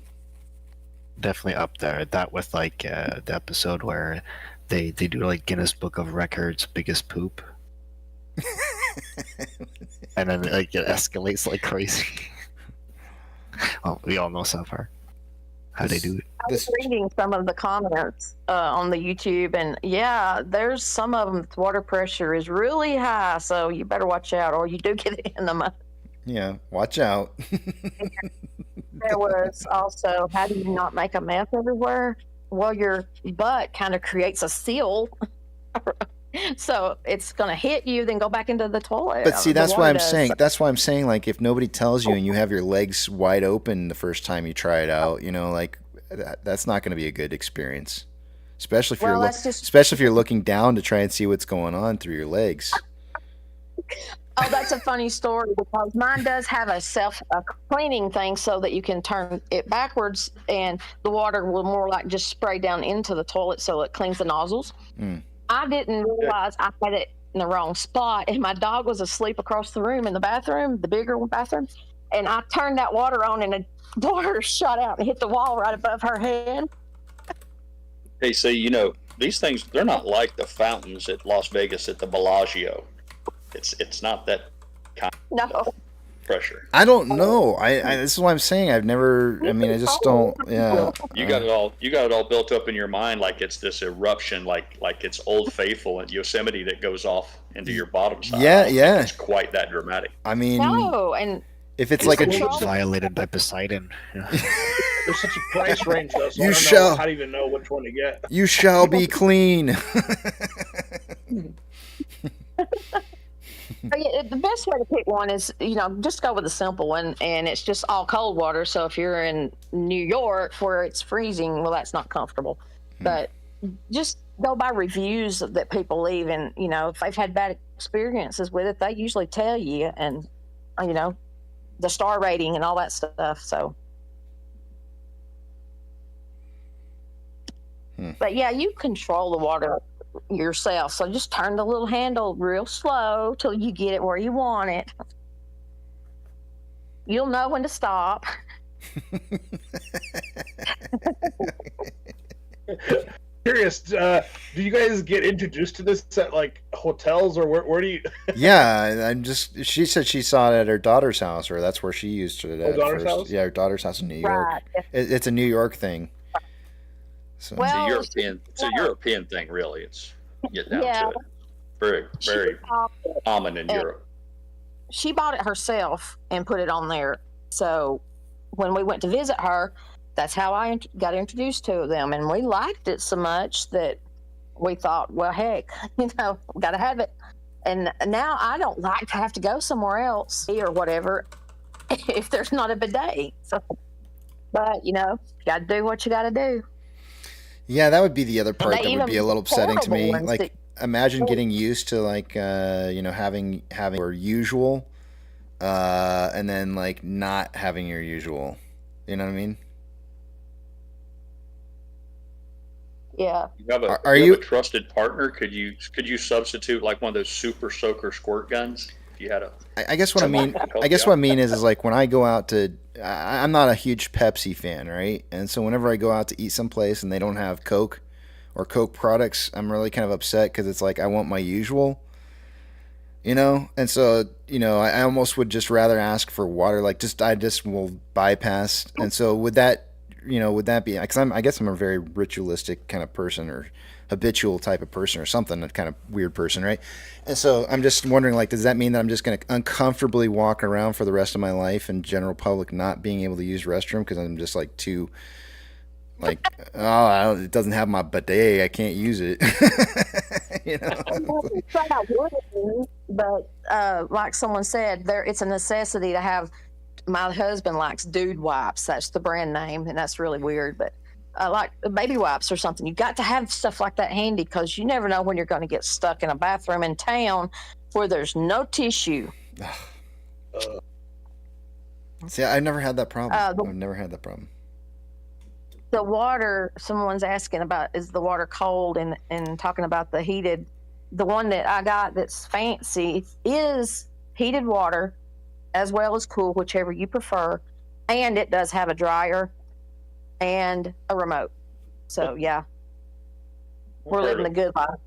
Definitely up there. That with like the episode where they do like Guinness Book of Records biggest poop, and then like it escalates like crazy. Well, we all know South Park. How they do it. I was reading some of the comments on the YouTube, and yeah, there's some of them. Water pressure is really high, so you better watch out, or you do get it in the mouth. Yeah, watch out. There was also, how do you not make a mess everywhere? Well, your butt kind of creates a seal, so it's going to hit you, then go back into the toilet. But see, that's why I'm saying. That's why I'm saying, like, if nobody tells you and you have your legs wide open the first time you try it out, you know, like that's not going to be a good experience, especially if especially if you're looking down to try and see what's going on through your legs. Oh, that's a funny story because mine does have a cleaning thing so that you can turn it backwards and the water will more like just spray down into the toilet so it cleans the nozzles. I didn't realize I had it in the wrong spot, and my dog was asleep across the room in the bathroom, the bigger bathroom, and I turned that water on and the water shot out and hit the wall right above her head. Hey, see, you know, these things, they're not like the fountains at Las Vegas at the Bellagio. It's not that kind of pressure. I don't know. This is what I'm saying. I've never. I mean, I just don't. Yeah. You got it all built up in your mind like it's this eruption, like it's Old Faithful in Yosemite that goes off into your bottom side. Yeah. It's quite that dramatic. I mean, no, and if it's like a violated by Poseidon. Yeah. There's such a price range though, so you I don't know how to even know which one to get. You shall be clean. The best way to pick one is, you know, just go with a simple one, and it's just all cold water. So if you're in New York where it's freezing, well, that's not comfortable. But just go by reviews that people leave, and you know, if they've had bad experiences with it, they usually tell you, and you know, the star rating and all that stuff. So, but yeah, you control the water yourself, so just turn the little handle real slow till you get it where you want it. You'll know when to stop. Curious, do you guys get introduced to this at like hotels, or where do you? Yeah, she said she saw it at her daughter's house, or that's where she used it at daughter's first. house? Yeah, her daughter's house in New York. Right. It's a New York thing. So. Well, it's a European thing, really. It's get down to it. Very, very common in Europe. She bought it herself and put it on there. So when we went to visit her, that's how I got introduced to them, and we liked it so much that we thought, well, heck, you know, we got to have it. And now I don't like to have to go somewhere else or whatever if there's not a bidet. So, but you know, you got to do what you got to do. Yeah, that would be the other part that would be a little upsetting to me. Like, imagine getting used to like you know, having your usual, and then like not having your usual. You know what I mean? Yeah. You have a trusted partner? Could you substitute like one of those super soaker squirt guns? If you had a. I guess what I mean. I guess what I mean is like when I go out to. I'm not a huge Pepsi fan, right? And so whenever I go out to eat someplace and they don't have Coke or Coke products, I'm really kind of upset because it's like I want my usual. You know, and so I almost would just rather ask for water. Like, I just will bypass. And so would that be? Because I guess I'm a very ritualistic kind of person, or habitual type of person, or something. A kind of weird person, right? And so I'm just wondering, like, does that mean that I'm just going to uncomfortably walk around for the rest of my life in general public, not being able to use restroom because I'm just like too. Like, it doesn't have my bidet. I can't use it. But like someone said, it's a necessity to have. My husband likes dude wipes. That's the brand name, and that's really weird. But like baby wipes or something. You got to have stuff like that handy because you never know when you're going to get stuck in a bathroom in town where there's no tissue. See, I've never had that problem. I've never had that problem. The water, someone's asking about, is the water cold? And talking about the heated, the one that I got that's fancy is heated water as well as cool, whichever you prefer. And it does have a dryer and a remote. So, yeah, we're living the good life.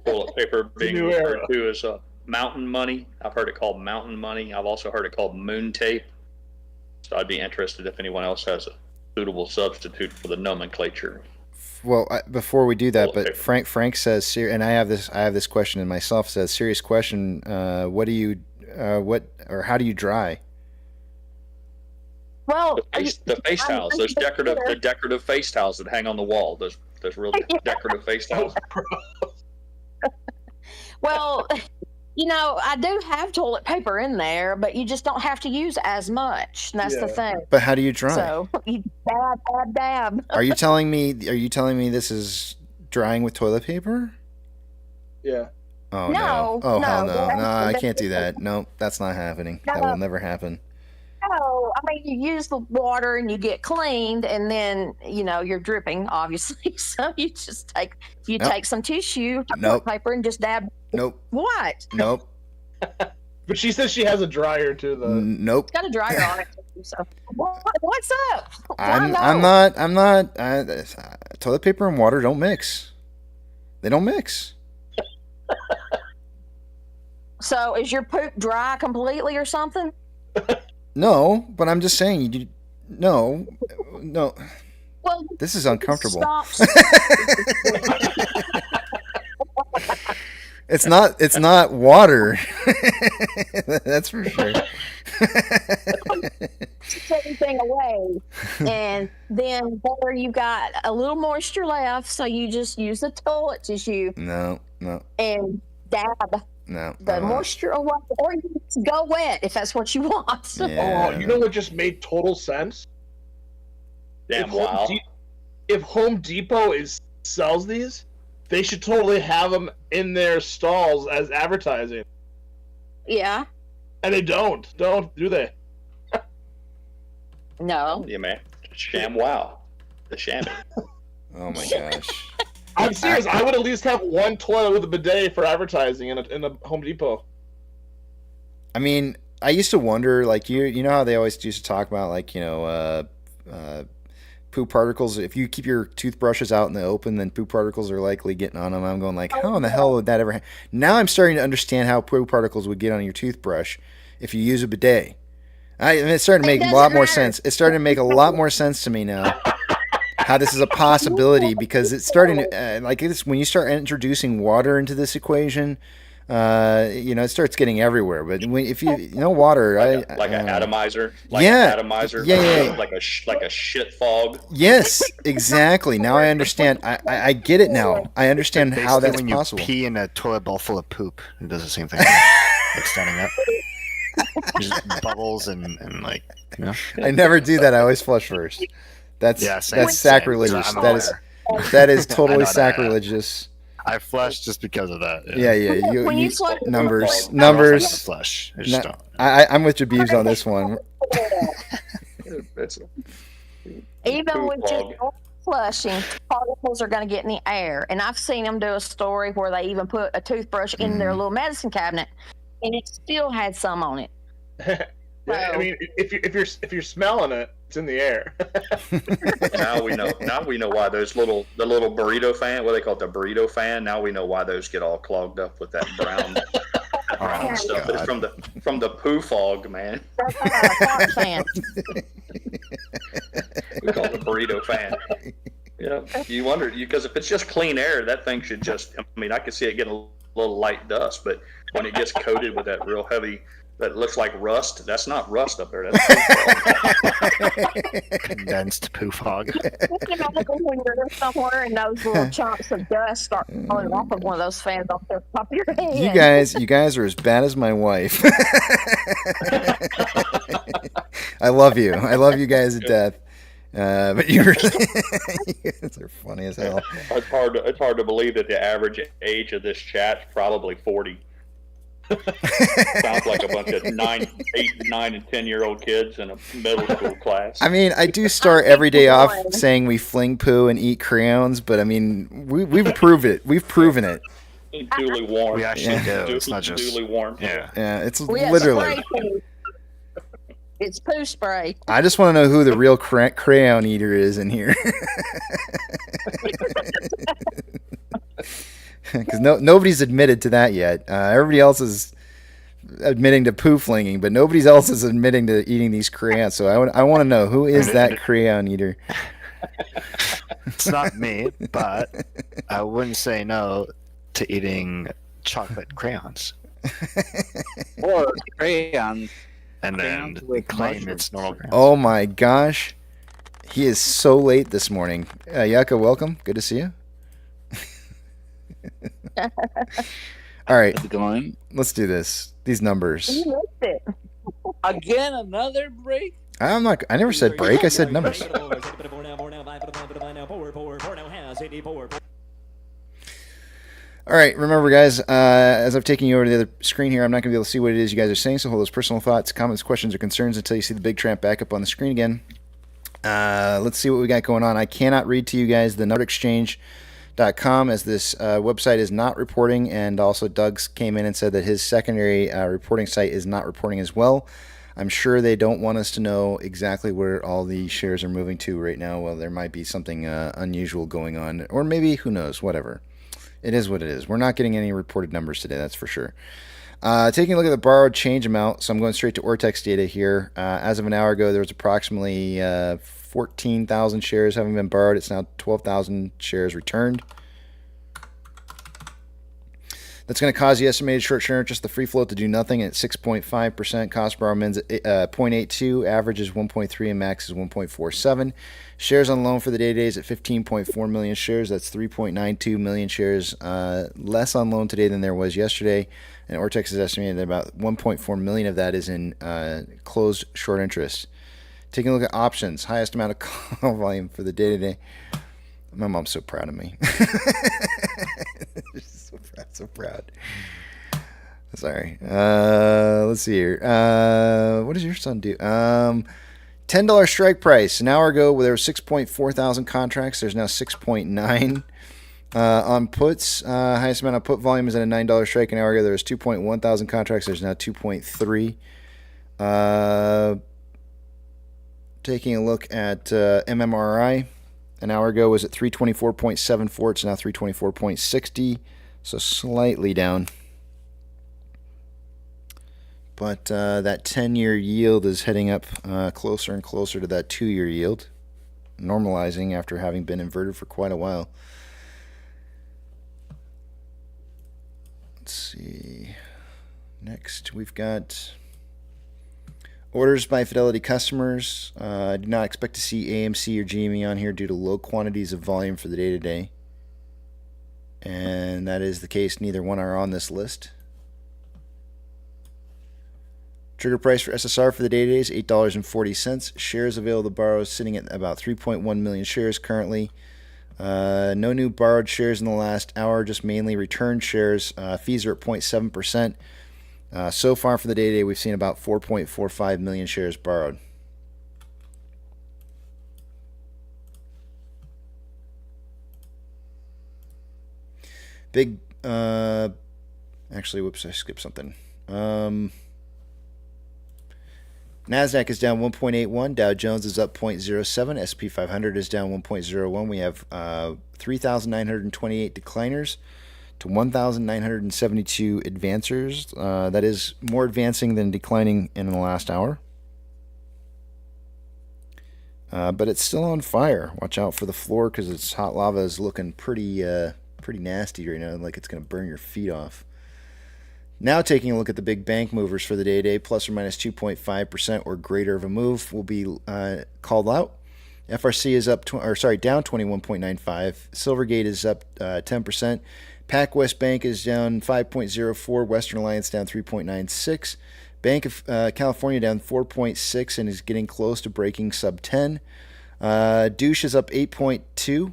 Toilet paper being referred to as mountain money. I've heard it called mountain money. I've also heard it called moon tape. So I'd be interested if anyone else has a suitable substitute for the nomenclature. Well, before we do that, but Frank says, and I have this question in myself. Says, serious question. How do you dry? Well, the face towels. Those decorative face towels that hang on the wall. Those real decorative face towels. Well, I do have toilet paper in there, but you just don't have to use as much. And that's the thing. But how do you dry? So you dab. Are you telling me this is drying with toilet paper? Yeah. Oh no! Oh hell no! No, I can't do that. No, that's not happening. That will never happen. No, I mean you use the water and you get cleaned, and then you're dripping, obviously. So you just take some tissue, toilet paper, and just dab. Nope. What? Nope. But she says she has a dryer too, though. Nope. It's got a dryer on it. So what's up? I'm not. Toilet paper and water don't mix. They don't mix. So is your poop dry completely or something? No, but I'm just saying no. Well, this is uncomfortable. It's not water. That's for sure. Take everything away, and then there you got a little moisture left, so you just use the toilet tissue. No. And dab. No. The moisture away, or you just go wet if that's what you want. Yeah. Oh, you know what just made total sense? Damn, if Home Depot sells these, they should totally have them in their stalls as advertising. Yeah. And they don't do they? No. Yeah, man. Sham wow. The shamming. Oh my gosh. I'm serious. I would at least have one toilet with a bidet for advertising in a Home Depot. I mean, I used to wonder, like, you know how they always used to talk about, like, poop particles. If you keep your toothbrushes out in the open, then poop particles are likely getting on them. I'm going like, how in the hell would that ever happen? Now I'm starting to understand how poop particles would get on your toothbrush if you use a bidet. It's starting to make a lot more sense. It's starting to make a lot more sense to me now. How this is a possibility, because it's starting to like this when you start introducing water into this equation. It starts getting everywhere. But if you water, like an atomizer, yeah, like a shit fog. Yes, exactly. Now I understand. I get it now. I understand how that's when possible. You pee in a toilet bowl full of poop, it does the same thing. Like standing up, just bubbles and like I never do that. I always flush first. That's sacrilegious. That is totally sacrilegious. I flush just because of that. Yeah. You numbers. Flush. I'm with Jabibs on this one. Even with just flushing, particles are going to get in the air. And I've seen them do a story where they even put a toothbrush in their little medicine cabinet, and it still had some on it. Yeah, I mean, if you're smelling it, it's in the air. Now we know why the little burrito fan, what they call it, the burrito fan. Now we know why those get all clogged up with that brown and stuff, but it's from the poo fog, man. Fart fan. We call it the burrito fan. Yeah, you wonder because if it's just clean air, that thing should just. I mean, I can see it getting a little light dust, but when it gets coated with that real heavy, that looks like rust. That's not rust up there. That's condensed poo fog. You know, when you're somewhere and those little chunks of dust start falling off of one of those fans off the top of your head. You guys are as bad as my wife. I love you. I love you guys to death. But you guys are funny as hell. It's hard to believe that the average age of this chat is probably 40. Sounds like a bunch of 8, 9, and 10-year-old kids in a middle school class. I mean, I do start every day off saying we fling poo and eat crayons, but I mean, we've proved it. We've proven it. Duly warm. We actually do. It's not just duly warm. Yeah. Yeah, it's literally. It's poo spray. I just want to know who the real crayon eater is in here. Because nobody's admitted to that yet. Everybody else is admitting to poo flinging, but nobody else is admitting to eating these crayons. So I want to know, who is that crayon eater? It's not me, but I wouldn't say no to eating chocolate crayons. Or crayons. And then claim it's normal crayons. Oh my gosh. He is so late this morning. Yucca, welcome. Good to see you. All right. How's it going? Let's do this. These numbers. You missed it. Again, another break? I never said break. I said numbers. All right, remember, guys, as I've taken you over to the other screen here, I'm not going to be able to see what it is you guys are saying, so hold those personal thoughts, comments, questions, or concerns until you see the big tramp back up on the screen again. Let's see what we got going on. I cannot read to you guys the NordExchange.com as this website is not reporting, and also Doug's came in and said that his secondary reporting site is not reporting as well. I'm sure they don't want us to know exactly where all the shares are moving to right now. Well, there might be something unusual going on, or maybe, who knows, whatever. It is what it is. We're not getting any reported numbers today, that's for sure. Taking a look at the borrowed change amount, so I'm going straight to Ortex data here. As of an hour ago, there was approximately 14,000 shares having been borrowed. It's now 12,000 shares returned. That's going to cause the estimated short-term interest, the free float, to do nothing at 6.5%. Cost borrow mins at 0.82, average is 1.3, and max is 1.47. Shares on loan for the day-to-day is at 15.4 million shares. That's 3.92 million shares less on loan today than there was yesterday. And Ortex is estimating that about 1.4 million of that is in closed short interest. Taking a look at options, highest amount of call volume for the day-to-day. My mom's so proud of me. So proud. Sorry. Let's see here. What does your son do? $10 strike price. An hour ago, there were 6.4 thousand contracts. There's now 6.9. On puts, highest amount of put volume is at a $9 strike. An hour ago, there was 2.1 thousand contracts. There's now 2.3. Taking a look at MMRI. An hour ago was at 324.74. It's now 324.60. So slightly down. But that 10-year yield is heading up closer and closer to that 2-year yield, normalizing after having been inverted for quite a while. Let's see. Next, we've got orders by Fidelity customers. I do not expect to see AMC or GME on here due to low quantities of volume for the day-to-day. And that is the case. Neither one are on this list. Trigger price for SSR for the day-to-day is $8.40. Shares available to borrow is sitting at about 3.1 million shares currently. No new borrowed shares in the last hour, just mainly returned shares. Fees are at 0.7%. So far for the day-to-day, we've seen about 4.45 million shares borrowed. Big, actually, whoops, I skipped something. NASDAQ is down 1.81. Dow Jones is up 0.07. S&P 500 is down 1.01. We have 3,928 decliners. to 1,972 advancers. That is more advancing than declining in the last hour. But it's still on fire. Watch out for the floor because its hot lava is looking pretty nasty right now, like it's going to burn your feet off. Now taking a look at the big bank movers for the day today, plus or minus 2.5% or greater of a move will be called out. FRC is up, down 21.95. Silvergate is up 10%. PacWest Bank is down 5.04. Western Alliance down 3.96. Bank of California down 4.6 and is getting close to breaking sub 10. Douche is up 8.2.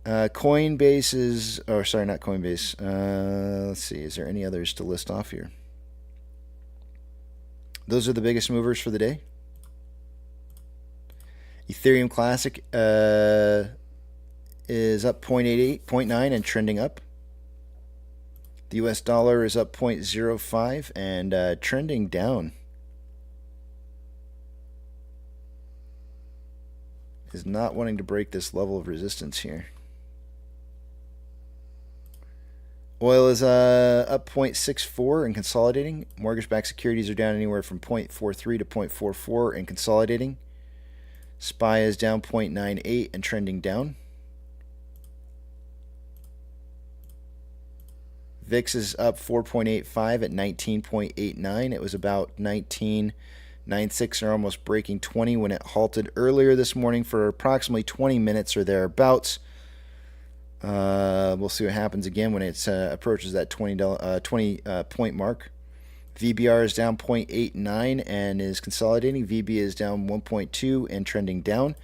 Coinbase is, not Coinbase. Let's see, is there any others to list off here? Those are the biggest movers for the day. Ethereum Classic is up 0.9 and trending up. The US dollar is up 0.05 and trending down. Is not wanting to break this level of resistance here. Oil is up 0.64 and consolidating. Mortgage-backed securities are down anywhere from 0.43 to 0.44 and consolidating. SPY is down 0.98 and trending down. VIX is up 4.85 at 19.89. It was about 19.96 or almost breaking 20 when it halted earlier this morning for approximately 20 minutes or thereabouts. We'll see what happens again when it approaches that 20 point mark. VBR is down 0.89 and is consolidating. VB is down 1.2 and trending down.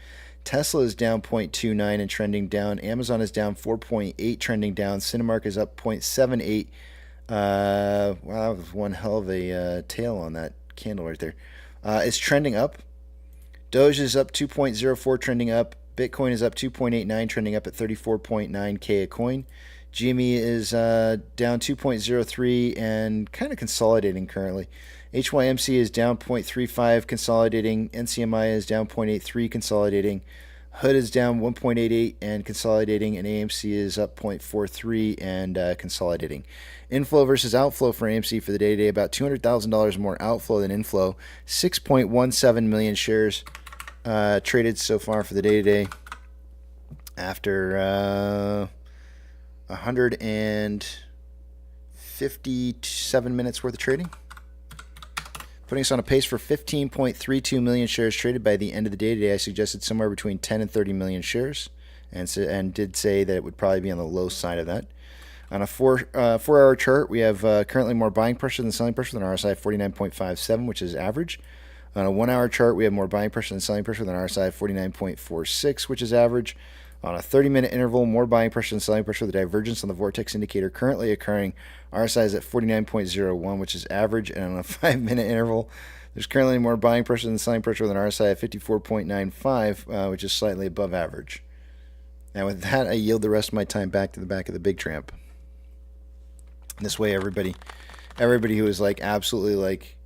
Tesla is down 0.29 and trending down. Amazon is down 4.8, trending down. Cinemark is up 0.78. Wow, that was one hell of a tail on that candle right there. It's trending up. Doge is up 2.04, trending up. Bitcoin is up 2.89, trending up at 34.9K a coin. GME is down 2.03 and kind of consolidating currently. HYMC is down 0.35, consolidating. NCMI is down 0.83, consolidating. HUD is down 1.88 and consolidating, and AMC is up 0.43 and consolidating. Inflow versus outflow for AMC for the day today, about $200,000 more outflow than inflow. 6.17 million shares traded so far for the day today after 157 minutes worth of trading, putting us on a pace for 15.32 million shares traded by the end of the day today. I suggested somewhere between 10 and 30 million shares, and did say that it would probably be on the low side of that. On a 4-hour chart, we have currently more buying pressure than selling pressure than RSI 49.57, which is average. On a 1-hour chart, we have more buying pressure than selling pressure than RSI 49.46, which is average. On a 30-minute interval, more buying pressure than selling pressure. The divergence on the vortex indicator currently occurring. RSI is at 49.01, which is average. And on a 5-minute interval, there's currently more buying pressure than selling pressure than RSI at 54.95, which is slightly above average. Now with that, I yield the rest of my time back to the back of the big tramp. This way, everybody who is like absolutely like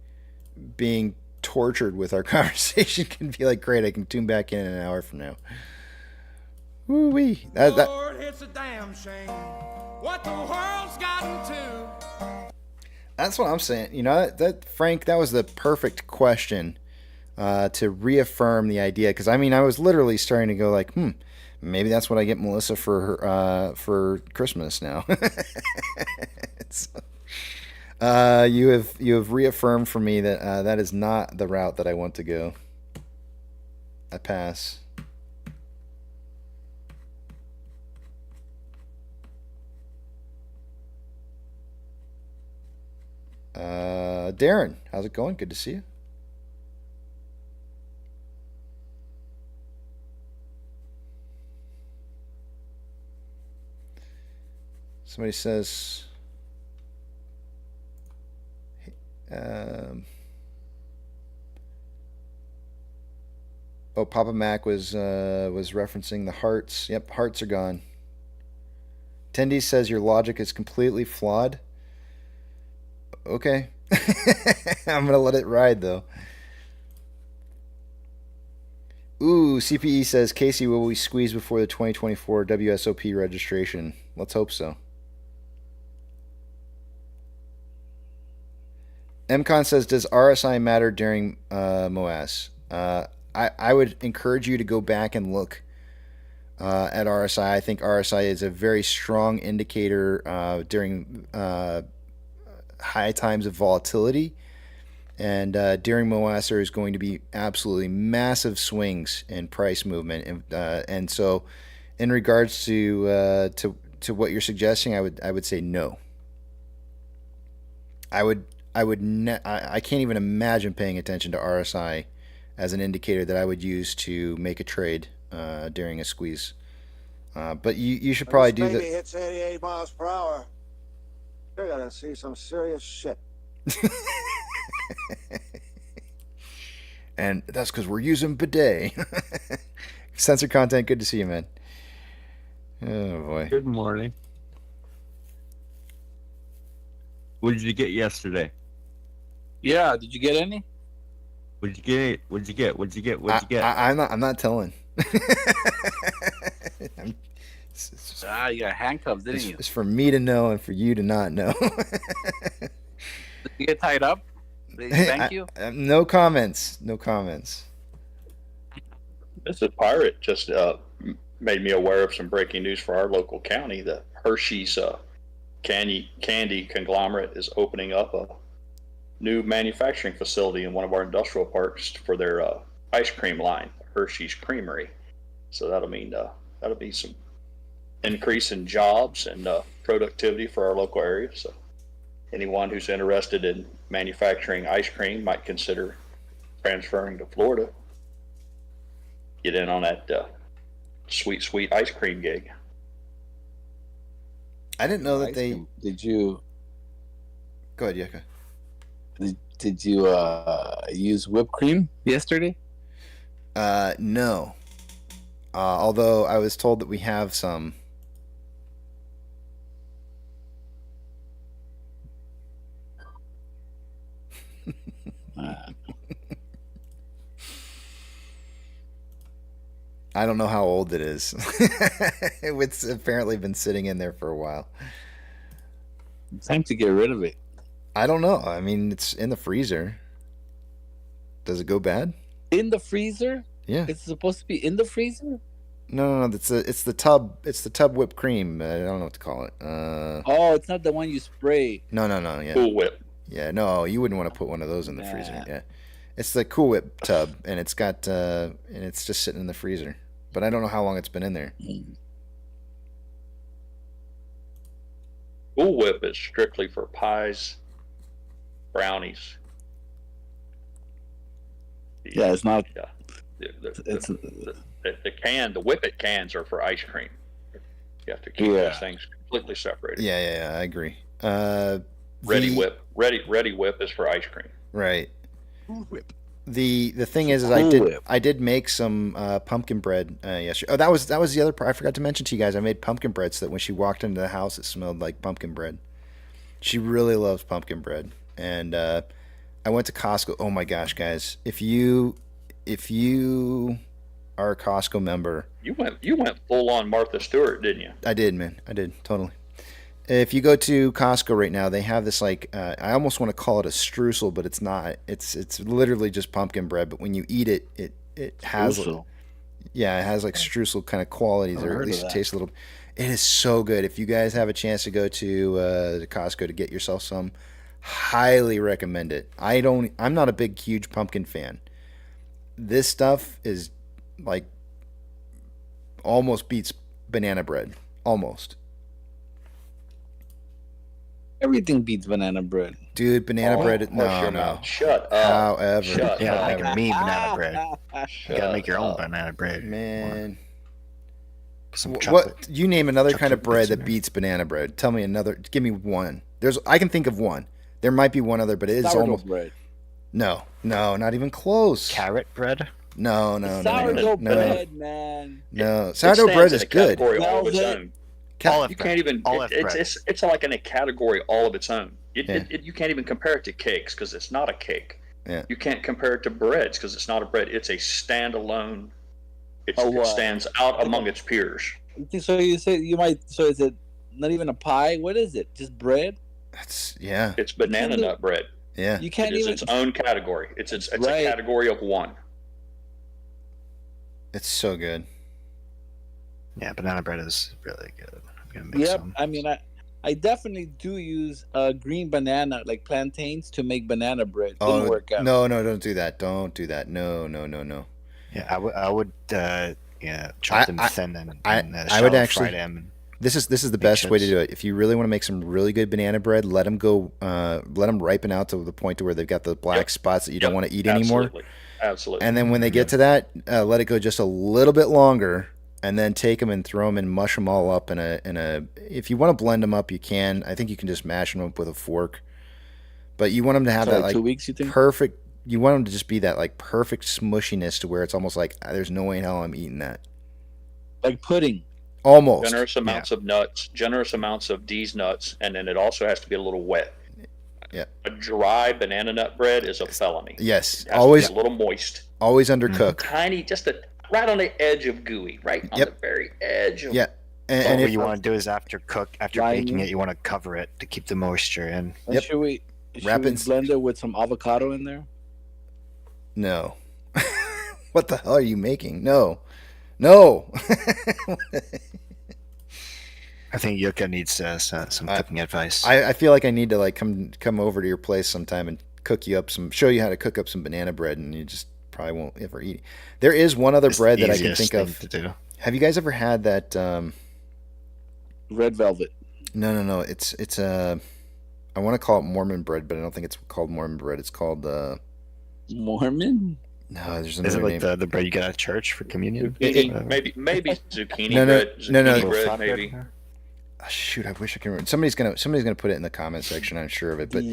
being tortured with our conversation can be like, great, I can tune back in an hour from now. Woo-wee. Lord, it's a damn shame what the world's gotten to. That's what I'm saying. You know, that Frank, that was the perfect question to reaffirm the idea. Because I mean, I was literally starting to go like, maybe that's what I get Melissa for Christmas now. You have reaffirmed for me that that is not the route that I want to go. I pass. Darren, how's it going? Good to see you. Somebody says, Papa Mac was referencing the hearts. Yep, hearts are gone. Tendy says your logic is completely flawed. Okay. I'm going to let it ride, though. Ooh, CPE says, Casey, will we squeeze before the 2024 WSOP registration? Let's hope so. MCon says, does RSI matter during MOAS? I would encourage you to go back and look at RSI. I think RSI is a very strong indicator during high times of volatility. And during MOAS, there is going to be absolutely massive swings in price movement. And so in regards to what you're suggesting, I would say no. I can't even imagine paying attention to RSI as an indicator that I would use to make a trade during a squeeze. But you should probably do that. Hits 88 miles per hour. You're gonna see some serious shit. And that's because we're using bidet. Sensor content, good to see you, man. Oh boy. Good morning. What did you get yesterday? Yeah, did you get any? What'd you get? What'd you get? What'd you get? What'd you get? I'm not telling. You got handcuffs, didn't you? It's for me to know and for you to not know. Did you get tied up? Did they thank you? No comments. No comments. Mrs. Pirate just made me aware of some breaking news for our local county. The Hershey's candy conglomerate is opening up a new manufacturing facility in one of our industrial parks for their ice cream line, Hershey's Creamery. So that'll be some increase in jobs and productivity for our local area. So anyone who's interested in manufacturing ice cream might consider transferring to Florida. Get in on that sweet ice cream gig. I didn't know that they... Did you... Go ahead, Yucca. Did you use whipped cream yesterday? No. Although I was told that we have some. I don't know how old it is. It's apparently been sitting in there for a while. Time to get rid of it. I don't know. I mean, it's in the freezer. Does it go bad? In the freezer? Yeah. It's supposed to be in the freezer? No. It's the tub. It's the tub whipped cream. I don't know what to call it. Oh, it's not the one you spray. No. Yeah. Cool Whip. Yeah. No, you wouldn't want to put one of those in the freezer. Yeah. It's the Cool Whip tub, and it's got and it's just sitting in the freezer. But I don't know how long it's been in there. Cool Whip is strictly for pies, brownies. Yeah, it's not. Yeah. The Whippet cans are for ice cream. You have to keep those things completely separated. Yeah, I agree. Ready Whip is for ice cream. Right. Cool Whip. The thing is I did make some pumpkin bread yesterday. Oh, that was the other part I forgot to mention to you guys. I made pumpkin bread so that when she walked into the house, it smelled like pumpkin bread. She really loves pumpkin bread, and I went to Costco. Oh my gosh, guys! If you are a Costco member, you went full on Martha Stewart, didn't you? I did, man. I did totally. If you go to Costco right now, they have this I almost want to call it a streusel, but it's not. It's literally just pumpkin bread. But when you eat it, it has it has like streusel kind of qualities, or at least it tastes a little. It is so good. If you guys have a chance to go to Costco to get yourself some, highly recommend it. I'm not a huge pumpkin fan. This stuff is like almost beats banana bread, almost. Everything beats banana bread. Dude, banana bread. No. Shut up. However. Like a mean banana bread. You gotta make your own banana bread. Man. Some chocolate. What? You name another kind of bread that beats banana bread. Tell me another. Give me one. I can think of one. There might be one other, but it is almost. Bread. No, not even close. Carrot bread? No. Sourdough bread, man. No, sourdough bread is good. You can't even. It's like in a category all of its own. You can't even compare it to cakes because it's not a cake. Yeah. You can't compare it to breads because it's not a bread. It's a standalone. It stands out among its peers. So you say you might. So is it not even a pie? What is it? Just bread? It's It's banana nut bread. Yeah. You can't It is even. its own category. It's a Right. category of one. It's so good. Yeah, banana bread is really good. I'm gonna make Yep. some. I mean, I definitely do use green banana, like plantains, to make banana bread. Didn't work out. No, don't do that. Don't do that. No. Yeah, I would chop them thin and I would actually fry them. And this is the best way to do it. If you really want to make some really good banana bread, let them ripen out to the point to where they've got the black spots that you don't want to eat anymore. Absolutely. And then when they get to that, let it go just a little bit longer, and then take them and throw them and mush them all up in a. If you want to blend them up, you can. I think you can just mash them up with a fork. But you want them to have that like 2 weeks, you think? perfect. You want them to just be that like perfect smushiness to where it's almost like there's no way in hell I'm eating that. Like pudding. Almost. Generous amounts of nuts, generous amounts of these nuts, and then it also has to be a little wet. Yeah. A dry banana nut bread is a felony. Yes. It has Always to be a little moist. Always undercooked. Tiny, right on the edge of gooey, right on the very edge of. Yeah. And what you want to do is after baking it, you want to cover it to keep the moisture in. And should we blend it with some avocado in there? No. What the hell are you making? No. I think Yuka needs some cooking advice. I feel like I need to like come over to your place sometime and show you how to cook up some banana bread, and you just probably won't ever eat it. There is one other bread that I can think of. To do. Have you guys ever had that red velvet? No. It's I want to call it Mormon bread, but I don't think it's called Mormon bread. It's called Mormon. No, there's Is another it like name. the bread you get at church for communion? Maybe zucchini No. bread. Zucchini bread, maybe. Oh, shoot, I wish I could remember. Somebody's gonna put it in the comment section. I'm sure of it, but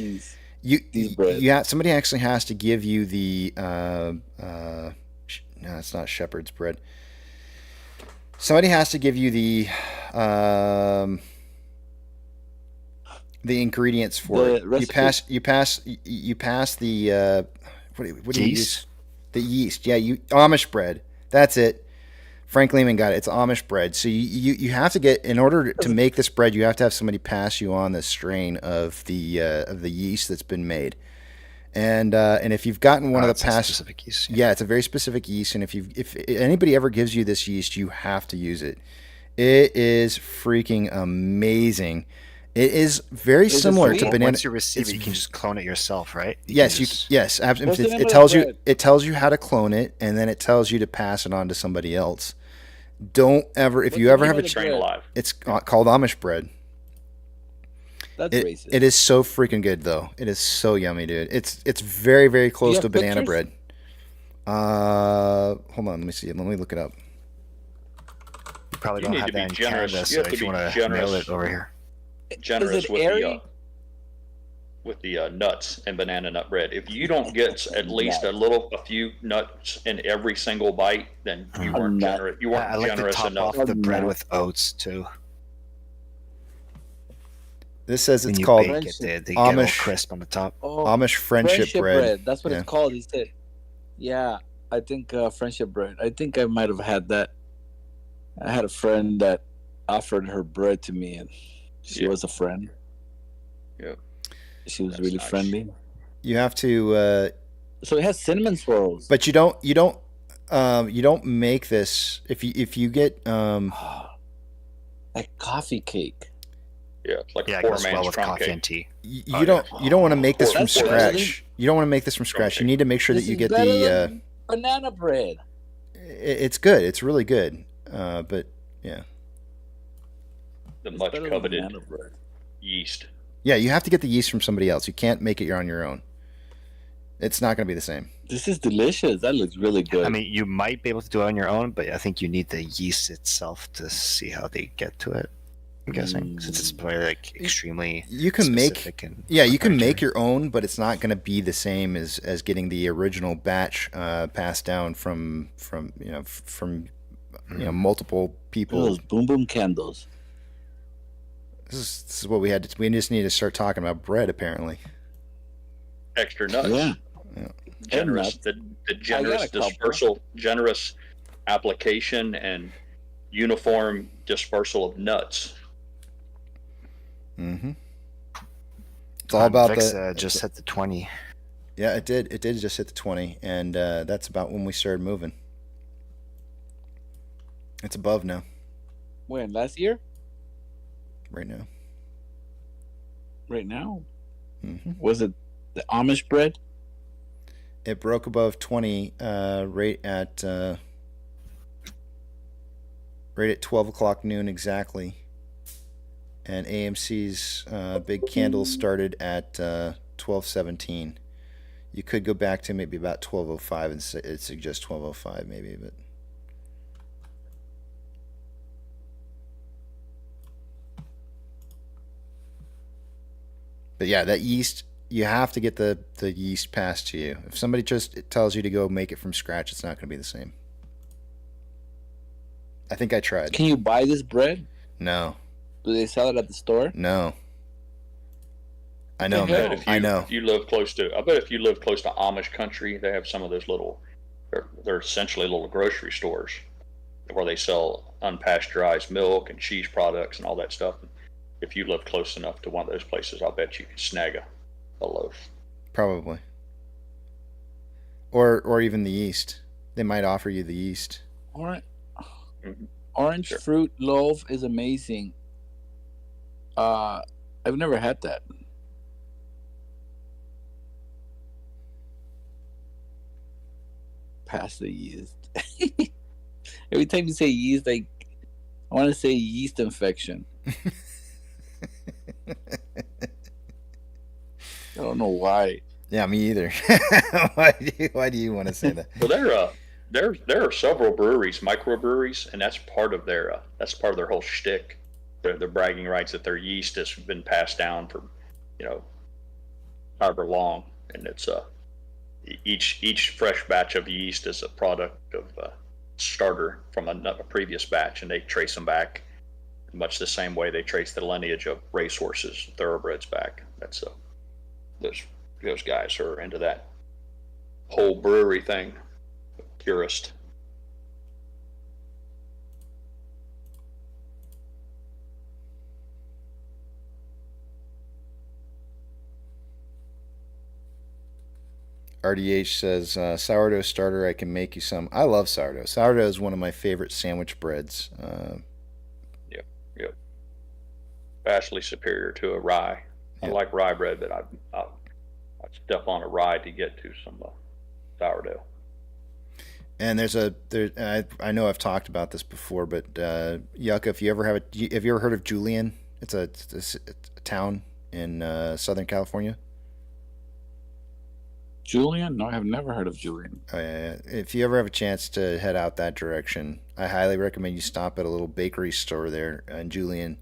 somebody actually has to give you the no, it's not shepherd's bread. Somebody has to give you the ingredients for it. Recipe. You pass the what do you Yeast? use? The yeast. Yeah, Amish bread. That's it. Frank Lehman got it. It's Amish bread. So you have to get, in order to make this bread, you have to have somebody pass you on the strain of the yeast that's been made. And if you've gotten one of the past specific yeast, yeah, it's a very specific yeast. And if anybody ever gives you this yeast, you have to use it. It is freaking amazing. It is very similar to banana. Once you receive it, you can just clone it yourself, right? Yes. It tells you how to clone it, and then it tells you to pass it on to somebody else. Don't ever, if you ever have a Train alive. It's called Amish bread. That's racist. It is so freaking good, though. It is so yummy, dude. It's very, very close to banana bread. Hold on, let me see. Let me look it up. You probably don't have that in Canada, so if you want to mail it over here. Generous with the nuts and banana nut bread. If you don't get at least a few nuts in every single bite, then you weren't generous. You weren't I like generous to top enough. off the bread with oats too. This says it's When you called bake it, they get all Amish crisp on the top. Amish friendship bread. That's what it's called. He said, "Yeah, I think friendship bread. I think I might have had that. I had a friend that offered her bread to me, and she was a friend. Yeah, she was really friendly. You have to. So it has cinnamon swirls, but you don't make this if you get like coffee cake. Yeah, it's like it poor goes man's well with crumb coffee cake. and tea. You don't want to make this from That's better scratch. You don't want to make this from scratch. You need to make sure that you get better the. than banana bread. It's good. It's really good. But yeah. The much coveted yeast. Yeah, you have to get the yeast from somebody else. You can't make it on your own. It's not going to be the same. This is delicious. That looks really good. I mean, you might be able to do it on your own, but I think you need the yeast itself to see how they get to it. I'm guessing since it's probably like extremely. You can make you can make your own, but it's not going to be the same as getting the original batch passed down from multiple people. Those boom boom candles. This is what we had. We just need to start talking about bread. Apparently, extra nuts. Yeah. Generous. The generous dispersal, generous application, and uniform dispersal of nuts. Mm-hmm. It's all about Vix, the. just hit the 20. Yeah, it did. It did just hit the 20, and that's about when we started moving. It's above now. When? Last year? Right now. Right now? Mm-hmm. Was it the Amish bread? It broke above 20 right at 12 o'clock noon exactly. And AMC's big candle started at 12:17. You could go back to maybe about 12:05 and it suggests 12:05 maybe, but. But yeah, that yeast, you have to get the yeast passed to you. If somebody just tells you to go make it from scratch, it's not going to be the same. I think I tried. Can you buy this bread? No. Do they sell it at the store? No. I know, man. I know. If you live close to, I bet if you live close to Amish country, they have some of those little, they're essentially little grocery stores where they sell unpasteurized milk and cheese products and all that stuff. If you live close enough to one of those places, I'll bet you could snag a loaf. Probably. Or even the yeast. They might offer you the yeast. All right. Orange fruit loaf is amazing. I've never had that. Pass the yeast. Every time you say yeast, like I want to say yeast infection. I don't know why. Yeah, me either. Why do you want to say that? Well, there are several breweries, microbreweries, and that's part of their whole shtick. Their bragging rights that their yeast has been passed down for, however long, and it's each fresh batch of yeast is a product of starter from a previous batch, and they trace them back much the same way they trace the lineage of racehorses, thoroughbreds back. That's those guys are into that whole brewery thing, purist. RDH says, sourdough starter, I can make you some. I love sourdough. Sourdough is one of my favorite sandwich breads. Yep. Vastly superior to a rye. I like rye bread, but I'd step on a rye to get to some sourdough. And I know I've talked about this before, but Yucca, have you ever heard of Julian? It's a town in Southern California. Julian? No, I have never heard of Julian. If you ever have a chance to head out that direction, I highly recommend you stop at a little bakery store there in Julian.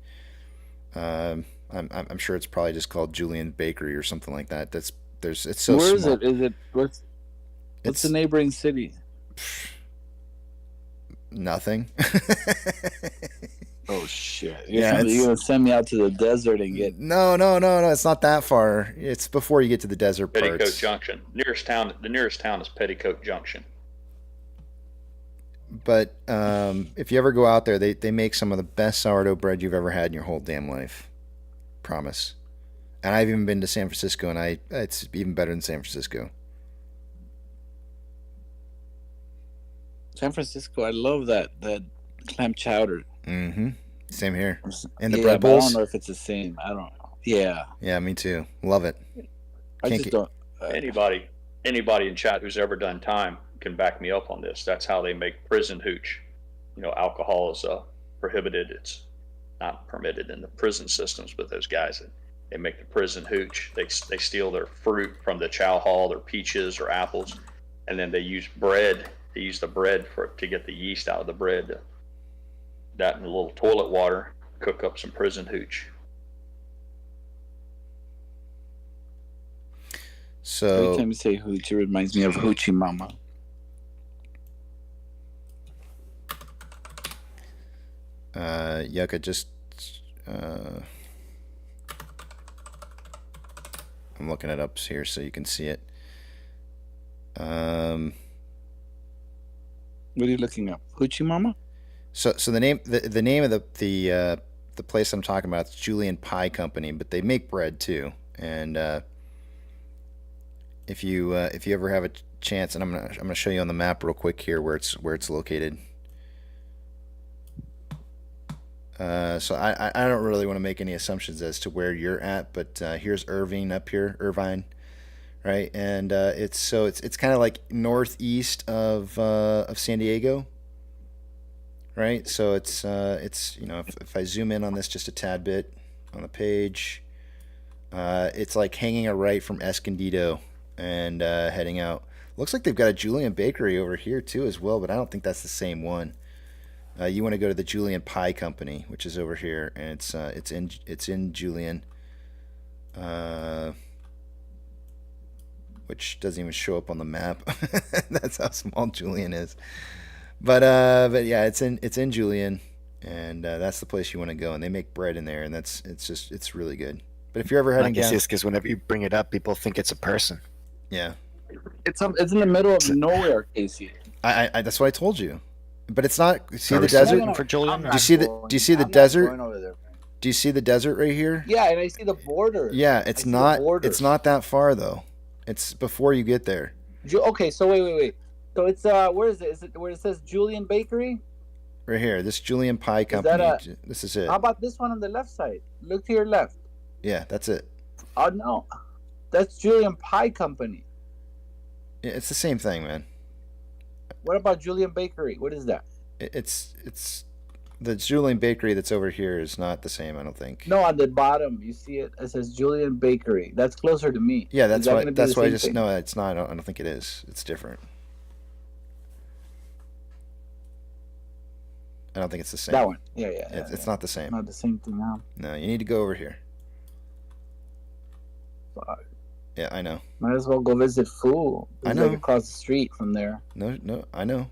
I'm sure it's probably just called Julian Bakery or something like that. It's so Where small. is it? Is it what's the neighboring city? Nothing. Oh shit! You're gonna send me out to the desert and get? No. It's not that far. It's before you get to the desert Petticoat parts. Junction. The nearest town is Petticoat Junction. But if you ever go out there, they make some of the best sourdough bread you've ever had in your whole damn life. Promise. And I've even been to San Francisco, and it's even better than San Francisco. San Francisco, I love that clam chowder. Mm-hmm. Same here. And the yeah, bread but bowls. I don't know if it's the same. I don't know. Yeah. Yeah, me too. Love it. I just don't. Anybody in chat who's ever done time can back me up on this. That's how they make prison hooch. Alcohol is prohibited. It's not permitted in the prison systems, but those guys they make the prison hooch. They steal their fruit from the chow hall, their peaches or apples, and then they use bread. They use the bread to get the yeast out of the bread. That and a little toilet water, cook up some prison hooch. So every time you say hooch, it reminds me of Hoochie Mama. Yucca, just I'm looking it up here so you can see it. What are you looking up? Hoochie Mama? So the name of the place I'm talking about is Julian Pie Company, but they make bread too. And if you ever have a chance, and I'm gonna show you on the map real quick here where it's located. So I don't really want to make any assumptions as to where you're at, but here's Irvine up here, Irvine, right? And it's kind of like northeast of San Diego, right? So it's if I zoom in on this just a tad bit on the page, it's like hanging a right from Escondido and heading out. Looks like they've got a Julian Bakery over here too as well, but I don't think that's the same one. You want to go to the Julian Pie Company, which is over here, and it's in Julian, which doesn't even show up on the map. That's how small Julian is. But yeah, it's in Julian, and that's the place you want to go. And they make bread in there, and it's really good. But if you're ever heading down, because whenever you bring it up, people think it's a person. Yeah, it's in the middle of nowhere, Casey. I that's what I told you. But it's not. See the desert? For Julian? Do you see the desert? Do you see the desert right here? Yeah, and I see the border. Yeah, it's not that far though. It's before you get there. Okay, so wait. So it's where is it? Is it where it says Julian Bakery? Right here, this Julian Pie Company. This is it. How about this one on the left side? Look to your left. Yeah, that's it. Oh no, that's Julian Pie Company. Yeah, it's the same thing, man. What about Julian Bakery? What is that? It's the Julian Bakery that's over here is not the same, I don't think. No, on the bottom you see it. It says Julian Bakery. That's closer to me. Yeah, that's why I just no, it's not. I don't think it is. It's different. I don't think it's the same. That one. Yeah. It's not the same. Not the same thing now. No, you need to go over here. Fuck. Yeah, I know. Might as well go visit Foo. I know. Like across the street from there. No, I know.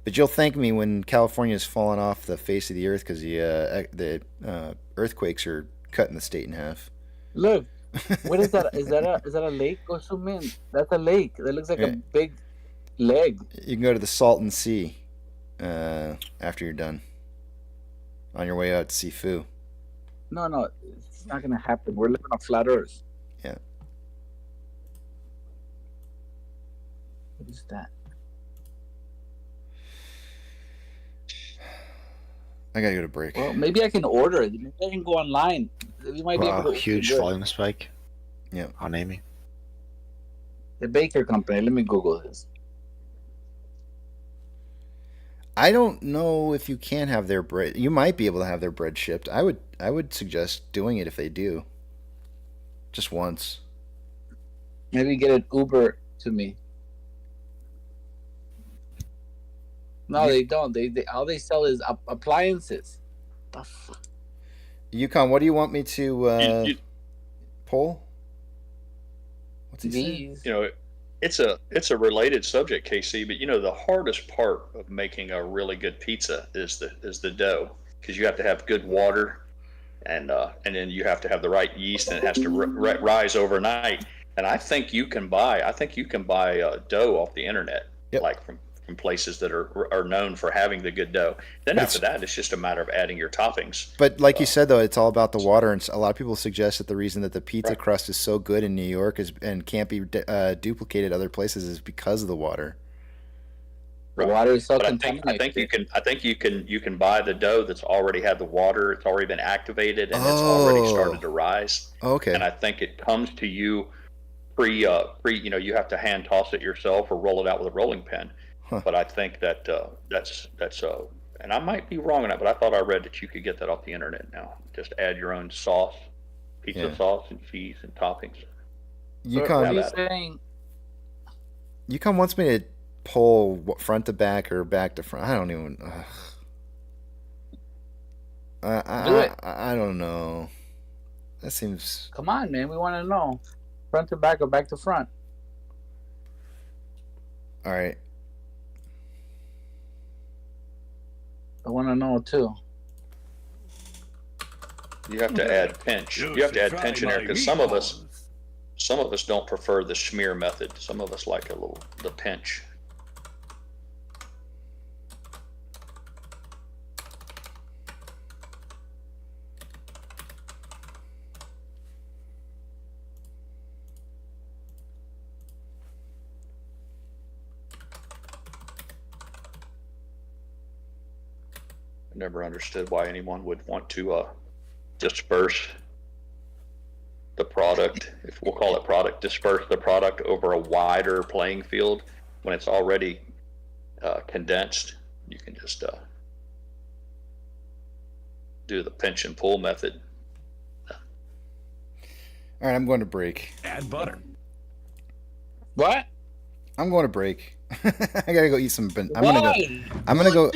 But you'll thank me when California's fallen off the face of the earth because the earthquakes are cutting the state in half. Look, what is that? Is that a lake? Go zoom in. That's a lake. That looks like a big leg. You can go to the Salton Sea after you're done. On your way out to see Foo. No, it's not gonna happen. We're living on flat Earth. Yeah. What is that? I gotta go to break. Well, maybe I can order it. Maybe I can go online. You might be able to huge volume spike. Yeah. On Amy. The Baker Company. Let me Google this. I don't know if you can have their bread. You might be able to have their bread shipped. I would suggest doing it if they do. Just once. Maybe get an Uber to me. No, they don't. They all they sell is appliances. Yukon, what do you want me to pull? What's he saying? You know, it's a related subject, KC. But you know, the hardest part of making a really good pizza is the dough, because you have to have good water, and then you have to have the right yeast, and it has to rise overnight. And I think you can buy dough off the internet, like from places that are known for having the good dough. Then after that, it's just a matter of adding your toppings. But like you said, though, it's all about the water. And a lot of people suggest that the reason that the pizza crust is so good in New York and can't be duplicated other places is because of the water. The water is so contaminated. I think you can buy the dough that's already had the water. It's already been activated and it's already started to rise. Okay. And I think it comes to you pre. You have to hand toss it yourself or roll it out with a rolling pin. Huh. But I think that's and I might be wrong on that, but I thought I read that you could get that off the internet now. Just add your own sauce, pizza sauce and cheese and toppings. Yukon wants me to pull front to back or back to front. I don't even. I don't know. That seems. Come on, man. We want to know front to back or back to front. All right. I want to know too. You have to add pinch. You have to add pinch in there because some of us don't prefer the smear method. Some of us like the pinch. never understood why anyone would want to disperse the product, if we'll call it product, disperse the product over a wider playing field when it's already condensed. You can just do the pinch and pull method. All right, I'm going to break. Add butter. What? I'm going to break. I gotta go eat some. I'm gonna go.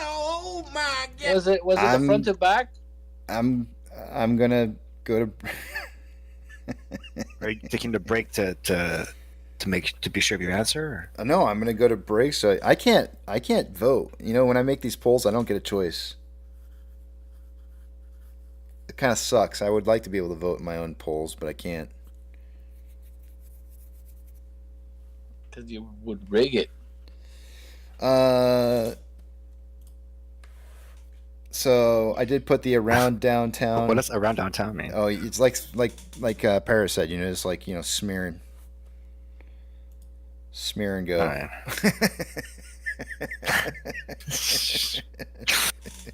Oh my God! Was it the front to back? I'm gonna go to. Are you taking the break to be sure of your answer? Or? No, I'm gonna go to break. So I can't vote. You know, when I make these polls, I don't get a choice. It kind of sucks. I would like to be able to vote in my own polls, but I can't. Because you would rig it. So I did put the around downtown. What does around downtown mean? Oh, it's like Paris said. You know, it's like, you know, smear and go. All right.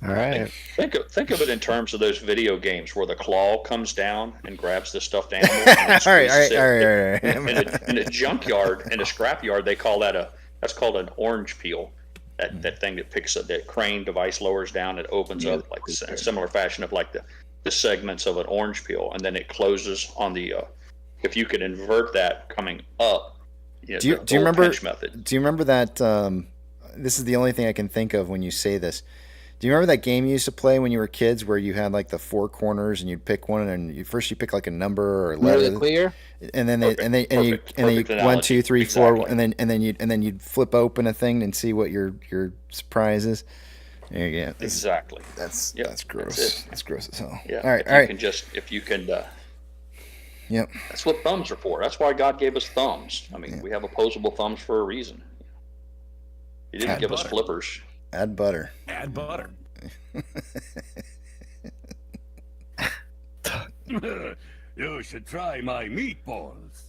All right. Think of it in terms of those video games where the claw comes down and grabs the stuffed animal. All right. In a junkyard, in a scrapyard, they call that's called an orange peel. That thing that picks up, that crane device lowers down, it opens up like a similar fashion of like the segments of an orange peel, and then it closes on the. If you could invert that coming up, do you remember? Method. Do you remember that? This is the only thing I can think of when you say this. Do you remember that game you used to play when you were kids, where you had like the four corners and you'd pick one, and you pick like a number or a letter, clear, and then you 1, 2, 3, 4, and then you'd flip open a thing and see what your surprise is. There you go. Exactly. That's gross. That's gross as hell. Yeah. All right. If you can. Yep. That's what thumbs are for. That's why God gave us thumbs. I mean, we have opposable thumbs for a reason. He didn't give us flippers. Add butter. Add butter. You should try my meatballs.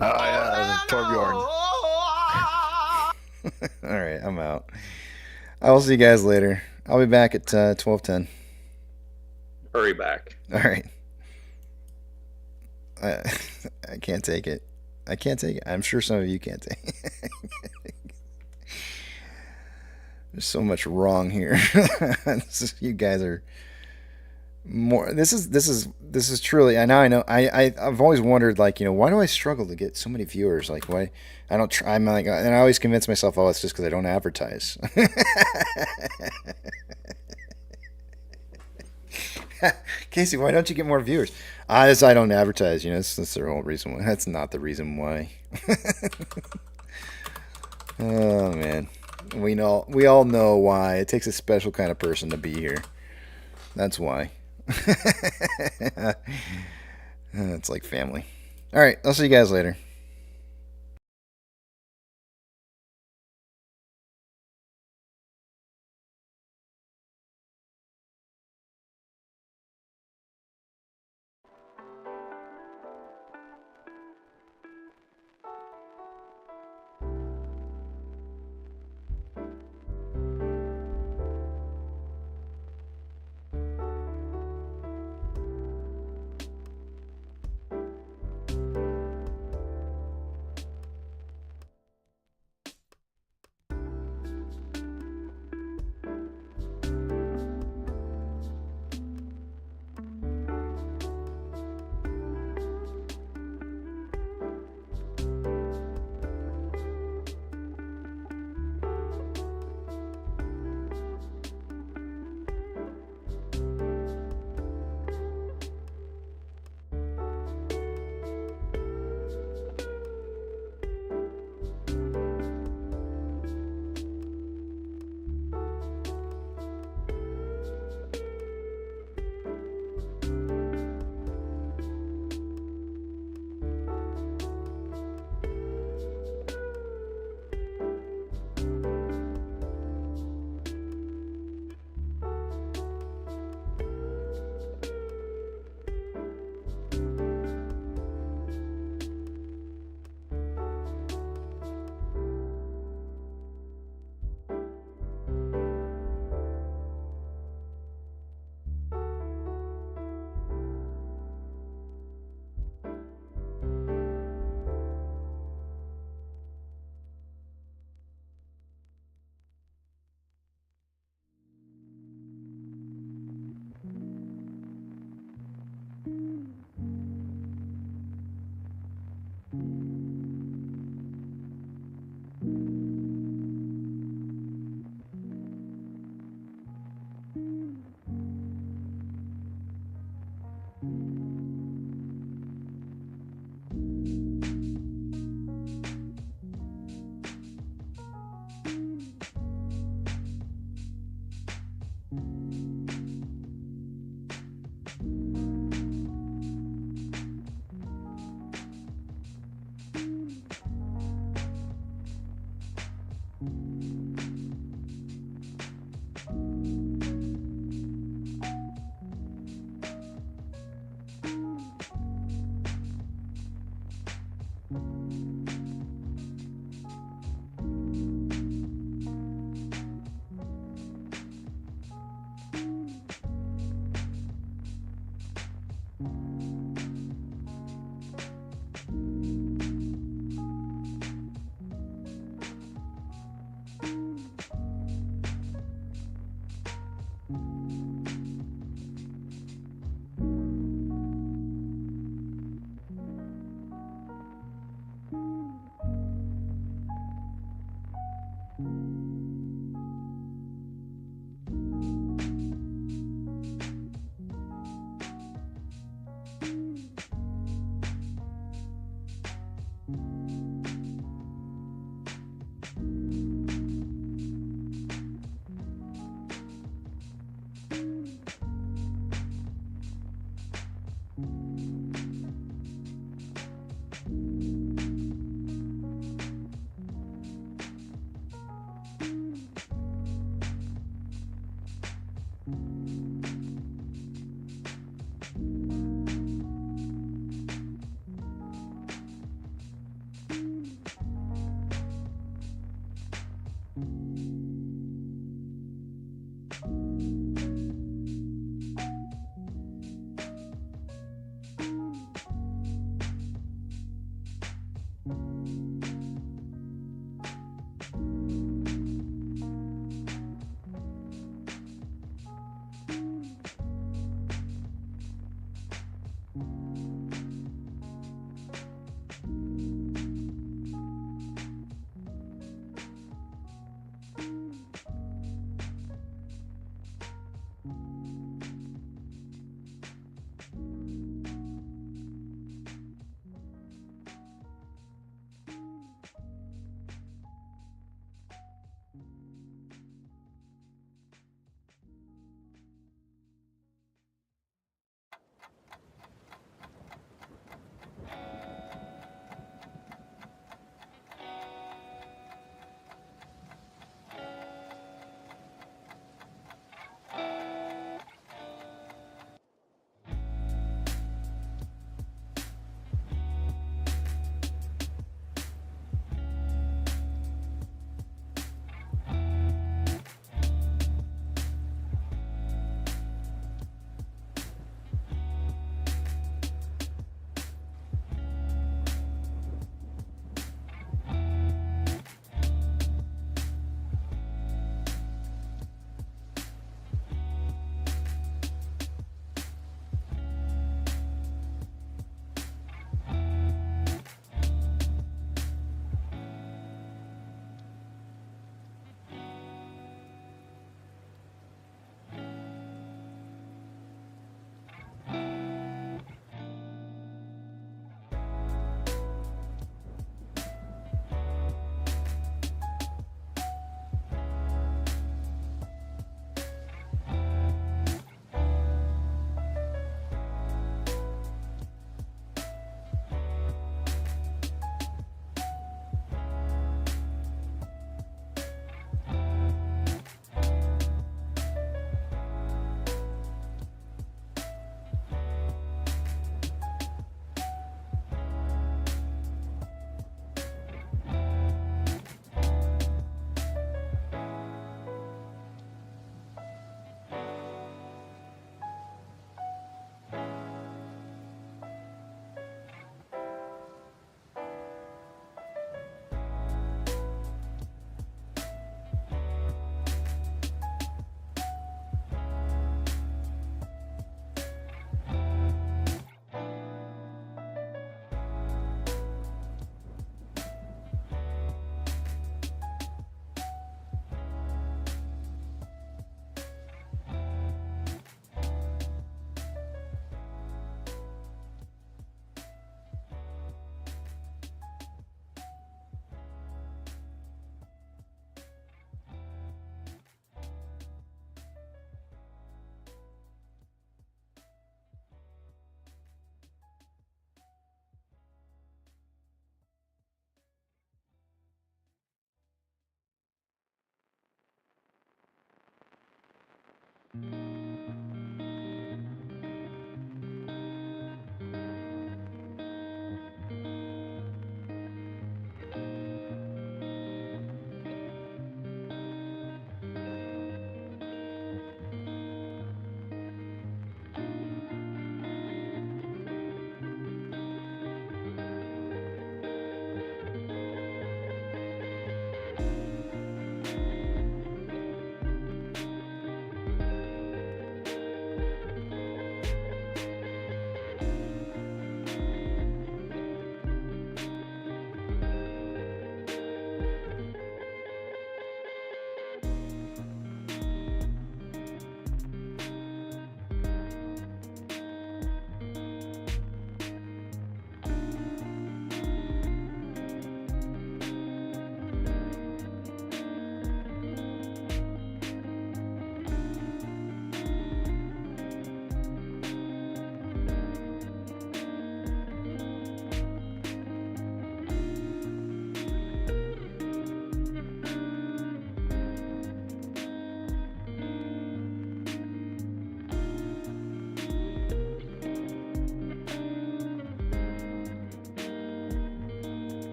Oh yeah, Torbjorn. All right, I'm out. I will see you guys later. I'll be back at 12:10. Hurry back. All right. I can't take it. I'm sure some of you can't take it. There's so much wrong here. You guys are more. This is truly. I know. I've always wondered, like, you know, why do I struggle to get so many viewers? Like, why I don't try. I'm like, and I always convince myself, oh, it's just because I don't advertise. Casey, why don't you get more viewers? I don't advertise. You know, that's the whole reason why. That's not the reason why. Oh man. We all know why. It takes a special kind of person to be here. That's why. It's like family. All right, I'll see you guys later.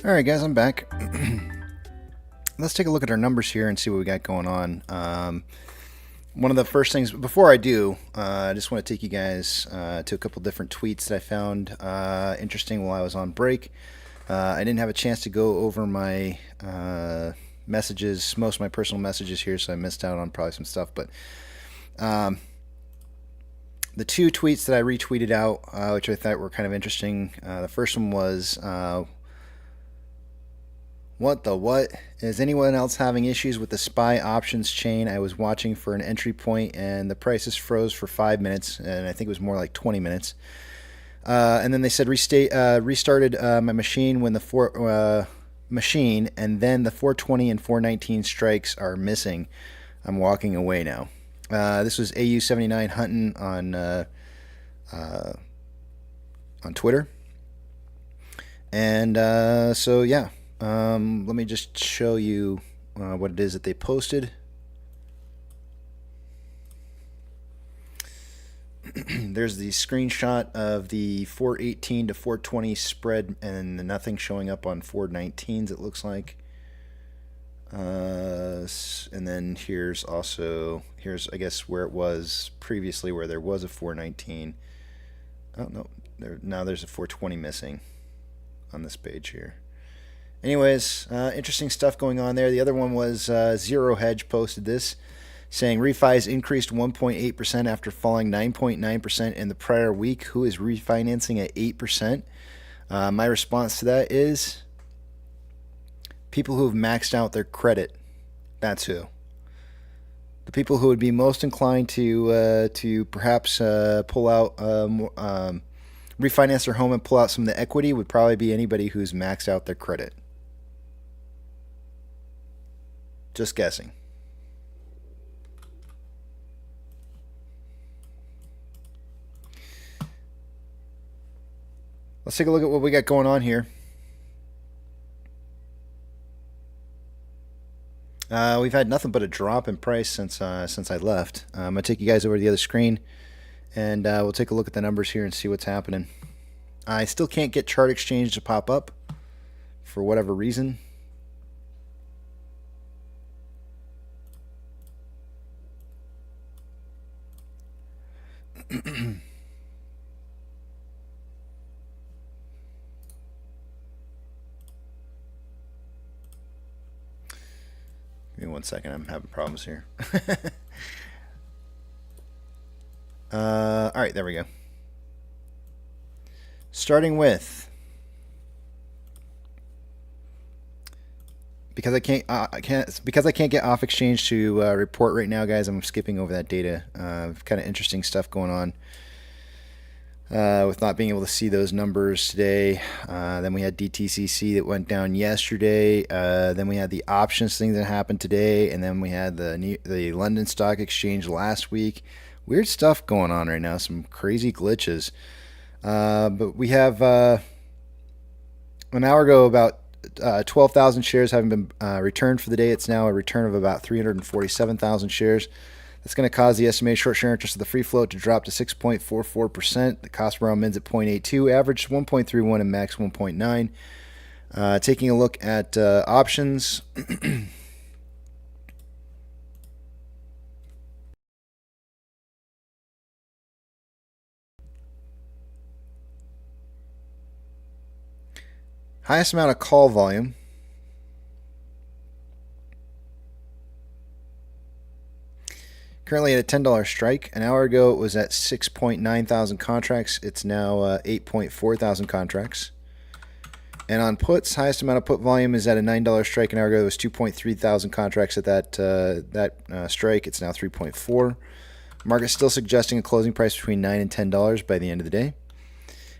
All right, guys, I'm back. Let's take a look at our numbers here and see what we got going on. One of the first things, before I do, I just want to take you guys to a couple different tweets that I found interesting while I was on break. I didn't have a chance to go over my messages, most of my personal messages here, so I missed out on probably some stuff. But the two tweets that I retweeted out, which I thought were kind of interesting, the first one was, what the what? Is anyone else having issues with the SPY options chain? I was watching for an entry point and the prices froze for 5 minutes, and I think it was more like 20 minutes. And then they said restarted my machine when the machine, and then the 420 and 419 strikes are missing. I'm walking away now. This was AU79 Hunting on Twitter. And so yeah. Let me just show you what it is that they posted. There's the screenshot of the 418 to 420 spread and nothing showing up on 419s, it looks like. And then here's I guess where it was previously, where there was a 419. Oh no, now there's a 420 missing on this page here. Anyways, interesting stuff going on there. The other one was Zero Hedge posted this, saying refis increased 1.8% after falling 9.9% in the prior week. Who is refinancing at 8%? My response to that is people who have maxed out their credit. That's who. The people who would be most inclined to perhaps pull out, refinance their home and pull out some of the equity would probably be anybody who's maxed out their credit. Just guessing. Let's take a look at what we got going on here. We've had nothing but a drop in price since I left. I'm going to take you guys over to the other screen, and we'll take a look at the numbers here and see what's happening. I still can't get Chart Exchange to pop up for whatever reason. Give me 1 second, I'm having problems here. All right, there we go. Starting with, because I can't get off exchange to report right now, guys. I'm skipping over that data. Kind of interesting stuff going on with not being able to see those numbers today. Then we had DTCC that went down yesterday. Then we had the options thing that happened today, and then we had the London Stock Exchange last week. Weird stuff going on right now. Some crazy glitches. But we have an hour ago about 12,000 shares having been returned for the day. It's now a return of about 347,000 shares. That's going to cause the estimated short share interest of the free float to drop to 6.44%. The cost per round mins at 0.82, average 1.31, and max 1.9. Taking a look at options. Highest amount of call volume. Currently at a $10 strike. An hour ago it was at 6.9 thousand contracts. It's now 8.4 thousand contracts. And on puts, highest amount of put volume is at a $9 strike. An hour ago it was 2.3 thousand contracts at that strike. It's now 3.4. Market's still suggesting a closing price between $9 and $10 by the end of the day.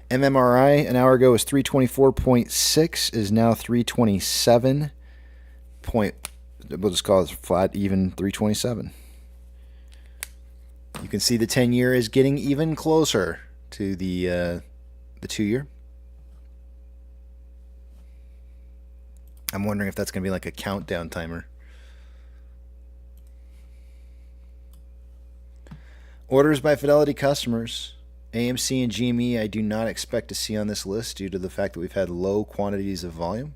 MMRI an hour ago was 324.6, is now 327. We'll just call it flat even 327. You can see the 10-year is getting even closer to the 2-year. I'm wondering if that's going to be like a countdown timer. Orders by Fidelity customers. AMC and GME I do not expect to see on this list due to the fact that we've had low quantities of volume.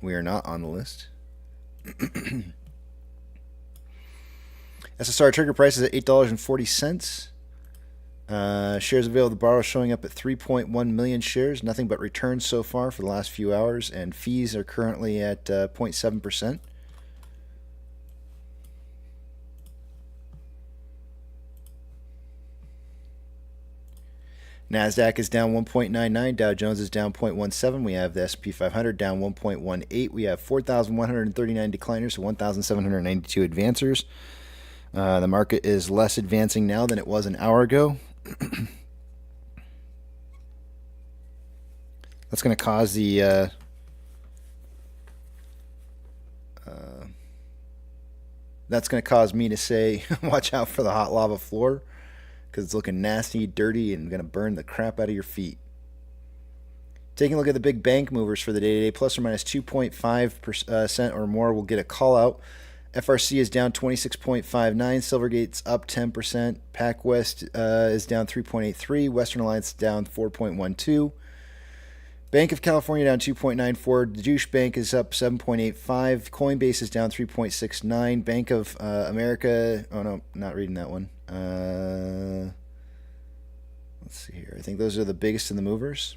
We are not on the list. SSR trigger price is at $8.40. Shares available to borrow showing up at 3.1 million shares. Nothing but returns so far for the last few hours, and fees are currently at 0.7%. NASDAQ is down 1.99. Dow Jones is down 0.17. We have the S&P 500 down 1.18. We have 4,139 decliners to 1,792 advancers. The market is less advancing now than it was an hour ago. That's going to cause the that's going to cause me to say, watch out for the hot lava floor, because it's looking nasty, dirty, and going to burn the crap out of your feet. Taking a look at the big bank movers for the day today, plus or minus 2.5% or more will get a call out. FRC is down 26.59. Silvergate's up 10%. PacWest is down 3.83. Western Alliance down 4.12. Bank of California down 2.94. The Juice Bank is up 7.85. Coinbase is down 3.69. Bank of America. Oh no, not reading that one. Let's see here. I think those are the biggest in the movers.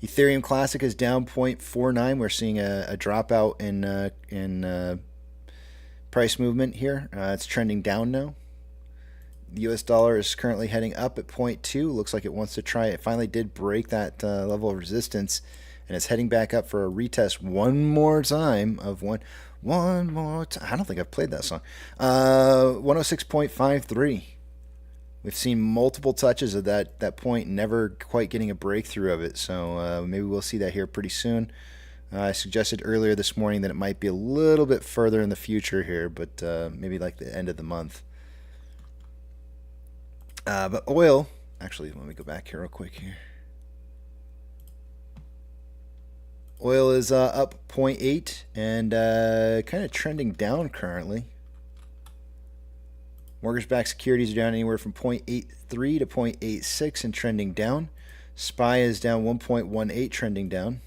Ethereum Classic is down 0.49. We're seeing a dropout in price movement here. It's trending down now. The U.S. dollar is currently heading up at 0.2. Looks like it wants to try. It finally did break that level of resistance, and it's heading back up for a retest one more time of one more time. I don't think I've played that song. 106.53. We've seen multiple touches of that point, never quite getting a breakthrough of it. So maybe we'll see that here pretty soon. I suggested earlier this morning that it might be a little bit further in the future here, but maybe like the end of the month. But oil, actually, let me go back here real quick here. Oil is up 0.8 and kind of trending down currently. Mortgage-backed securities are down anywhere from 0.83 to 0.86 and trending down. SPY is down 1.18, trending down.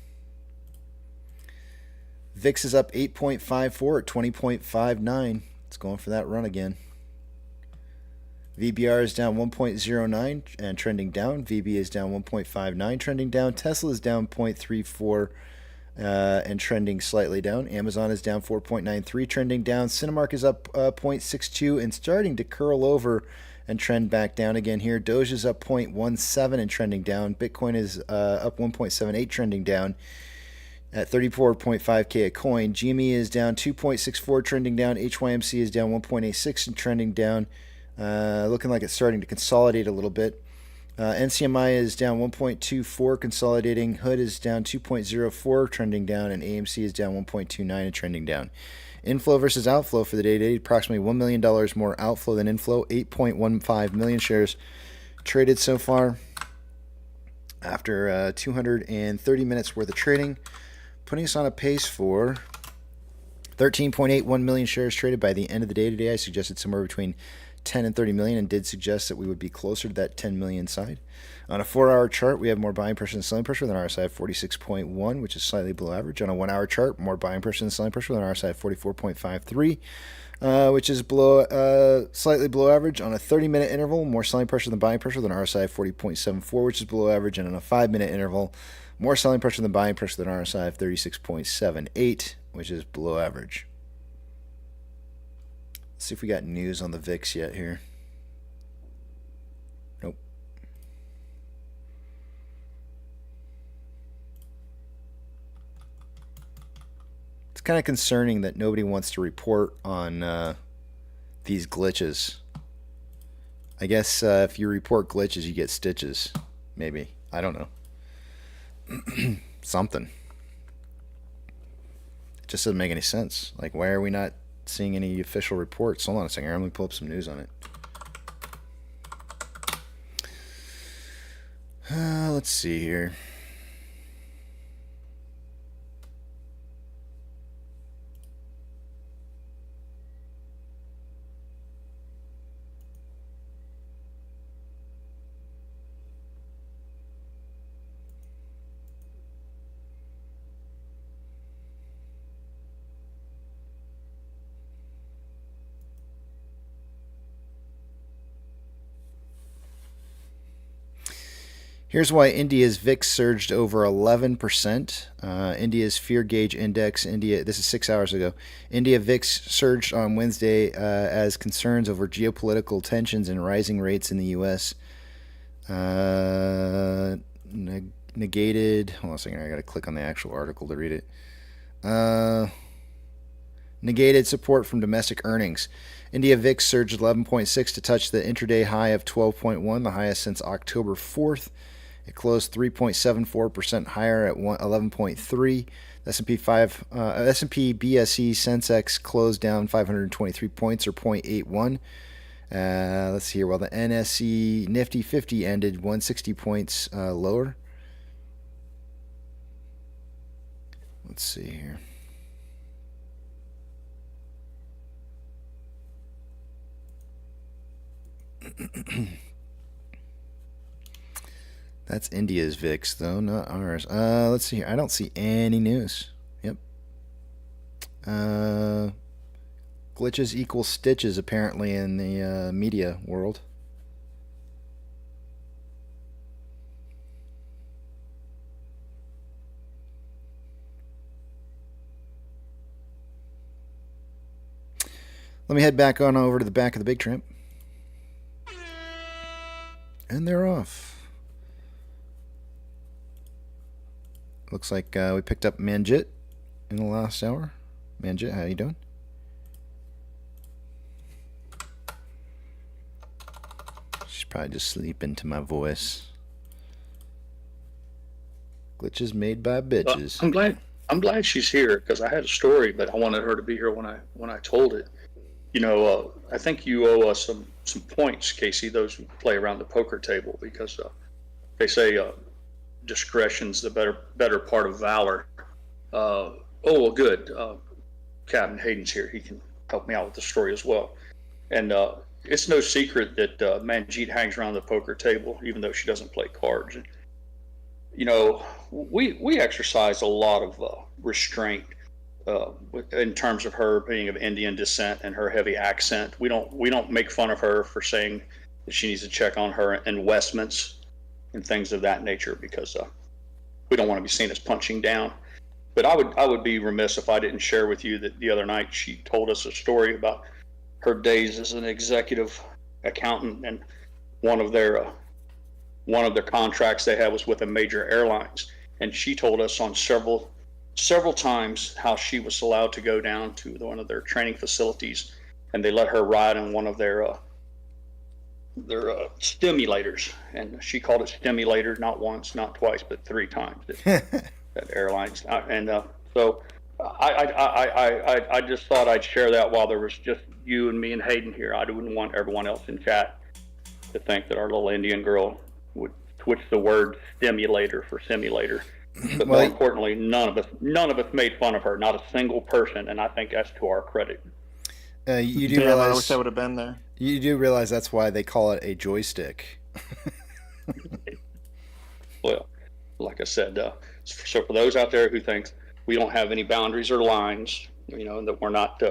VIX is up 8.54 at 20.59. It's going for that run again. VBR is down 1.09 and trending down. VB is down 1.59, trending down. Tesla is down 0.34 and trending slightly down. Amazon is down 4.93, trending down. Cinemark is up 0.62 and starting to curl over and trend back down again here. Doge is up 0.17 and trending down. Bitcoin is up 1.78, trending down at 34.5K a coin. GME is down 2.64, trending down. HYMC is down 1.86 and trending down. Looking like it's starting to consolidate a little bit. NCMI is down 1.24, consolidating. Hood is down 2.04, trending down, and AMC is down 1.29 and trending down. Inflow versus outflow for the day today, approximately $1 million more outflow than inflow. 8.15 million shares traded so far after 230 minutes worth of trading, putting us on a pace for 13.81 million shares traded by the end of the day today. I suggested somewhere between 10 and 30 million and did suggest that we would be closer to that 10 million side. On a 4-hour chart, we have more buying pressure than selling pressure with an RSI of 46.1, which is slightly below average. On a 1-hour chart, more buying pressure than selling pressure with an RSI of 44.53, which is slightly below average. On a 30-minute interval, more selling pressure than buying pressure with an RSI of 40.74, which is below average. And on a 5-minute interval, more selling pressure than buying pressure with an RSI of 36.78, which is below average. Let's see if we got news on the VIX yet here. Nope. It's kind of concerning that nobody wants to report on these glitches. I guess if you report glitches, you get stitches. Maybe. I don't know. Something. It just doesn't make any sense. Like, why are we not seeing any official reports? Hold on a second. Let me pull up some news on it. Let's see here. Here's why India's VIX surged over 11%. India's fear gauge index, this is 6 hours ago. India VIX surged on Wednesday as concerns over geopolitical tensions and rising rates in the U.S. Negated. Hold on a second. I got to click on the actual article to read it. Negated support from domestic earnings. India VIX surged 11.6 to touch the intraday high of 12.1, the highest since October 4th. It closed 3.74% higher at 11.3. S&P BSE Sensex closed down 523 points or 0.81. Let's see here. While the NSE Nifty 50 ended 160 points lower. Let's see here. That's India's VIX, though, not ours. Let's see here. I don't see any news. Yep. Glitches equal stitches, apparently, in the media world. Let me head back on over to the back of the big tramp. And they're off. Looks like we picked up Manjit in the last hour. Manjit, how you doing? She's probably just sleeping to my voice. Glitches made by bitches. I'm glad she's here because I had a story, but I wanted her to be here when I told it. You know, I think you owe us some points, Casey. Those who play around the poker table, because they say discretion's the better part of valor. Oh, well, good. Captain Hayden's here. He can help me out with the story as well. And it's no secret that Manjeet hangs around the poker table, even though she doesn't play cards. And, you know, we exercise a lot of restraint in terms of her being of Indian descent and her heavy accent. We don't make fun of her for saying that she needs to check on her investments and things of that nature, because we don't want to be seen as punching down. But I would be remiss if I didn't share with you that the other night she told us a story about her days as an executive accountant, and one of their contracts they had was with a major airlines, and she told us on several times how she was allowed to go down to one of their training facilities, and they let her ride in one of their stimulators, and she called it stimulator not once, not twice, but 3 times at airlines. So I just thought I'd share that while there was just you and me and Hayden here. I wouldn't want everyone else in chat to think that our little Indian girl would switch the word stimulator for simulator. But more importantly, none of us made fun of her, not a single person, and I think that's to our credit. You do realize, I wish I would have been there. You do realize that's why they call it a joystick. Well, like I said, so for those out there who think we don't have any boundaries or lines, you know, and that we're not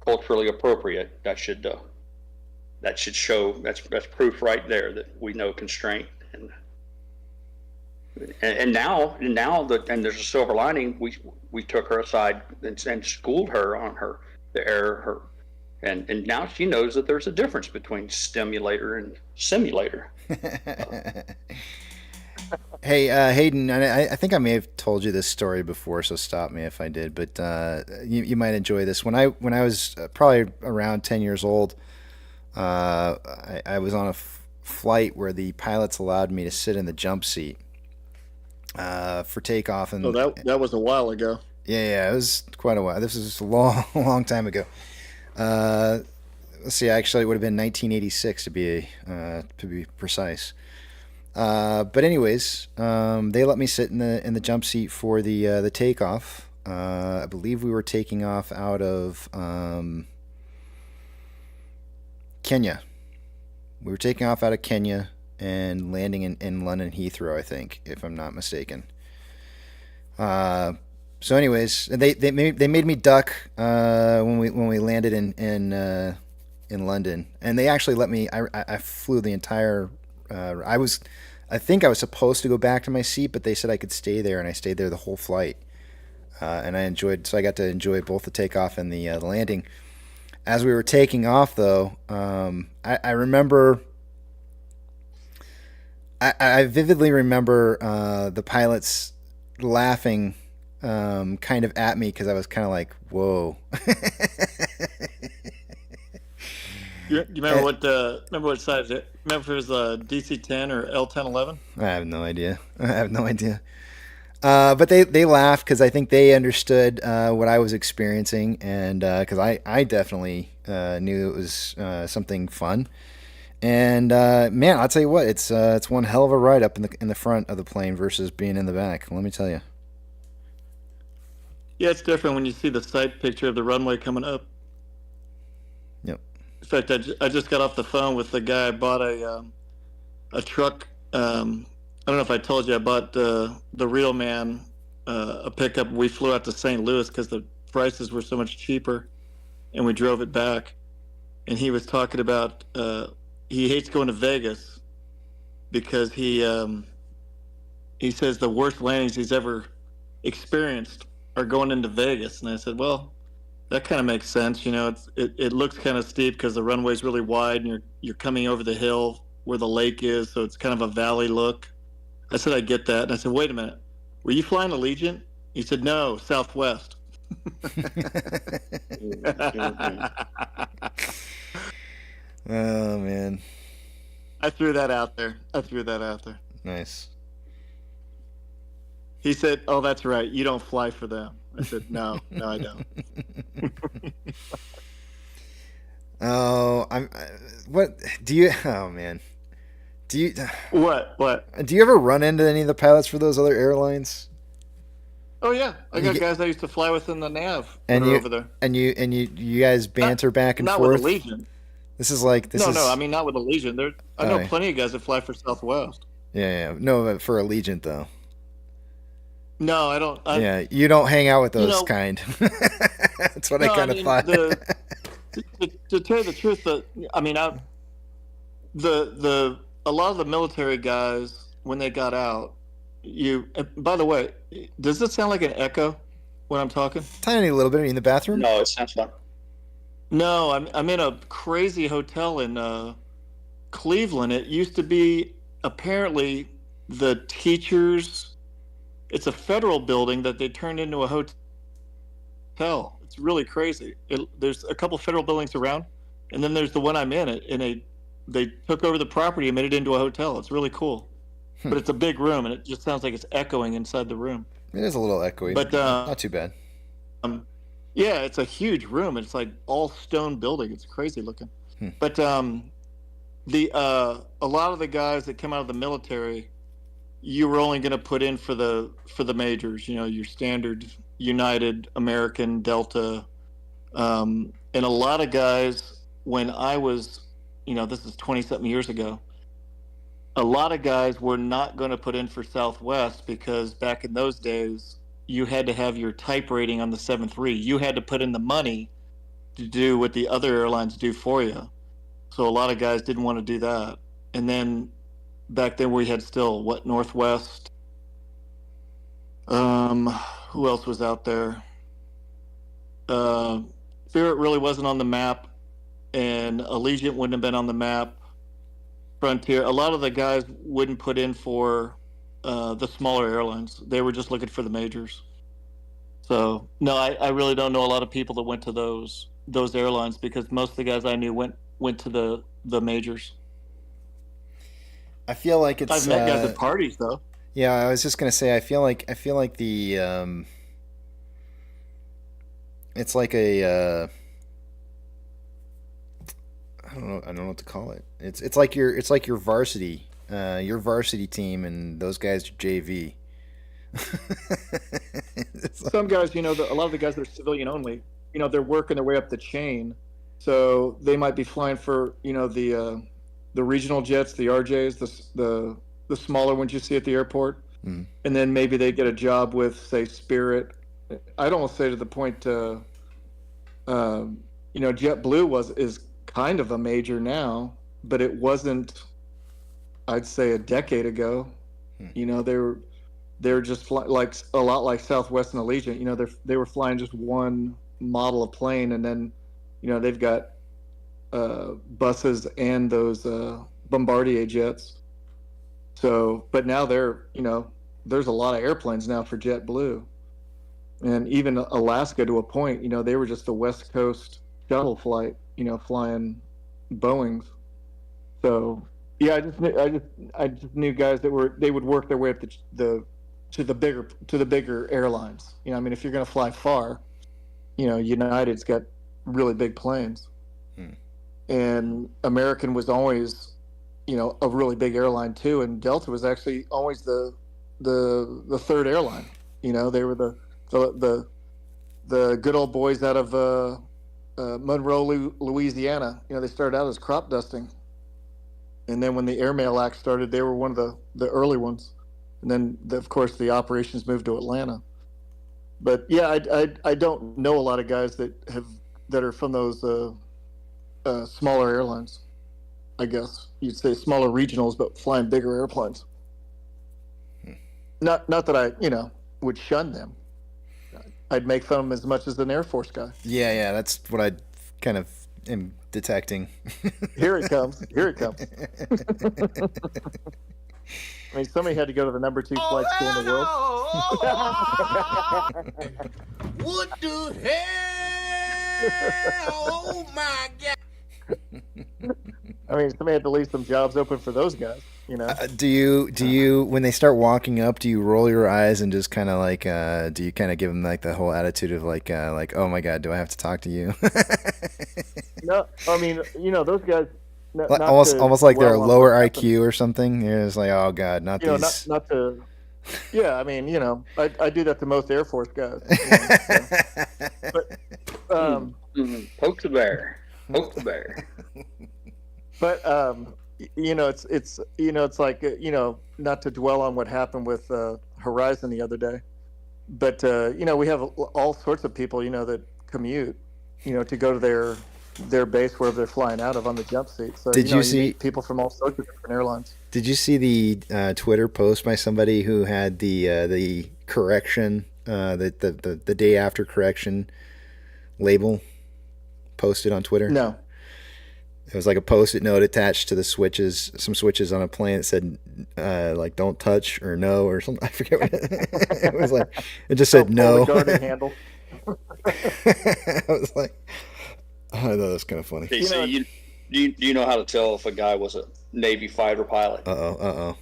culturally appropriate, that should show that's proof right there that we know constraint. And now there's a silver lining. We took her aside and schooled her on the error. And now she knows that there's a difference between stimulator and simulator. Hey, Hayden, I think I may have told you this story before, so stop me if I did. But you might enjoy this. When I was probably around 10 years old, I was on a flight where the pilots allowed me to sit in the jump seat for takeoff. And that was a while ago. Yeah, it was quite a while. This was a long time ago. Let's see. Actually, it would have been 1986 to be precise. But anyways, they let me sit in the jump seat for the takeoff. I believe we were taking off out of Kenya. We were taking off out of Kenya and landing in London Heathrow, I think, if I'm not mistaken. So anyways, they made me duck when we landed in London, and they actually let me. I flew the entire. I I think I was supposed to go back to my seat, but they said I could stay there, and I stayed there the whole flight. And I got to enjoy both the takeoff and the landing. As we were taking off, though, I remember, I vividly remember the pilots laughing kind of at me because I was kind of like, whoa. You remember what size it? Remember if it was a DC-10 or L-1011? I have no idea. But they laughed because I think they understood what I was experiencing, and because I definitely knew it was something fun. And man, I'll tell you what, it's one hell of a ride up in the front of the plane versus being in the back. Let me tell you. Yeah, it's different when you see the sight picture of the runway coming up. Yep. In fact, I just got off the phone with the guy. I bought a truck. I don't know if I told you, I bought the Real Man a pickup. We flew out to St. Louis because the prices were so much cheaper, and we drove it back. And he was talking about he hates going to Vegas because he says the worst landings he's ever experienced are going into Vegas. And I said, well, that kind of makes sense. You know, it looks kind of steep because the runway's really wide, and you're coming over the hill where the lake is, so it's kind of a valley look. I said, I get that. And I said, wait a minute, were you flying Allegiant? He said, no, Southwest. Oh, man. I threw that out there. Nice. He said, oh, that's right, you don't fly for them. I said, no, I don't. Oh, what do you? Oh man, do you? What? Do you ever run into any of the pilots for those other airlines? Oh yeah, I got guys I used to fly with in the nav and over there. And you guys banter back and not forth. Not with Allegiant. This is like this. No, I mean not with Allegiant. I know plenty of guys that fly for Southwest. Yeah. No, but for Allegiant though. No, I don't. Yeah, you don't hang out with those kind. That's what I kind of thought. To tell you the truth, a lot of the military guys when they got out, by the way, does it sound like an echo when I'm talking? Tiny little bit. Are you in the bathroom? No, it sounds fine. No, I'm in a crazy hotel in Cleveland. It used to be apparently the teachers. It's a federal building that they turned into a hotel. It's really crazy. There's a couple federal buildings around, and then there's the one I'm in. And they took over the property and made it into a hotel. It's really cool, but it's a big room, and it just sounds like it's echoing inside the room. It is a little echoey, but not too bad. Yeah, it's a huge room. It's like all stone building. It's crazy looking. But a lot of the guys that come out of the military, you were only going to put in for the majors, you know, your standard United, American, Delta, and a lot of guys when I was, you know, this is 20-something years ago, a lot of guys were not going to put in for Southwest because back in those days, you had to have your type rating on the 7.3. You had to put in the money to do what the other airlines do for you. So a lot of guys didn't want to do that. And then back then we had still Northwest. Who else was out there? Spirit really wasn't on the map, and Allegiant wouldn't have been on the map. Frontier, a lot of the guys wouldn't put in for the smaller airlines. They were just looking for the majors. So no, I really don't know a lot of people that went to those airlines because most of the guys I knew went to the majors. I feel like it's. I've met guys at parties though. Yeah, I was just gonna say. I feel like the. It's like a. I don't know what to call it. It's like your varsity, team, and those guys are JV. Some guys, you know, a lot of the guys that are civilian only, you know, they're working their way up the chain, so they might be flying for, you know, the regional jets, the RJs, the smaller ones you see at the airport, and then maybe they get a job with, say, Spirit. I'd almost say to the point, you know, JetBlue is kind of a major now, but it wasn't I'd say a decade ago. You know, they were just like a lot like Southwest and Allegiant. You know, they were flying just one model of plane, and then, you know, they've got buses and those Bombardier jets. So, but now there's a lot of airplanes now for JetBlue, and even Alaska to a point. You know, they were just the West Coast shuttle flight. You know, flying Boeings. So yeah, I just knew guys that they would work their way up to the bigger airlines. You know, I mean, if you're going to fly far, you know, United's got really big planes, and American was always, you know, a really big airline too, and Delta was actually always the third airline. You know, they were the good old boys out of Monroe, Louisiana. You know, they started out as crop dusting, and then when the Airmail Act started, they were one of the early ones, and then of course the operations moved to Atlanta. But yeah, I don't know a lot of guys that are from those smaller airlines. I guess you'd say smaller regionals, but flying bigger airplanes. Not that I, you know, would shun them. I'd make fun of them as much as an Air Force guy. Yeah, that's what I kind of am detecting. Here it comes. I mean, somebody had to go to the number 2 flight school in the world. What the hell? Oh my God. I mean, somebody had to leave some jobs open for those guys, you know. Do you when they start walking up, do you roll your eyes and just kind of like do you kind of give them like the whole attitude of like oh my God, do I have to talk to you? No, I mean, you know, those guys almost like they're a lower IQ or something. You're just like, oh God, not you these. Know, not to. Yeah, I mean, you know, I do that to most Air Force guys. You know, so. But poke the bear. Poke the bear. But you know, it's you know, it's like you know, not to dwell on what happened with Horizon the other day, but you know, we have all sorts of people, you know, that commute, you know, to go to their base wherever they're flying out of on the jump seat. So Did you see meet people from all sorts of different airlines? Did you see the Twitter post by somebody who had the correction, the day after correction label posted on Twitter? No. It was like a post-it note attached to some switches on a plane that said like "don't touch" or "no" or something. I forget what it was like. It just said "no." The guarded handle. I was like, I thought that was kind of funny. DC, do you know how to tell if a guy was a Navy fighter pilot? How?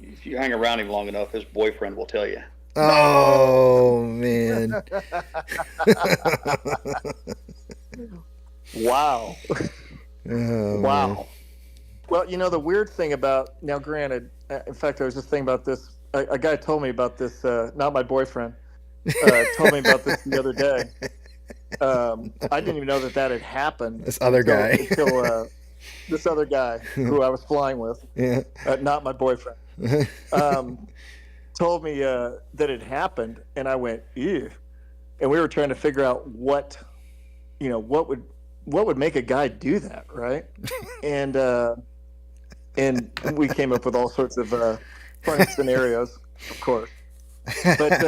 If you hang around him long enough, his boyfriend will tell you. Oh man. Wow. Oh, wow. man. Well, you know, the weird thing about, now granted, in fact, I was just thinking about this. A guy told me about this, not my boyfriend, told me about this the other day. I didn't even know that had happened. This other guy. Until this other guy who I was flying with, yeah. Not my boyfriend, told me that it happened, and I went, ew. And we were trying to figure out what would make a guy do that, right? And we came up with all sorts of funny scenarios, of course. But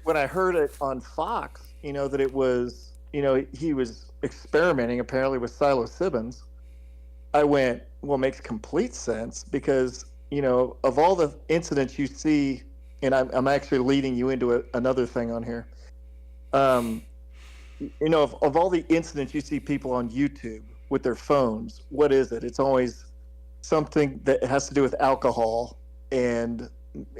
when I heard it on Fox, you know, that it was, you know, he was experimenting apparently with psilocybins, I went, well, it makes complete sense, because, you know, of all the incidents you see, and I'm actually leading you into another thing on here. You know, of all the incidents you see people on YouTube with their phones, what is it? It's always something that has to do with alcohol, and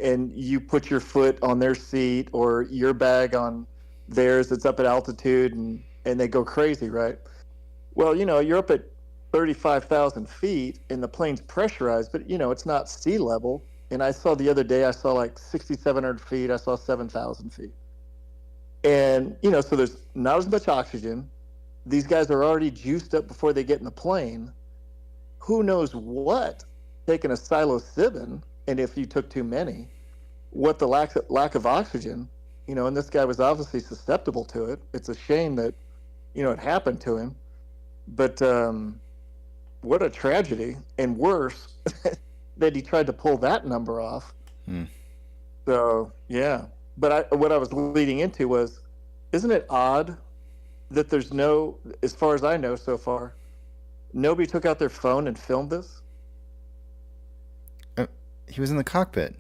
you put your foot on their seat or your bag on theirs that's up at altitude, and they go crazy, right? Well, you know, you're up at 35,000 feet and the plane's pressurized, but, you know, it's not sea level. And I saw the other day, I saw like 6,700 feet, I saw 7,000 feet. And, you know, so there's not as much oxygen. These guys are already juiced up before they get in the plane. Who knows what, taking a psilocybin, and if you took too many, what the lack of oxygen, you know, and this guy was obviously susceptible to it. It's a shame that, you know, it happened to him. But, what a tragedy, and worse that he tried to pull that number off. So yeah, but what I was leading into was, isn't it odd that there's no, as far as I know so far, nobody took out their phone and filmed this? He was in the cockpit.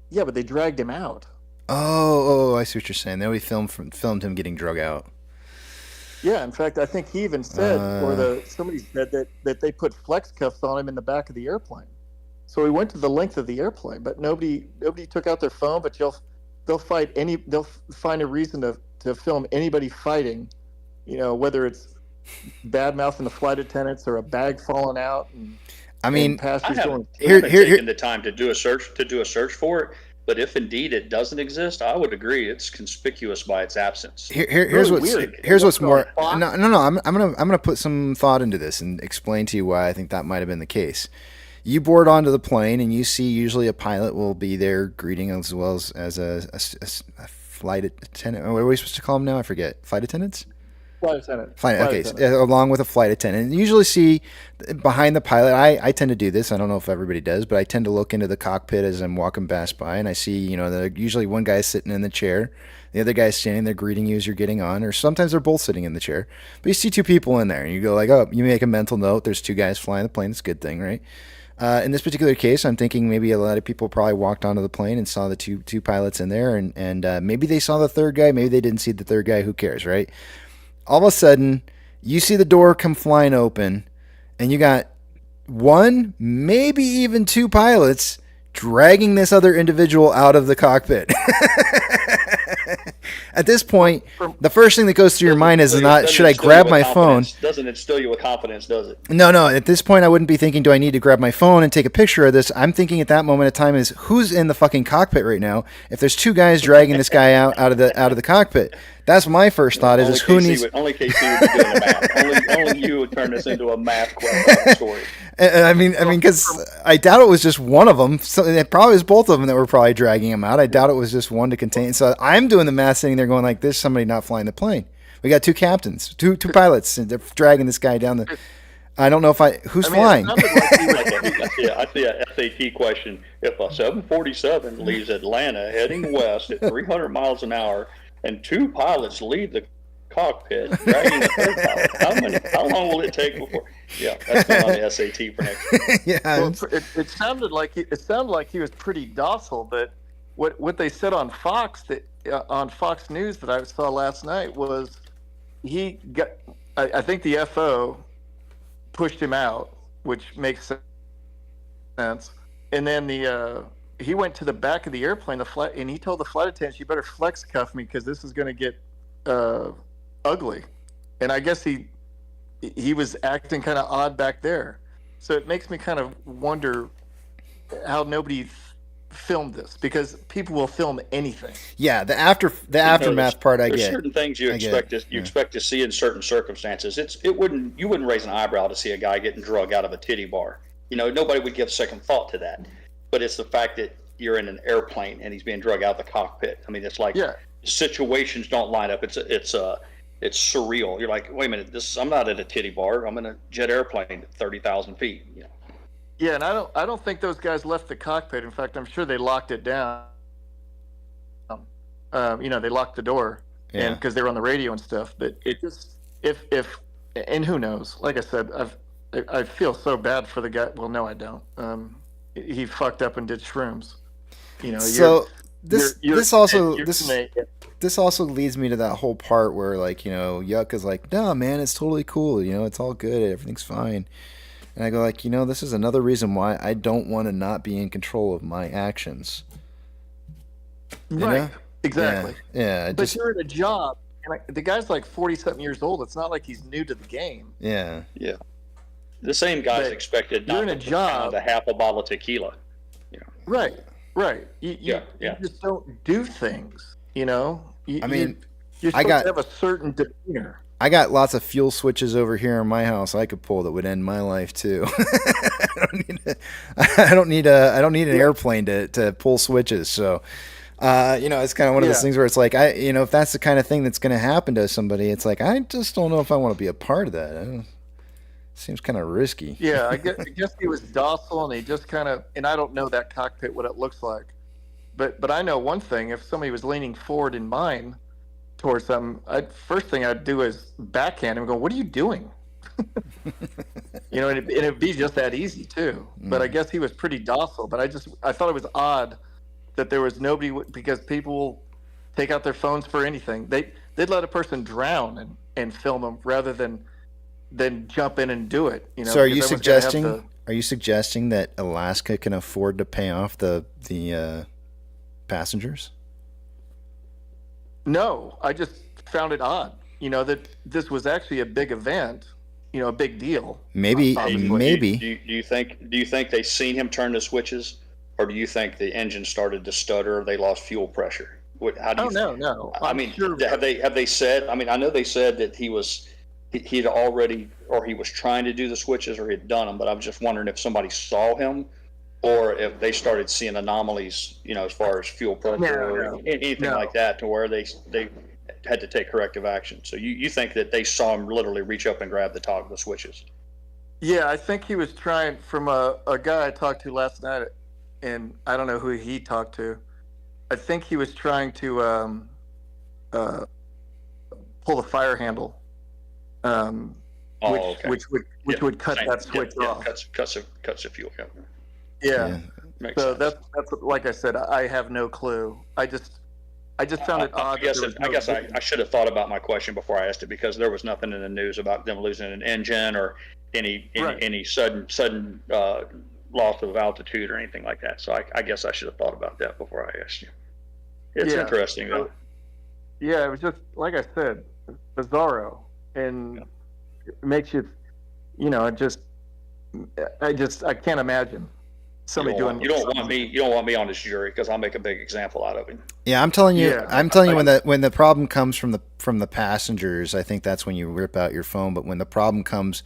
Yeah, but they dragged him out. Oh, I see what you're saying. Nobody filmed him getting drug out. Yeah, in fact, I think he even said, somebody said that they put flex cuffs on him in the back of the airplane. So he went to the length of the airplane, but nobody took out their phone. But they'll find a reason to film anybody fighting, whether it's bad mouthing the flight attendants or a bag falling out. I mean, I haven't taken the time to do a search for it. But if indeed it doesn't exist, I would agree it's conspicuous by its absence. Here's what's more. No. I'm gonna put some thought into this and explain to you why I think that might have been the case. You board onto the plane and you see usually a pilot will be there greeting as well as a flight attendant. What are we supposed to call them now? I forget. Flight attendants? Flight attendant. Along with a flight attendant. And you usually see behind the pilot, I tend to do this. I don't know if everybody does, but I tend to look into the cockpit as I'm walking past by, and I see, usually one guy's sitting in the chair, the other guy's standing there greeting you as you're getting on, or sometimes they're both sitting in the chair. But you see two people in there, and you go like, oh, you make a mental note. There's two guys flying the plane. It's a good thing, right? In this particular case, I'm thinking maybe a lot of people probably walked onto the plane and saw the two pilots in there, and maybe they saw the third guy. Maybe they didn't see the third guy. Who cares, right? All of a sudden, you see the door come flying open, and you got one, maybe even two pilots dragging this other individual out of the cockpit. At this point, the first thing that goes through your mind is not, should I grab my phone? Doesn't instill you with confidence, does it? No. At this point, I wouldn't be thinking, do I need to grab my phone and take a picture of this? I'm thinking at that moment of time is, who's in the fucking cockpit right now? If there's two guys dragging this guy out of the cockpit, that's my first thought. Is who needs? Only KC would be doing the math. Only you would turn this into a math story. And I mean, because I doubt it was just one of them. So it probably was both of them that were probably dragging him out. I doubt it was just one to contain. So I'm doing the math, sitting there going like, "There's somebody not flying the plane. We got two captains, two pilots, and they're dragging this guy down the." I don't know if who's flying. I see a SAT question. If a 747 leaves Atlanta heading west at 300 miles an hour, and two pilots leave the cockpit dragging the third pilot, how long will it take before? Yeah, that's not on the SAT for next year. Yeah, well, it sounded like he was pretty docile, but what they said on Fox on Fox News that I saw last night was he got. I think the FO pushed him out, which makes sense. And then he went to the back of the airplane, and he told the flight attendants, "You better flex cuff me because this is going to get ugly." And I guess he was acting kind of odd back there. So it makes me kind of wonder how nobody filmed this, because people will film anything. Yeah, the aftermath part I get. There's certain things you expect to see in certain circumstances. You wouldn't raise an eyebrow to see a guy getting drug out of a titty bar. Nobody would give second thought to that. But it's the fact that you're in an airplane and he's being drug out of the cockpit. I mean, it's like situations don't line up. It's surreal. You're like, wait a minute, I'm not at a titty bar. I'm in a jet airplane at 30,000 feet. Yeah, and I don't think those guys left the cockpit. In fact, I'm sure they locked it down. They locked the door, and because they were on the radio and stuff. But it just and who knows? Like I said, I feel so bad for the guy. Well, no, I don't. He fucked up and did shrooms. So this also leads me to that whole part where Yuck is like, no man, it's totally cool. It's all good. Everything's fine. And I go like, this is another reason why I don't want to not be in control of my actions. Right. Exactly. Yeah. But you're in a job, and the guy's like 40-something years old. It's not like he's new to the game. Yeah. Yeah. The same guy's expected not to pound a half a bottle of tequila. Right. You just don't do things. You're supposed to have a certain demeanor. I got lots of fuel switches over here in my house I could pull that would end my life too. I don't need an airplane to pull switches. So, it's kind of one of those things where it's like, if that's the kind of thing that's going to happen to somebody, it's like, I just don't know if I want to be a part of that. Seems kind of risky. Yeah, I guess he was docile, and he just kind of, and I don't know that cockpit what it looks like, but I know one thing: if somebody was leaning forward in mine towards something, first thing I'd do is backhand him, and go, "What are you doing?" You know, and it'd be just that easy too. But I guess he was pretty docile. But I thought it was odd that there was nobody, because people will take out their phones for anything. They'd let a person drown and film them rather than jump in and do it. You know. So are you suggesting that Alaska can afford to pay off the passengers? No, I just found it odd. You know, that this was actually a big event. You know, a big deal. Maybe. Do you think they seen him turn the switches, or do you think the engine started to stutter, or they lost fuel pressure? How do you? No. I mean, have they said? I mean, I know they said that he'd already, or he was trying to do the switches, or he'd done them. But I'm just wondering if somebody saw him, or if they started seeing anomalies, you know, as far as fuel pressure or anything like that, to where they had to take corrective action. So you think that they saw him literally reach up and grab the switches? Yeah, I think he was trying, from a guy I talked to last night, and I don't know who he talked to. I think he was trying to pull the fire handle, which would cut that switch off. Cuts the fuel. Yeah. Makes So sense. that's like I said, I have no clue. I just found it odd. I guess I should have thought about my question before I asked it, because there was nothing in the news about them losing an engine or any sudden loss of altitude or anything like that. So I guess I should have thought about that before I asked you. It's interesting though. Yeah, it was just like I said, bizarro, and it makes you, you know, I can't imagine somebody doing. You don't want me on this jury, because I'll make a big example out of him. Yeah, I'm telling you when the problem comes from the passengers, I think that's when you rip out your phone. But when the problem comes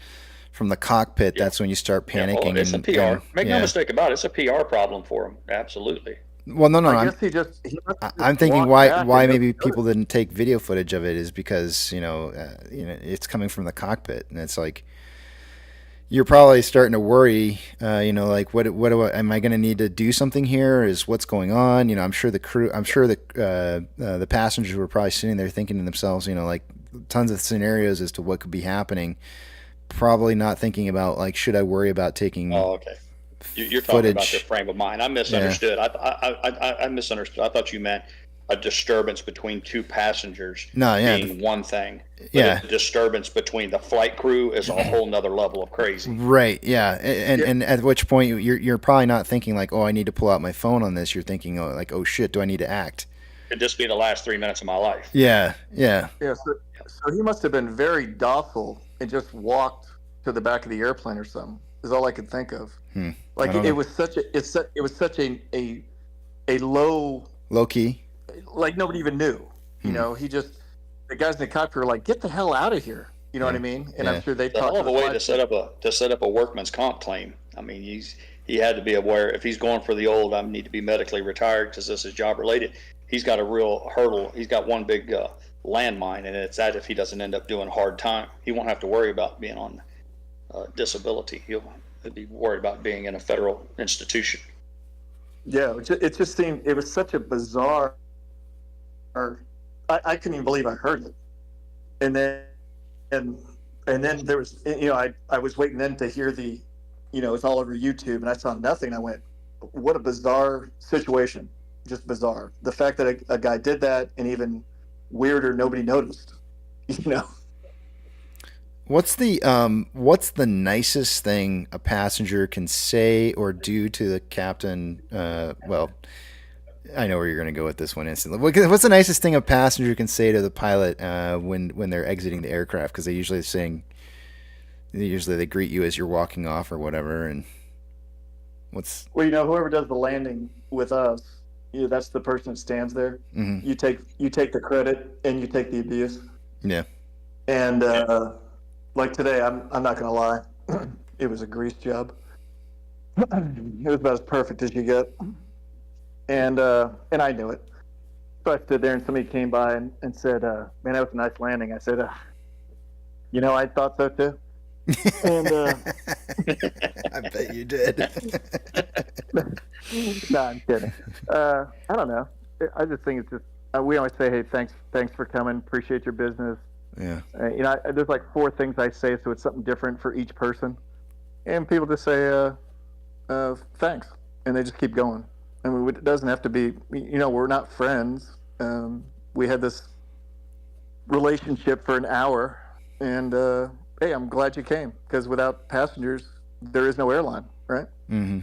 from the cockpit, that's when you start panicking. Well, it's a PR. Make no mistake about it. It's a PR problem for him. Absolutely. Well, no. I'm thinking why maybe people didn't take video footage of it is because it's coming from the cockpit, and it's like you're probably starting to worry. Like what am I going to need to do something here? Is what's going on? I'm sure the crew. I'm sure the passengers were probably sitting there thinking to themselves, like tons of scenarios as to what could be happening. Probably not thinking about like, should I worry about taking? Oh, okay. You're talking about their frame of mind. I misunderstood. Yeah. I misunderstood. I thought you meant a disturbance between two passengers being one thing. But a disturbance between the flight crew is a whole nother level of crazy. Right. Yeah. And at which point you're probably not thinking like, oh, I need to pull out my phone on this. You're thinking, oh, like, oh shit, do I need to act? Could this be the last 3 minutes of my life? Yeah. So he must have been very docile and just walked to the back of the airplane or something. Is all I could think of. Like it was such a low key. Like nobody even knew. The guys in the cockpit were like, "Get the hell out of here." You know what I mean? And I'm sure they talked. Hell of a way to set up a workman's comp claim. I mean, he had to be aware if he's going for the old, I need to be medically retired because this is job related. He's got a real hurdle. He's got one big landmine, and it's that if he doesn't end up doing hard time, he won't have to worry about being on disability. He'll be worried about being in a federal institution. Yeah, it just seemed, it was such a bizarre. I couldn't even believe I heard it, and then there was, I was waiting then to hear the, it's all over YouTube, and I saw nothing. I went, what a bizarre situation, just bizarre. The fact that a guy did that, and even weirder, nobody noticed. What's the nicest thing a passenger can say or do to the captain? Well, I know where you're going to go with this one instantly. What's the nicest thing a passenger can say to the pilot when they're exiting the aircraft? Because they usually they greet you as you're walking off or whatever. And well, whoever does the landing with us, that's the person that stands there. Mm-hmm. You take the credit and you take the abuse. Yeah. And like today, I'm not going to lie, it was a grease job. It was about as perfect as you get. And I knew it. So I stood there and somebody came by and said, man, that was a nice landing. I said, I thought so too. And I bet you did. No, I'm kidding. I don't know. I just think it's just we always say, hey, thanks for coming. Appreciate your business. Yeah. There's like 4 things I say, so it's something different for each person, and people just say thanks, and they just keep going. I mean, it doesn't have to be. We're not friends. We had this relationship for an hour, and hey, I'm glad you came, because without passengers, there is no airline, right? Mm-hmm.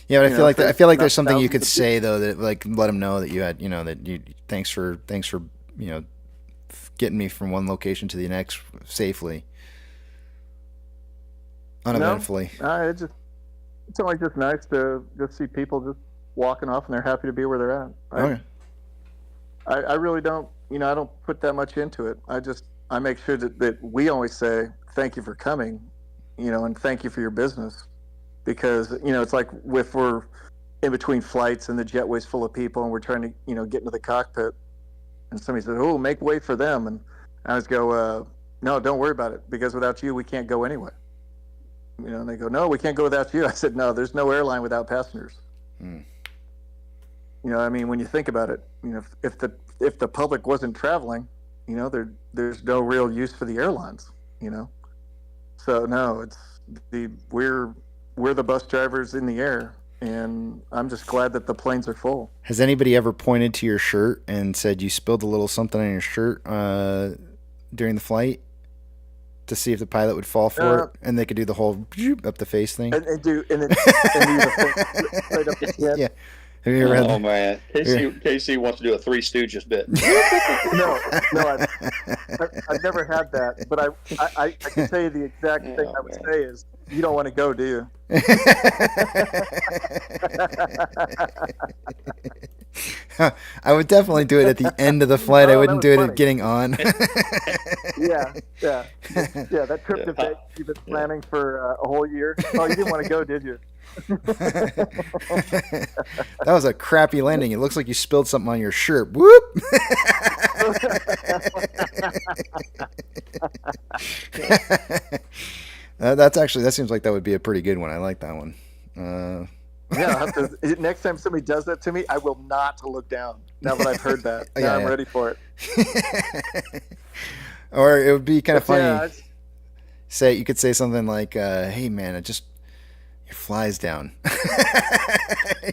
Yeah, but I feel like there's something you could say though, that like let them know that you had, that you thanks for getting me from one location to the next safely, uneventfully. No, it's only just nice to just see people just walking off and they're happy to be where they're at. I really don't, I don't put that much into it. I make sure that we always say thank you for coming, and thank you for your business, because it's like if we're in between flights and the jetway's full of people and we're trying to get into the cockpit, and somebody says, "Oh, make way for them," and I always go, "No, don't worry about it, because without you, we can't go anyway." And they go, "No, we can't go without you." I said, "No, there's no airline without passengers." I mean, when you think about it, if the public wasn't traveling, there's no real use for the airlines. So no, we're the bus drivers in the air, and I'm just glad that the planes are full. Has anybody ever pointed to your shirt and said you spilled a little something on your shirt during the flight to see if the pilot would fall for it, and they could do the whole up the face thing? And do the right up the head. Yeah. Have you ever had Oh man, Casey wants to do a Three Stooges bit. No, I've never had that, but I can tell you the exact thing I would say is, you don't want to go, do you? I would definitely do it at the end of the flight. I wouldn't do it at getting on. Yeah. That trip to Vegas you've been planning for a whole year. Oh, you didn't want to go, did you? That was a crappy landing. It looks like you spilled something on your shirt. Whoop! That seems like that would be a pretty good one. I like that one. Yeah, next time somebody does that to me, I will not look down. Now that I've heard that, I'm ready for it. Or it would be kind of funny. You could say something like, "Hey man, your fly's down."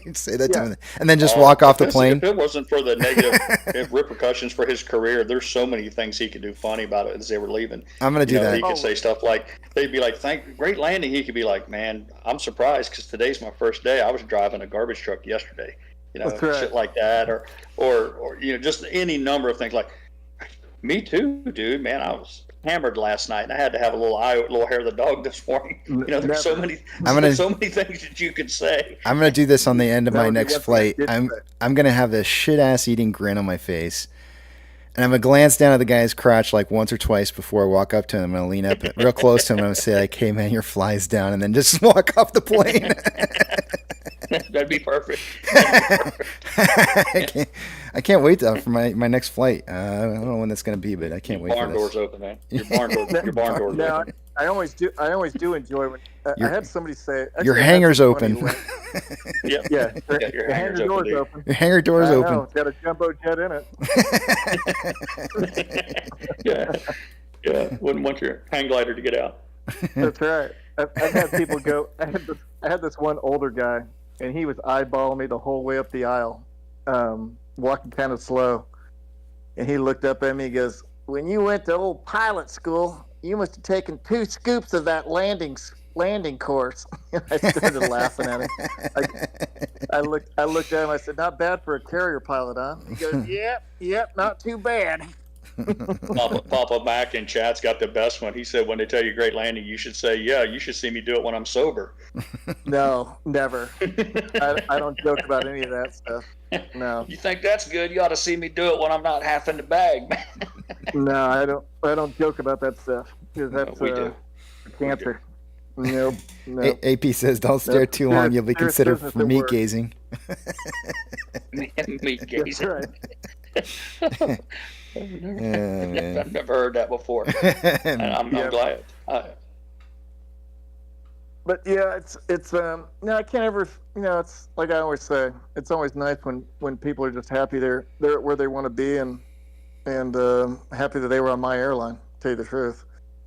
You'd say that to him, and then just walk off the plane. If it wasn't for the negative repercussions for his career, there's so many things he could do funny about it as they were leaving. I'm gonna do that. He could say stuff like, they'd be like, great landing." He could be like, "Man, I'm surprised because today's my first day. I was driving a garbage truck yesterday." That's right. Shit like that, or just any number of things. Like, "Me too, dude. Man, I was hammered last night, and I had to have a little hair of the dog this morning." There's so many things that you could say. I'm gonna do this on the end of my next flight. I'm gonna have this shit ass eating grin on my face, and I'm gonna glance down at the guy's crotch like once or twice before I walk up to him. I'm gonna lean up real close to him and I'm gonna say like, "Hey man, your fly's down," and then just walk off the plane. That'd be perfect. I can't wait for my next flight. I don't know when that's going to be, but I can't wait for this. Barn doors open, man. Your barn doors open. I always do enjoy when I had somebody say, your hangar's open. Yeah, your hangar doors open. Your hangar doors open. It's got a jumbo jet in it. Yeah. Wouldn't want your hang glider to get out. That's right. I've had people go. I had this one older guy, and he was eyeballing me the whole way up the aisle, walking kind of slow. And he looked up at me and goes, "When you went to old pilot school, you must have taken 2 scoops of that landing course." I started laughing at him. I looked at him. I said, "Not bad for a carrier pilot, huh?" He goes, "Yep, not too bad." Papa Mac in chat's got the best one. He said, "When they tell you great landing, you should say, yeah, you should see me do it when I'm sober." No, never. I don't joke about any of that stuff. No. You think that's good? You ought to see me do it when I'm not half in the bag, man. No, I don't joke about that stuff, because that's cancer. Nope. AP says, "Don't stare too long. You'll be considered for meat gazing." Meat gazing. That's right. I've never heard that before. And I'm glad. But yeah, it's no, I can't ever, it's like I always say, it's always nice when people are just happy they're where they want to be and happy that they were on my airline. To tell you the truth,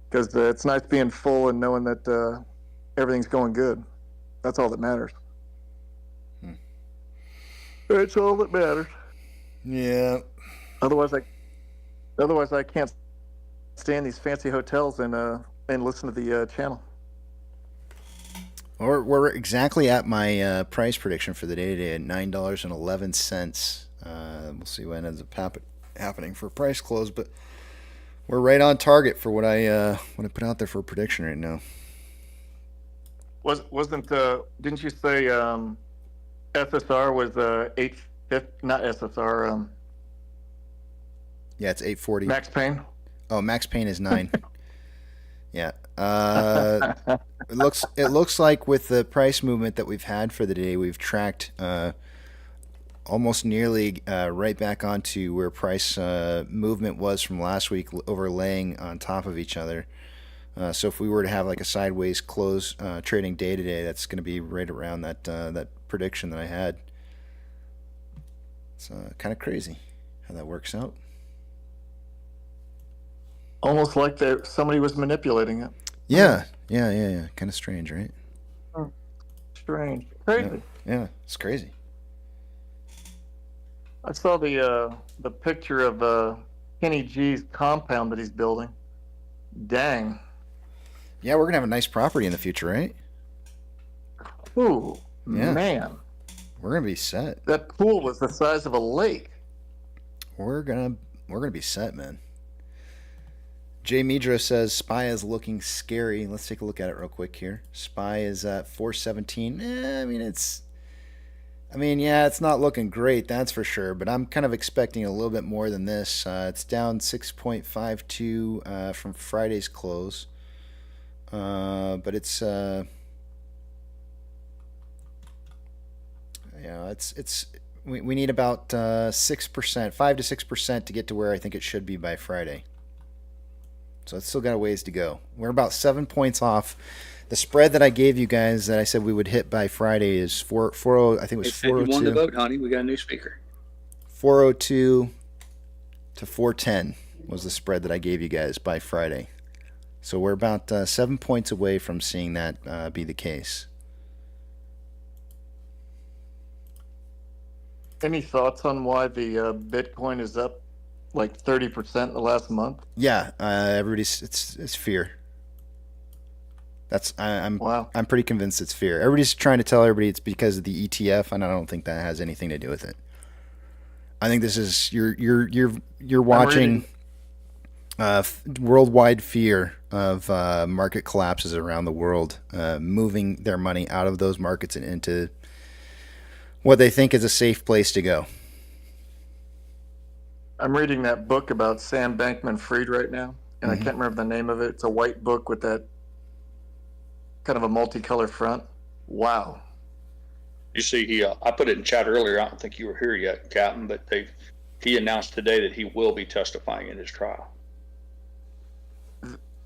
because it's nice being full and knowing that everything's going good. That's all that matters. That's all that matters. Yeah. Otherwise I can't stay in these fancy hotels and listen to the channel. We're exactly at my price prediction for the day today at $9.11. We'll see what ends up happening for price close, but we're right on target for what I put out there for a prediction right now. Wasn't didn't you say SSR was 850? Not SSR. Yeah, it's 840. Max Payne. Oh, Max Payne is 9. Yeah. It looks like with the price movement that we've had for the day, we've tracked almost nearly right back onto where price movement was from last week, overlaying on top of each other. So if we were to have like a sideways close trading day today, that's going to be right around that prediction that I had. It's kind of crazy how that works out. Almost like somebody was manipulating it. Yeah. Kind of strange, right? Strange. Crazy. Yeah, it's crazy. I saw the picture of Kenny G's compound that he's building. Dang. Yeah, we're gonna have a nice property in the future, right? Ooh, yeah. Man. We're gonna be set. That pool was the size of a lake. We're gonna be set, man. Jay Midra says SPY is looking scary. Let's take a look at it real quick here. SPY is at 417. It's not looking great, that's for sure, but I'm kind of expecting a little bit more than this. It's down 6.52 from Friday's close. But it's we need about 6%, 5 to 6% to get to where I think it should be by Friday. So it's still got a ways to go. We're about 7 points off. The spread that I gave you guys that I said we would hit by Friday is 40. I think it was 402. You won the vote, honey. We got a new speaker. 402 to 410 was the spread that I gave you guys by Friday. So we're about 7 points away from seeing that be the case. Any thoughts on why the Bitcoin is up like 30% in the last month? Yeah, it's fear. I'm pretty convinced it's fear. Everybody's trying to tell everybody it's because of the ETF, and I don't think that has anything to do with it. I think this is you're watching worldwide fear of market collapses around the world, moving their money out of those markets and into what they think is a safe place to go. I'm reading that book about Sam Bankman-Fried right now, and I can't remember the name of it. It's a white book with that kind of a multicolored front. Wow. You see, I put it in chat earlier. I don't think you were here yet, Captain, but he announced today that he will be testifying in his trial.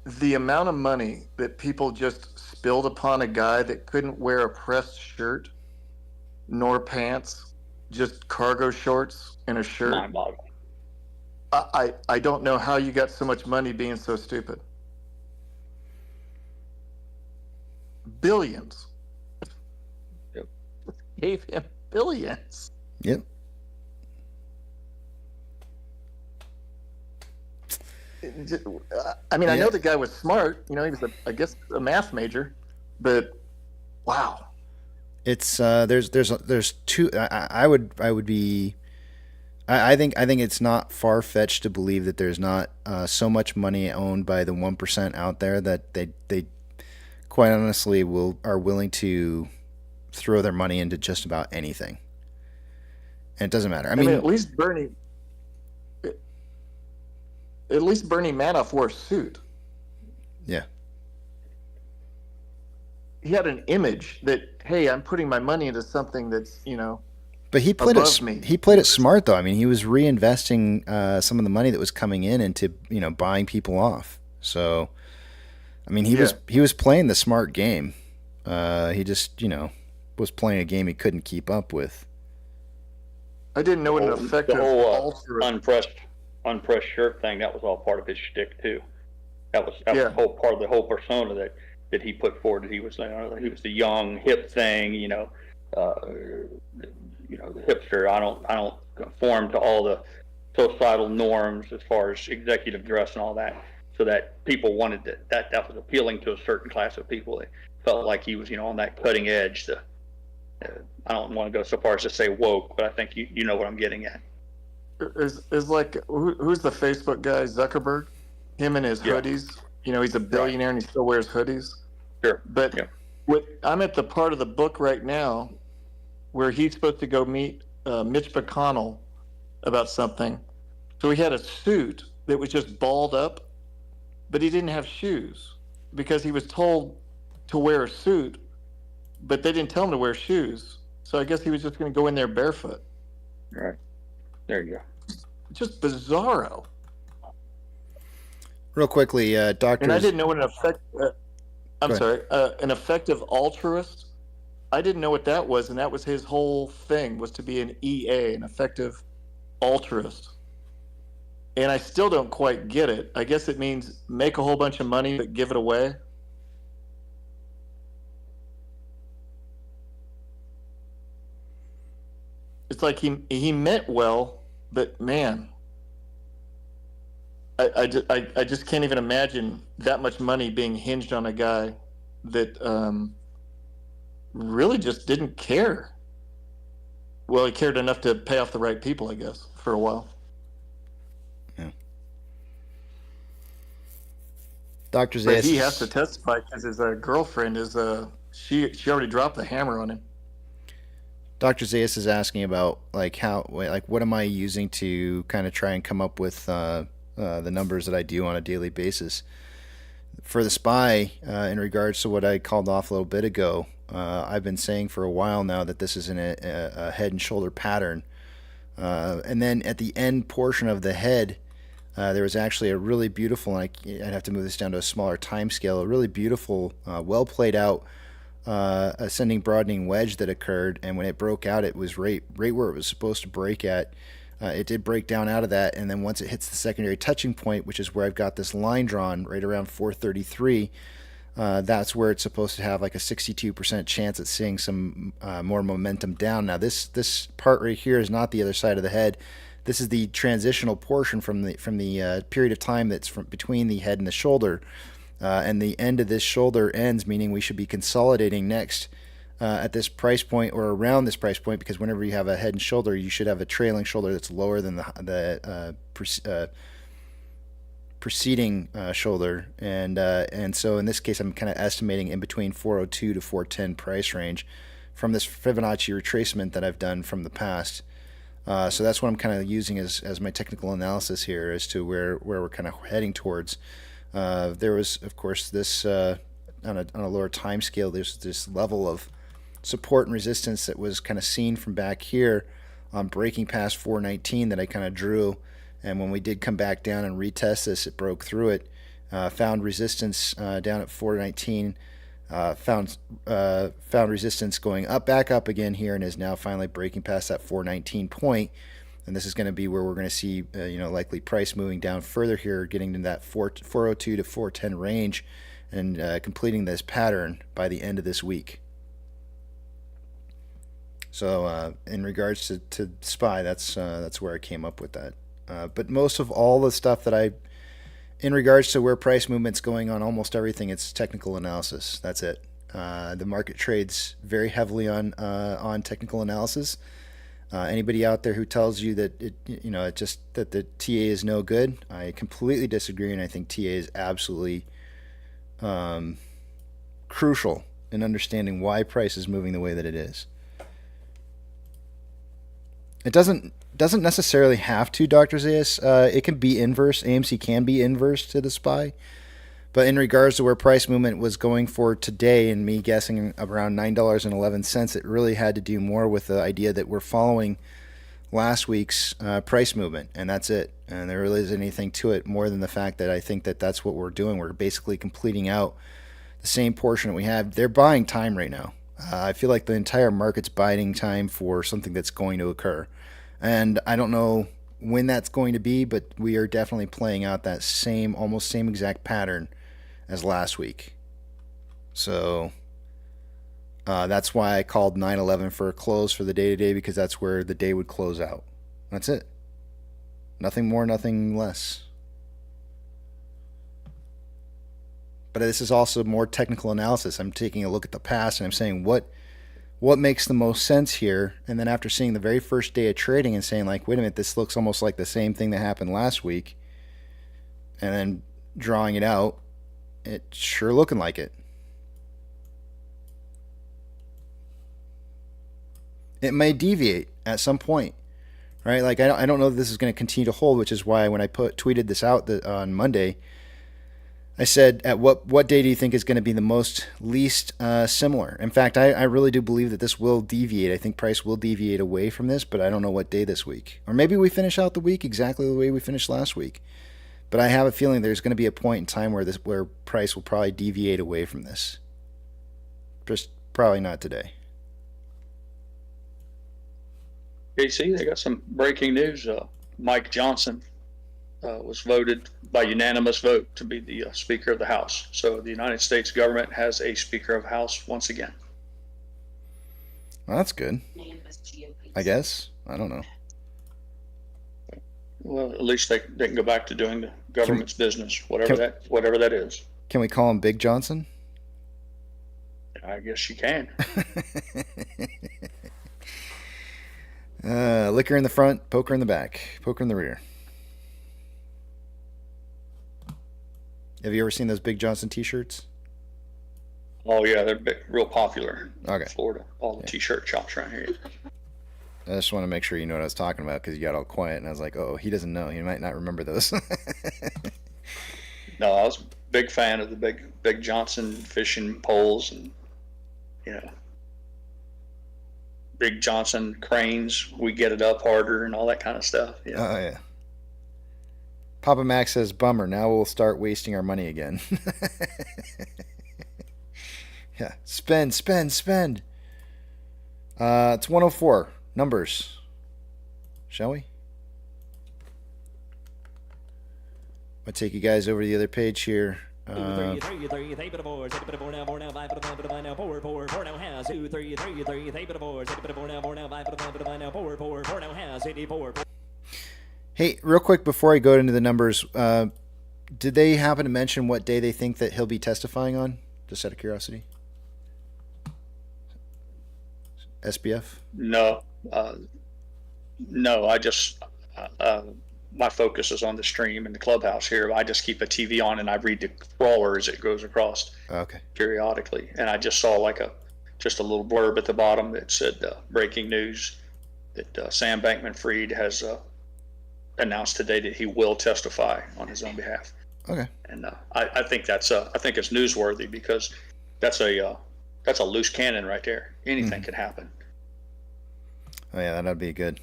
The amount of money that people just spilled upon a guy that couldn't wear a pressed shirt nor pants, just cargo shorts and a shirt. Mind-boggling. I don't know how you got so much money being so stupid. Billions. Yep. Gave him billions. Yep. I mean, I know the guy was smart. He was, I guess, a math major, but wow. It's there's two. I think it's not far-fetched to believe that there's not so much money owned by the 1% out there that they quite honestly are willing to throw their money into just about anything. And it doesn't matter. I mean at least Bernie Madoff wore a suit. Yeah. He had an image that, hey, I'm putting my money into something that's, But he played above me. He played it smart, though. I mean, he was reinvesting some of the money that was coming in into buying people off. So, I mean, he was playing the smart game. He just, was playing a game he couldn't keep up with. I didn't know what an effective the whole altruist. unpressed shirt thing. That was all part of his shtick too. That was the whole part of the whole persona that he put forward. He was the young hip thing, the hipster. I don't conform to all the societal norms as far as executive dress and all that. So that people wanted that was appealing to a certain class of people. They felt like he was, on that cutting edge. I don't want to go so far as to say woke, but I think you know what I'm getting at. Is like who's the Facebook guy, Zuckerberg? Him and his hoodies. He's a billionaire and he still wears hoodies. Sure. But I'm at the part of the book right now where he's supposed to go meet Mitch McConnell about something. So he had a suit that was just balled up, but he didn't have shoes because he was told to wear a suit, but they didn't tell him to wear shoes. So I guess he was just going to go in there barefoot. Right. There you go. Just bizarro. Real quickly, doctors. And I didn't know what an effective altruist. I didn't know what that was, and that was his whole thing, was to be an EA, an effective altruist. And I still don't quite get it. I guess it means make a whole bunch of money but give it away. It's like he meant well, but man, I just can't even imagine that much money being hinged on a guy that really just didn't care. Well, he cared enough to pay off the right people, I guess, for a while. Yeah. Dr. Zayas. But he has to testify because his girlfriend is she already dropped the hammer on him. Dr. Zayas is asking about what am I using to kind of try and come up with the numbers that I do on a daily basis. For the SPY, in regards to what I called off a little bit ago, I've been saying for a while now that this is a head and shoulder pattern. And then at the end portion of the head, there was actually a really beautiful, and I'd have to move this down to a smaller time scale, a really beautiful, well played out ascending broadening wedge that occurred, and when it broke out, it was right where it was supposed to break at. It did break down out of that, and then once it hits the secondary touching point, which is where I've got this line drawn right around 433, that's where it's supposed to have like a 62% chance at seeing some more momentum down. Now this part right here is not the other side of the head. This is the transitional portion from the period of time that's between the head and the shoulder. And the end of this shoulder ends, meaning we should be consolidating next at this price point or around this price point, because whenever you have a head and shoulder, you should have a trailing shoulder that's lower than the preceding shoulder. And so in this case, I'm kind of estimating in between 402 to 410 price range from this Fibonacci retracement that I've done from the past. So that's what I'm kind of using as my technical analysis here as to where we're kind of heading towards. There was, of course, this on a lower time scale, there's this level of support and resistance that was kind of seen from back here on breaking past 419 that I kind of drew. And when we did come back down and retest this, it broke through it, found resistance down at 419, found resistance going back up again here, and is now finally breaking past that 419 point. And this is going to be where we're going to see, likely price moving down further here, getting to that 402 to 410 range, and completing this pattern by the end of this week. So in regards to SPY, that's where I came up with that. But most of all the stuff that in regards to where price movement's going on almost everything, it's technical analysis. That's it. The market trades very heavily on technical analysis. Anybody out there who tells you that that the TA is no good, I completely disagree, and I think TA is absolutely crucial in understanding why price is moving the way that it is. It doesn't necessarily have to, Dr. Zayas. It can be inverse. AMC can be inverse to the SPY. But in regards to where price movement was going for today, and me guessing around $9.11, it really had to do more with the idea that we're following last week's price movement, and that's it. And there really isn't anything to it more than the fact that I think that that's what we're doing. We're basically completing out the same portion that we have. They're buying time right now. I feel like the entire market's biding time for something that's going to occur. And I don't know when that's going to be, but we are definitely playing out that almost same exact pattern as last week. So that's why I called 9/11 for a close for the day-to-day, because that's where the day would close out. That's it. Nothing more, nothing less. But this is also more technical analysis. I'm taking a look at the past and I'm saying what makes the most sense here. And then after seeing the very first day of trading and saying, like, wait a minute, this looks almost like the same thing that happened last week, and then drawing it out, it's sure looking like it. It may deviate at some point, right? Like, I don't know that this is going to continue to hold, which is why when I tweeted this out on Monday, I said, at what day do you think is going to be the least similar? In fact, I really do believe that this will deviate. I think price will deviate away from this, but I don't know what day this week. Or maybe we finish out the week exactly the way we finished last week. But I have a feeling there's going to be a point in time where price will probably deviate away from this. Just probably not today. KC, they got some breaking news. Mike Johnson was voted by unanimous vote to be the Speaker of the House. So the United States government has a Speaker of House once again. Well, that's good. I guess. I don't know. Well, at least they can go back to doing the government's business, whatever that is. Can we call him Big Johnson? I guess you can. Liquor in the front, poker in the back, poker in the rear. Have you ever seen those Big Johnson T-shirts? Oh yeah, they're real popular. Okay. In Florida, all the T-shirt shops around here. I just want to make sure you know what I was talking about, because you got all quiet, and I was like, oh, he doesn't know. He might not remember those. No, I was a big fan of the Big Johnson fishing poles, and Big Johnson cranes. We get it up harder and all that kind of stuff. Oh yeah. Papa Max says, bummer, now we'll start wasting our money again. Yeah, spend. It's 104. Numbers. Shall we? I'll take you guys over to the other page here. Hey, real quick before I go into the numbers, did they happen to mention what day they think that he'll be testifying on? Just out of curiosity. SBF? No. No, I just my focus is on the stream and the clubhouse here. I just keep a TV on and I read the crawler as it goes across. Okay. Periodically, and I just saw just a little blurb at the bottom that said breaking news that Sam Bankman-Fried has announced today that he will testify on his own behalf. Okay. And I think it's newsworthy, because that's a loose cannon right there. Anything can happen. Oh yeah, that'd be good.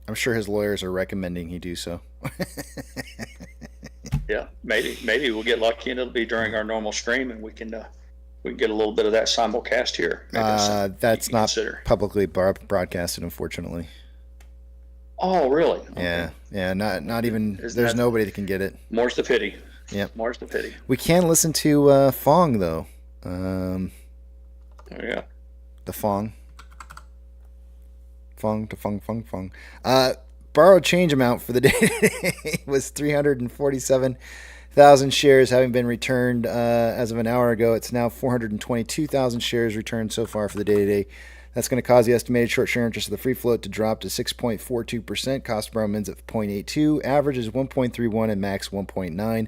I'm sure his lawyers are recommending he do so. Yeah, maybe we'll get lucky and it'll be during our normal stream, and we can get a little bit of that simulcast here. That's not publicly broadcasted, unfortunately. Oh, really? Okay. Yeah. Not even. There's nobody that can get it. More's the pity. Yep. More's the pity. We can listen to Fong though. Oh yeah. The Fong. Fong. Borrowed change amount for the day was 347,000 shares having been returned as of an hour ago. It's now 422,000 shares returned so far for the day today. That's going to cause the estimated short share interest of the free float to drop to 6.42%. Cost to borrow mins at 0.82. Average is 1.31 and max 1.9.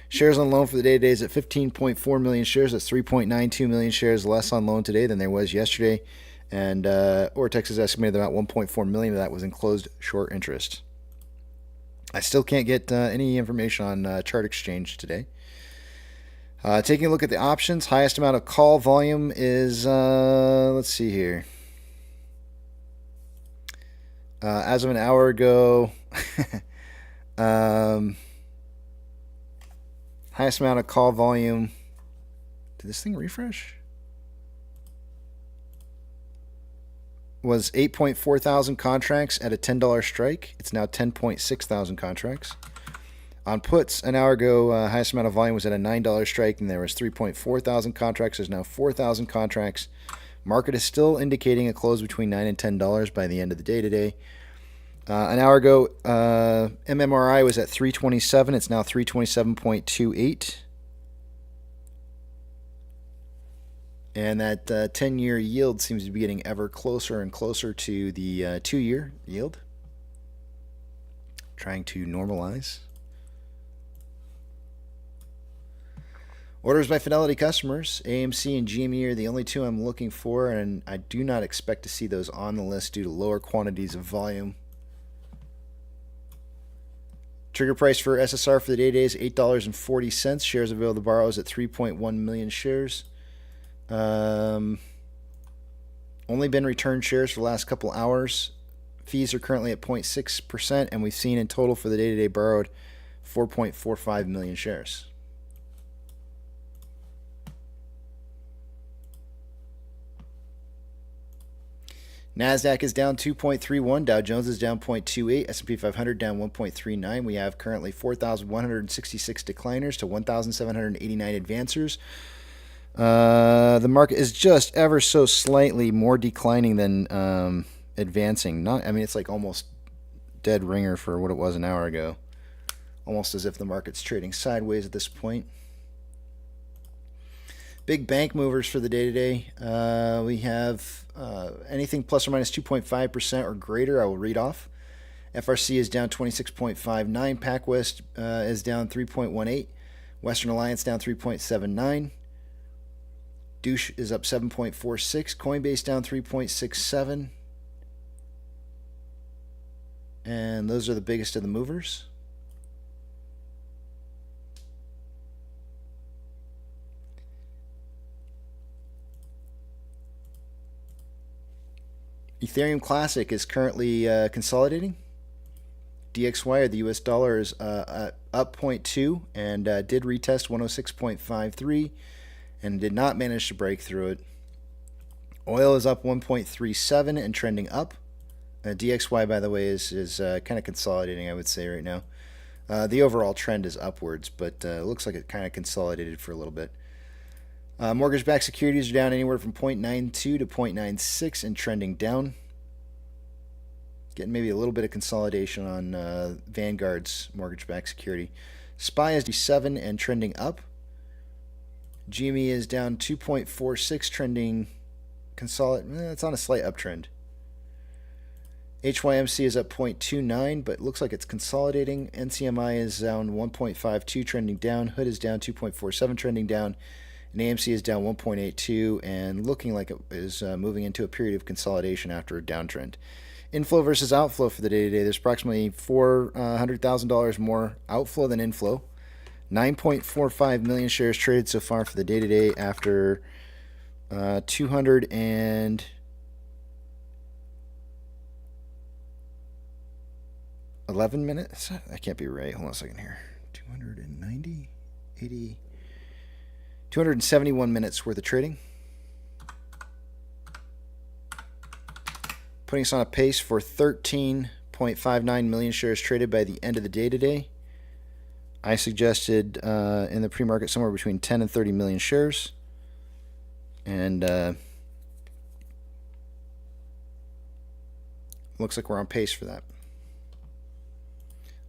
Shares on loan for the day today is at 15.4 million shares. That's 3.92 million shares less on loan today than there was yesterday. And Ortex is estimated about 1.4 million of that was in closed short interest. I still can't get any information on Chart Exchange today. Taking a look at the options, highest amount of call volume is, let's see here. As of an hour ago, highest amount of call volume Did this thing refresh? Was 8.4 thousand contracts at a $10 strike. It's now 10.6 thousand contracts. On puts, an hour ago, highest amount of volume was at a $9 strike, and there was 3.4 thousand contracts. There's now 4,000 contracts. Market is still indicating a close between $9 and $10 by the end of the day today. An hour ago, MMRI was at 327. It's now 327.28. And that 10-year yield seems to be getting ever closer and closer to the 2-year yield. Trying to normalize. Orders by Fidelity customers, AMC and GME are the only two I'm looking for, and I do not expect to see those on the list due to lower quantities of volume. Trigger price for SSR for the day is $8.40. Shares available to borrow is at 3.1 million shares. Only been returned shares for the last couple hours. Fees are currently at 0.6%, and we've seen in total for the day-to-day borrowed 4.45 million shares. NASDAQ is down 2.31. Dow Jones is down 0.28. S&P 500 down 1.39. We have currently 4,166 decliners to 1,789 advancers. The market is just ever so slightly more declining than advancing. It's like almost dead ringer for what it was an hour ago. Almost as if the market's trading sideways at this point. Big bank movers for the day today. We have anything plus or minus 2.5% or greater, I will read off. FRC is down 26.59. PacWest is down 3.18. Western Alliance down 3.79. Douche is up 7.46. Coinbase down 3.67. And those are the biggest of the movers. Ethereum Classic is currently consolidating. DXY, or the US dollar, is up 0.2 and did retest 106.53 and did not manage to break through it. Oil is up 1.37 and trending up. DXY, by the way, is kind of consolidating, I would say, right now. The overall trend is upwards, but it looks like it kind of consolidated for a little bit. Mortgage-backed securities are down anywhere from 0.92 to 0.96 and trending down. Getting maybe a little bit of consolidation on Vanguard's mortgage-backed security. SPY is 7 and trending up. GME is down 2.46, trending it's on a slight uptrend. HYMC is up 0.29, but looks like it's consolidating. NCMI is down 1.52, trending down. Hood is down 2.47, trending down. And AMC is down 1.82 and looking like it is moving into a period of consolidation after a downtrend. Inflow versus outflow for the day today. There's approximately $400,000 more outflow than inflow. 9.45 million shares traded so far for the day today after 211 minutes. That can't be right. Hold on a second here. 290, 80. 271 minutes worth of trading. Putting us on a pace for 13.59 million shares traded by the end of the day today. I suggested in the pre-market somewhere between 10 and 30 million shares. And looks like we're on pace for that.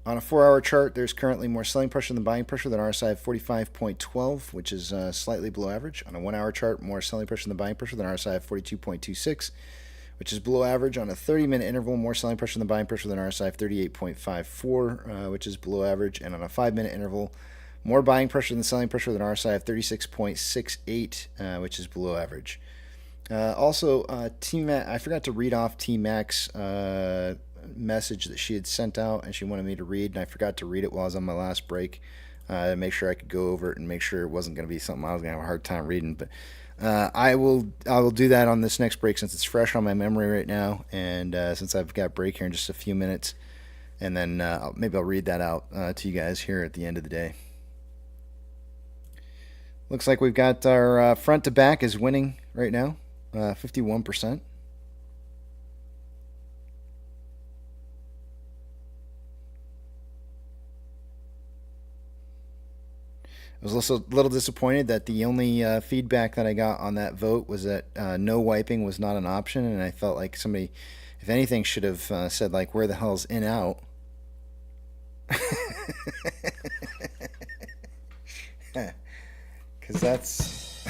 On a 4-hour chart, there's currently more selling pressure than buying pressure than RSI of 45.12, which is slightly below average. On a 1-hour chart, more selling pressure than buying pressure than RSI of 42.26, which is below average. On a 30-minute interval, more selling pressure than buying pressure than RSI of 38.54, which is below average. And on a 5-minute interval, more buying pressure than selling pressure than RSI of 36.68, which is below average. Also, T-Mac, I forgot to read off T-Mac's message that she had sent out, and she wanted me to read, and I forgot to read it while I was on my last break to make sure I could go over it and make sure it wasn't going to be something I was going to have a hard time reading. But I will do that on this next break since it's fresh on my memory right now, and since I've got a break here in just a few minutes, and then maybe I'll read that out to you guys here at the end of the day. Looks like we've got our front to back is winning right now, 51%. I was also a little disappointed that the only feedback that I got on that vote was that no wiping was not an option, and I felt like somebody, if anything, should have said, like, where the hell's in out? Because that's...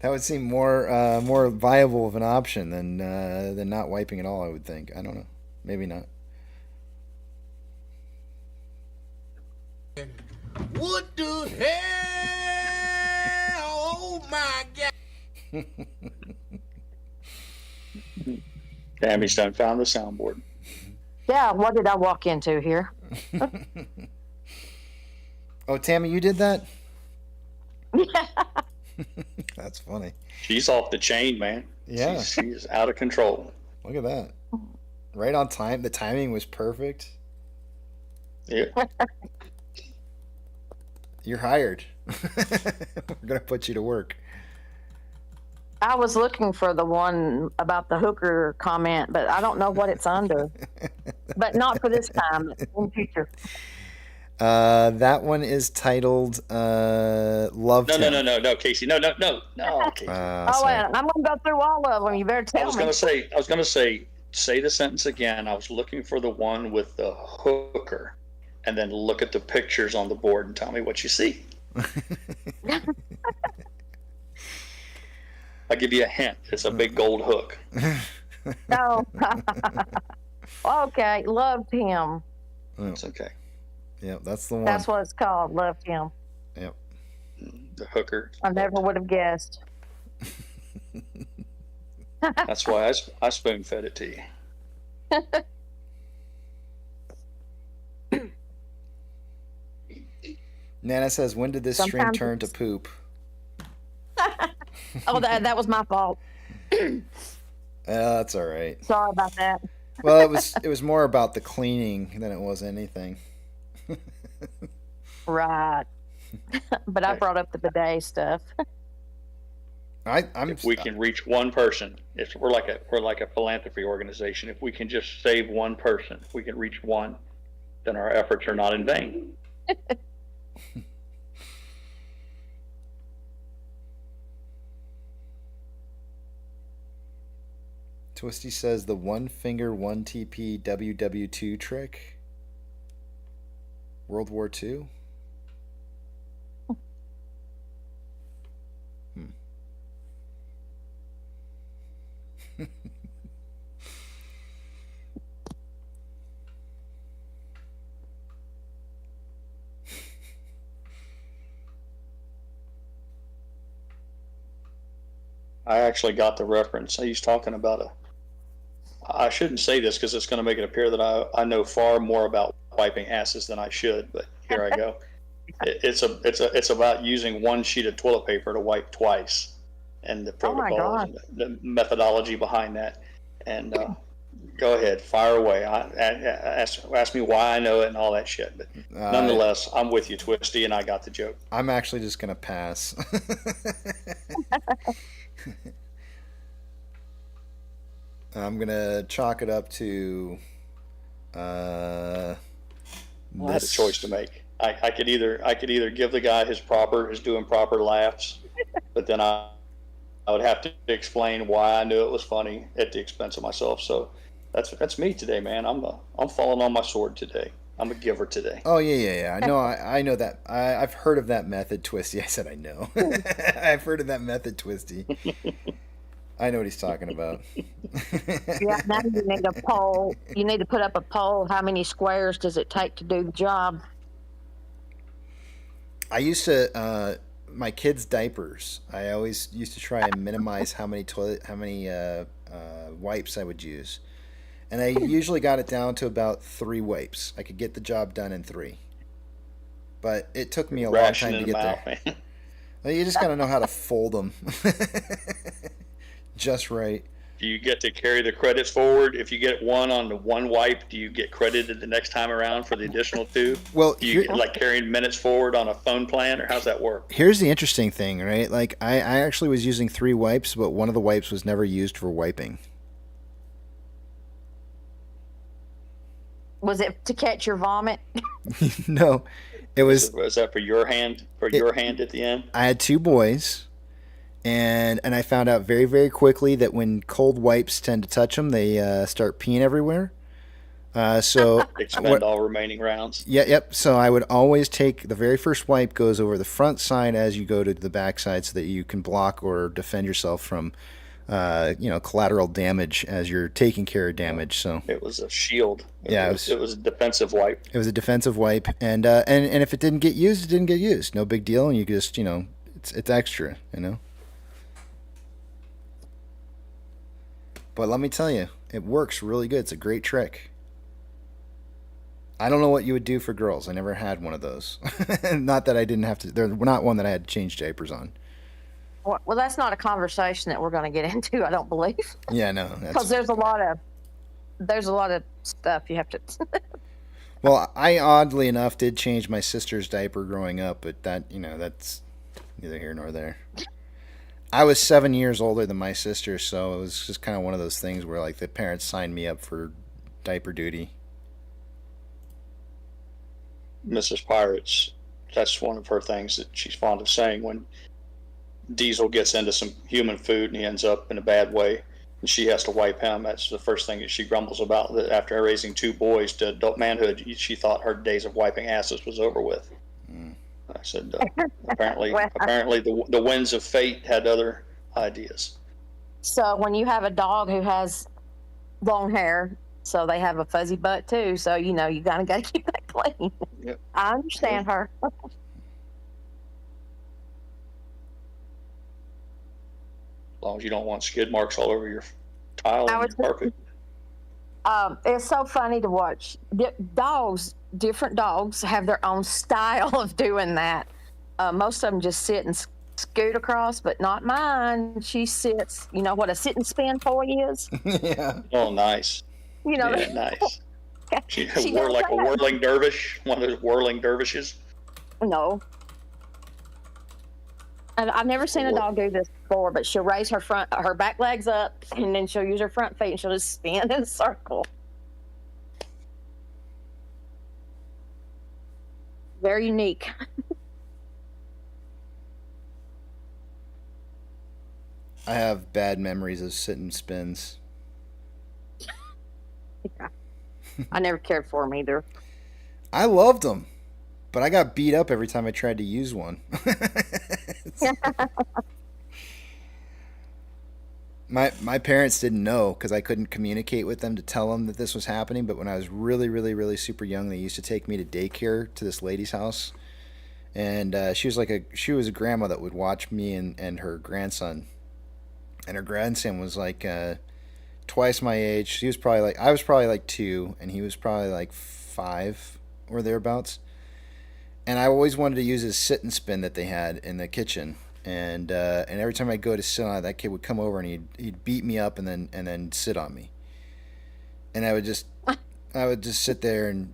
that would seem more viable of an option than not wiping at all, I would think. I don't know. Maybe not. What the hell? Oh my God. Tammy's done found the soundboard. Yeah, what did I walk into here? Oh, Tammy, you did that? That's funny. She's off the chain, man. Yeah. She's out of control. Look at that. Right on time. The timing was perfect. Yeah. You're hired. We're going to put you to work. I was looking for the one about the hooker comment, but I don't know what it's under. But not for this time, in future. That one is titled Love Town. No, Casey. No, Casey. I'm going to go through all of them. You better tell me. I was going to say the sentence again. I was looking for the one with the hooker. And then look at the pictures on the board and tell me what you see. I'll give you a hint. It's a big gold hook. Oh. Okay, loved him. It's okay. Yep, that's the one. That's what it's called, loved him. Yep. The hooker. I never would have guessed. That's why I spoon fed it to you. Nana says, when did this stream turn to poop? Oh, that was my fault. That's all right. Sorry about that. Well, it was more about the cleaning than it was anything. Right. But I brought up the bidet stuff. If we can reach one person, we're like a philanthropy organization. If we can just save one person, if we can reach one, then our efforts are not in vain. Twisty says the one finger 1TP WW2 trick. World War II. I actually got the reference. He's talking about I shouldn't say this because it's going to make it appear that I know far more about wiping asses than I should, but here I go. It's about using one sheet of toilet paper to wipe twice, and the protocols, and the methodology behind that. And go ahead, fire away. Ask me why I know it and all that shit. But nonetheless, I'm with you, Twisty, and I got the joke. I'm actually just gonna pass. I'm gonna chalk it up to. I had a choice to make. I could either give the guy his doing proper laughs, but then I would have to explain why I knew it was funny at the expense of myself. So that's me today, man. I'm falling on my sword today. I'm a giver today. Oh yeah. No, I know that. I've heard of that method, Twisty. I said I know. I've heard of that method, Twisty. I know what he's talking about. Yeah, now you need a poll. You need to put up a poll. How many squares does it take to do the job? I used to my kids' diapers. I always used to try and minimize how many wipes I would use, and I usually got it down to about 3 wipes. I could get the job done in 3, but it took me a long time to get there. Well, you just gotta know how to fold them just right. Do you get to carry the credits forward? If you get one on the one wipe, do you get credited the next time around for the additional 2? Well, do you get like carrying minutes forward on a phone plan, or how's that work? Here's the interesting thing, right? Like I actually was using 3 wipes, but one of the wipes was never used for wiping. Was it to catch your vomit? No, it was. Was that for your hand? Your hand at the end? I had 2 boys. And I found out very, very quickly that when cold wipes tend to touch them, they start peeing everywhere. So expend all remaining rounds. Yeah, yep. So I would always take the very first wipe goes over the front side as you go to the back side, so that you can block or defend yourself from, collateral damage as you're taking care of damage. So it was a shield. Yeah, it was a defensive wipe. It was a defensive wipe, and if it didn't get used, it didn't get used. No big deal, and you just it's extra, But let me tell you, it works really good. It's a great trick. I don't know what you would do for girls. I never had one of those. Not that I didn't have to. They're not one that I had to change diapers on. Well, that's not a conversation that we're going to get into, I don't believe. Yeah, no. Because there's a lot of stuff you have to. Well, I oddly enough did change my sister's diaper growing up, but that's neither here nor there. I was 7 years older than my sister, so it was just kind of one of those things where like the parents signed me up for diaper duty. Mrs. Pirates, that's one of her things that she's fond of saying. When Diesel gets into some human food and he ends up in a bad way, and she has to wipe him, that's the first thing that she grumbles about. That after raising 2 boys to adult manhood, she thought her days of wiping asses was over with. I said, apparently the winds of fate had other ideas. So when you have a dog who has long hair, so they have a fuzzy butt too. So you kind of got to keep that clean. Yep. I understand her. As long as you don't want skid marks all over your tile and your carpet. It's so funny to watch. Different dogs have their own style of doing that. Most of them just sit and scoot across, but not mine. She sits. You know what a sit and spin toy is? Yeah. Oh, nice. Yeah, nice. She wore like a whirling dervish, one of those whirling dervishes. No. I've never seen a dog do this before, but she'll raise her back legs up, and then she'll use her front feet, and she'll just spin in a circle. Very unique. I have bad memories of sit and spins. Yeah. I never cared for them either. I loved them, but I got beat up every time I tried to use one. My parents didn't know because I couldn't communicate with them to tell them that this was happening. But when I was really, really, really super young, they used to take me to daycare to this lady's house, and she was a grandma that would watch me and her grandson, and her grandson was like twice my age. I was probably like 2, and he was probably like 5 or thereabouts. And I always wanted to use his sit and spin that they had in the kitchen. And every time I go to sit on it, that kid would come over and he'd beat me up and then sit on me. And I would just sit there and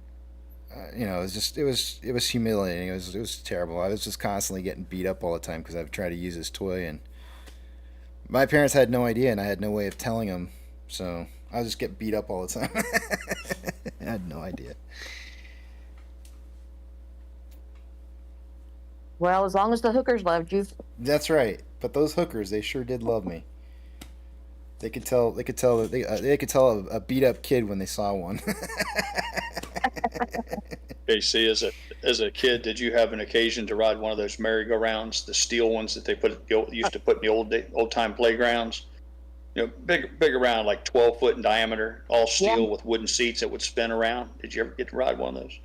it was humiliating. It was terrible. I was just constantly getting beat up all the time because I would try to use his toy, and my parents had no idea, and I had no way of telling them. So I would just get beat up all the time. I had no idea. Well, as long as the hookers loved you. That's right. But those hookers, they sure did love me. They could tell a beat up kid when they saw one. JC, as a kid, did you have an occasion to ride one of those merry-go-rounds, the steel ones that they used to put in the old time playgrounds? Big around, like 12 foot in diameter, all steel with wooden seats that would spin around. Did you ever get to ride one of those?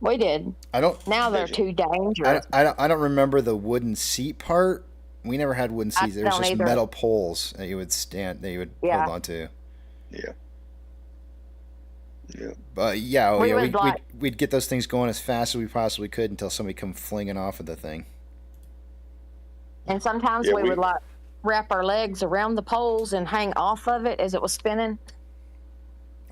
We did. Now they're too dangerous. I don't remember the wooden seat part. We never had wooden seats. There was just metal poles that you would hold on to. Yeah. Yeah. But we'd get those things going as fast as we possibly could until somebody come flinging off of the thing. And sometimes we would wrap our legs around the poles and hang off of it as it was spinning.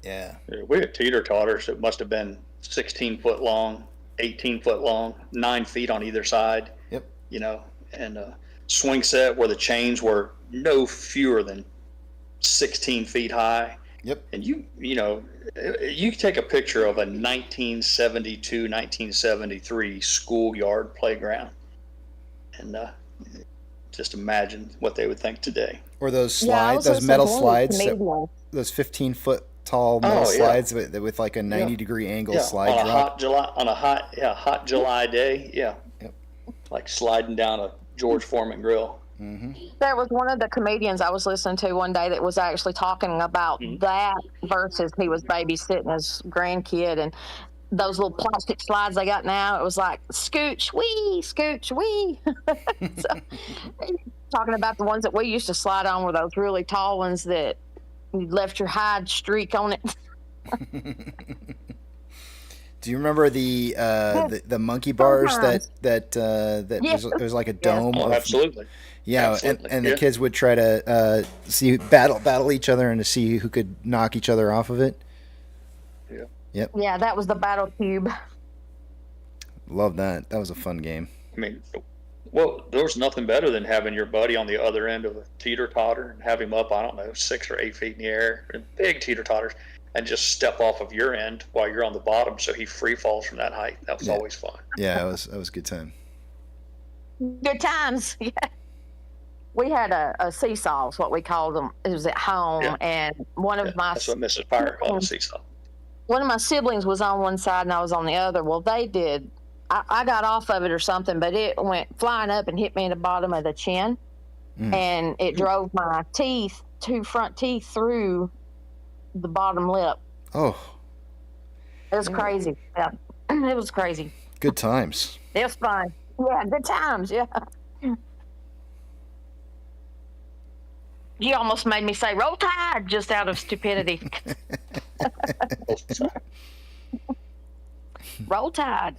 Yeah. We had teeter-totters that must have been 16 foot long, 18 foot long, 9 feet on either side. Yep. You know, and a swing set where the chains were no fewer than 16 feet high. Yep. And you know, you take a picture of a 1972, 1973 schoolyard playground, and just imagine what they would think today. Or those slides, those metal slides, those 15-foot tall metal slides with like a 90-degree angle slide on a drop. hot July day, Yep. like sliding down a George Foreman grill. Mm-hmm. There was one of the comedians I was listening to one day that was actually talking about that versus he was babysitting his grandkid, and those little plastic slides they got now, it was like scooch wee. So, talking about the ones that we used to slide on were those really tall ones that you left your hide streak on it. Do you remember the monkey bars that Yes. it was like a dome? Oh, absolutely. Yeah, absolutely. and the kids would try to battle each other and to see who could knock each other off of it. Yeah. Yep. Yeah, that was the battle cube. Love that. That was a fun game. I mean, well, there was nothing better than having your buddy on the other end of a teeter-totter and have him up, I don't know, 6 or 8 feet in the air, big teeter-totters, and just step off of your end while you're on the bottom, so he free falls from that height. That was always fun. Yeah, that was a good time. Good times. Yeah. We had a seesaw, is what we called them. It was at home, and one of my that's what Mrs. Pirate called a seesaw. One of my siblings was on one side and I was on the other. Well, they did. I got off of it or something, but it went flying up and hit me in the bottom of the chin, and it drove my teeth, 2 front teeth, through the bottom lip. Oh. It was crazy. Yeah, it was crazy. Good times. It was fun. Yeah, good times. Yeah. You almost made me say "Roll Tide" just out of stupidity. Roll Tide.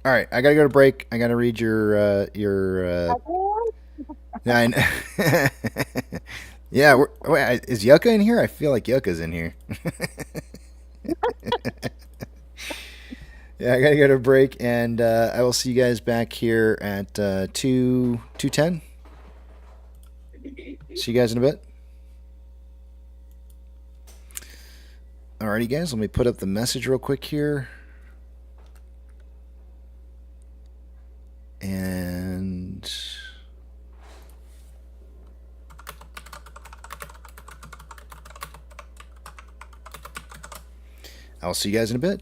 All right, I gotta go to break. I gotta read your. Yeah, I know. Yeah, wait, is Yucca in here? I feel like Yucca's in here. Yeah, I gotta go to break, and I will see you guys back here at 2:10. See you guys in a bit. Alrighty, guys, let me put up the message real quick here. And I'll see you guys in a bit.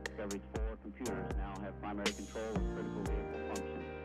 Discovery's 4 computers now have primary control of critical vehicle functions.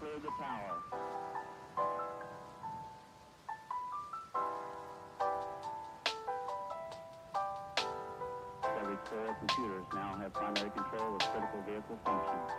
clear the tower. Every 4 computers now have primary control of critical vehicle functions.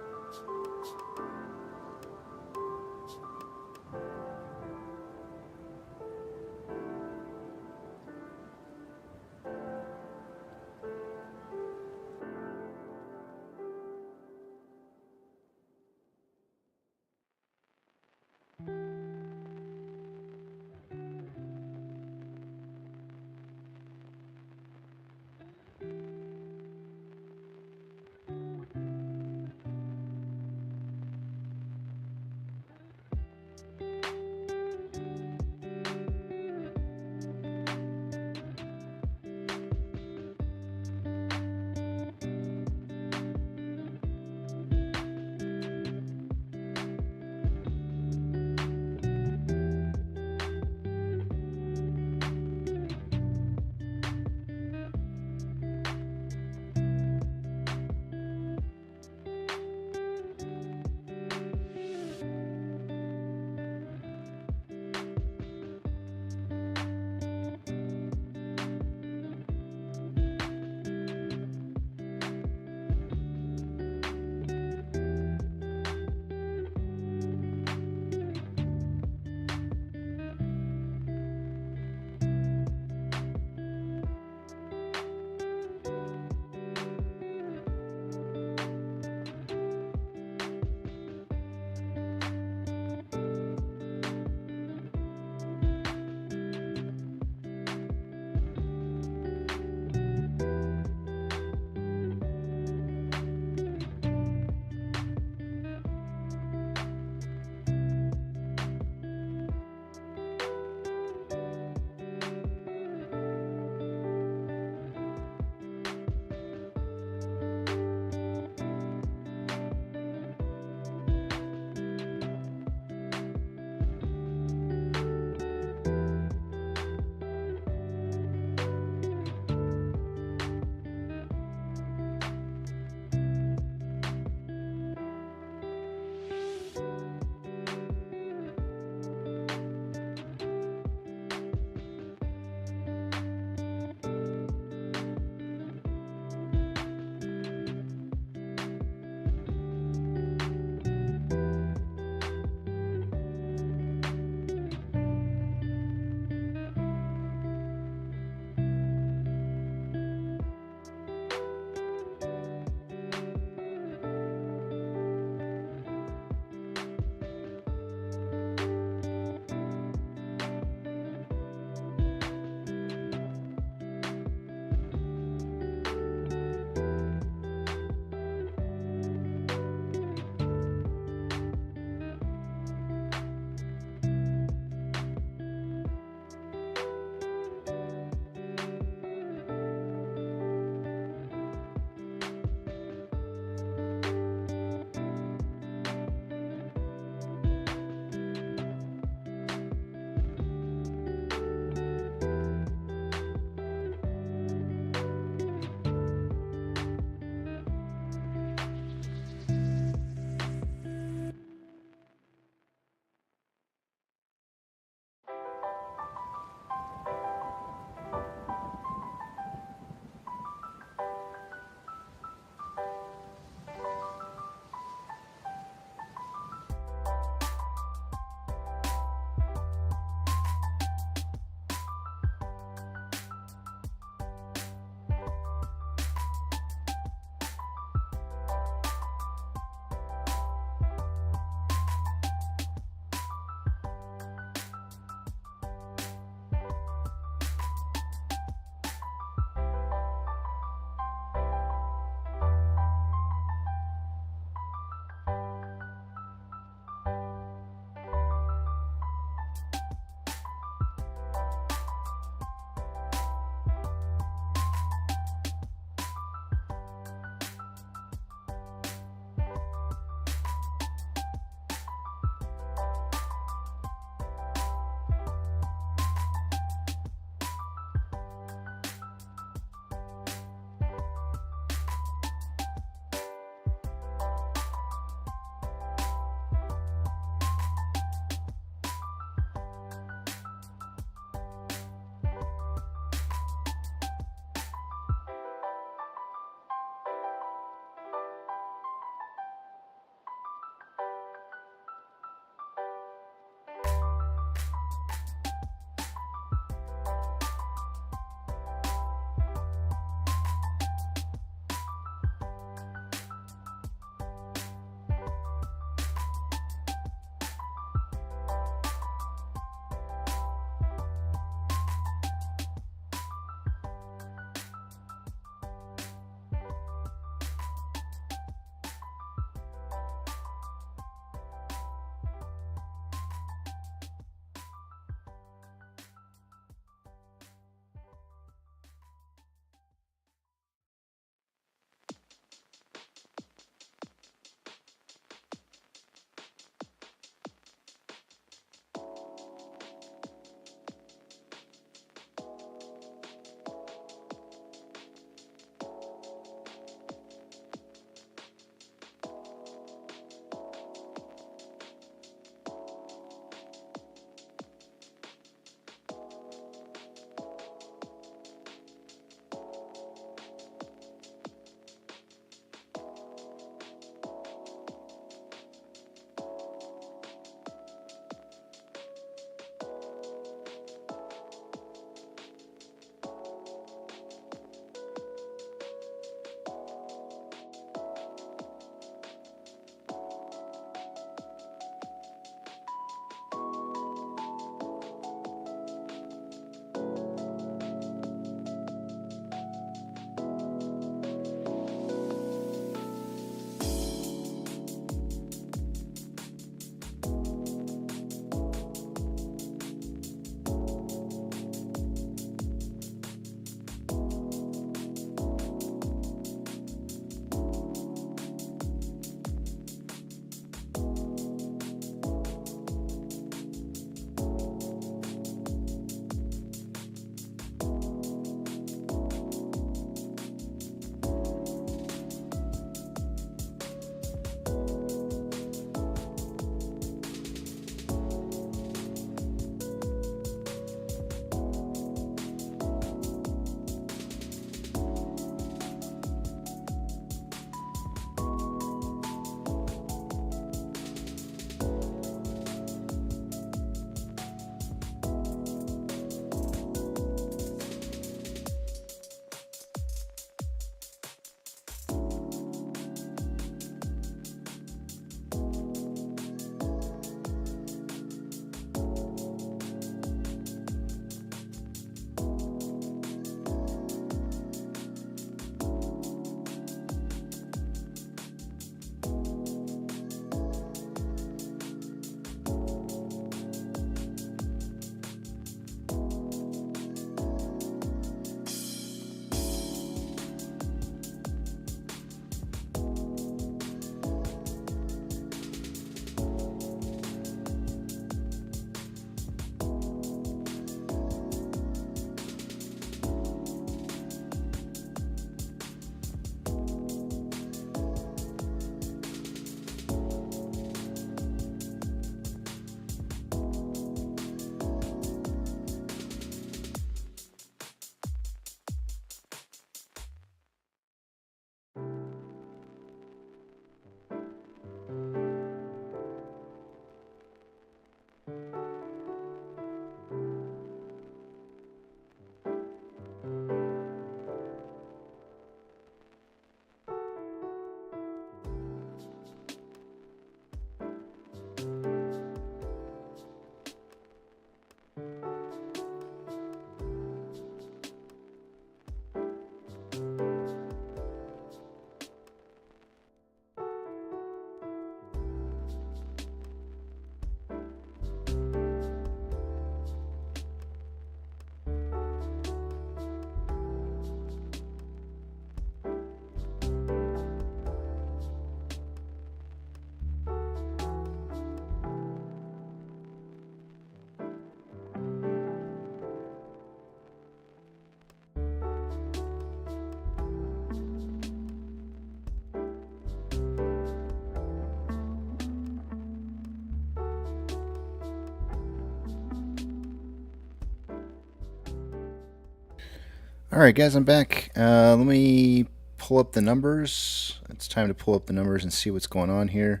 All right, guys, I'm back. Let me pull up the numbers. It's time to pull up the numbers and see what's going on here.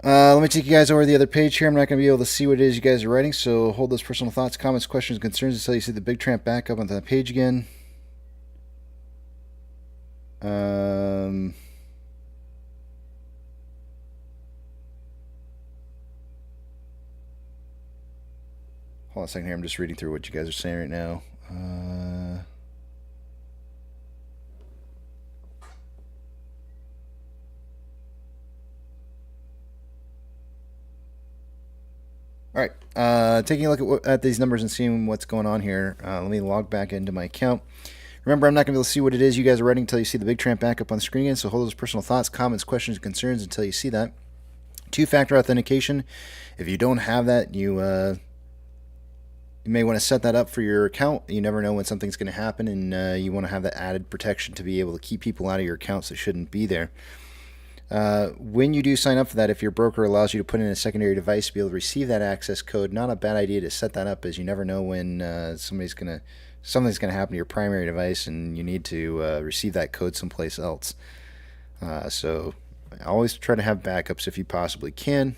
Let me take you guys over to the other page here. I'm not going to be able to see what it is you guys are writing, so hold those personal thoughts, comments, questions, concerns until you see the big tramp back up on the page again. Hold on a second here. I'm just reading through what you guys are saying right now. All right, taking a look at these numbers and seeing what's going on here. Let me log back into my account. Remember, I'm not going to be able to see what it is you guys are writing until you see the big tramp back up on the screen again, so hold those personal thoughts, comments, questions, and concerns until you see that. Two-factor authentication. If you don't have that, you may want to set that up for your account. You never know when something's going to happen, and you want to have that added protection to be able to keep people out of your accounts that shouldn't be there. When you do sign up for that, if your broker allows you to put in a secondary device to be able to receive that access code, not a bad idea to set that up, as you never know when something's going to happen to your primary device and you need to receive that code someplace else. So always try to have backups if you possibly can.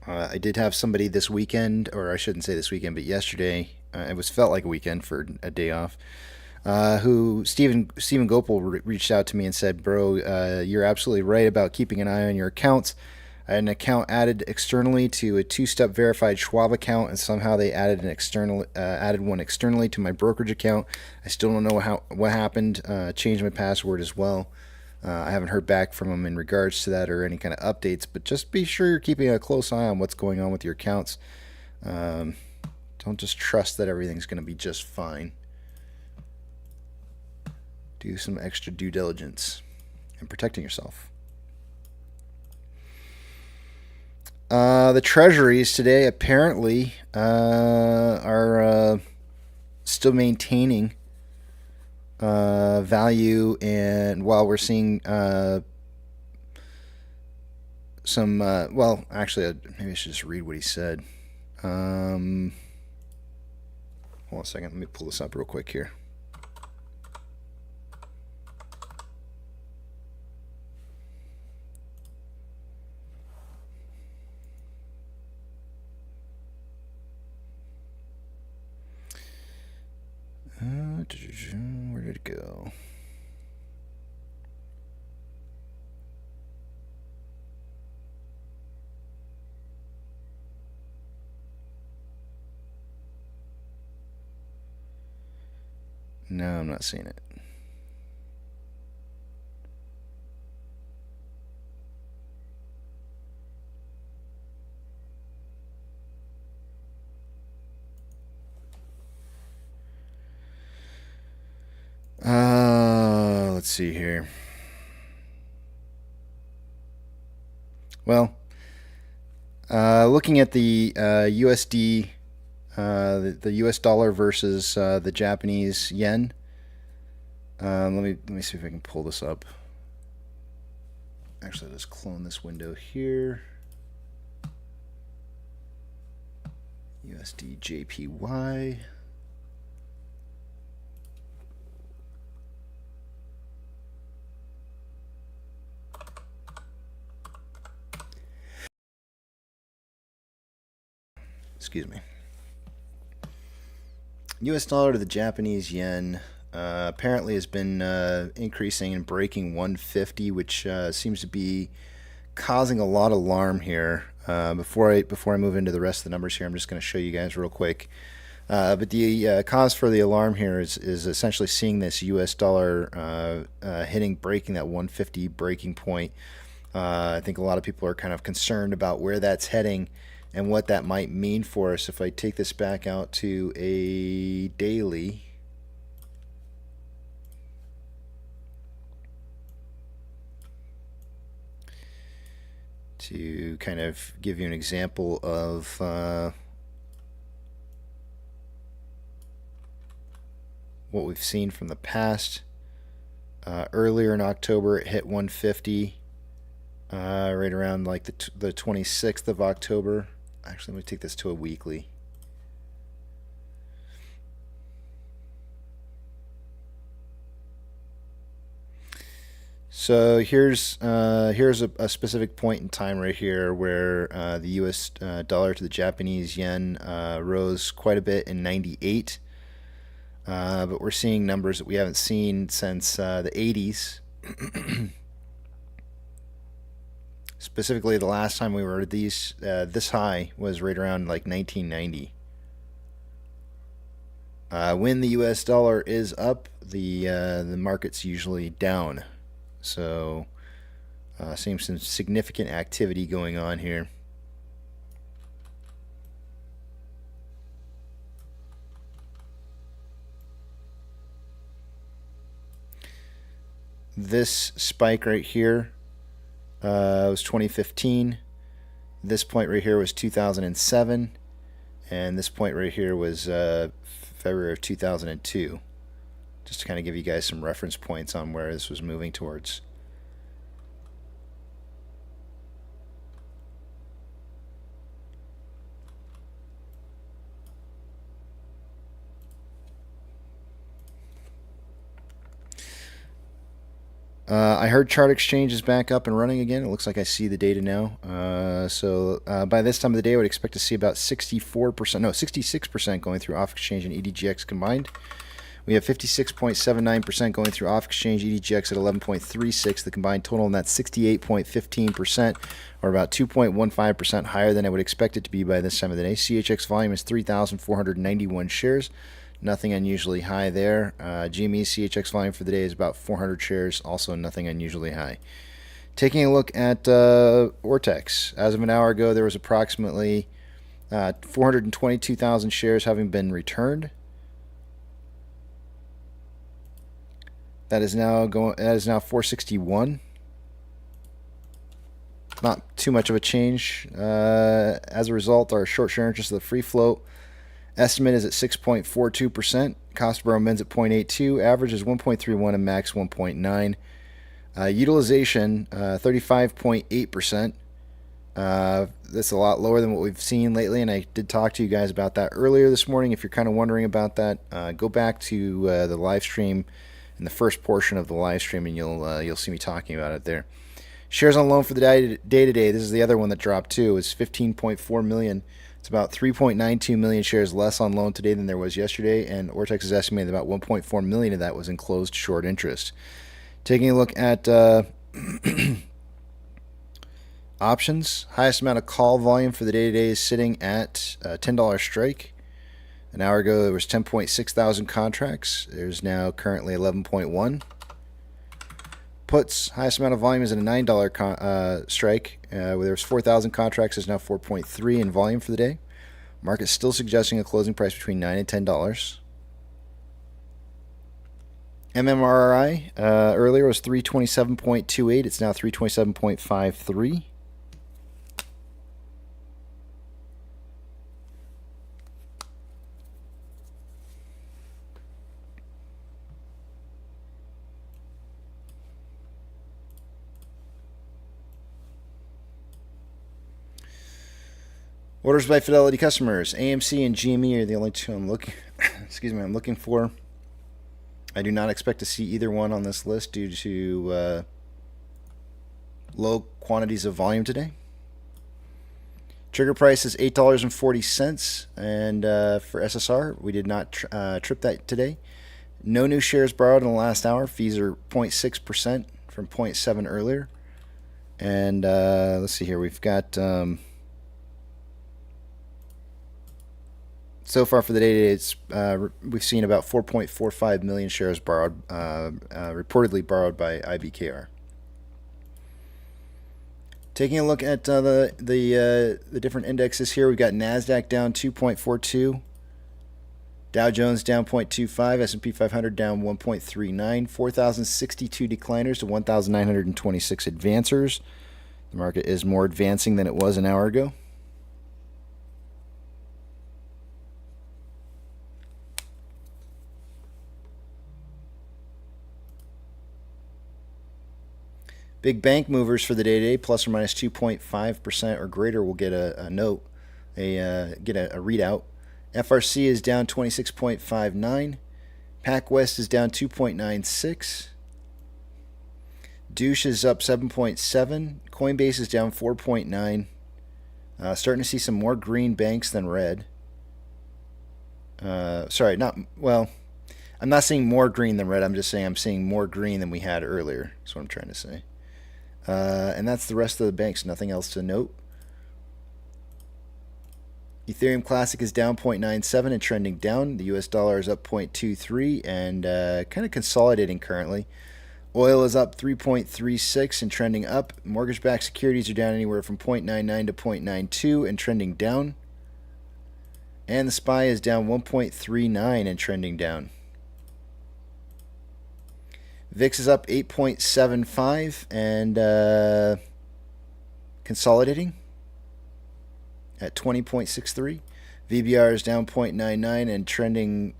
I did have somebody this weekend, or I shouldn't say this weekend, but yesterday, it felt like a weekend for a day off, who Stephen Gopal reached out to me and said, bro, you're absolutely right about keeping an eye on your accounts. I had an account added externally to a two-step verified Schwab account, and somehow they added one externally to my brokerage account. I still don't know what happened. Changed my password as well. I haven't heard back from them in regards to that or any kind of updates, but just be sure you're keeping a close eye on what's going on with your accounts. Don't just trust that everything's going to be just fine. Do some extra due diligence in protecting yourself. The treasuries today apparently are still maintaining value, and while we're seeing some well, actually, maybe I should just read what he said. Hold on a second, let me pull this up real quick here. Where did it go? No, I'm not seeing it. Let's see here. Well, looking at the USD, the US dollar versus the Japanese yen. Let me see if I can pull this up. Actually, let's clone this window here. USD JPY. Excuse me. US dollar to the Japanese yen apparently has been increasing and breaking 150, which seems to be causing a lot of alarm here. Before I move into the rest of the numbers here, I'm just going to show you guys real quick. But the cause for the alarm here is essentially seeing this US dollar breaking that 150 breaking point. I think a lot of people are kind of concerned about where that's heading and what that might mean for us. If I take this back out to a daily, to kind of give you an example of what we've seen from the past. Earlier in October, it hit 150, right around like the 26th of October. Actually, let me take this to a weekly. So here's a specific point in time right here where the U.S. Dollar to the Japanese yen rose quite a bit in '98, but we're seeing numbers that we haven't seen since the '80s. Specifically, the last time we were this high was right around like 1990. When the U.S. dollar is up, the market's usually down. So, seeing some significant activity going on here. This spike right here was 2015. This point right here was 2007. And this point right here was February of 2002. Just to kind of give you guys some reference points on where this was moving towards. I heard Chart Exchange is back up and running again. It looks like I see the data now. So by this time of the day, I would expect to see about 66% going through off exchange and EDGX combined. We have 56.79% going through off exchange, EDGX at 11.36. The combined total, and that's 68.15%, or about 2.15% higher than I would expect it to be by this time of the day. CHX volume is 3,491 shares. Nothing unusually high there. GME CHX volume for the day is about 400 shares, also nothing unusually high. Taking a look at Ortex, as of an hour ago, there was approximately 422,000 shares having been returned. That is now 461. Not too much of a change. As a result, our short share interest of the free float estimate is at 6.42%. Cost per min's at 0.82. Average is 1.31 and max 1.9. Utilization 35.8%. That's a lot lower than what we've seen lately, and I did talk to you guys about that earlier this morning. If you're kind of wondering about that, go back to the live stream in the first portion of the live stream, and you'll see me talking about it there. Shares on loan for the day today. This is the other one that dropped too. Is 15.4 million. It's about 3.92 million shares less on loan today than there was yesterday, and Ortex is estimating about 1.4 million of that was in closed short interest. Taking a look at options, highest amount of call volume for the day today is sitting at $10 strike. An hour ago there was 10.6 thousand contracts. There's now currently 11.1. Puts, highest amount of volume is at a $9 strike. Where there's 4,000 contracts, there's now 4.3 in volume for the day. Market's still suggesting a closing price between $9 and $10. MMRI earlier was 327.28. It's now 327.53. Orders by Fidelity customers. AMC and GME are the only two I'm looking I'm looking for. I do not expect to see either one on this list due to low quantities of volume today. Trigger price is $8.40, and for SSR, we did not trip that today. No new shares borrowed in the last hour. Fees are 0.6% from 0.7 earlier. And let's see here. We've got so far for the day today, we've seen about 4.45 million shares borrowed, reportedly borrowed by IBKR. Taking a look at the different indexes here, we've got NASDAQ down 2.42, Dow Jones down 0.25, S&P 500 down 1.39, 4,062 decliners to 1,926 advancers. The market is more advancing than it was an hour ago. Big bank movers for the day today, plus or minus 2.5% or greater, will get a note, get a readout. FRC is down 26.59. PacWest is down 2.96. Douche is up 7.7. Coinbase is down 4.9. Starting to see some more green banks than red. Sorry, not, well, I'm not seeing more green than red. I'm just saying I'm seeing more green than we had earlier. That's what I'm trying to say. And that's the rest of the banks. Nothing else to note. Ethereum Classic is down 0.97 and trending down. The US dollar is up 0.23 and kind of consolidating currently. Oil is up 3.36 and trending up. Mortgage-backed securities are down anywhere from 0.99 to 0.92 and trending down. And the SPY is down 1.39 and trending down. VIX is up 8.75 and consolidating at 20.63. VBR is down 0.99 and trending,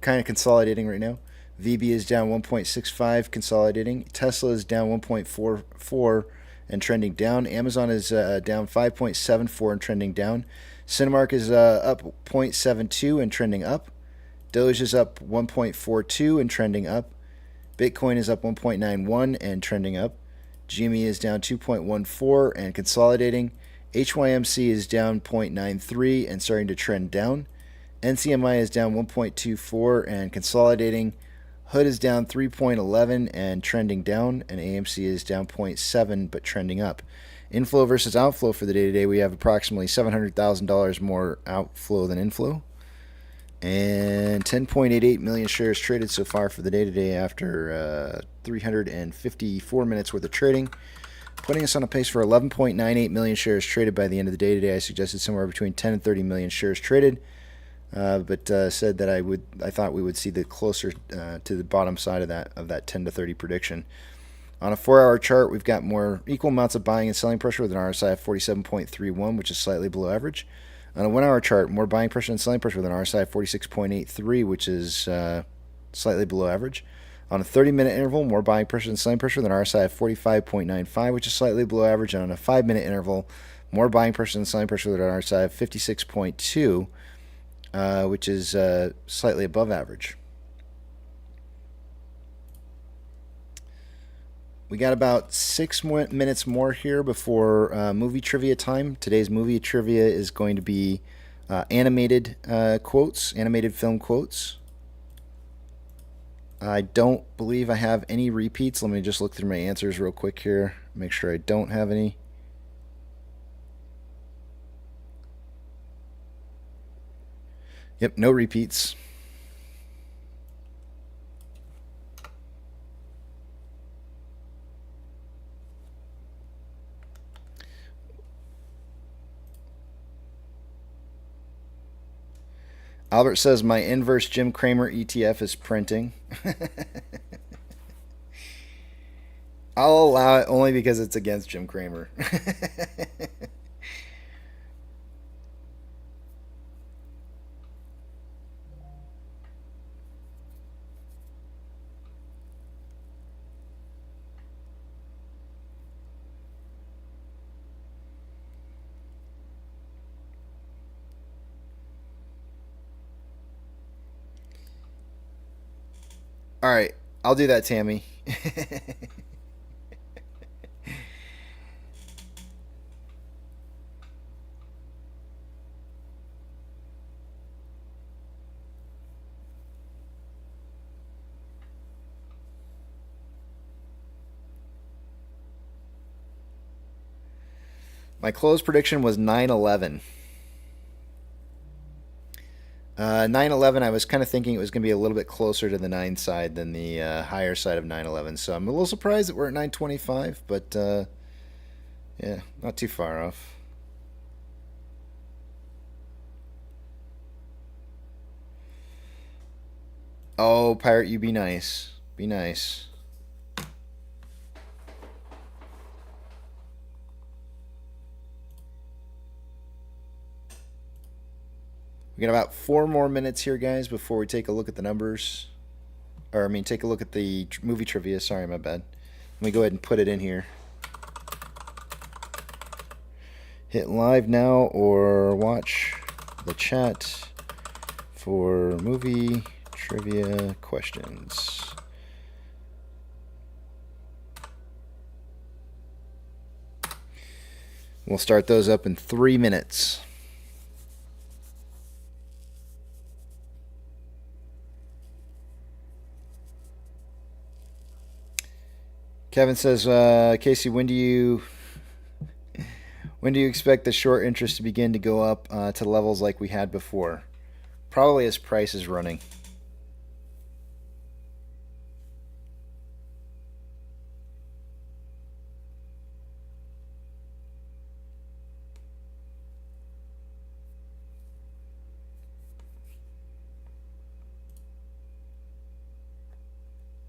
kind of consolidating right now. VB is down 1.65, consolidating. Tesla is down 1.44 and trending down. Amazon is down 5.74 and trending down. Cinemark is up 0.72 and trending up. Doge is up 1.42 and trending up. Bitcoin is up 1.91 and trending up. GME is down 2.14 and consolidating. HYMC is down 0.93 and starting to trend down. NCMI is down 1.24 and consolidating. HOOD is down 3.11 and trending down. And AMC is down 0.7 but trending up. Inflow versus outflow for the day today, we have approximately $700,000 more outflow than inflow. And 10.88 million shares traded so far for the day today after 354 minutes worth of trading. Putting us on a pace for 11.98 million shares traded by the end of the day today. I suggested somewhere between 10 and 30 million shares traded, but said that I thought we would see the closer to the bottom side of that 10 to 30 prediction. On a 4-hour chart, we've got more equal amounts of buying and selling pressure with an RSI of 47.31, which is slightly below average. On a 1-hour chart, more buying pressure and selling pressure with an RSI of 46.83, which is slightly below average. On a 30-minute interval, more buying pressure and selling pressure with an RSI of 45.95, which is slightly below average. And on a 5-minute interval, more buying pressure and selling pressure with an RSI of 56.2, which is slightly above average. We got about 6 more minutes more here before movie trivia time. Today's movie trivia is going to be animated quotes, animated film quotes. I don't believe I have any repeats. Let me just look through my answers real quick here. Make sure I don't have any. Yep, no repeats. Albert says my inverse Jim Cramer ETF is printing. I'll allow it only because it's against Jim Cramer. All right, I'll do that, Tammy. My close prediction was 9/11. 9/11, I was kind of thinking it was going to be a little bit closer to the 9 side than the higher side of 9/11. So I'm a little surprised that we're at 925, but yeah, not too far off. Oh, Pirate, you be nice. Be nice. We got about 4 more minutes here, guys, before we take a look at the numbers. Or, I mean, take a look at the movie trivia. Sorry, my bad. Let me go ahead and put it in here. Hit live now or watch the chat for movie trivia questions. We'll start those up in 3 minutes. Kevin says, Casey, when do you expect the short interest to begin to go up to levels like we had before? Probably as price is running.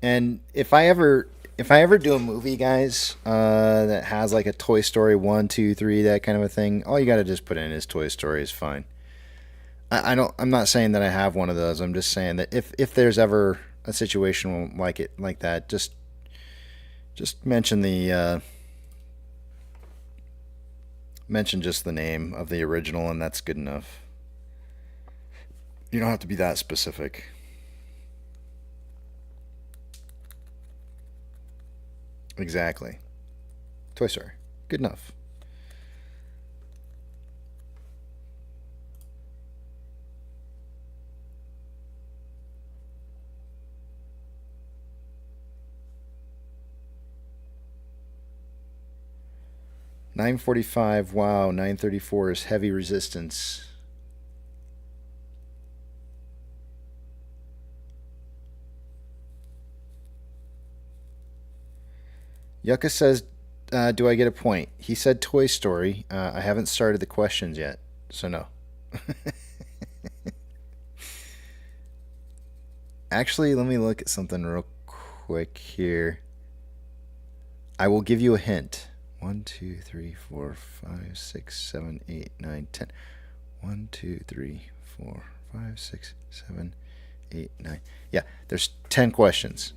And if I ever do a movie, guys, that has like a Toy Story 1, 2, 3, that kind of a thing, all you got to just put in is Toy Story is fine. I'm not saying that I have one of those. I'm just saying that if there's ever a situation like that, just mention mention just the name of the original, and that's good enough. You don't have to be that specific. Exactly. Toy Story. Good enough. $9.45. Wow. $9.34 is heavy resistance. Yucca says, do I get a point? He said Toy Story. I haven't started the questions yet, so no. Actually, let me look at something real quick here. I will give you a hint. 1, 2, 3, 4, 5, 6, 7, 8, 9, 10. 1, 2, 3, 4, 5, 6, 7, 8, 9. Yeah, there's 10 questions.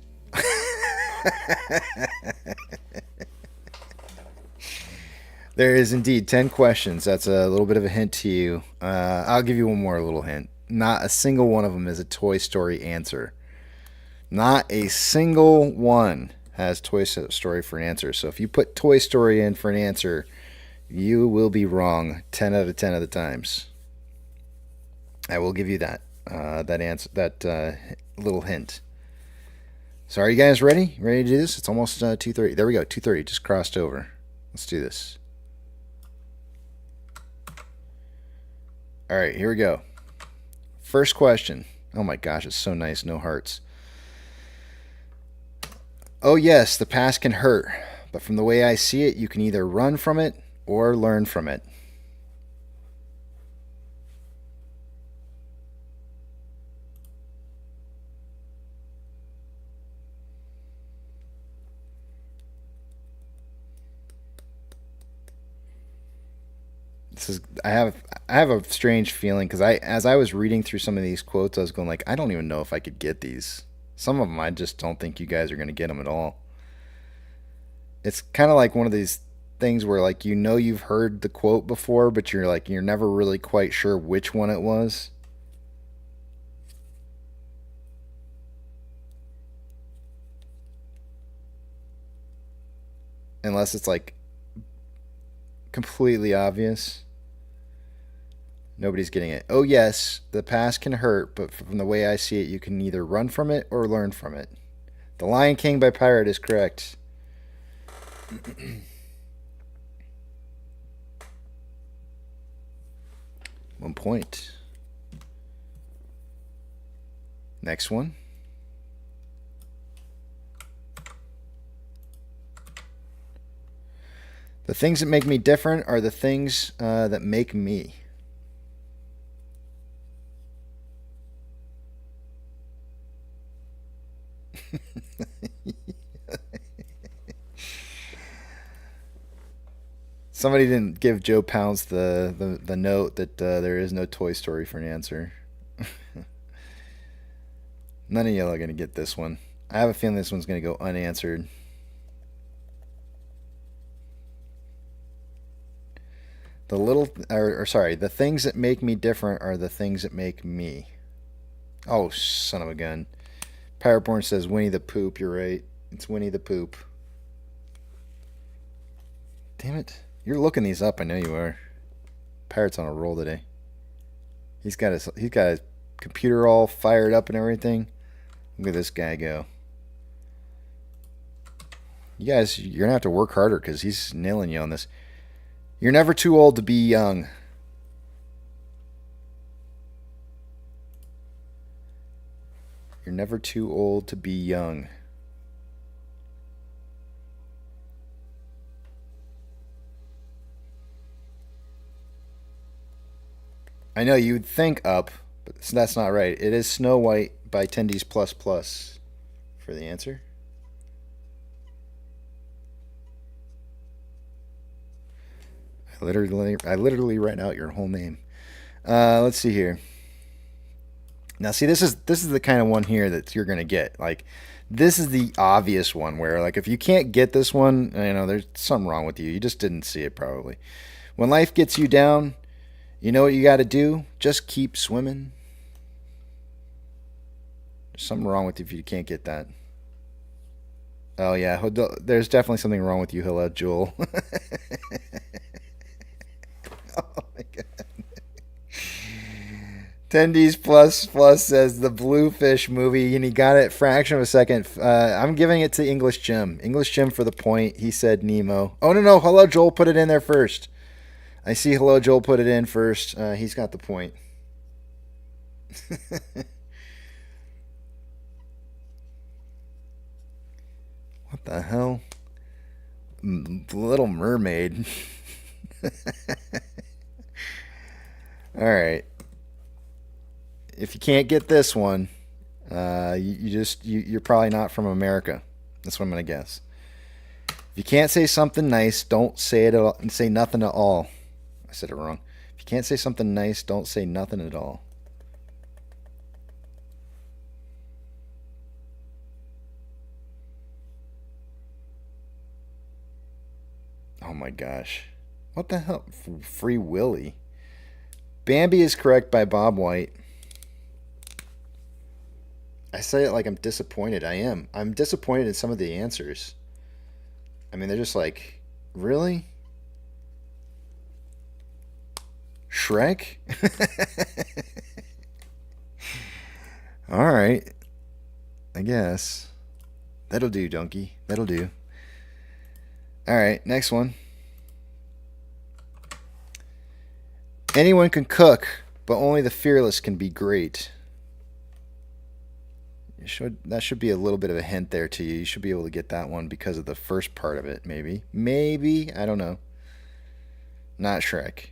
There is indeed 10 questions. That's a little bit of a hint to you. I'll give you one more little hint. Not a single one of them is a Toy Story answer. Not a single one has Toy Story for an answer. So if you put Toy Story in for an answer, you will be wrong 10 out of 10 of the times. I will give you that answer, that little hint. So are you guys ready? Ready to do this? It's almost 2:30. There we go. 2:30 just crossed over. Let's do this. All right, here we go. First question. Oh my gosh, it's so nice. No hearts. Oh yes, the past can hurt, but from the way I see it, you can either run from it or learn from it. I have a strange feeling because as I was reading through some of these quotes, I was going like, I don't even know if I could get these. Some of them I just don't think you guys are going to get them at all. It's kind of like one of these things where like you've heard the quote before, but you're never really quite sure which one it was. Unless it's like completely obvious. Nobody's getting it. Oh yes, the past can hurt, but from the way I see it, you can either run from it or learn from it. The Lion King by Pirate is correct. 1 point. Next one. The things that make me different are the things that make me. Somebody didn't give Joe Pounce the note that there is no Toy Story for an answer. None of y'all are going to get this one. I have a feeling this one's going to go unanswered. The things that make me different are the things that make me. Oh, son of a gun. Pirateborn says Winnie the Poop. You're right. It's Winnie the Poop. Damn it. You're looking these up. I know you are. Pirate's on a roll today. He's got his computer all fired up and everything. Look at this guy go. You guys, you're going to have to work harder because he's nailing you on this. You're never too old to be young. You're never too old to be young. I know you'd think Up, but that's not right. It is Snow White by Tendies Plus Plus for the answer. I literally write out your whole name. Let's see here. Now, see, this is the kind of one here that you're gonna get. Like, this is the obvious one where, like, if you can't get this one, you know, there's something wrong with you. You just didn't see it probably. When life gets you down, you know what you got to do? Just keep swimming. There's something wrong with you if you can't get that. Oh yeah, there's definitely something wrong with you, Hilla Joel. Oh my god. Tendies Plus Plus says the Bluefish movie, and he got it fraction of a second. I'm giving it to English Jim. English Jim for the point. He said Nemo. Oh no, Hello Joel put it in there first. I see Hello Joel put it in first. He's got the point. What the hell? Little Mermaid. All right. If you can't get this one, you're probably not from America. That's what I'm gonna guess. If you can't say something nice, don't say it at all, and say nothing at all. I said it wrong. If you can't say something nice, don't say nothing at all. Oh my gosh. What the hell? Free Willy. Bambi is correct by Bob White. I say it like I'm disappointed. I am. I'm disappointed in some of the answers. I mean, they're just like, really? Shrek? All right. I guess. That'll do, donkey. That'll do. All right, next one. Anyone can cook, but only the fearless can be great. That should be a little bit of a hint there to you. You should be able to get that one because of the first part of it, maybe. Maybe. I don't know. Not Shrek.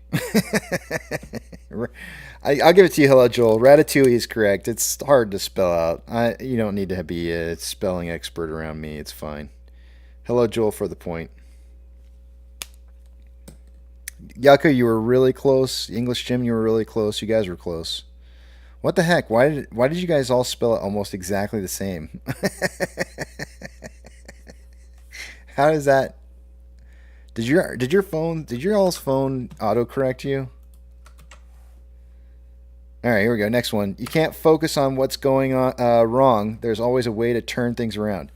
I'll give it to you, Hello Joel. Ratatouille is correct. It's hard to spell out. You don't need to be a spelling expert around me. It's fine. Hello Joel for the point. Yucca, you were really close. English Jim, you were really close. You guys were close. What the heck? Why did you guys all spell it almost exactly the same? How does that? Did your all's phone autocorrect you? All right, here we go. Next one. You can't focus on what's going on wrong. There's always a way to turn things around.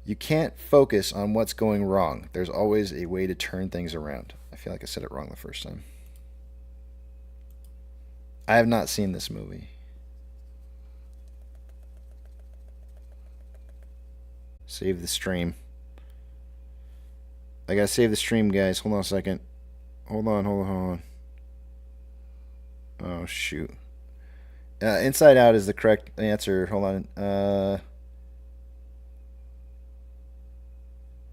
You can't focus on what's going wrong. There's always a way to turn things around. I feel like I said it wrong the first time. I have not seen this movie. Save the stream. I gotta save the stream, guys. Hold on a second. Hold on. Oh, shoot. Inside Out is the correct answer. Hold on.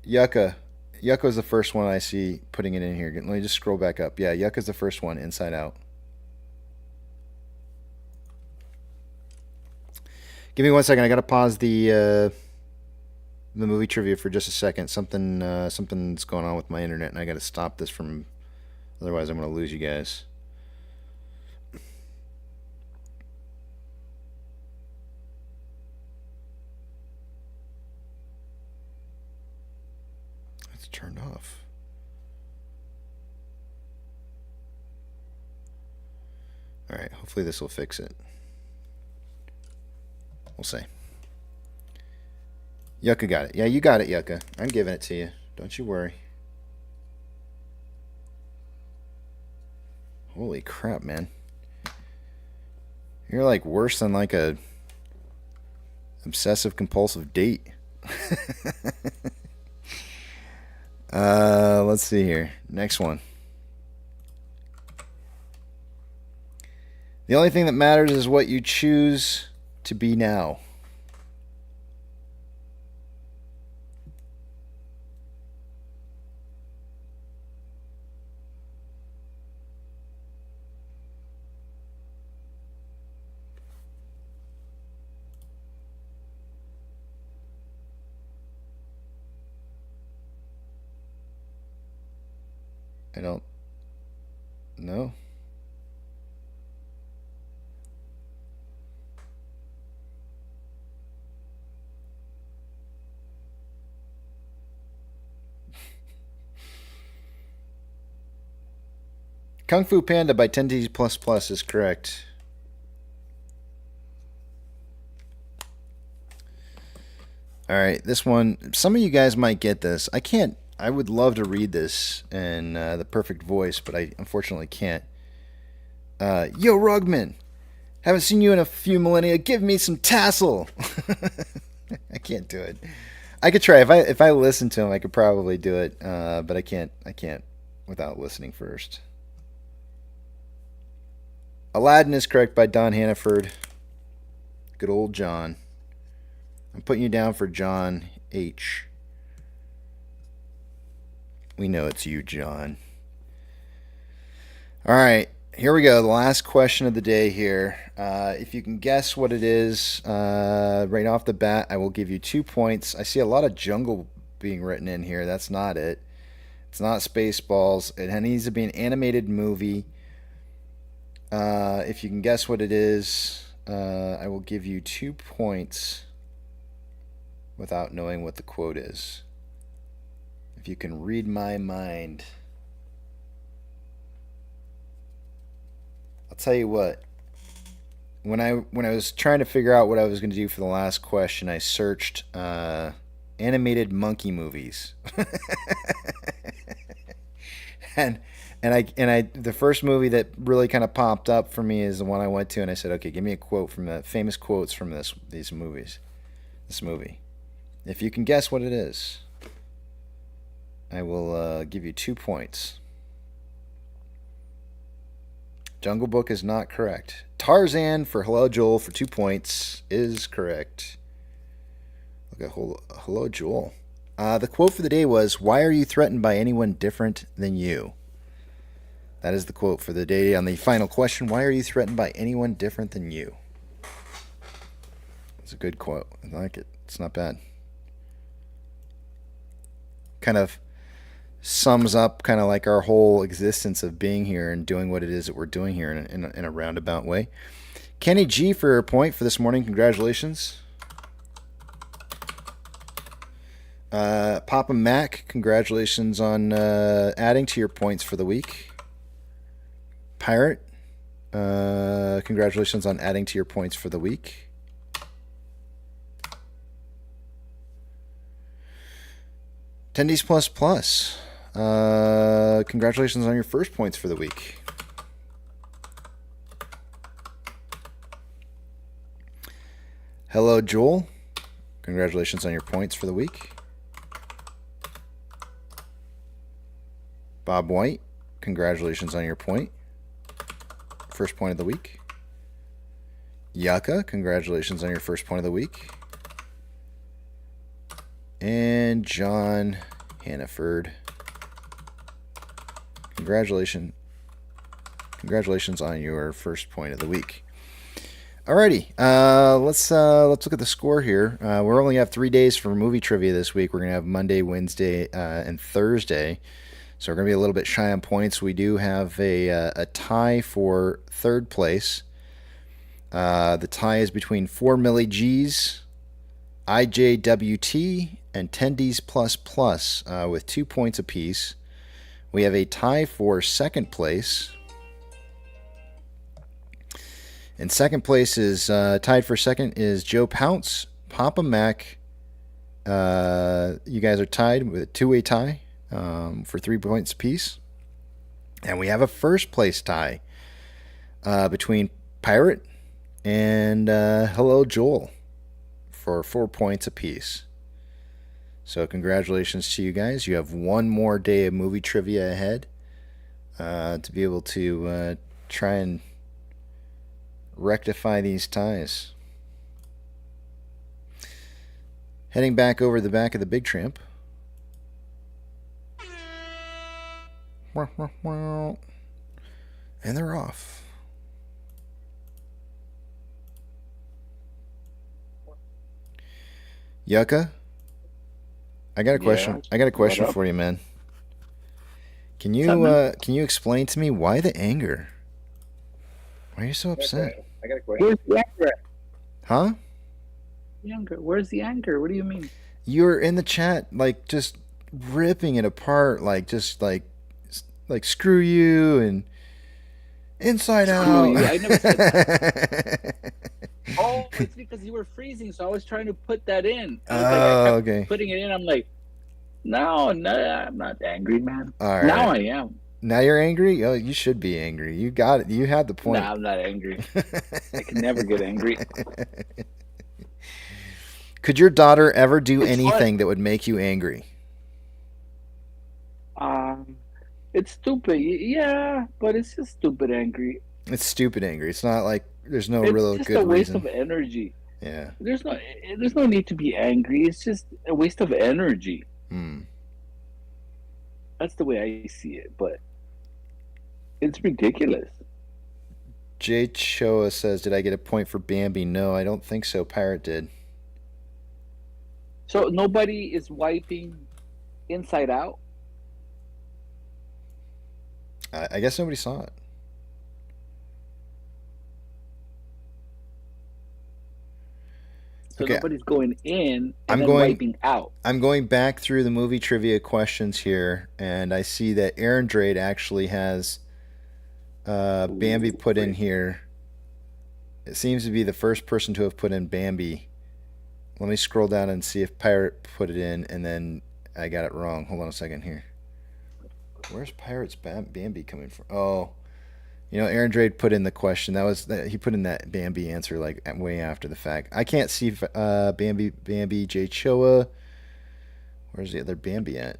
Yucca. Yucca's the first one I see putting it in here. Let me just scroll back up. Yeah, Yucca's the first one. Inside Out. Give me 1 second. I gotta pause the movie trivia for just a second. Something's going on with my internet, and I gotta stop this from. Otherwise, I'm gonna lose you guys. It's turned off. All right. Hopefully, this will fix it. We'll see. Yucca got it. Yeah, you got it, Yucca. I'm giving it to you. Don't you worry. Holy crap, man. You're like worse than like a obsessive compulsive date. Let's see here. Next one. The only thing that matters is what you choose to be now. I don't know. Kung Fu Panda by 10D++ is correct. All right, this one, some of you guys might get this. I would love to read this in the perfect voice, but I unfortunately can't. Yo, Rugman, haven't seen you in a few millennia. Give me some tassel. I can't do it. I could try. If I listen to him, I could probably do it, but I can't without listening first. Aladdin is correct by Don Hannaford. Good old John. I'm putting you down for John H. We know it's you, John. All right, here we go. The last question of the day here. If you can guess what it is right off the bat, I will give you 2 points. I see a lot of jungle being written in here. That's not it. It's not Spaceballs. It needs to be an animated movie. If you can guess what it is, I will give you 2 points without knowing what the quote is. If you can read my mind. I'll tell you what. When I was trying to figure out what I was going to do for the last question, I searched animated monkey movies. and the first movie that really kind of popped up for me is the one I went to, and I said, okay, give me a quote from the famous quotes from this movie. If you can guess what it is, I will give you 2 points. Jungle Book is not correct. Tarzan for Hello Joel for 2 points is correct. Look at Hello Joel. The quote for the day was, "Why are you threatened by anyone different than you?" That is the quote for the day on the final question. Why are you threatened by anyone different than you? It's a good quote. I like it. It's not bad. Kind of sums up kind of like our whole existence of being here and doing what it is that we're doing here in a roundabout way. Kenny G for a point for this morning. Congratulations. Papa Mac, congratulations on adding to your points for the week. Pirate, congratulations on adding to your points for the week. Tendies plus. Congratulations on your first points for the week. Hello, Joel. Congratulations on your points for the week. Bob White, congratulations on your point. First point of the week. Yucca, congratulations on your first point of the week. And John Hannaford, congratulations on your first point of the week. Alrighty, let's look at the score here. We only have 3 days for movie trivia this week. We're gonna have Monday, Wednesday, and Thursday, so we're gonna be a little bit shy on points. We do have a tie for third place. The tie is between 4 Millie G's, IJWT, and Tendies plus with 2 points apiece. We have a tie for second place. And second place is tied for second is Joe Pounce, Papa Mac. You guys are tied with a two-way tie for 3 points apiece. And we have a first place tie between Pirate and Hello Joel for 4 points apiece. So congratulations to you guys. You have one more day of movie trivia ahead to be able to try and rectify these ties. Heading back over the back of the Big Tramp. And they're off. Yucca, I got a question. Yeah. I got a question What up? for you, man. Can What's up, man? you explain to me why the anger? Why are you so upset? I got a question. Where's the anger? Huh? Where's the anger? What do you mean? You're in the chat, like just ripping it apart, like just like screw you and inside out. You. I never said that. Oh, it's because you were freezing, so I was trying to put that in. I kept okay. putting it in. I'm like, no, I'm not angry, man. All right. Now I am. Now you're angry? Oh, you should be angry. You got it. You had the point. No, I'm not angry. I can never get angry. Could your daughter ever do anything that would make you angry? It's stupid. Yeah, but it's just stupid angry. It's stupid angry. It's not like there's no It's real just good a waste reason. of energy. Yeah. There's no need to be angry. It's just a waste of energy. That's the way I see it, but it's ridiculous. Jay Choa says, "Did I get a point for Bambi?" No, I don't think so. Pirate did. So nobody is wiping Inside Out? I guess nobody saw it. So nobody's going in and then wiping out. I'm going back through the movie trivia questions here, and I see that Aaron Drade actually has Bambi put in here. It seems to be the first person to have put in Bambi. Let me scroll down and see if Pirate put it in, and then I got it wrong. Hold on a second here. Where's Pirate's Bambi coming from? Oh, Aaron Drade put in the question. He put in that Bambi answer like way after the fact. I can't see Bambi J Choa. Where's the other Bambi at?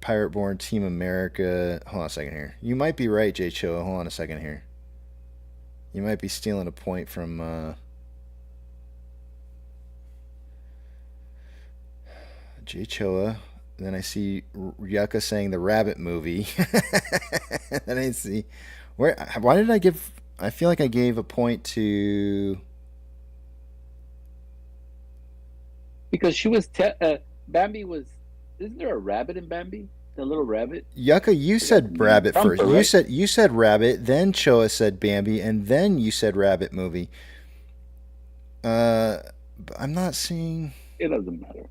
Pirate Born Team America. Hold on a second here. You might be right, J Choa. Hold on a second here. You might be stealing a point from J Choa. Then I see Yucca saying the Rabbit movie. Then I see why did I give? I feel like I gave a point to because she was Bambi was. Isn't there a rabbit in Bambi? The little rabbit. Yucca, you said Rabbit first. Right? You said Rabbit. Then Choa said Bambi, and then you said Rabbit movie. But I'm not seeing. It doesn't matter.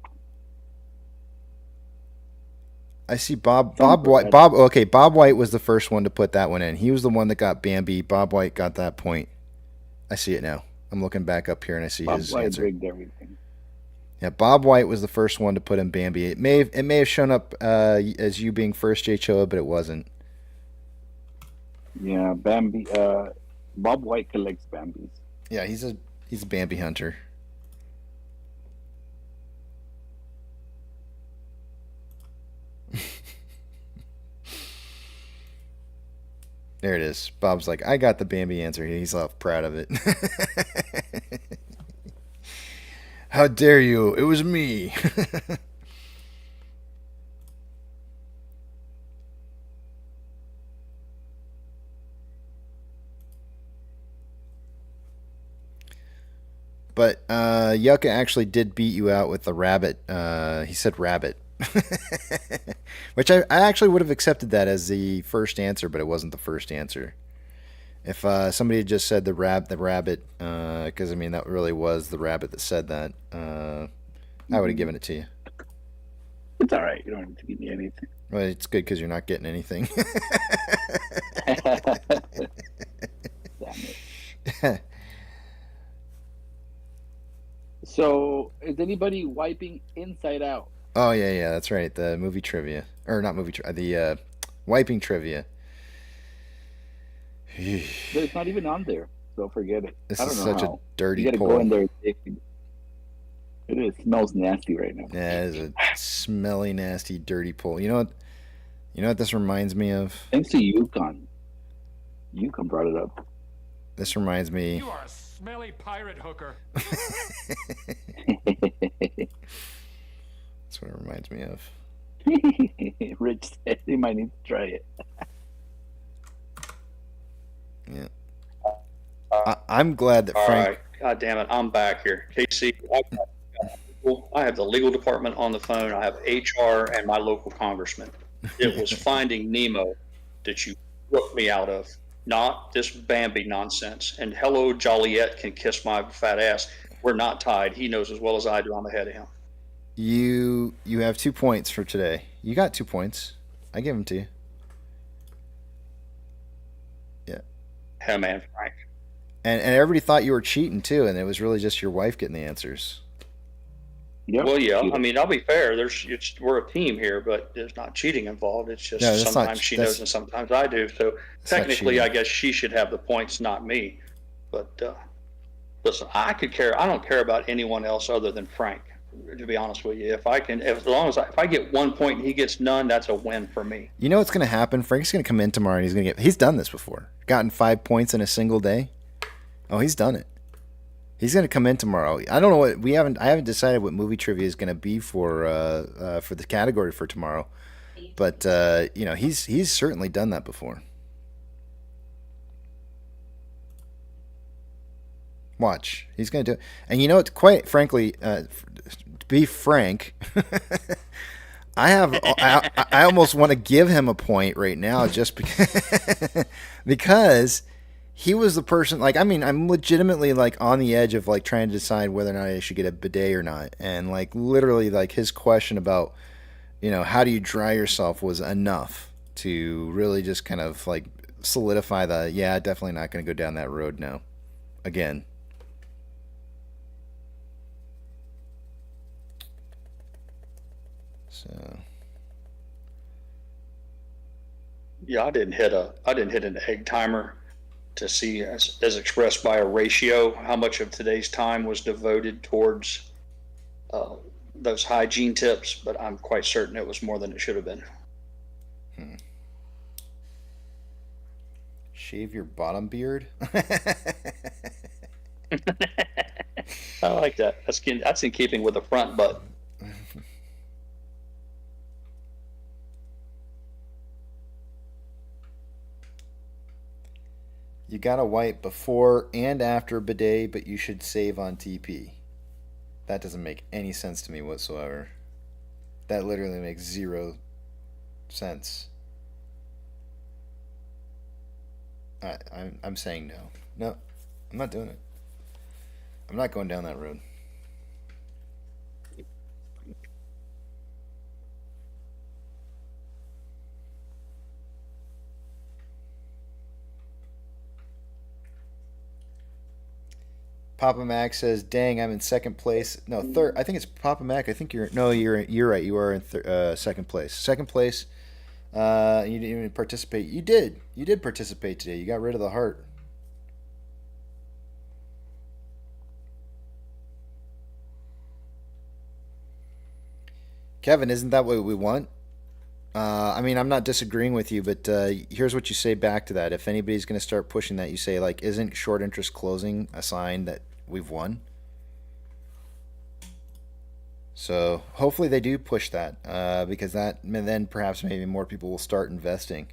I see Bob White. Bob White was the first one to put that one in. He was the one that got Bambi. Bob White got that point. I see it now. I'm looking back up here and I see his answer. Rigged everything. Yeah, Bob White was the first one to put in Bambi. It may have shown up as you being first, J Choa, but it wasn't. Yeah, Bambi. Bob White collects Bambis. Yeah, he's a Bambi hunter. There it is. Bob's like, I got the Bambi answer. He's all proud of it. How dare you? It was me. But Yucca actually did beat you out with the rabbit. He said rabbit. Which I actually would have accepted that as the first answer, but it wasn't the first answer. If somebody had just said the rabbit, because I mean that really was the rabbit that said that, I would have given it to you. It's all right. You don't have to give me anything. Well, it's good because you're not getting anything. Damn it. So, is anybody wiping Inside Out? Oh yeah, that's right. The movie trivia, or not movie trivia. The Wiping trivia. It's not even on there, so forget it. This I don't is know such how. a dirty You got to poll. go in there. It smells nasty right now. Yeah, it is a smelly, nasty, dirty poll. You know what? You know what this reminds me of? Thanks to Yukon. Yukon brought it up. This reminds me. You are a smelly pirate hooker. That's what it reminds me of. Rich said he might need to try it. Yeah. I'm glad that All Frank. right. God damn it. I'm back here. Casey, I have the legal department on the phone. I have HR and my local congressman. It was Finding Nemo that you broke me out of, not this Bambi nonsense. And hello, Joliet can kiss my fat ass. We're not tied. He knows as well as I do I'm ahead of him. You have 2 points for today. You got 2 points. I give them to you. Yeah. Hey, man, Frank. And everybody thought you were cheating too, and it was really just your wife getting the answers. Yep. Well, yeah. I mean, I'll be fair. We're a team here, but there's not cheating involved. It's just sometimes she knows and sometimes I do. So technically, I guess she should have the points, not me. But listen, I don't care about anyone else other than Frank. To be honest with you, if I get 1 point and he gets none, that's a win for me. You know what's going to happen? Frank's going to come in tomorrow and he's done this before. Gotten 5 points in a single day. Oh, he's done it. He's going to come in tomorrow. I don't know what I haven't decided what movie trivia is going to be for the category for tomorrow. But he's certainly done that before. Watch. He's going to do it. And you know what, quite frankly, to be frank, I almost want to give him a point right now just because he was the person, like, I mean, I'm legitimately like on the edge of like trying to decide whether or not I should get a bidet or not. And like literally like his question about, how do you dry yourself was enough to really just kind of like solidify definitely not going to go down that road now again. So Yeah, I didn't hit an egg timer to see as expressed by a ratio how much of today's time was devoted towards those hygiene tips, but I'm quite certain it was more than it should have been. Shave your bottom beard. I like that. That's in keeping with the front butt. You gotta wipe before and after bidet, but you should save on TP. That doesn't make any sense to me whatsoever. That literally makes 0 sense. I'm saying no. No, I'm not doing it. I'm not going down that road. Papa Mac says, "Dang, I'm in second place. No, third. I think it's Papa Mac. I think you're right. You are in second place. Second place. You didn't even participate. You did. You did participate today. You got rid of the heart." Kevin, isn't that what we want? I mean, I'm not disagreeing with you, but here's what you say back to that. If anybody's going to start pushing that, you say, like, isn't short interest closing a sign that we've won? So hopefully they do push that, because that then perhaps maybe more people will start investing.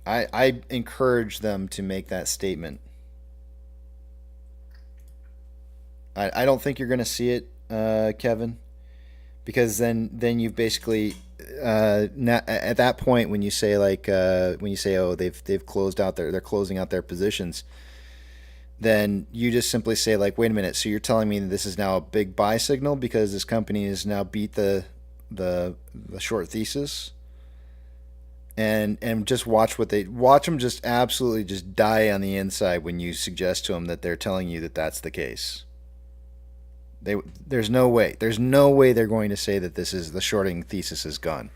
I encourage them to make that statement. I don't think you're going to see it, Kevin, because then you've basically at that point when you say oh they've closed out they're closing out their positions, then you just simply say, like, wait a minute, so you're telling me that this is now a big buy signal because this company has now beat the short thesis. and just watch them just absolutely just die on the inside when you suggest to them that they're telling you that that's the case. There's no way they're going to say that the shorting thesis is gone.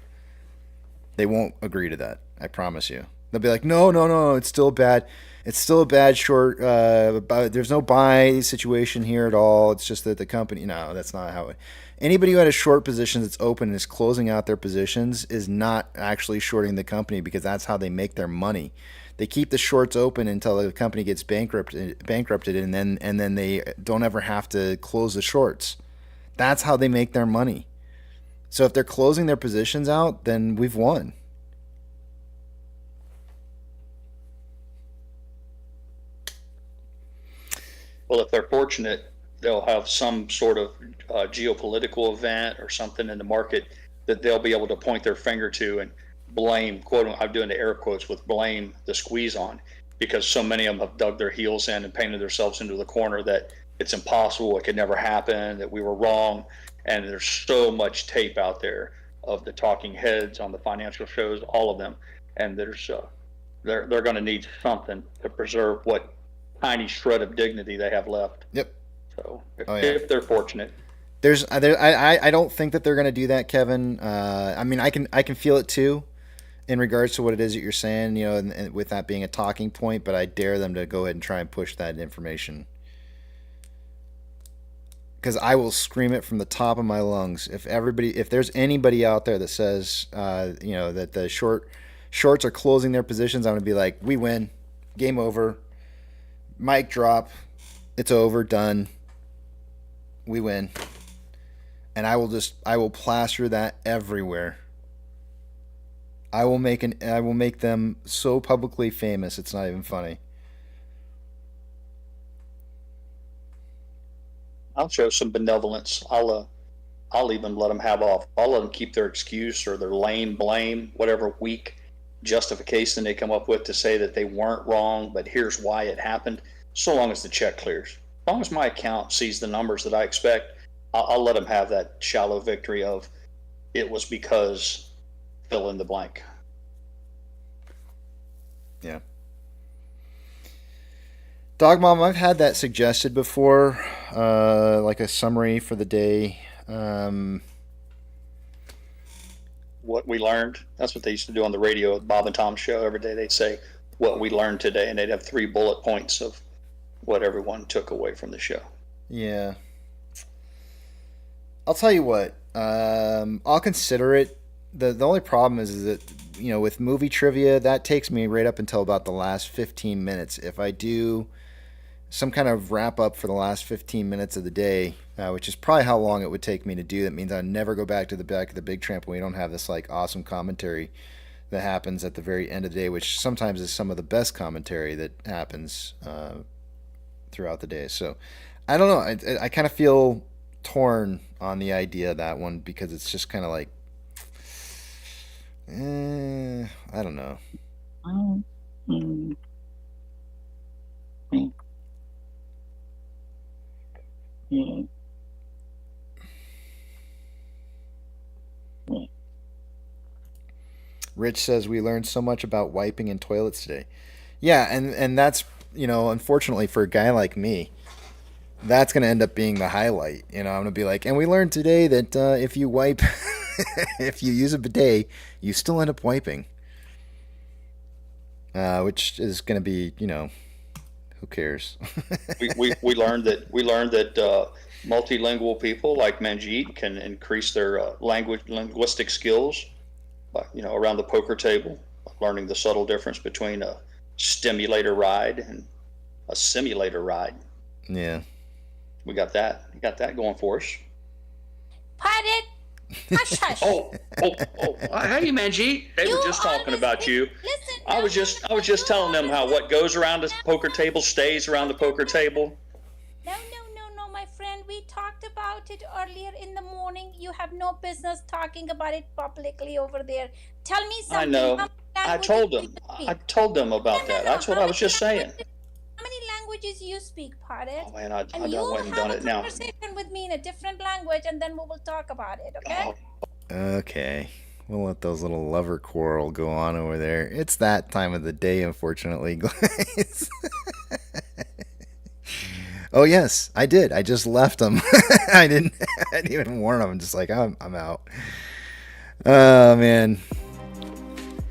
They won't agree to that. I promise you. They'll be like, no, it's still bad. It's still a bad short. There's no buy situation here at all. It's just that the company. No, that's not how it. Anybody who had a short position that's open and is closing out their positions is not actually shorting the company, because that's how they make their money. They keep the shorts open until the company gets bankrupted, and then they don't ever have to close the shorts. That's how they make their money. So if they're closing their positions out, then we've won. Well, if they're fortunate, they'll have some sort of geopolitical event or something in the market that they'll be able to point their finger to and blame, quote, I'm doing the air quotes with blame, the squeeze on, because so many of them have dug their heels in and painted themselves into the corner that it's impossible, it could never happen, that we were wrong. And there's so much tape out there of the talking heads on the financial shows, all of them. And there's they're going to need something to preserve what tiny shred of dignity they have left. Yep. So if they're fortunate. I don't think that they're going to do that, Kevin. I mean, I can feel it too, in regards to what it is that you're saying, you know, and with that being a talking point. But I dare them to go ahead and try and push that information, because I will scream it from the top of my lungs if there's anybody out there that says, you know, that the shorts are closing their positions. I'm going to be like, we win, game over, mic drop, it's over, done, we win. And I will plaster that everywhere. I will make them so publicly famous, it's not even funny. I'll show some benevolence. I'll even let them have off. I'll let them keep their excuse or their lame blame, whatever weak justification they come up with to say that they weren't wrong, but here's why it happened. So long as the check clears, as long as my account sees the numbers that I expect, I'll let them have that shallow victory of it was because fill in the blank. Yeah. Dog Mom, I've had that suggested before, like a summary for the day. What we learned, that's what they used to do on the radio, Bob and Tom show. Every day they'd say what we learned today, and they'd have 3 bullet points of what everyone took away from the show. Yeah. I'll tell you what, I'll consider it. The only problem is that, you know, with movie trivia, that takes me right up until about the last 15 minutes. If I do some kind of wrap up for the last 15 minutes of the day, which is probably how long it would take me to do, that means I never go back to the back of the Big Tramp when we don't have this like awesome commentary that happens at the very end of the day, which sometimes is some of the best commentary that happens throughout the day. So I don't know. I kind of feel torn on the idea of that one, because it's just kind of like, I don't know. Rich says we learned so much about wiping in toilets today. Yeah, and that's, you know, unfortunately for a guy like me, that's going to end up being the highlight. You know, I'm going to be like, and we learned today that if you wipe, if you use a bidet, you still end up wiping. Which is going to be, you know, who cares? we learned that multilingual people like Manjeet can increase their linguistic skills, you know, around the poker table, learning the subtle difference between a stimulator ride and a simulator ride. Yeah. We got that. We got that going for us. Pirate! Hush, hush. Oh, hey, Manjeet. They were just talking about you. Listen, I was just telling them how what goes around the poker table stays around the poker table. No, my friend. We talked about it earlier in the morning. You have no business talking about it publicly over there. Tell me something. I know. I told them about that. That's what I was just saying. How many languages you speak, Pirate? Oh man, I and done went and done it now. Conversation with me in a different language, and then we will talk about it. Okay? Okay. We'll let those little lover quarrel go on over there. It's that time of the day, unfortunately, guys. Oh yes, I did. I just left them. I didn't even warn them. I'm just like, I'm out. Oh man.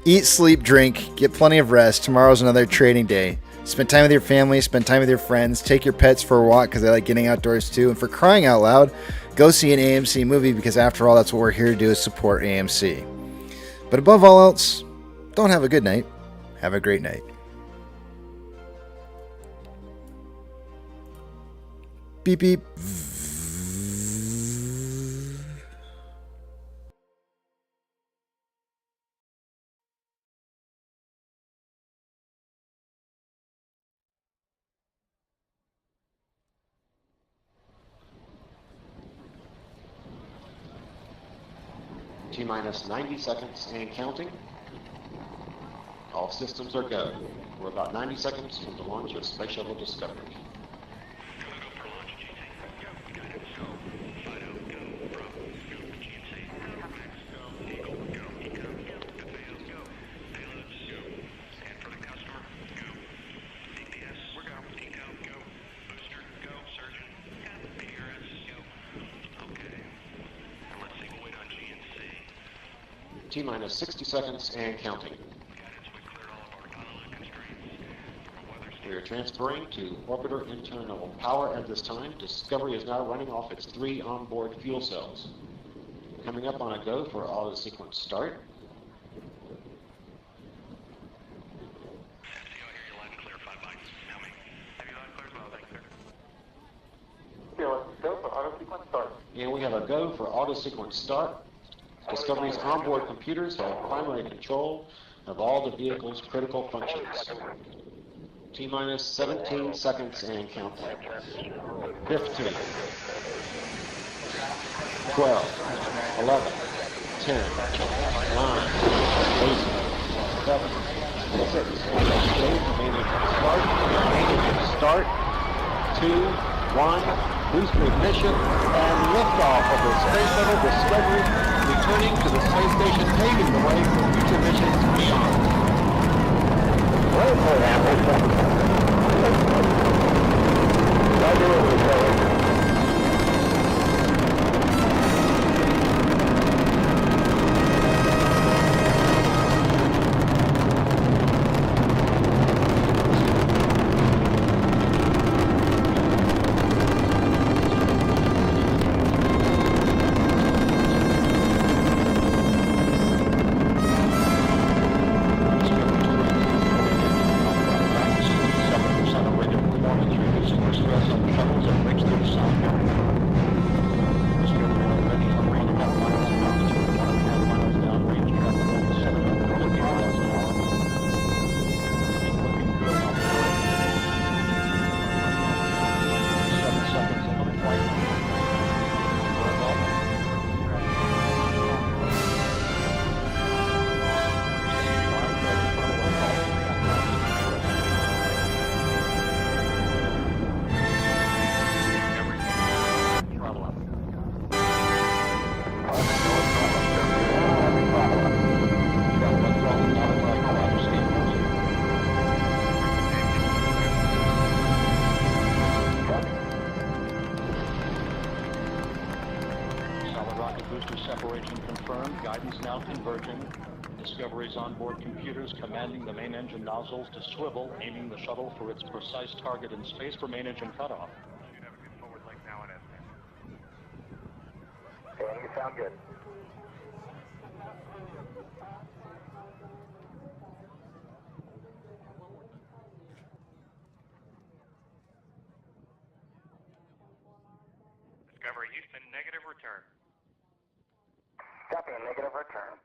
Eat, sleep, drink, get plenty of rest. Tomorrow's another trading day. Spend time with your family, spend time with your friends, take your pets for a walk because they like getting outdoors too. And for crying out loud, go see an AMC movie because after all, that's what we're here to do is support AMC. But above all else, don't have a good night. Have a great night. Beep beep. T-minus 90 seconds and counting. All systems are go. We're about 90 seconds from the launch of Space Shuttle Discovery. T-minus 60 seconds and counting. We are transferring to orbiter internal power at this time. Discovery is now running off its 3 onboard fuel cells. Coming up on a go for auto sequence start. And we have a go for auto sequence start. Discovery's onboard computers have primary control of all the vehicle's critical functions. T-minus 17 seconds and counting. 15, 12, 11, 10, 9, 8, 7, 6, start, 2, 1, booster ignition, and liftoff of the Space Shuttle Discovery, returning to the space station, paving the way for future missions beyond. Discovery's onboard computers commanding the main engine nozzles to swivel, aiming the shuttle for its precise target in space for main engine cutoff. Okay, you sound good. Discovery Houston, negative return. Copy, negative return.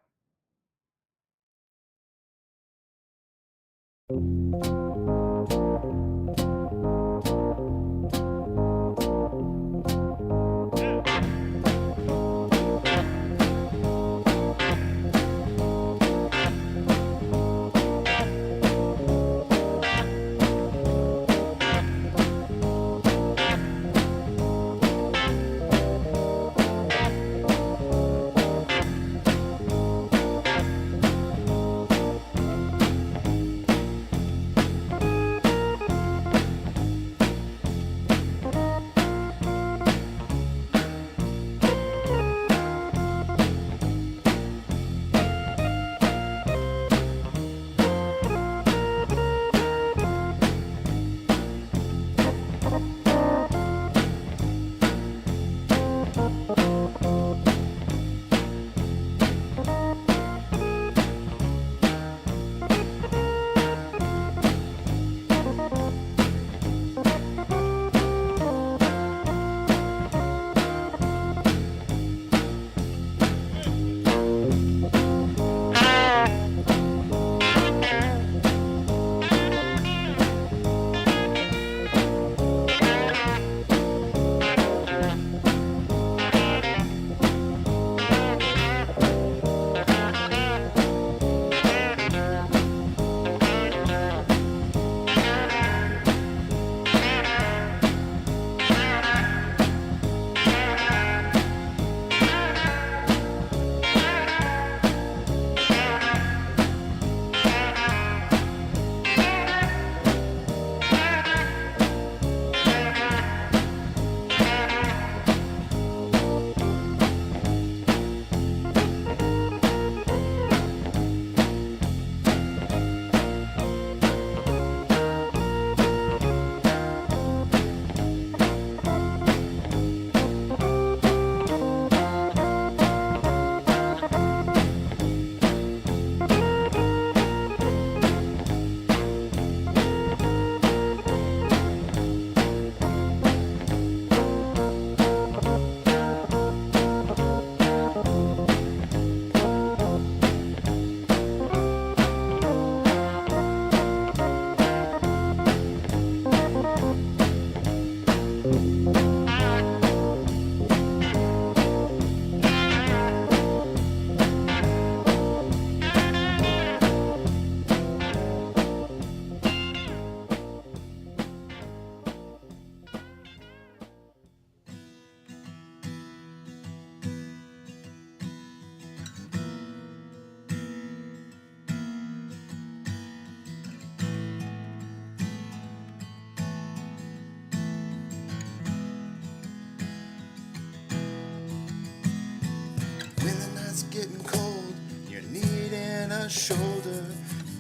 a shoulder,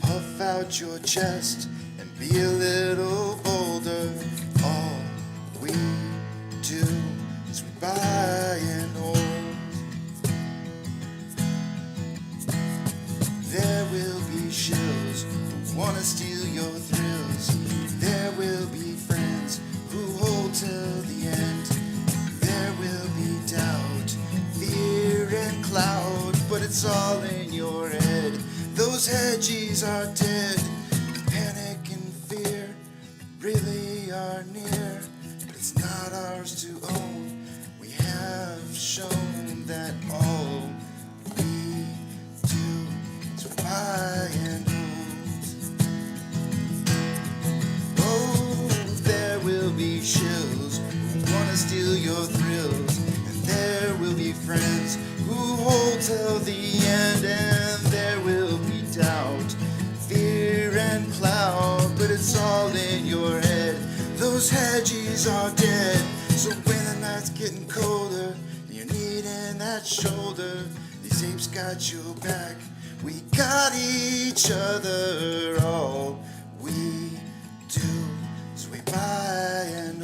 puff out your chest, and be a little bolder. All we do is we buy and hold. There will be shills who wanna steal your thrills. There will be friends who hold till the end. There will be doubt, fear and cloud, but it's all in your head. Those hedgies are dead. Panic and fear really are near, but it's not ours to own. We have shown that all we do is buy and hold. Oh, there will be shills who wanna steal your thrills, and there will be friends who hold till the end, and there will be doubt, fear and cloud, but it's all in your head. Those hedgies are dead. So when the night's getting colder, you're needing that shoulder, these apes got your back. We got each other. All we do is we buy and